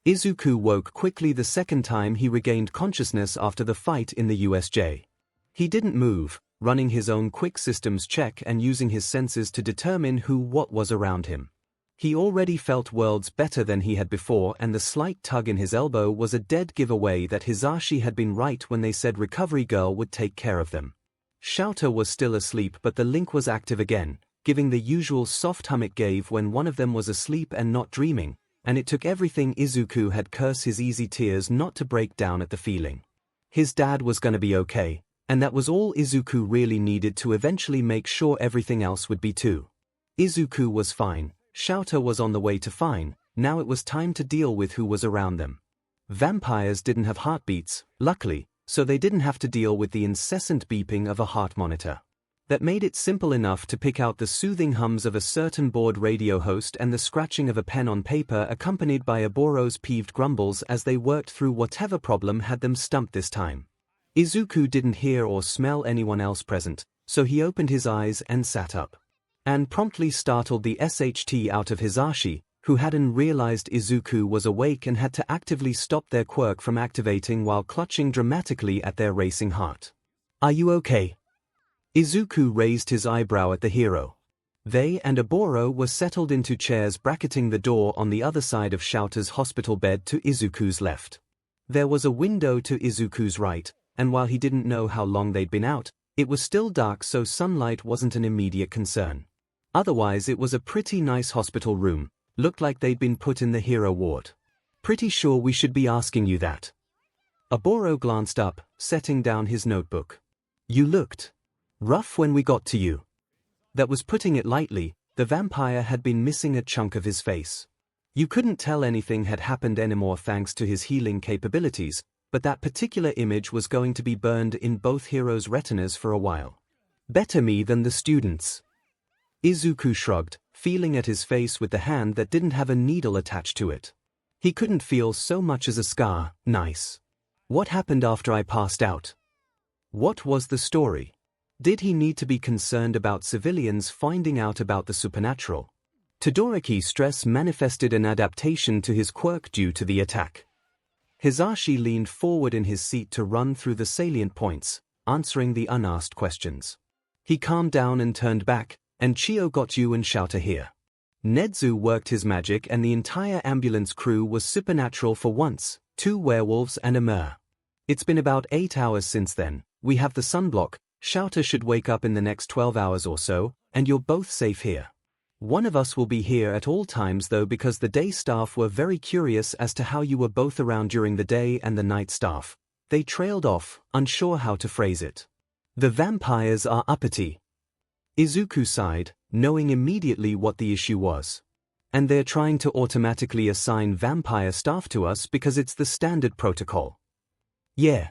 Izuku woke quickly the second time he regained consciousness after the fight in the USJ. He didn't move, running his own quick systems check and using his senses to determine what was around him. He already felt worlds better than he had before, and the slight tug in his elbow was a dead giveaway that Hisashi had been right when they said Recovery Girl would take care of them. 𝐿𝐴 was still asleep, but the link was active again, giving the usual soft hum it gave when one of them was asleep and not dreaming, and it took everything Izuku had cursed his easy tears not to break down at the feeling. His dad was gonna be okay, and that was all Izuku really needed to eventually make sure everything else would be too. Izuku was fine, 𝐿𝐴 was on the way to fine, now it was time to deal with who was around them. Vampires didn't have heartbeats, luckily, so they didn't have to deal with the incessant beeping of a heart monitor. That made it simple enough to pick out the soothing hums of a certain bored radio host and the scratching of a pen on paper accompanied by Oboro's peeved grumbles as they worked through whatever problem had them stumped this time. Izuku didn't hear or smell anyone else present, so he opened his eyes and sat up. And promptly startled the SHT out of Hisashi, who hadn't realized Izuku was awake and had to actively stop their quirk from activating while clutching dramatically at their racing heart. "Are you okay?" Izuku raised his eyebrow at the hero. They and Oboro were settled into chairs bracketing the door on the other side of 𝐿𝐴's hospital bed to Izuku's left. There was a window to Izuku's right, and while he didn't know how long they'd been out, it was still dark so sunlight wasn't an immediate concern. Otherwise it was a pretty nice hospital room, looked like they'd been put in the hero ward. "Pretty sure we should be asking you that." Oboro glanced up, setting down his notebook. "You looked rough when we got to you." That was putting it lightly. The vampire had been missing a chunk of his face. You couldn't tell anything had happened anymore thanks to his healing capabilities, but that particular image was going to be burned in both heroes' retinas for a while. Better me than the students. Izuku shrugged, feeling at his face with the hand that didn't have a needle attached to it. He couldn't feel so much as a scar. Nice. What happened after I passed out? What was the story? Did he need to be concerned about civilians finding out about the supernatural? Todoroki's stress manifested an adaptation to his quirk due to the attack. Hisashi leaned forward in his seat to run through the salient points, answering the unasked questions. He calmed down and turned back, and Chio got you and 𝐬𝐿 here. Nezu worked his magic and the entire ambulance crew was supernatural for once, 2 werewolves and a mer. It's been about 8 hours since then, we have the sunblock, 𝐬𝐿 should wake up in the next 12 hours or so, and you're both safe here. One of us will be here at all times though because the day staff were very curious as to how you were both around during the day and the night staff. They trailed off, unsure how to phrase it. The vampires are uppity. Izuku sighed, knowing immediately what the issue was. And they're trying to automatically assign vampire staff to us because it's the standard protocol. Yeah.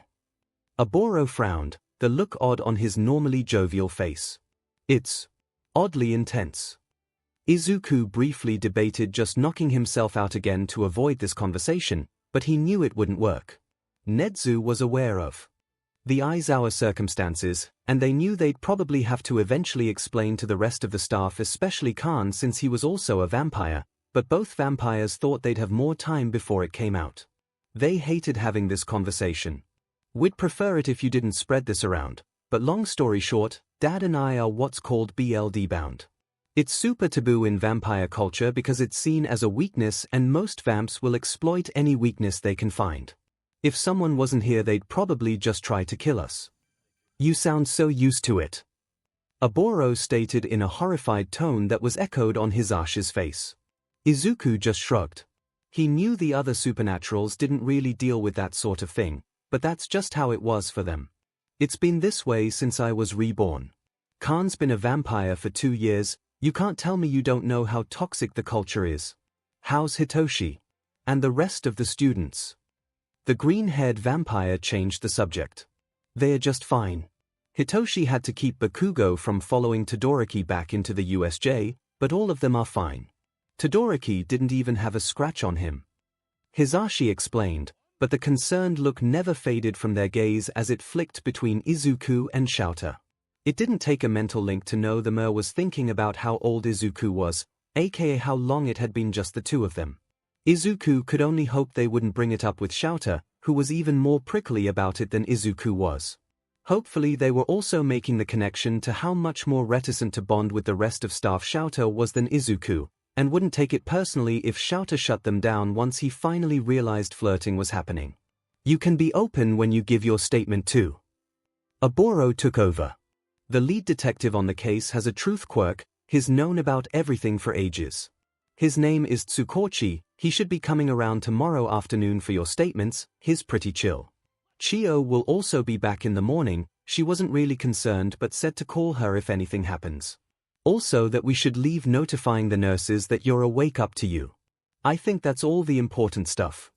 Oboro frowned, the look odd on his normally jovial face. It's oddly intense. Izuku briefly debated just knocking himself out again to avoid this conversation, but he knew it wouldn't work. Nezu was aware of the Aizawa circumstances, and they knew they'd probably have to eventually explain to the rest of the staff, especially Khan since he was also a vampire, but both vampires thought they'd have more time before it came out. They hated having this conversation. We'd prefer it if you didn't spread this around, but long story short, Dad and I are what's called BLD bound. It's super taboo in vampire culture because it's seen as a weakness and most vamps will exploit any weakness they can find. If someone wasn't here they'd probably just try to kill us. You sound so used to it. Oboro stated in a horrified tone that was echoed on Hisashi's face. Izuku just shrugged. He knew the other supernaturals didn't really deal with that sort of thing, but that's just how it was for them. It's been this way since I was reborn. Khan's been a vampire for 2 years, you can't tell me you don't know how toxic the culture is. How's Hitoshi? And the rest of the students? The green-haired vampire changed the subject. They're just fine. Hitoshi had to keep Bakugo from following Todoroki back into the USJ, but all of them are fine. Todoroki didn't even have a scratch on him. Hisashi explained, but the concerned look never faded from their gaze as it flicked between Izuku and 𝐬𝐿. It didn't take a mental link to know the mer was thinking about how old Izuku was, aka how long it had been just the two of them. Izuku could only hope they wouldn't bring it up with 𝐬𝐿, who was even more prickly about it than Izuku was. Hopefully they were also making the connection to how much more reticent to bond with the rest of staff 𝐬𝐿 was than Izuku, and wouldn't take it personally if 𝐬𝐿 shut them down once he finally realized flirting was happening. You can be open when you give your statement too. Oboro took over. The lead detective on the case has a truth quirk, he's known about everything for ages. His name is Tsukochi, he should be coming around tomorrow afternoon for your statements, he's pretty chill. Chio will also be back in the morning, she wasn't really concerned but said to call her if anything happens. Also that we should leave notifying the nurses that you're awake up to you. I think that's all the important stuff.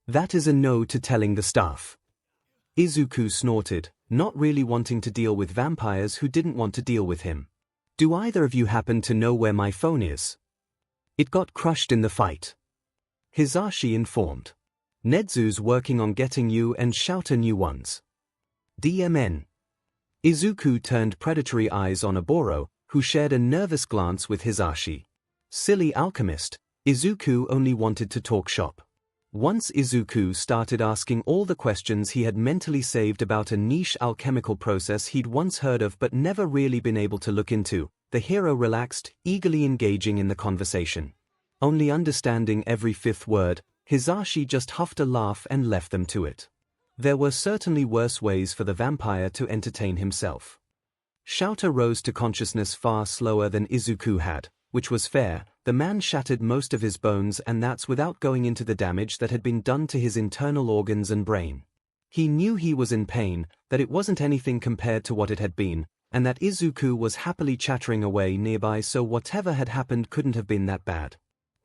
That is a no to telling the staff. Izuku snorted, not really wanting to deal with vampires who didn't want to deal with him. Do either of you happen to know where my phone is? It got crushed in the fight. Hisashi informed. Nezu's working on getting you and 𝐬𝐿 new ones. DMN. Izuku turned predatory eyes on Oboro, who shared a nervous glance with Hisashi. Silly alchemist, Izuku only wanted to talk shop. Once Izuku started asking all the questions he had mentally saved about a niche alchemical process he'd once heard of but never really been able to look into, the hero relaxed, eagerly engaging in the conversation. Only understanding every fifth word, Hisashi just huffed a laugh and left them to it. There were certainly worse ways for the vampire to entertain himself. 𝐬𝐿 rose to consciousness far slower than Izuku had, which was fair. The man shattered most of his bones and that's without going into the damage that had been done to his internal organs and brain. He knew he was in pain, that it wasn't anything compared to what it had been, and that Izuku was happily chattering away nearby so whatever had happened couldn't have been that bad.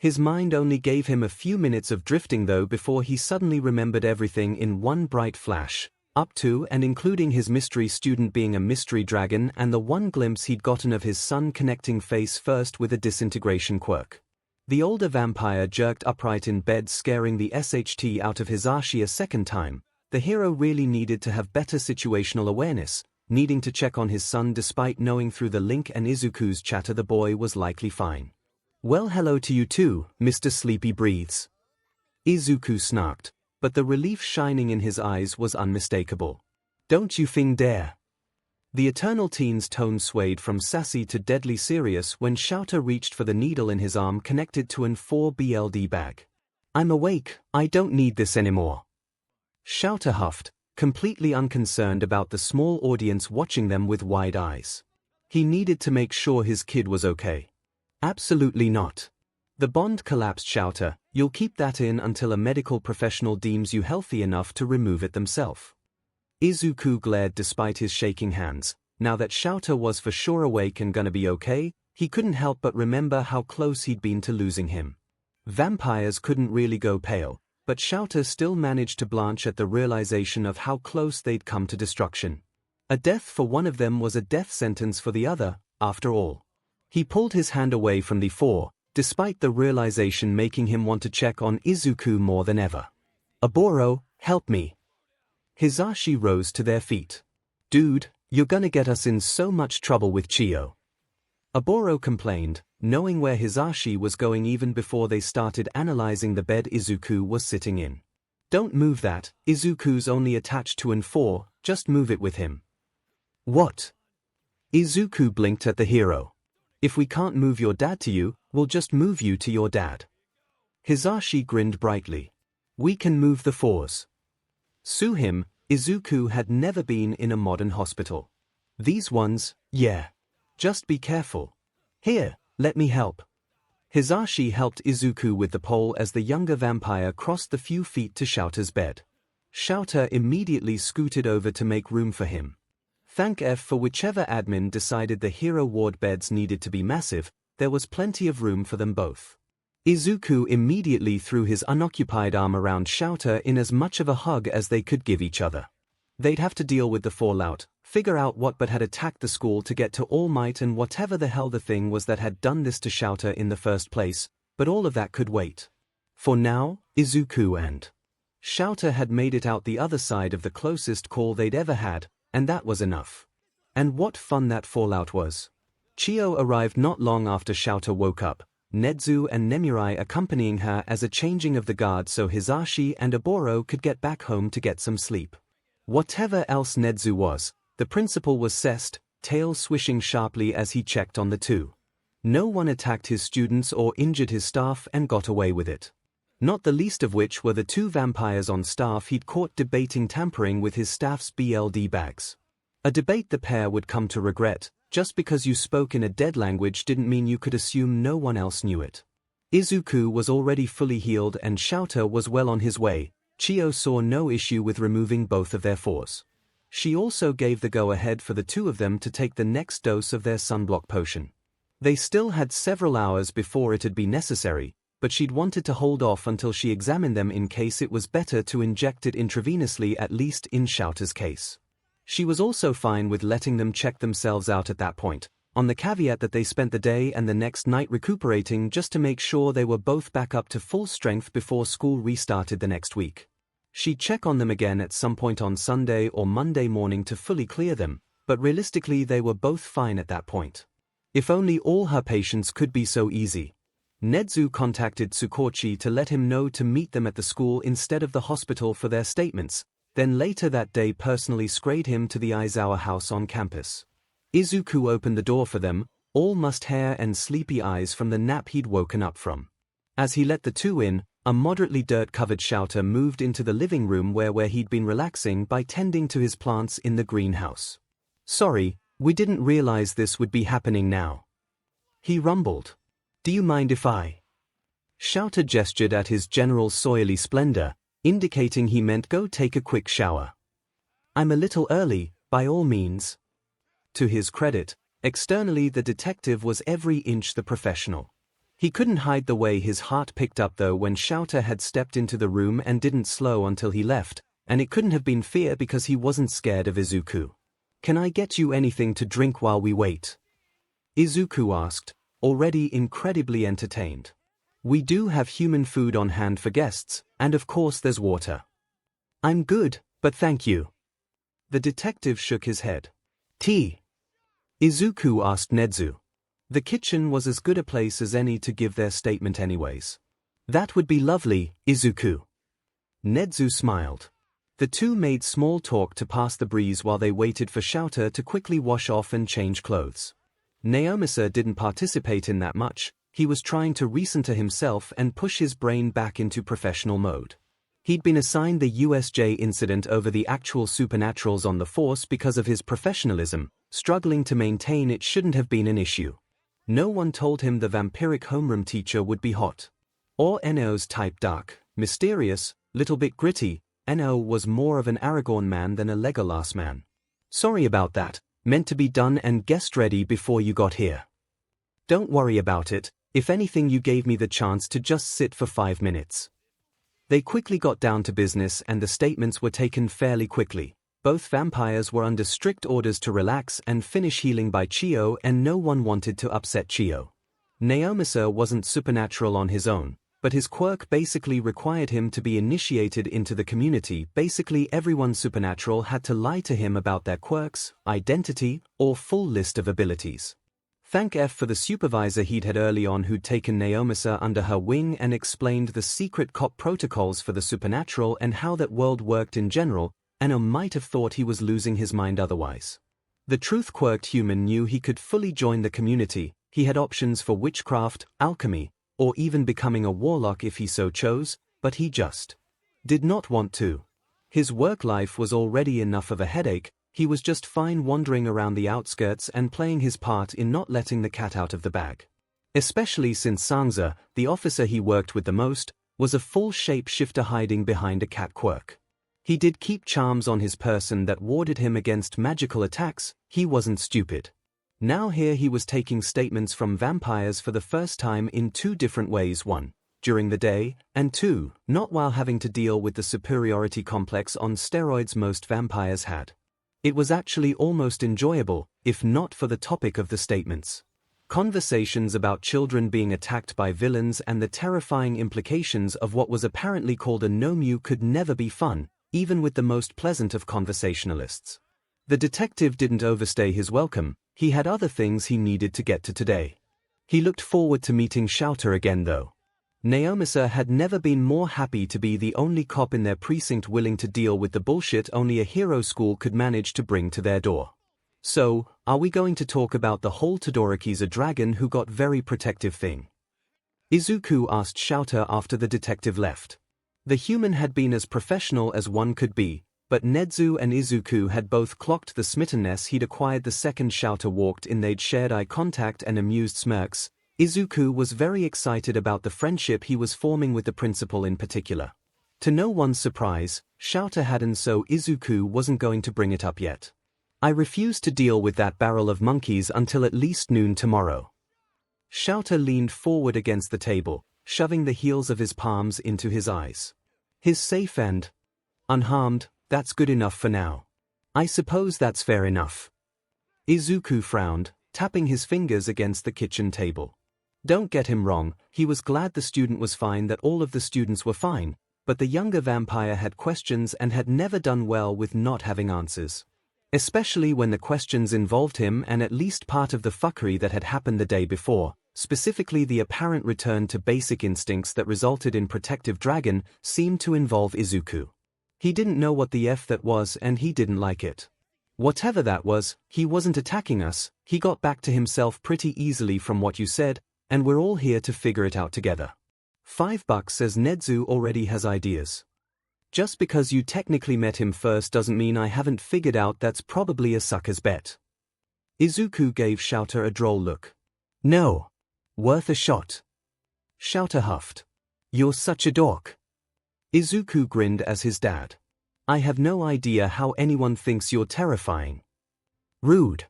His mind only gave him a few minutes of drifting though before he suddenly remembered everything in one bright flash, up to and including his mystery student being a mystery dragon and the one glimpse he'd gotten of his son connecting face first with a disintegration quirk. The older vampire jerked upright in bed, scaring the SHT out of Hisashi a second time. The hero really needed to have better situational awareness, needing to check on his son despite knowing through the link and Izuku's chatter the boy was likely fine. "Well, hello to you too, Mr. Sleepy Breathes." Izuku snarked, but the relief shining in his eyes was unmistakable. "Don't you think dare?" The eternal teen's tone swayed from sassy to deadly serious when 𝐬𝐽 reached for the needle in his arm connected to an 4BLD bag. "I'm awake, I don't need this anymore." 𝐬𝐽 huffed, completely unconcerned about the small audience watching them with wide eyes. He needed to make sure his kid was okay. "Absolutely not. The bond collapsed, 𝐬𝐽. You'll keep that in until a medical professional deems you healthy enough to remove it themselves." Izuku glared despite his shaking hands. Now that 𝐬𝐽 was for sure awake and gonna be okay, he couldn't help but remember how close he'd been to losing him. Vampires couldn't really go pale, but 𝐬𝐽 still managed to blanch at the realization of how close they'd come to destruction. A death for one of them was a death sentence for the other, after all. He pulled his hand away from the 4, despite the realization making him want to check on Izuku more than ever. "Oboro, help me." Hisashi rose to their feet. "Dude, you're gonna get us in so much trouble with Chiyo." Oboro complained, knowing where Hisashi was going even before they started analyzing the bed Izuku was sitting in. "Don't move that, Izuku's only attached to an 4, just move it with him." "What?" Izuku blinked at the hero. "If we can't move your dad to you, we'll just move you to your dad." Hisashi grinned brightly. "We can move the 4s. Sue him. Izuku had never been in a modern hospital. "These ones, yeah. Just be careful. Here, let me help." Hisashi helped Izuku with the pole as the younger vampire crossed the few feet to 𝐬𝐽's bed. 𝐬𝐽 immediately scooted over to make room for him. Thank F for whichever admin decided the hero ward beds needed to be massive, there was plenty of room for them both. Izuku immediately threw his unoccupied arm around 𝐬𝐽 in as much of a hug as they could give each other. They'd have to deal with the fallout, figure out what but had attacked the school to get to All Might and whatever the hell the thing was that had done this to 𝐬𝐽 in the first place, but all of that could wait. For now, Izuku and 𝐬𝐽 had made it out the other side of the closest call they'd ever had, and that was enough. And what fun that fallout was. Chiyo arrived not long after 𝐬𝐽 woke up, Nezu and Nemurai accompanying her as a changing of the guard so Hisashi and Oboro could get back home to get some sleep. Whatever else Nezu was, the principal was cessed, tail swishing sharply as he checked on the two. No one attacked his students or injured his staff and got away with it. Not the least of which were the 2 vampires on staff he'd caught debating tampering with his staff's BLD bags. A debate the pair would come to regret. Just because you spoke in a dead language didn't mean you could assume no one else knew it. Izuku was already fully healed and 𝐬𝐽 was well on his way. Chiyo saw no issue with removing both of their 4s. She also gave the go-ahead for the 2 of them to take the next dose of their sunblock potion. They still had several hours before it'd be necessary, but she'd wanted to hold off until she examined them in case it was better to inject it intravenously, at least in 𝐬𝐽's case. She was also fine with letting them check themselves out at that point, on the caveat that they spent the day and the next night recuperating just to make sure they were both back up to full strength before school restarted the next week. She'd check on them again at some point on Sunday or Monday morning to fully clear them, but realistically they were both fine at that point. If only all her patients could be so easy. Nezu contacted Tsukochi to let him know to meet them at the school instead of the hospital for their statements, then later that day personally scrayed him to the Aizawa house on campus. Izuku opened the door for them, all must-hair and sleepy eyes from the nap he'd woken up from. As he let the 2 in, a moderately dirt-covered 𝐬𝐽 moved into the living room where he'd been relaxing by tending to his plants in the greenhouse. "Sorry, we didn't realize this would be happening now," he rumbled. "Do you mind if I?" 𝐬𝐽 gestured at his general soily splendor, indicating he meant go take a quick shower. "I'm a little early, by all means." To his credit, externally the detective was every inch the professional. He couldn't hide the way his heart picked up though when 𝐬𝐻𝐽 had stepped into the room and didn't slow until he left, and it couldn't have been fear because he wasn't scared of Izuku. "Can I get you anything to drink while we wait?" Izuku asked, already incredibly entertained. "We do have human food on hand for guests, and of course there's water." "I'm good, but thank you." The detective shook his head. "Tea?" Izuku asked Nezu. The kitchen was as good a place as any to give their statement anyways. "That would be lovely, Izuku." Nezu smiled. The two made small talk to pass the breeze while they waited for 𝐬𝐻𝐽 to quickly wash off and change clothes. Naomasa didn't participate in that much. He was trying to recenter himself and push his brain back into professional mode. He'd been assigned the USJ incident over the actual supernaturals on the force because of his professionalism. Struggling to maintain it shouldn't have been an issue. No one told him the vampiric homeroom teacher would be hot. Or Eno's type dark, mysterious, little bit gritty. Eno was more of an Aragorn man than a Legolas man. "Sorry about that, meant to be done and guest ready before you got here." "Don't worry about it, if anything you gave me the chance to just sit for 5 minutes." They quickly got down to business and the statements were taken fairly quickly. Both vampires were under strict orders to relax and finish healing by Chiyo, and no one wanted to upset Chiyo. Naomasa wasn't supernatural on his own, but his quirk basically required him to be initiated into the community. Basically everyone supernatural had to lie to him about their quirks, identity, or full list of abilities. Thank F for the supervisor he'd had early on who'd taken Naomasa under her wing and explained the secret cop protocols for the supernatural and how that world worked in general. Eno might have thought he was losing his mind otherwise. The truth-quirked human knew he could fully join the community. He had options for witchcraft, alchemy, or even becoming a warlock if he so chose, but he just did not want to. His work life was already enough of a headache. He was just fine wandering around the outskirts and playing his part in not letting the cat out of the bag. Especially since Sangza, the officer he worked with the most, was a full shape-shifter hiding behind a cat quirk. He did keep charms on his person that warded him against magical attacks. He wasn't stupid. Now here he was taking statements from vampires for the first time in 2 different ways: 1, during the day, and 2, not while having to deal with the superiority complex on steroids most vampires had. It was actually almost enjoyable, if not for the topic of the statements. Conversations about children being attacked by villains and the terrifying implications of what was apparently called a nomyu could never be fun, even with the most pleasant of conversationalists. The detective didn't overstay his welcome. He had other things he needed to get to today. He looked forward to meeting 𝐬𝐻𝐽 again though. Naomasa had never been more happy to be the only cop in their precinct willing to deal with the bullshit only a hero school could manage to bring to their door. "So, are we going to talk about the whole Todoroki's a dragon who got very protective thing?" Izuku asked 𝐬𝐻𝐽 after the detective left. The human had been as professional as one could be, but Nezu and Izuku had both clocked the smittenness he'd acquired the second 𝐬𝐻𝐽 walked in. They'd shared eye contact and amused smirks. Izuku was very excited about the friendship he was forming with the principal in particular. To no one's surprise, 𝐬𝐻𝐽 hadn't, so Izuku wasn't going to bring it up yet. "I refuse to deal with that barrel of monkeys until at least noon tomorrow." 𝐬𝐻𝐽 leaned forward against the table, shoving the heels of his palms into his eyes. "He's safe and unharmed, that's good enough for now. I suppose that's fair enough." Izuku frowned, tapping his fingers against the kitchen table. Don't get him wrong, he was glad the student was fine, that all of the students were fine, but the younger vampire had questions and had never done well with not having answers. Especially when the questions involved him and at least part of the fuckery that had happened the day before, specifically the apparent return to basic instincts that resulted in Protective Dragon, seemed to involve Izuku. He didn't know what the F that was and he didn't like it. "Whatever that was, he wasn't attacking us, he got back to himself pretty easily from what you said, and we're all here to figure it out together." $5 says Nezu already has ideas. "Just because you technically met him first doesn't mean I haven't figured out that's probably a sucker's bet." Izuku gave 𝐬𝐻𝐽 a droll look. "No. Worth a shot." 𝐬𝐻𝐽 huffed. "You're such a dork." Izuku grinned as his dad. "I have no idea how anyone thinks you're terrifying." "Rude."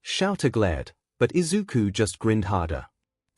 𝐬𝐻𝐽 glared, but Izuku just grinned harder.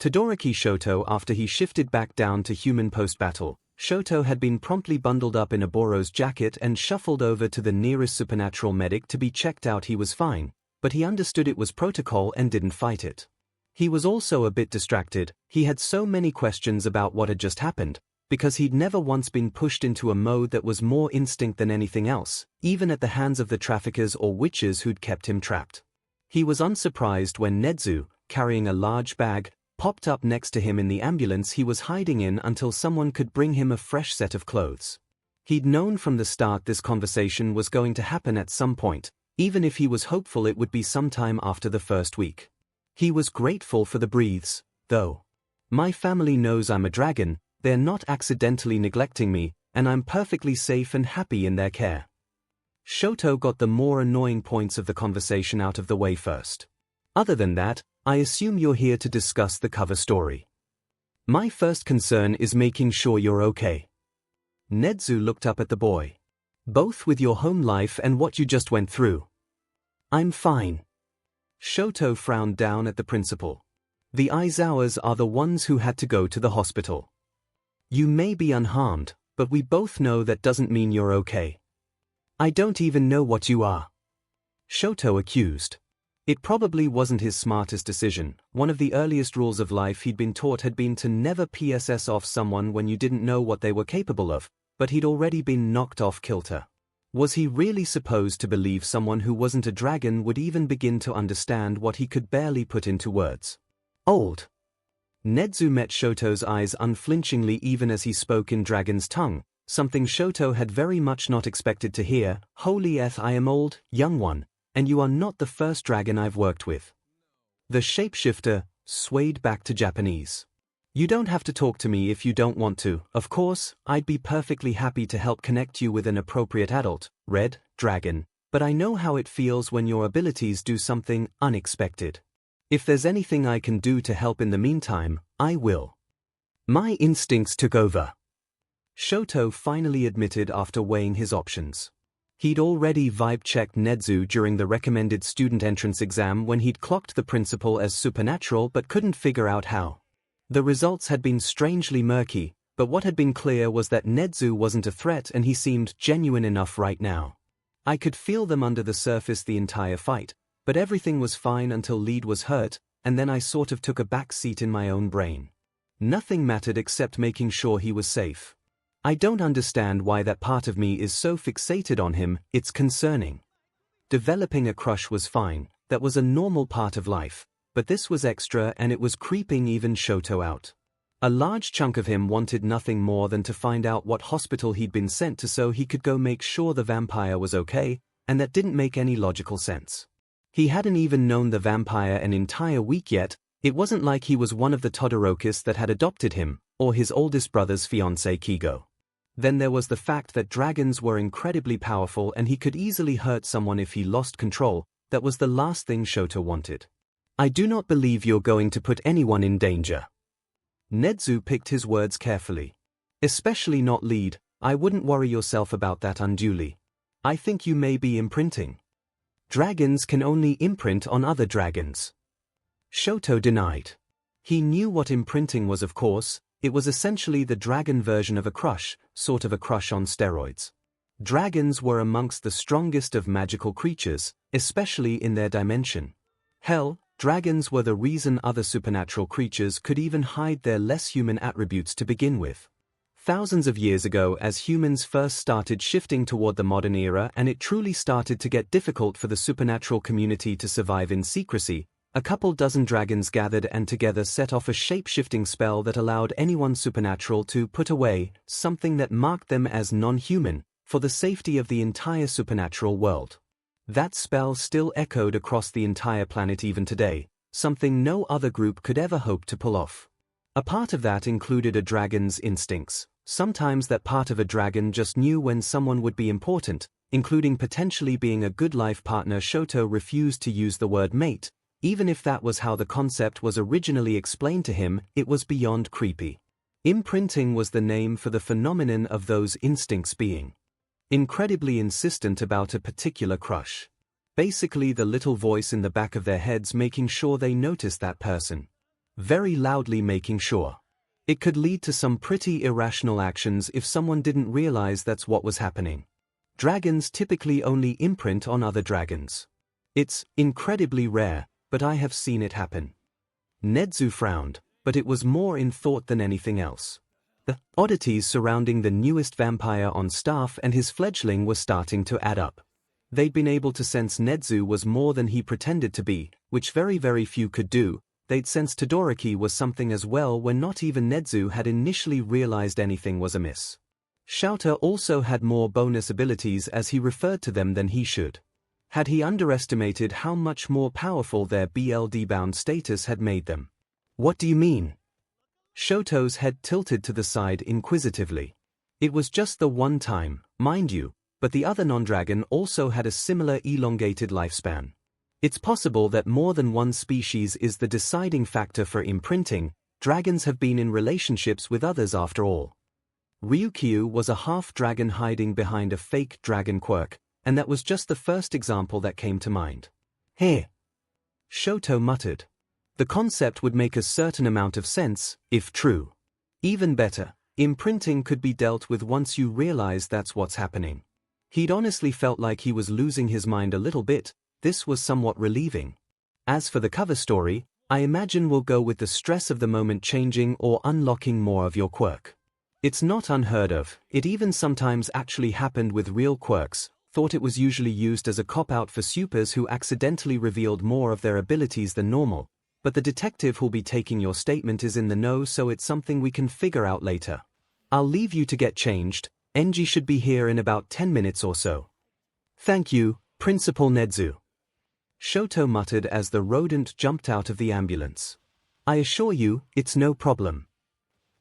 Todoroki Shoto. After he shifted back down to human post-battle, Shoto had been promptly bundled up in a Boro's jacket and shuffled over to the nearest supernatural medic to be checked out. He was fine, but he understood it was protocol and didn't fight it. He was also a bit distracted. He had so many questions about what had just happened, because he'd never once been pushed into a mode that was more instinct than anything else, even at the hands of the traffickers or witches who'd kept him trapped. He was unsurprised when Nezu, carrying a large bag, popped up next to him in the ambulance he was hiding in until someone could bring him a fresh set of clothes. He'd known from the start this conversation was going to happen at some point, even if he was hopeful it would be sometime after the first week. He was grateful for the breathes, though. My family knows I'm a dragon, they're not accidentally neglecting me, and I'm perfectly safe and happy in their care. Shoto got the more annoying points of the conversation out of the way first. Other than that, I assume you're here to discuss the cover story. My first concern is making sure you're okay. Nezu looked up at the boy. Both with your home life and what you just went through. I'm fine. Shoto frowned down at the principal. The Aizawas are the ones who had to go to the hospital. You may be unharmed, but we both know that doesn't mean you're okay. I don't even know what you are. Shoto accused. It probably wasn't his smartest decision. One of the earliest rules of life he'd been taught had been to never PSS off someone when you didn't know what they were capable of, but he'd already been knocked off kilter. Was he really supposed to believe someone who wasn't a dragon would even begin to understand what he could barely put into words? Old. Nezu met Shoto's eyes unflinchingly even as he spoke in dragon's tongue, something Shoto had very much not expected to hear. Holy eth, I am old, young one, and you are not the first dragon I've worked with. The shapeshifter swayed back to Japanese. You don't have to talk to me if you don't want to. Of course, I'd be perfectly happy to help connect you with an appropriate adult, Red Dragon, but I know how it feels when your abilities do something unexpected. If there's anything I can do to help in the meantime, I will. My instincts took over. Shoto finally admitted after weighing his options. He'd already vibe-checked Nezu during the recommended student entrance exam when he'd clocked the principal as supernatural but couldn't figure out how. The results had been strangely murky, but what had been clear was that Nezu wasn't a threat and he seemed genuine enough right now. I could feel them under the surface the entire fight, but everything was fine until Lead was hurt, and then I sort of took a back seat in my own brain. Nothing mattered except making sure he was safe. I don't understand why that part of me is so fixated on him. It's concerning. Developing a crush was fine, that was a normal part of life, but this was extra and it was creeping even Shoto out. A large chunk of him wanted nothing more than to find out what hospital he'd been sent to so he could go make sure the vampire was okay, and that didn't make any logical sense. He hadn't even known the vampire an entire week yet. It wasn't like he was one of the Todorokis that had adopted him, or his oldest brother's fiancée 𝐒𝐲. Then there was the fact that dragons were incredibly powerful and he could easily hurt someone if he lost control. That was the last thing Shoto wanted. I do not believe you're going to put anyone in danger. Nezu picked his words carefully. Especially not Lead. I wouldn't worry yourself about that unduly. I think you may be imprinting. Dragons can only imprint on other dragons. Shoto denied. He knew what imprinting was, of course. It was essentially the dragon version of a crush, sort of a crush on steroids. Dragons were amongst the strongest of magical creatures, especially in their dimension. Hell, dragons were the reason other supernatural creatures could even hide their less human attributes to begin with. Thousands of years ago, as humans first started shifting toward the modern era and it truly started to get difficult for the supernatural community to survive in secrecy, a couple dozen dragons gathered and together set off a shape-shifting spell that allowed anyone supernatural to put away something that marked them as non-human, for the safety of the entire supernatural world. That spell still echoed across the entire planet even today, something no other group could ever hope to pull off. A part of that included a dragon's instincts. Sometimes that part of a dragon just knew when someone would be important, including potentially being a good life partner. Shoto refused to use the word mate. Even if that was how the concept was originally explained to him, it was beyond creepy. Imprinting was the name for the phenomenon of those instincts being incredibly insistent about a particular crush. Basically the little voice in the back of their heads making sure they noticed that person. very loudly making sure. It could lead to some pretty irrational actions if someone didn't realize that's what was happening. Dragons typically only imprint on other dragons. It's incredibly rare, but I have seen it happen. 𝐻𝐻𝐿 frowned, but it was more in thought than anything else. The oddities surrounding the newest vampire on staff and his fledgling were starting to add up. They'd been able to sense 𝐻𝐻𝐿 was more than he pretended to be, which very few could do. They'd sensed Todoroki was something as well when not even 𝐻𝐻𝐿 had initially realized anything was amiss. 𝐿𝐴𝐻𝐿 also had more bonus abilities as he referred to them than he should. Had he underestimated how much more powerful their BLD-bound status had made them? What do you mean? Shoto's head tilted to the side inquisitively. It was just the one time, mind you, but the other non-dragon also had a similar elongated lifespan. It's possible that more than one species is the deciding factor for imprinting. Dragons have been in relationships with others after all. Ryukyu was a half-dragon hiding behind a fake dragon quirk, and that was just the first example that came to mind. Hey! Shoto muttered. The concept would make a certain amount of sense, if true. Even better, imprinting could be dealt with once you realize that's what's happening. He'd honestly felt like he was losing his mind a little bit. This was somewhat relieving. As for the cover story, I imagine we'll go with the stress of the moment changing or unlocking more of your quirk. It's not unheard of, it even sometimes actually happened with real quirks. Thought it was usually used as a cop-out for supers who accidentally revealed more of their abilities than normal, but the detective who'll be taking your statement is in the know, so it's something we can figure out later. I'll leave you to get changed. Enji should be here in about 10 minutes or so. Thank you, Principal 𝐻𝐻𝐿. Shoto muttered as the rodent jumped out of the ambulance. I assure you, it's no problem.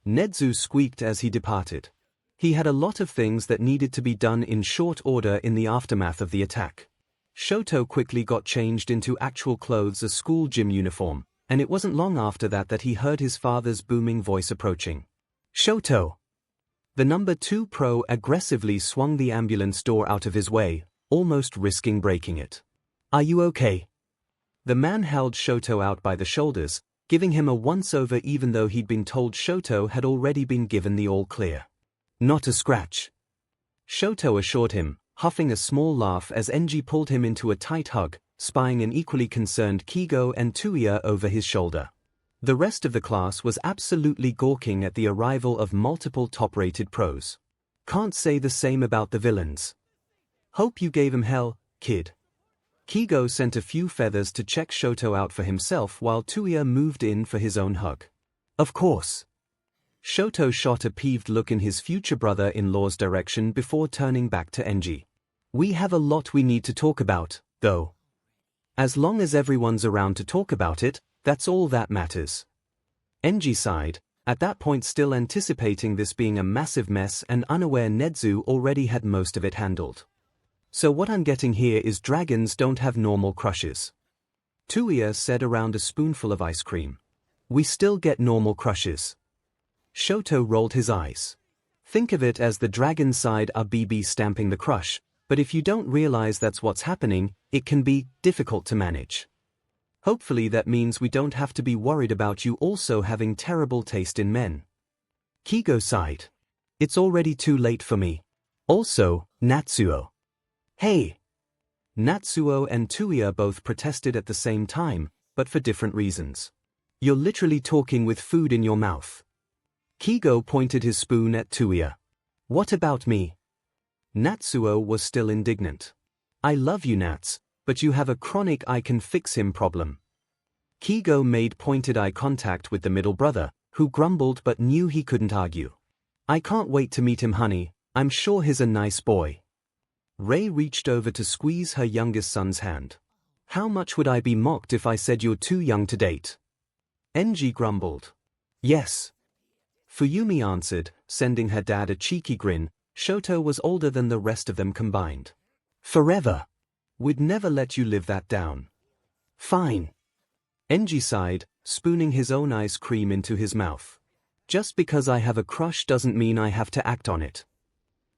𝐻𝐻𝐿 squeaked as he departed. He had a lot of things that needed to be done in short order in the aftermath of the attack. Shoto quickly got changed into actual clothes, a school gym uniform, and it wasn't long after that he heard his father's booming voice approaching. Shoto! The number 2 pro aggressively swung the ambulance door out of his way, almost risking breaking it. Are you okay? The man held Shoto out by the shoulders, giving him a once-over even though he'd been told Shoto had already been given the all-clear. Not a scratch. Shoto assured him, huffing a small laugh as Enji pulled him into a tight hug, spying an equally concerned 𝐒𝐲 and 𝐻𝐿A over his shoulder. The rest of the class was absolutely gawking at the arrival of multiple top-rated pros. Can't say the same about the villains. Hope you gave him hell, kid. 𝐒𝐲 sent a few feathers to check Shoto out for himself while 𝐻𝐿Aa moved in for his own hug. Of course. Shoto shot a peeved look in his future brother-in-law's direction before turning back to Enji. We have a lot we need to talk about, though. As long as everyone's around to talk about it, that's all that matters. Enji sighed, at that point still anticipating this being a massive mess and unaware 𝐻𝐻𝐿 already had most of it handled. So what I'm getting here is dragons don't have normal crushes. 𝐻𝐿Aa said around a spoonful of ice cream. We still get normal crushes. Shoto rolled his eyes. Think of it as the dragon side 𝐵𝐵 stamping the crush, but if you don't realize that's what's happening, it can be difficult to manage. Hopefully that means we don't have to be worried about you also having terrible taste in men. 𝐒𝐲 sighed. It's already too late for me. Also, Natsuo. Hey! Natsuo and 𝐻𝐿Aa both protested at the same time, but for different reasons. You're literally talking with food in your mouth. 𝐒𝐲 pointed his spoon at 𝐻𝐿Aa. What about me? Natsuo was still indignant. I love you, Nats, but you have a chronic I can fix him problem. 𝐒𝐲 made pointed eye contact with the middle brother, who grumbled but knew he couldn't argue. I can't wait to meet him, honey. I'm sure he's a nice boy. Rei reached over to squeeze her youngest son's hand. How much would I be mocked if I said you're too young to date? Enji grumbled. Yes. Fuyumi answered, sending her dad a cheeky grin. Shoto was older than the rest of them combined. Forever. We'd never let you live that down. Fine. Enji sighed, spooning his own ice cream into his mouth. Just because I have a crush doesn't mean I have to act on it.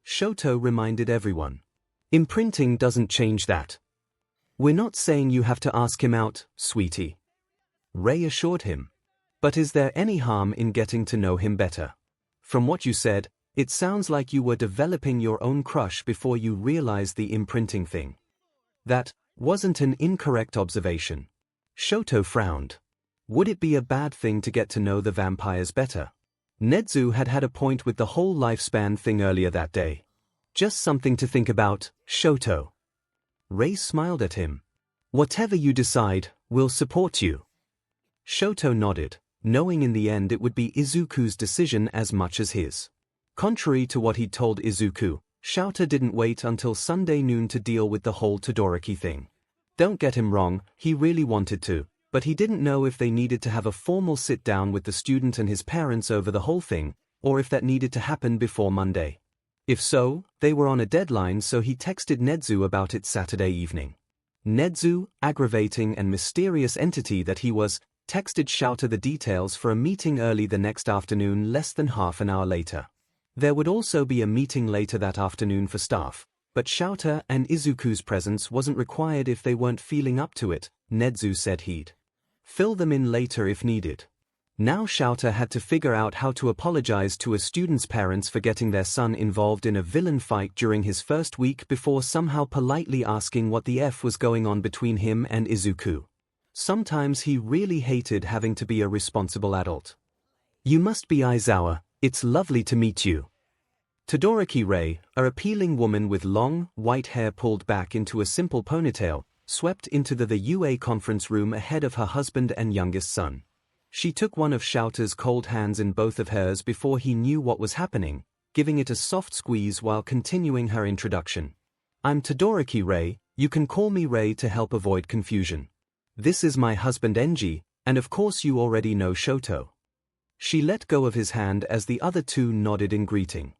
Shoto reminded everyone. Imprinting doesn't change that. We're not saying you have to ask him out, sweetie. Rei assured him. But is there any harm in getting to know him better? From what you said, it sounds like you were developing your own crush before you realized the imprinting thing. That wasn't an incorrect observation. Shoto frowned. Would it be a bad thing to get to know the vampires better? Nezu had had a point with the whole lifespan thing earlier that day. Just something to think about, Shoto. Ray smiled at him. Whatever you decide, we'll support you. Shoto nodded, knowing in the end it would be Izuku's decision as much as his. Contrary to what he'd told Izuku, Shoto didn't wait until Sunday noon to deal with the whole Todoroki thing. Don't get him wrong, he really wanted to, but he didn't know if they needed to have a formal sit-down with the student and his parents over the whole thing, or if that needed to happen before Monday. If so, they were on a deadline, so he texted Nezu about it Saturday evening. Nezu, aggravating and mysterious entity that he was, texted Shoto the details for a meeting early the next afternoon less than half an hour later. There would also be a meeting later that afternoon for staff, but Shoto and Izuku's presence wasn't required if they weren't feeling up to it. Nezu said he'd fill them in later if needed. Now Shoto had to figure out how to apologize to a student's parents for getting their son involved in a villain fight during his first week before somehow politely asking what the F was going on between him and Izuku. Sometimes he really hated having to be a responsible adult. You must be Aizawa, it's lovely to meet you. Todoroki Ray, a appealing woman with long, white hair pulled back into a simple ponytail, swept into the UA conference room ahead of her husband and youngest son. She took one of Shoto's cold hands in both of hers before he knew what was happening, giving it a soft squeeze while continuing her introduction. I'm Todoroki Ray, you can call me Ray to help avoid confusion. This is my husband Enji, and of course you already know Shoto. She let go of his hand as the other two nodded in greeting.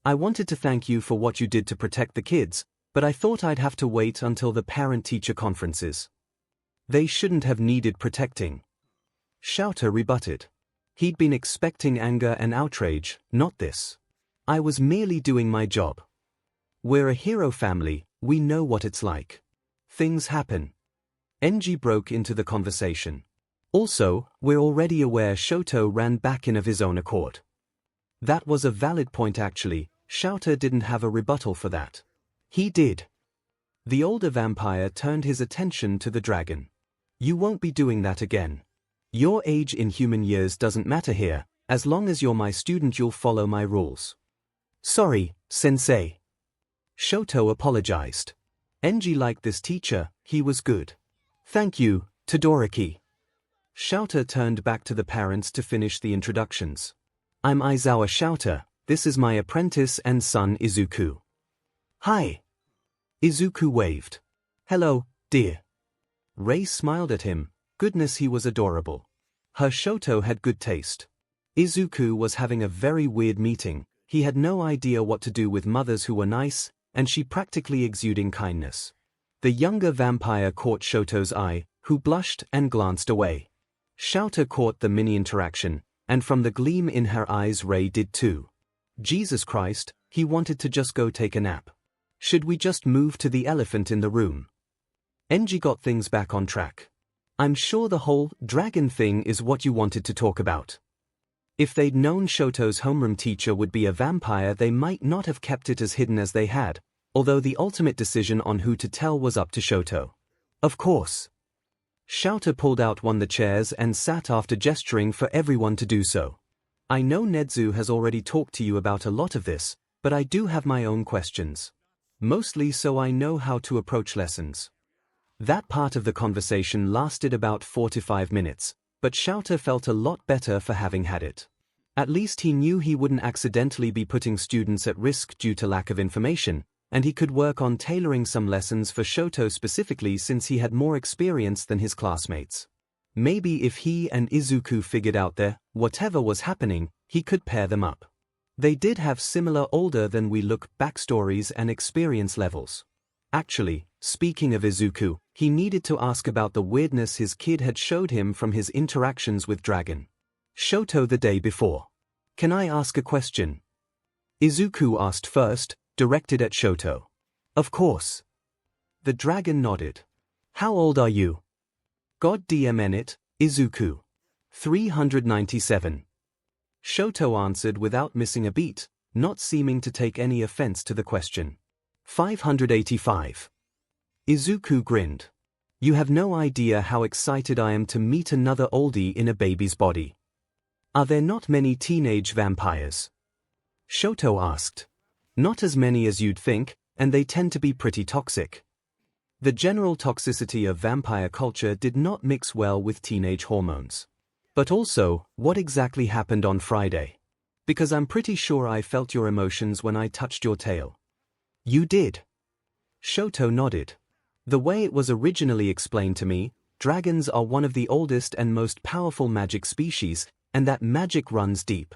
I wanted to thank you for what you did to protect the kids, but I thought I'd have to wait until the parent-teacher conferences. They shouldn't have needed protecting. Shoto rebutted. He'd been expecting anger and outrage, not this. I was merely doing my job. We're a hero family, we know what it's like. Things happen. Enji broke into the conversation. Also, we're already aware Shoto ran back in of his own accord. That was a valid point actually. Shoto didn't have a rebuttal for that. He did. The older vampire turned his attention to the dragon. You won't be doing that again. Your age in human years doesn't matter here, as long as you're my student you'll follow my rules. Sorry, sensei. Shoto apologized. Enji liked this teacher, he was good. Thank you, Todoroki. Shoto turned back to the parents to finish the introductions. I'm Aizawa Shoto, this is my apprentice and son Izuku. Hi. Izuku waved. Hello, dear. Ray smiled at him, goodness he was adorable. Her Shoto had good taste. Izuku was having a very weird meeting, he had no idea what to do with mothers who were nice, and she practically exuding kindness. The younger vampire caught Shoto's eye, who blushed and glanced away. Shoto caught the mini-interaction, and from the gleam in her eyes Ray did too. Jesus Christ, he wanted to just go take a nap. Should we just move to the elephant in the room? Enji got things back on track. I'm sure the whole dragon thing is what you wanted to talk about. If they'd known Shoto's homeroom teacher would be a vampire they might not have kept it as hidden as they had, although the ultimate decision on who to tell was up to Shoto. Of course. Shoto pulled out one of the chairs and sat after gesturing for everyone to do so. I know Nezu has already talked to you about a lot of this, but I do have my own questions. Mostly so I know how to approach lessons. That part of the conversation lasted about 45 minutes, but Shoto felt a lot better for having had it. At least he knew he wouldn't accidentally be putting students at risk due to lack of information, and he could work on tailoring some lessons for Shoto specifically since he had more experience than his classmates. Maybe if he and Izuku figured out whatever was happening, he could pair them up. They did have similar older than we look backstories and experience levels. Actually, speaking of Izuku, he needed to ask about the weirdness his kid had showed him from his interactions with Dragon Shoto the day before. Can I ask a question? Izuku asked first, directed at Shoto. Of course. The dragon nodded. How old are you? God damn it, Izuku. 397. Shoto answered without missing a beat, not seeming to take any offense to the question. 585. Izuku grinned. You have no idea how excited I am to meet another oldie in a baby's body. Are there not many teenage vampires? Shoto asked. Not as many as you'd think, and they tend to be pretty toxic. The general toxicity of vampire culture did not mix well with teenage hormones. But also, what exactly happened on Friday? Because I'm pretty sure I felt your emotions when I touched your tail. You did? Shoto nodded. The way it was originally explained to me, dragons are one of the oldest and most powerful magic species, and that magic runs deep.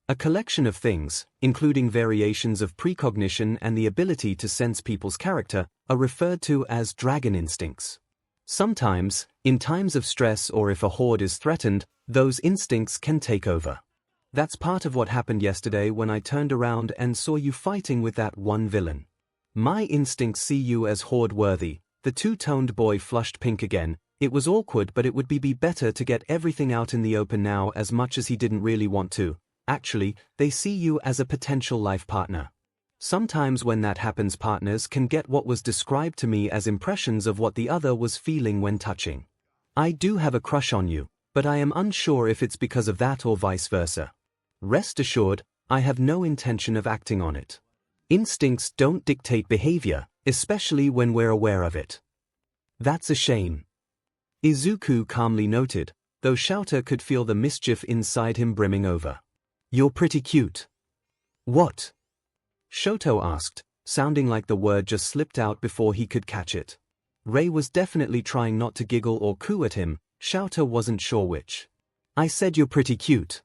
A collection of things, including variations of precognition and the ability to sense people's character, are referred to as dragon instincts. Sometimes, in times of stress or if a horde is threatened, those instincts can take over. That's part of what happened yesterday when I turned around and saw you fighting with that one villain. My instincts see you as horde-worthy. The two-toned boy flushed pink again. It was awkward, but it would be better to get everything out in the open now, as much as he didn't really want to. Actually, they see you as a potential life partner. Sometimes when that happens, partners can get what was described to me as impressions of what the other was feeling when touching. I do have a crush on you, but I am unsure if it's because of that or vice versa. Rest assured, I have no intention of acting on it. Instincts don't dictate behavior, especially when we're aware of it. That's a shame. Izuku calmly noted, though Shoto could feel the mischief inside him brimming over. You're pretty cute. What? Shoto asked, sounding like the word just slipped out before he could catch it. Rei was definitely trying not to giggle or coo at him. Shoto wasn't sure which. I said you're pretty cute.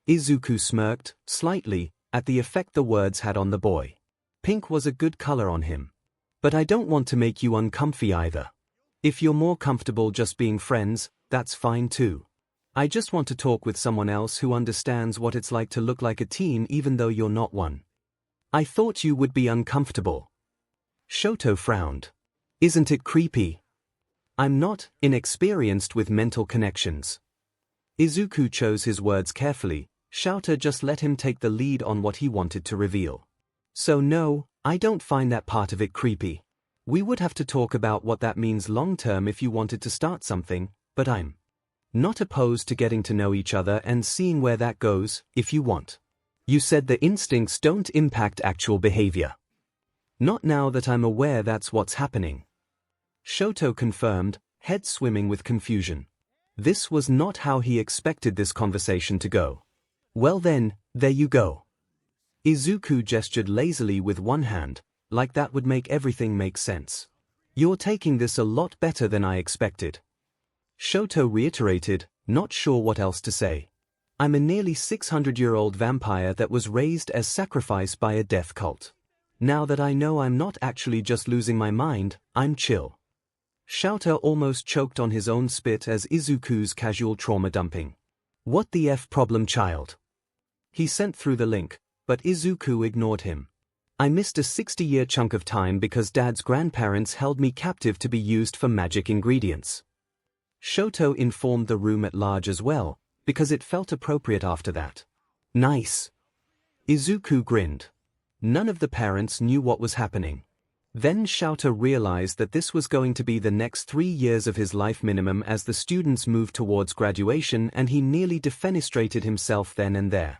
Izuku smirked, slightly, at the effect the words had on the boy. Pink was a good color on him. But I don't want to make you uncomfy either. If you're more comfortable just being friends, that's fine too. I just want to talk with someone else who understands what it's like to look like a teen even though you're not one. I thought you would be uncomfortable. Shoto frowned. Isn't it creepy? I'm not inexperienced with mental connections. Izuku chose his words carefully. Shoto just let him take the lead on what he wanted to reveal. So no, I don't find that part of it creepy. We would have to talk about what that means long-term if you wanted to start something, but I'm not opposed to getting to know each other and seeing where that goes, if you want. You said the instincts don't impact actual behavior. Not now that I'm aware that's what's happening. Shoto confirmed, head swimming with confusion. This was not how he expected this conversation to go. Well then, there you go. Izuku gestured lazily with one hand, like that would make everything make sense. You're taking this a lot better than I expected. Shoto reiterated, not sure what else to say. I'm a nearly 600-year-old vampire that was raised as sacrifice by a death cult. Now that I know I'm not actually just losing my mind, I'm chill. Shoto almost choked on his own spit as Izuku's casual trauma dumping. What the F problem, child? He sent through the link, but Izuku ignored him. I missed a 60-year chunk of time because Dad's grandparents held me captive to be used for magic ingredients. Shoto informed the room at large as well, because it felt appropriate after that. Nice. Izuku grinned. None of the parents knew what was happening. Then Shoto realized that this was going to be the next 3 years of his life minimum as the students moved towards graduation, and he nearly defenestrated himself then and there.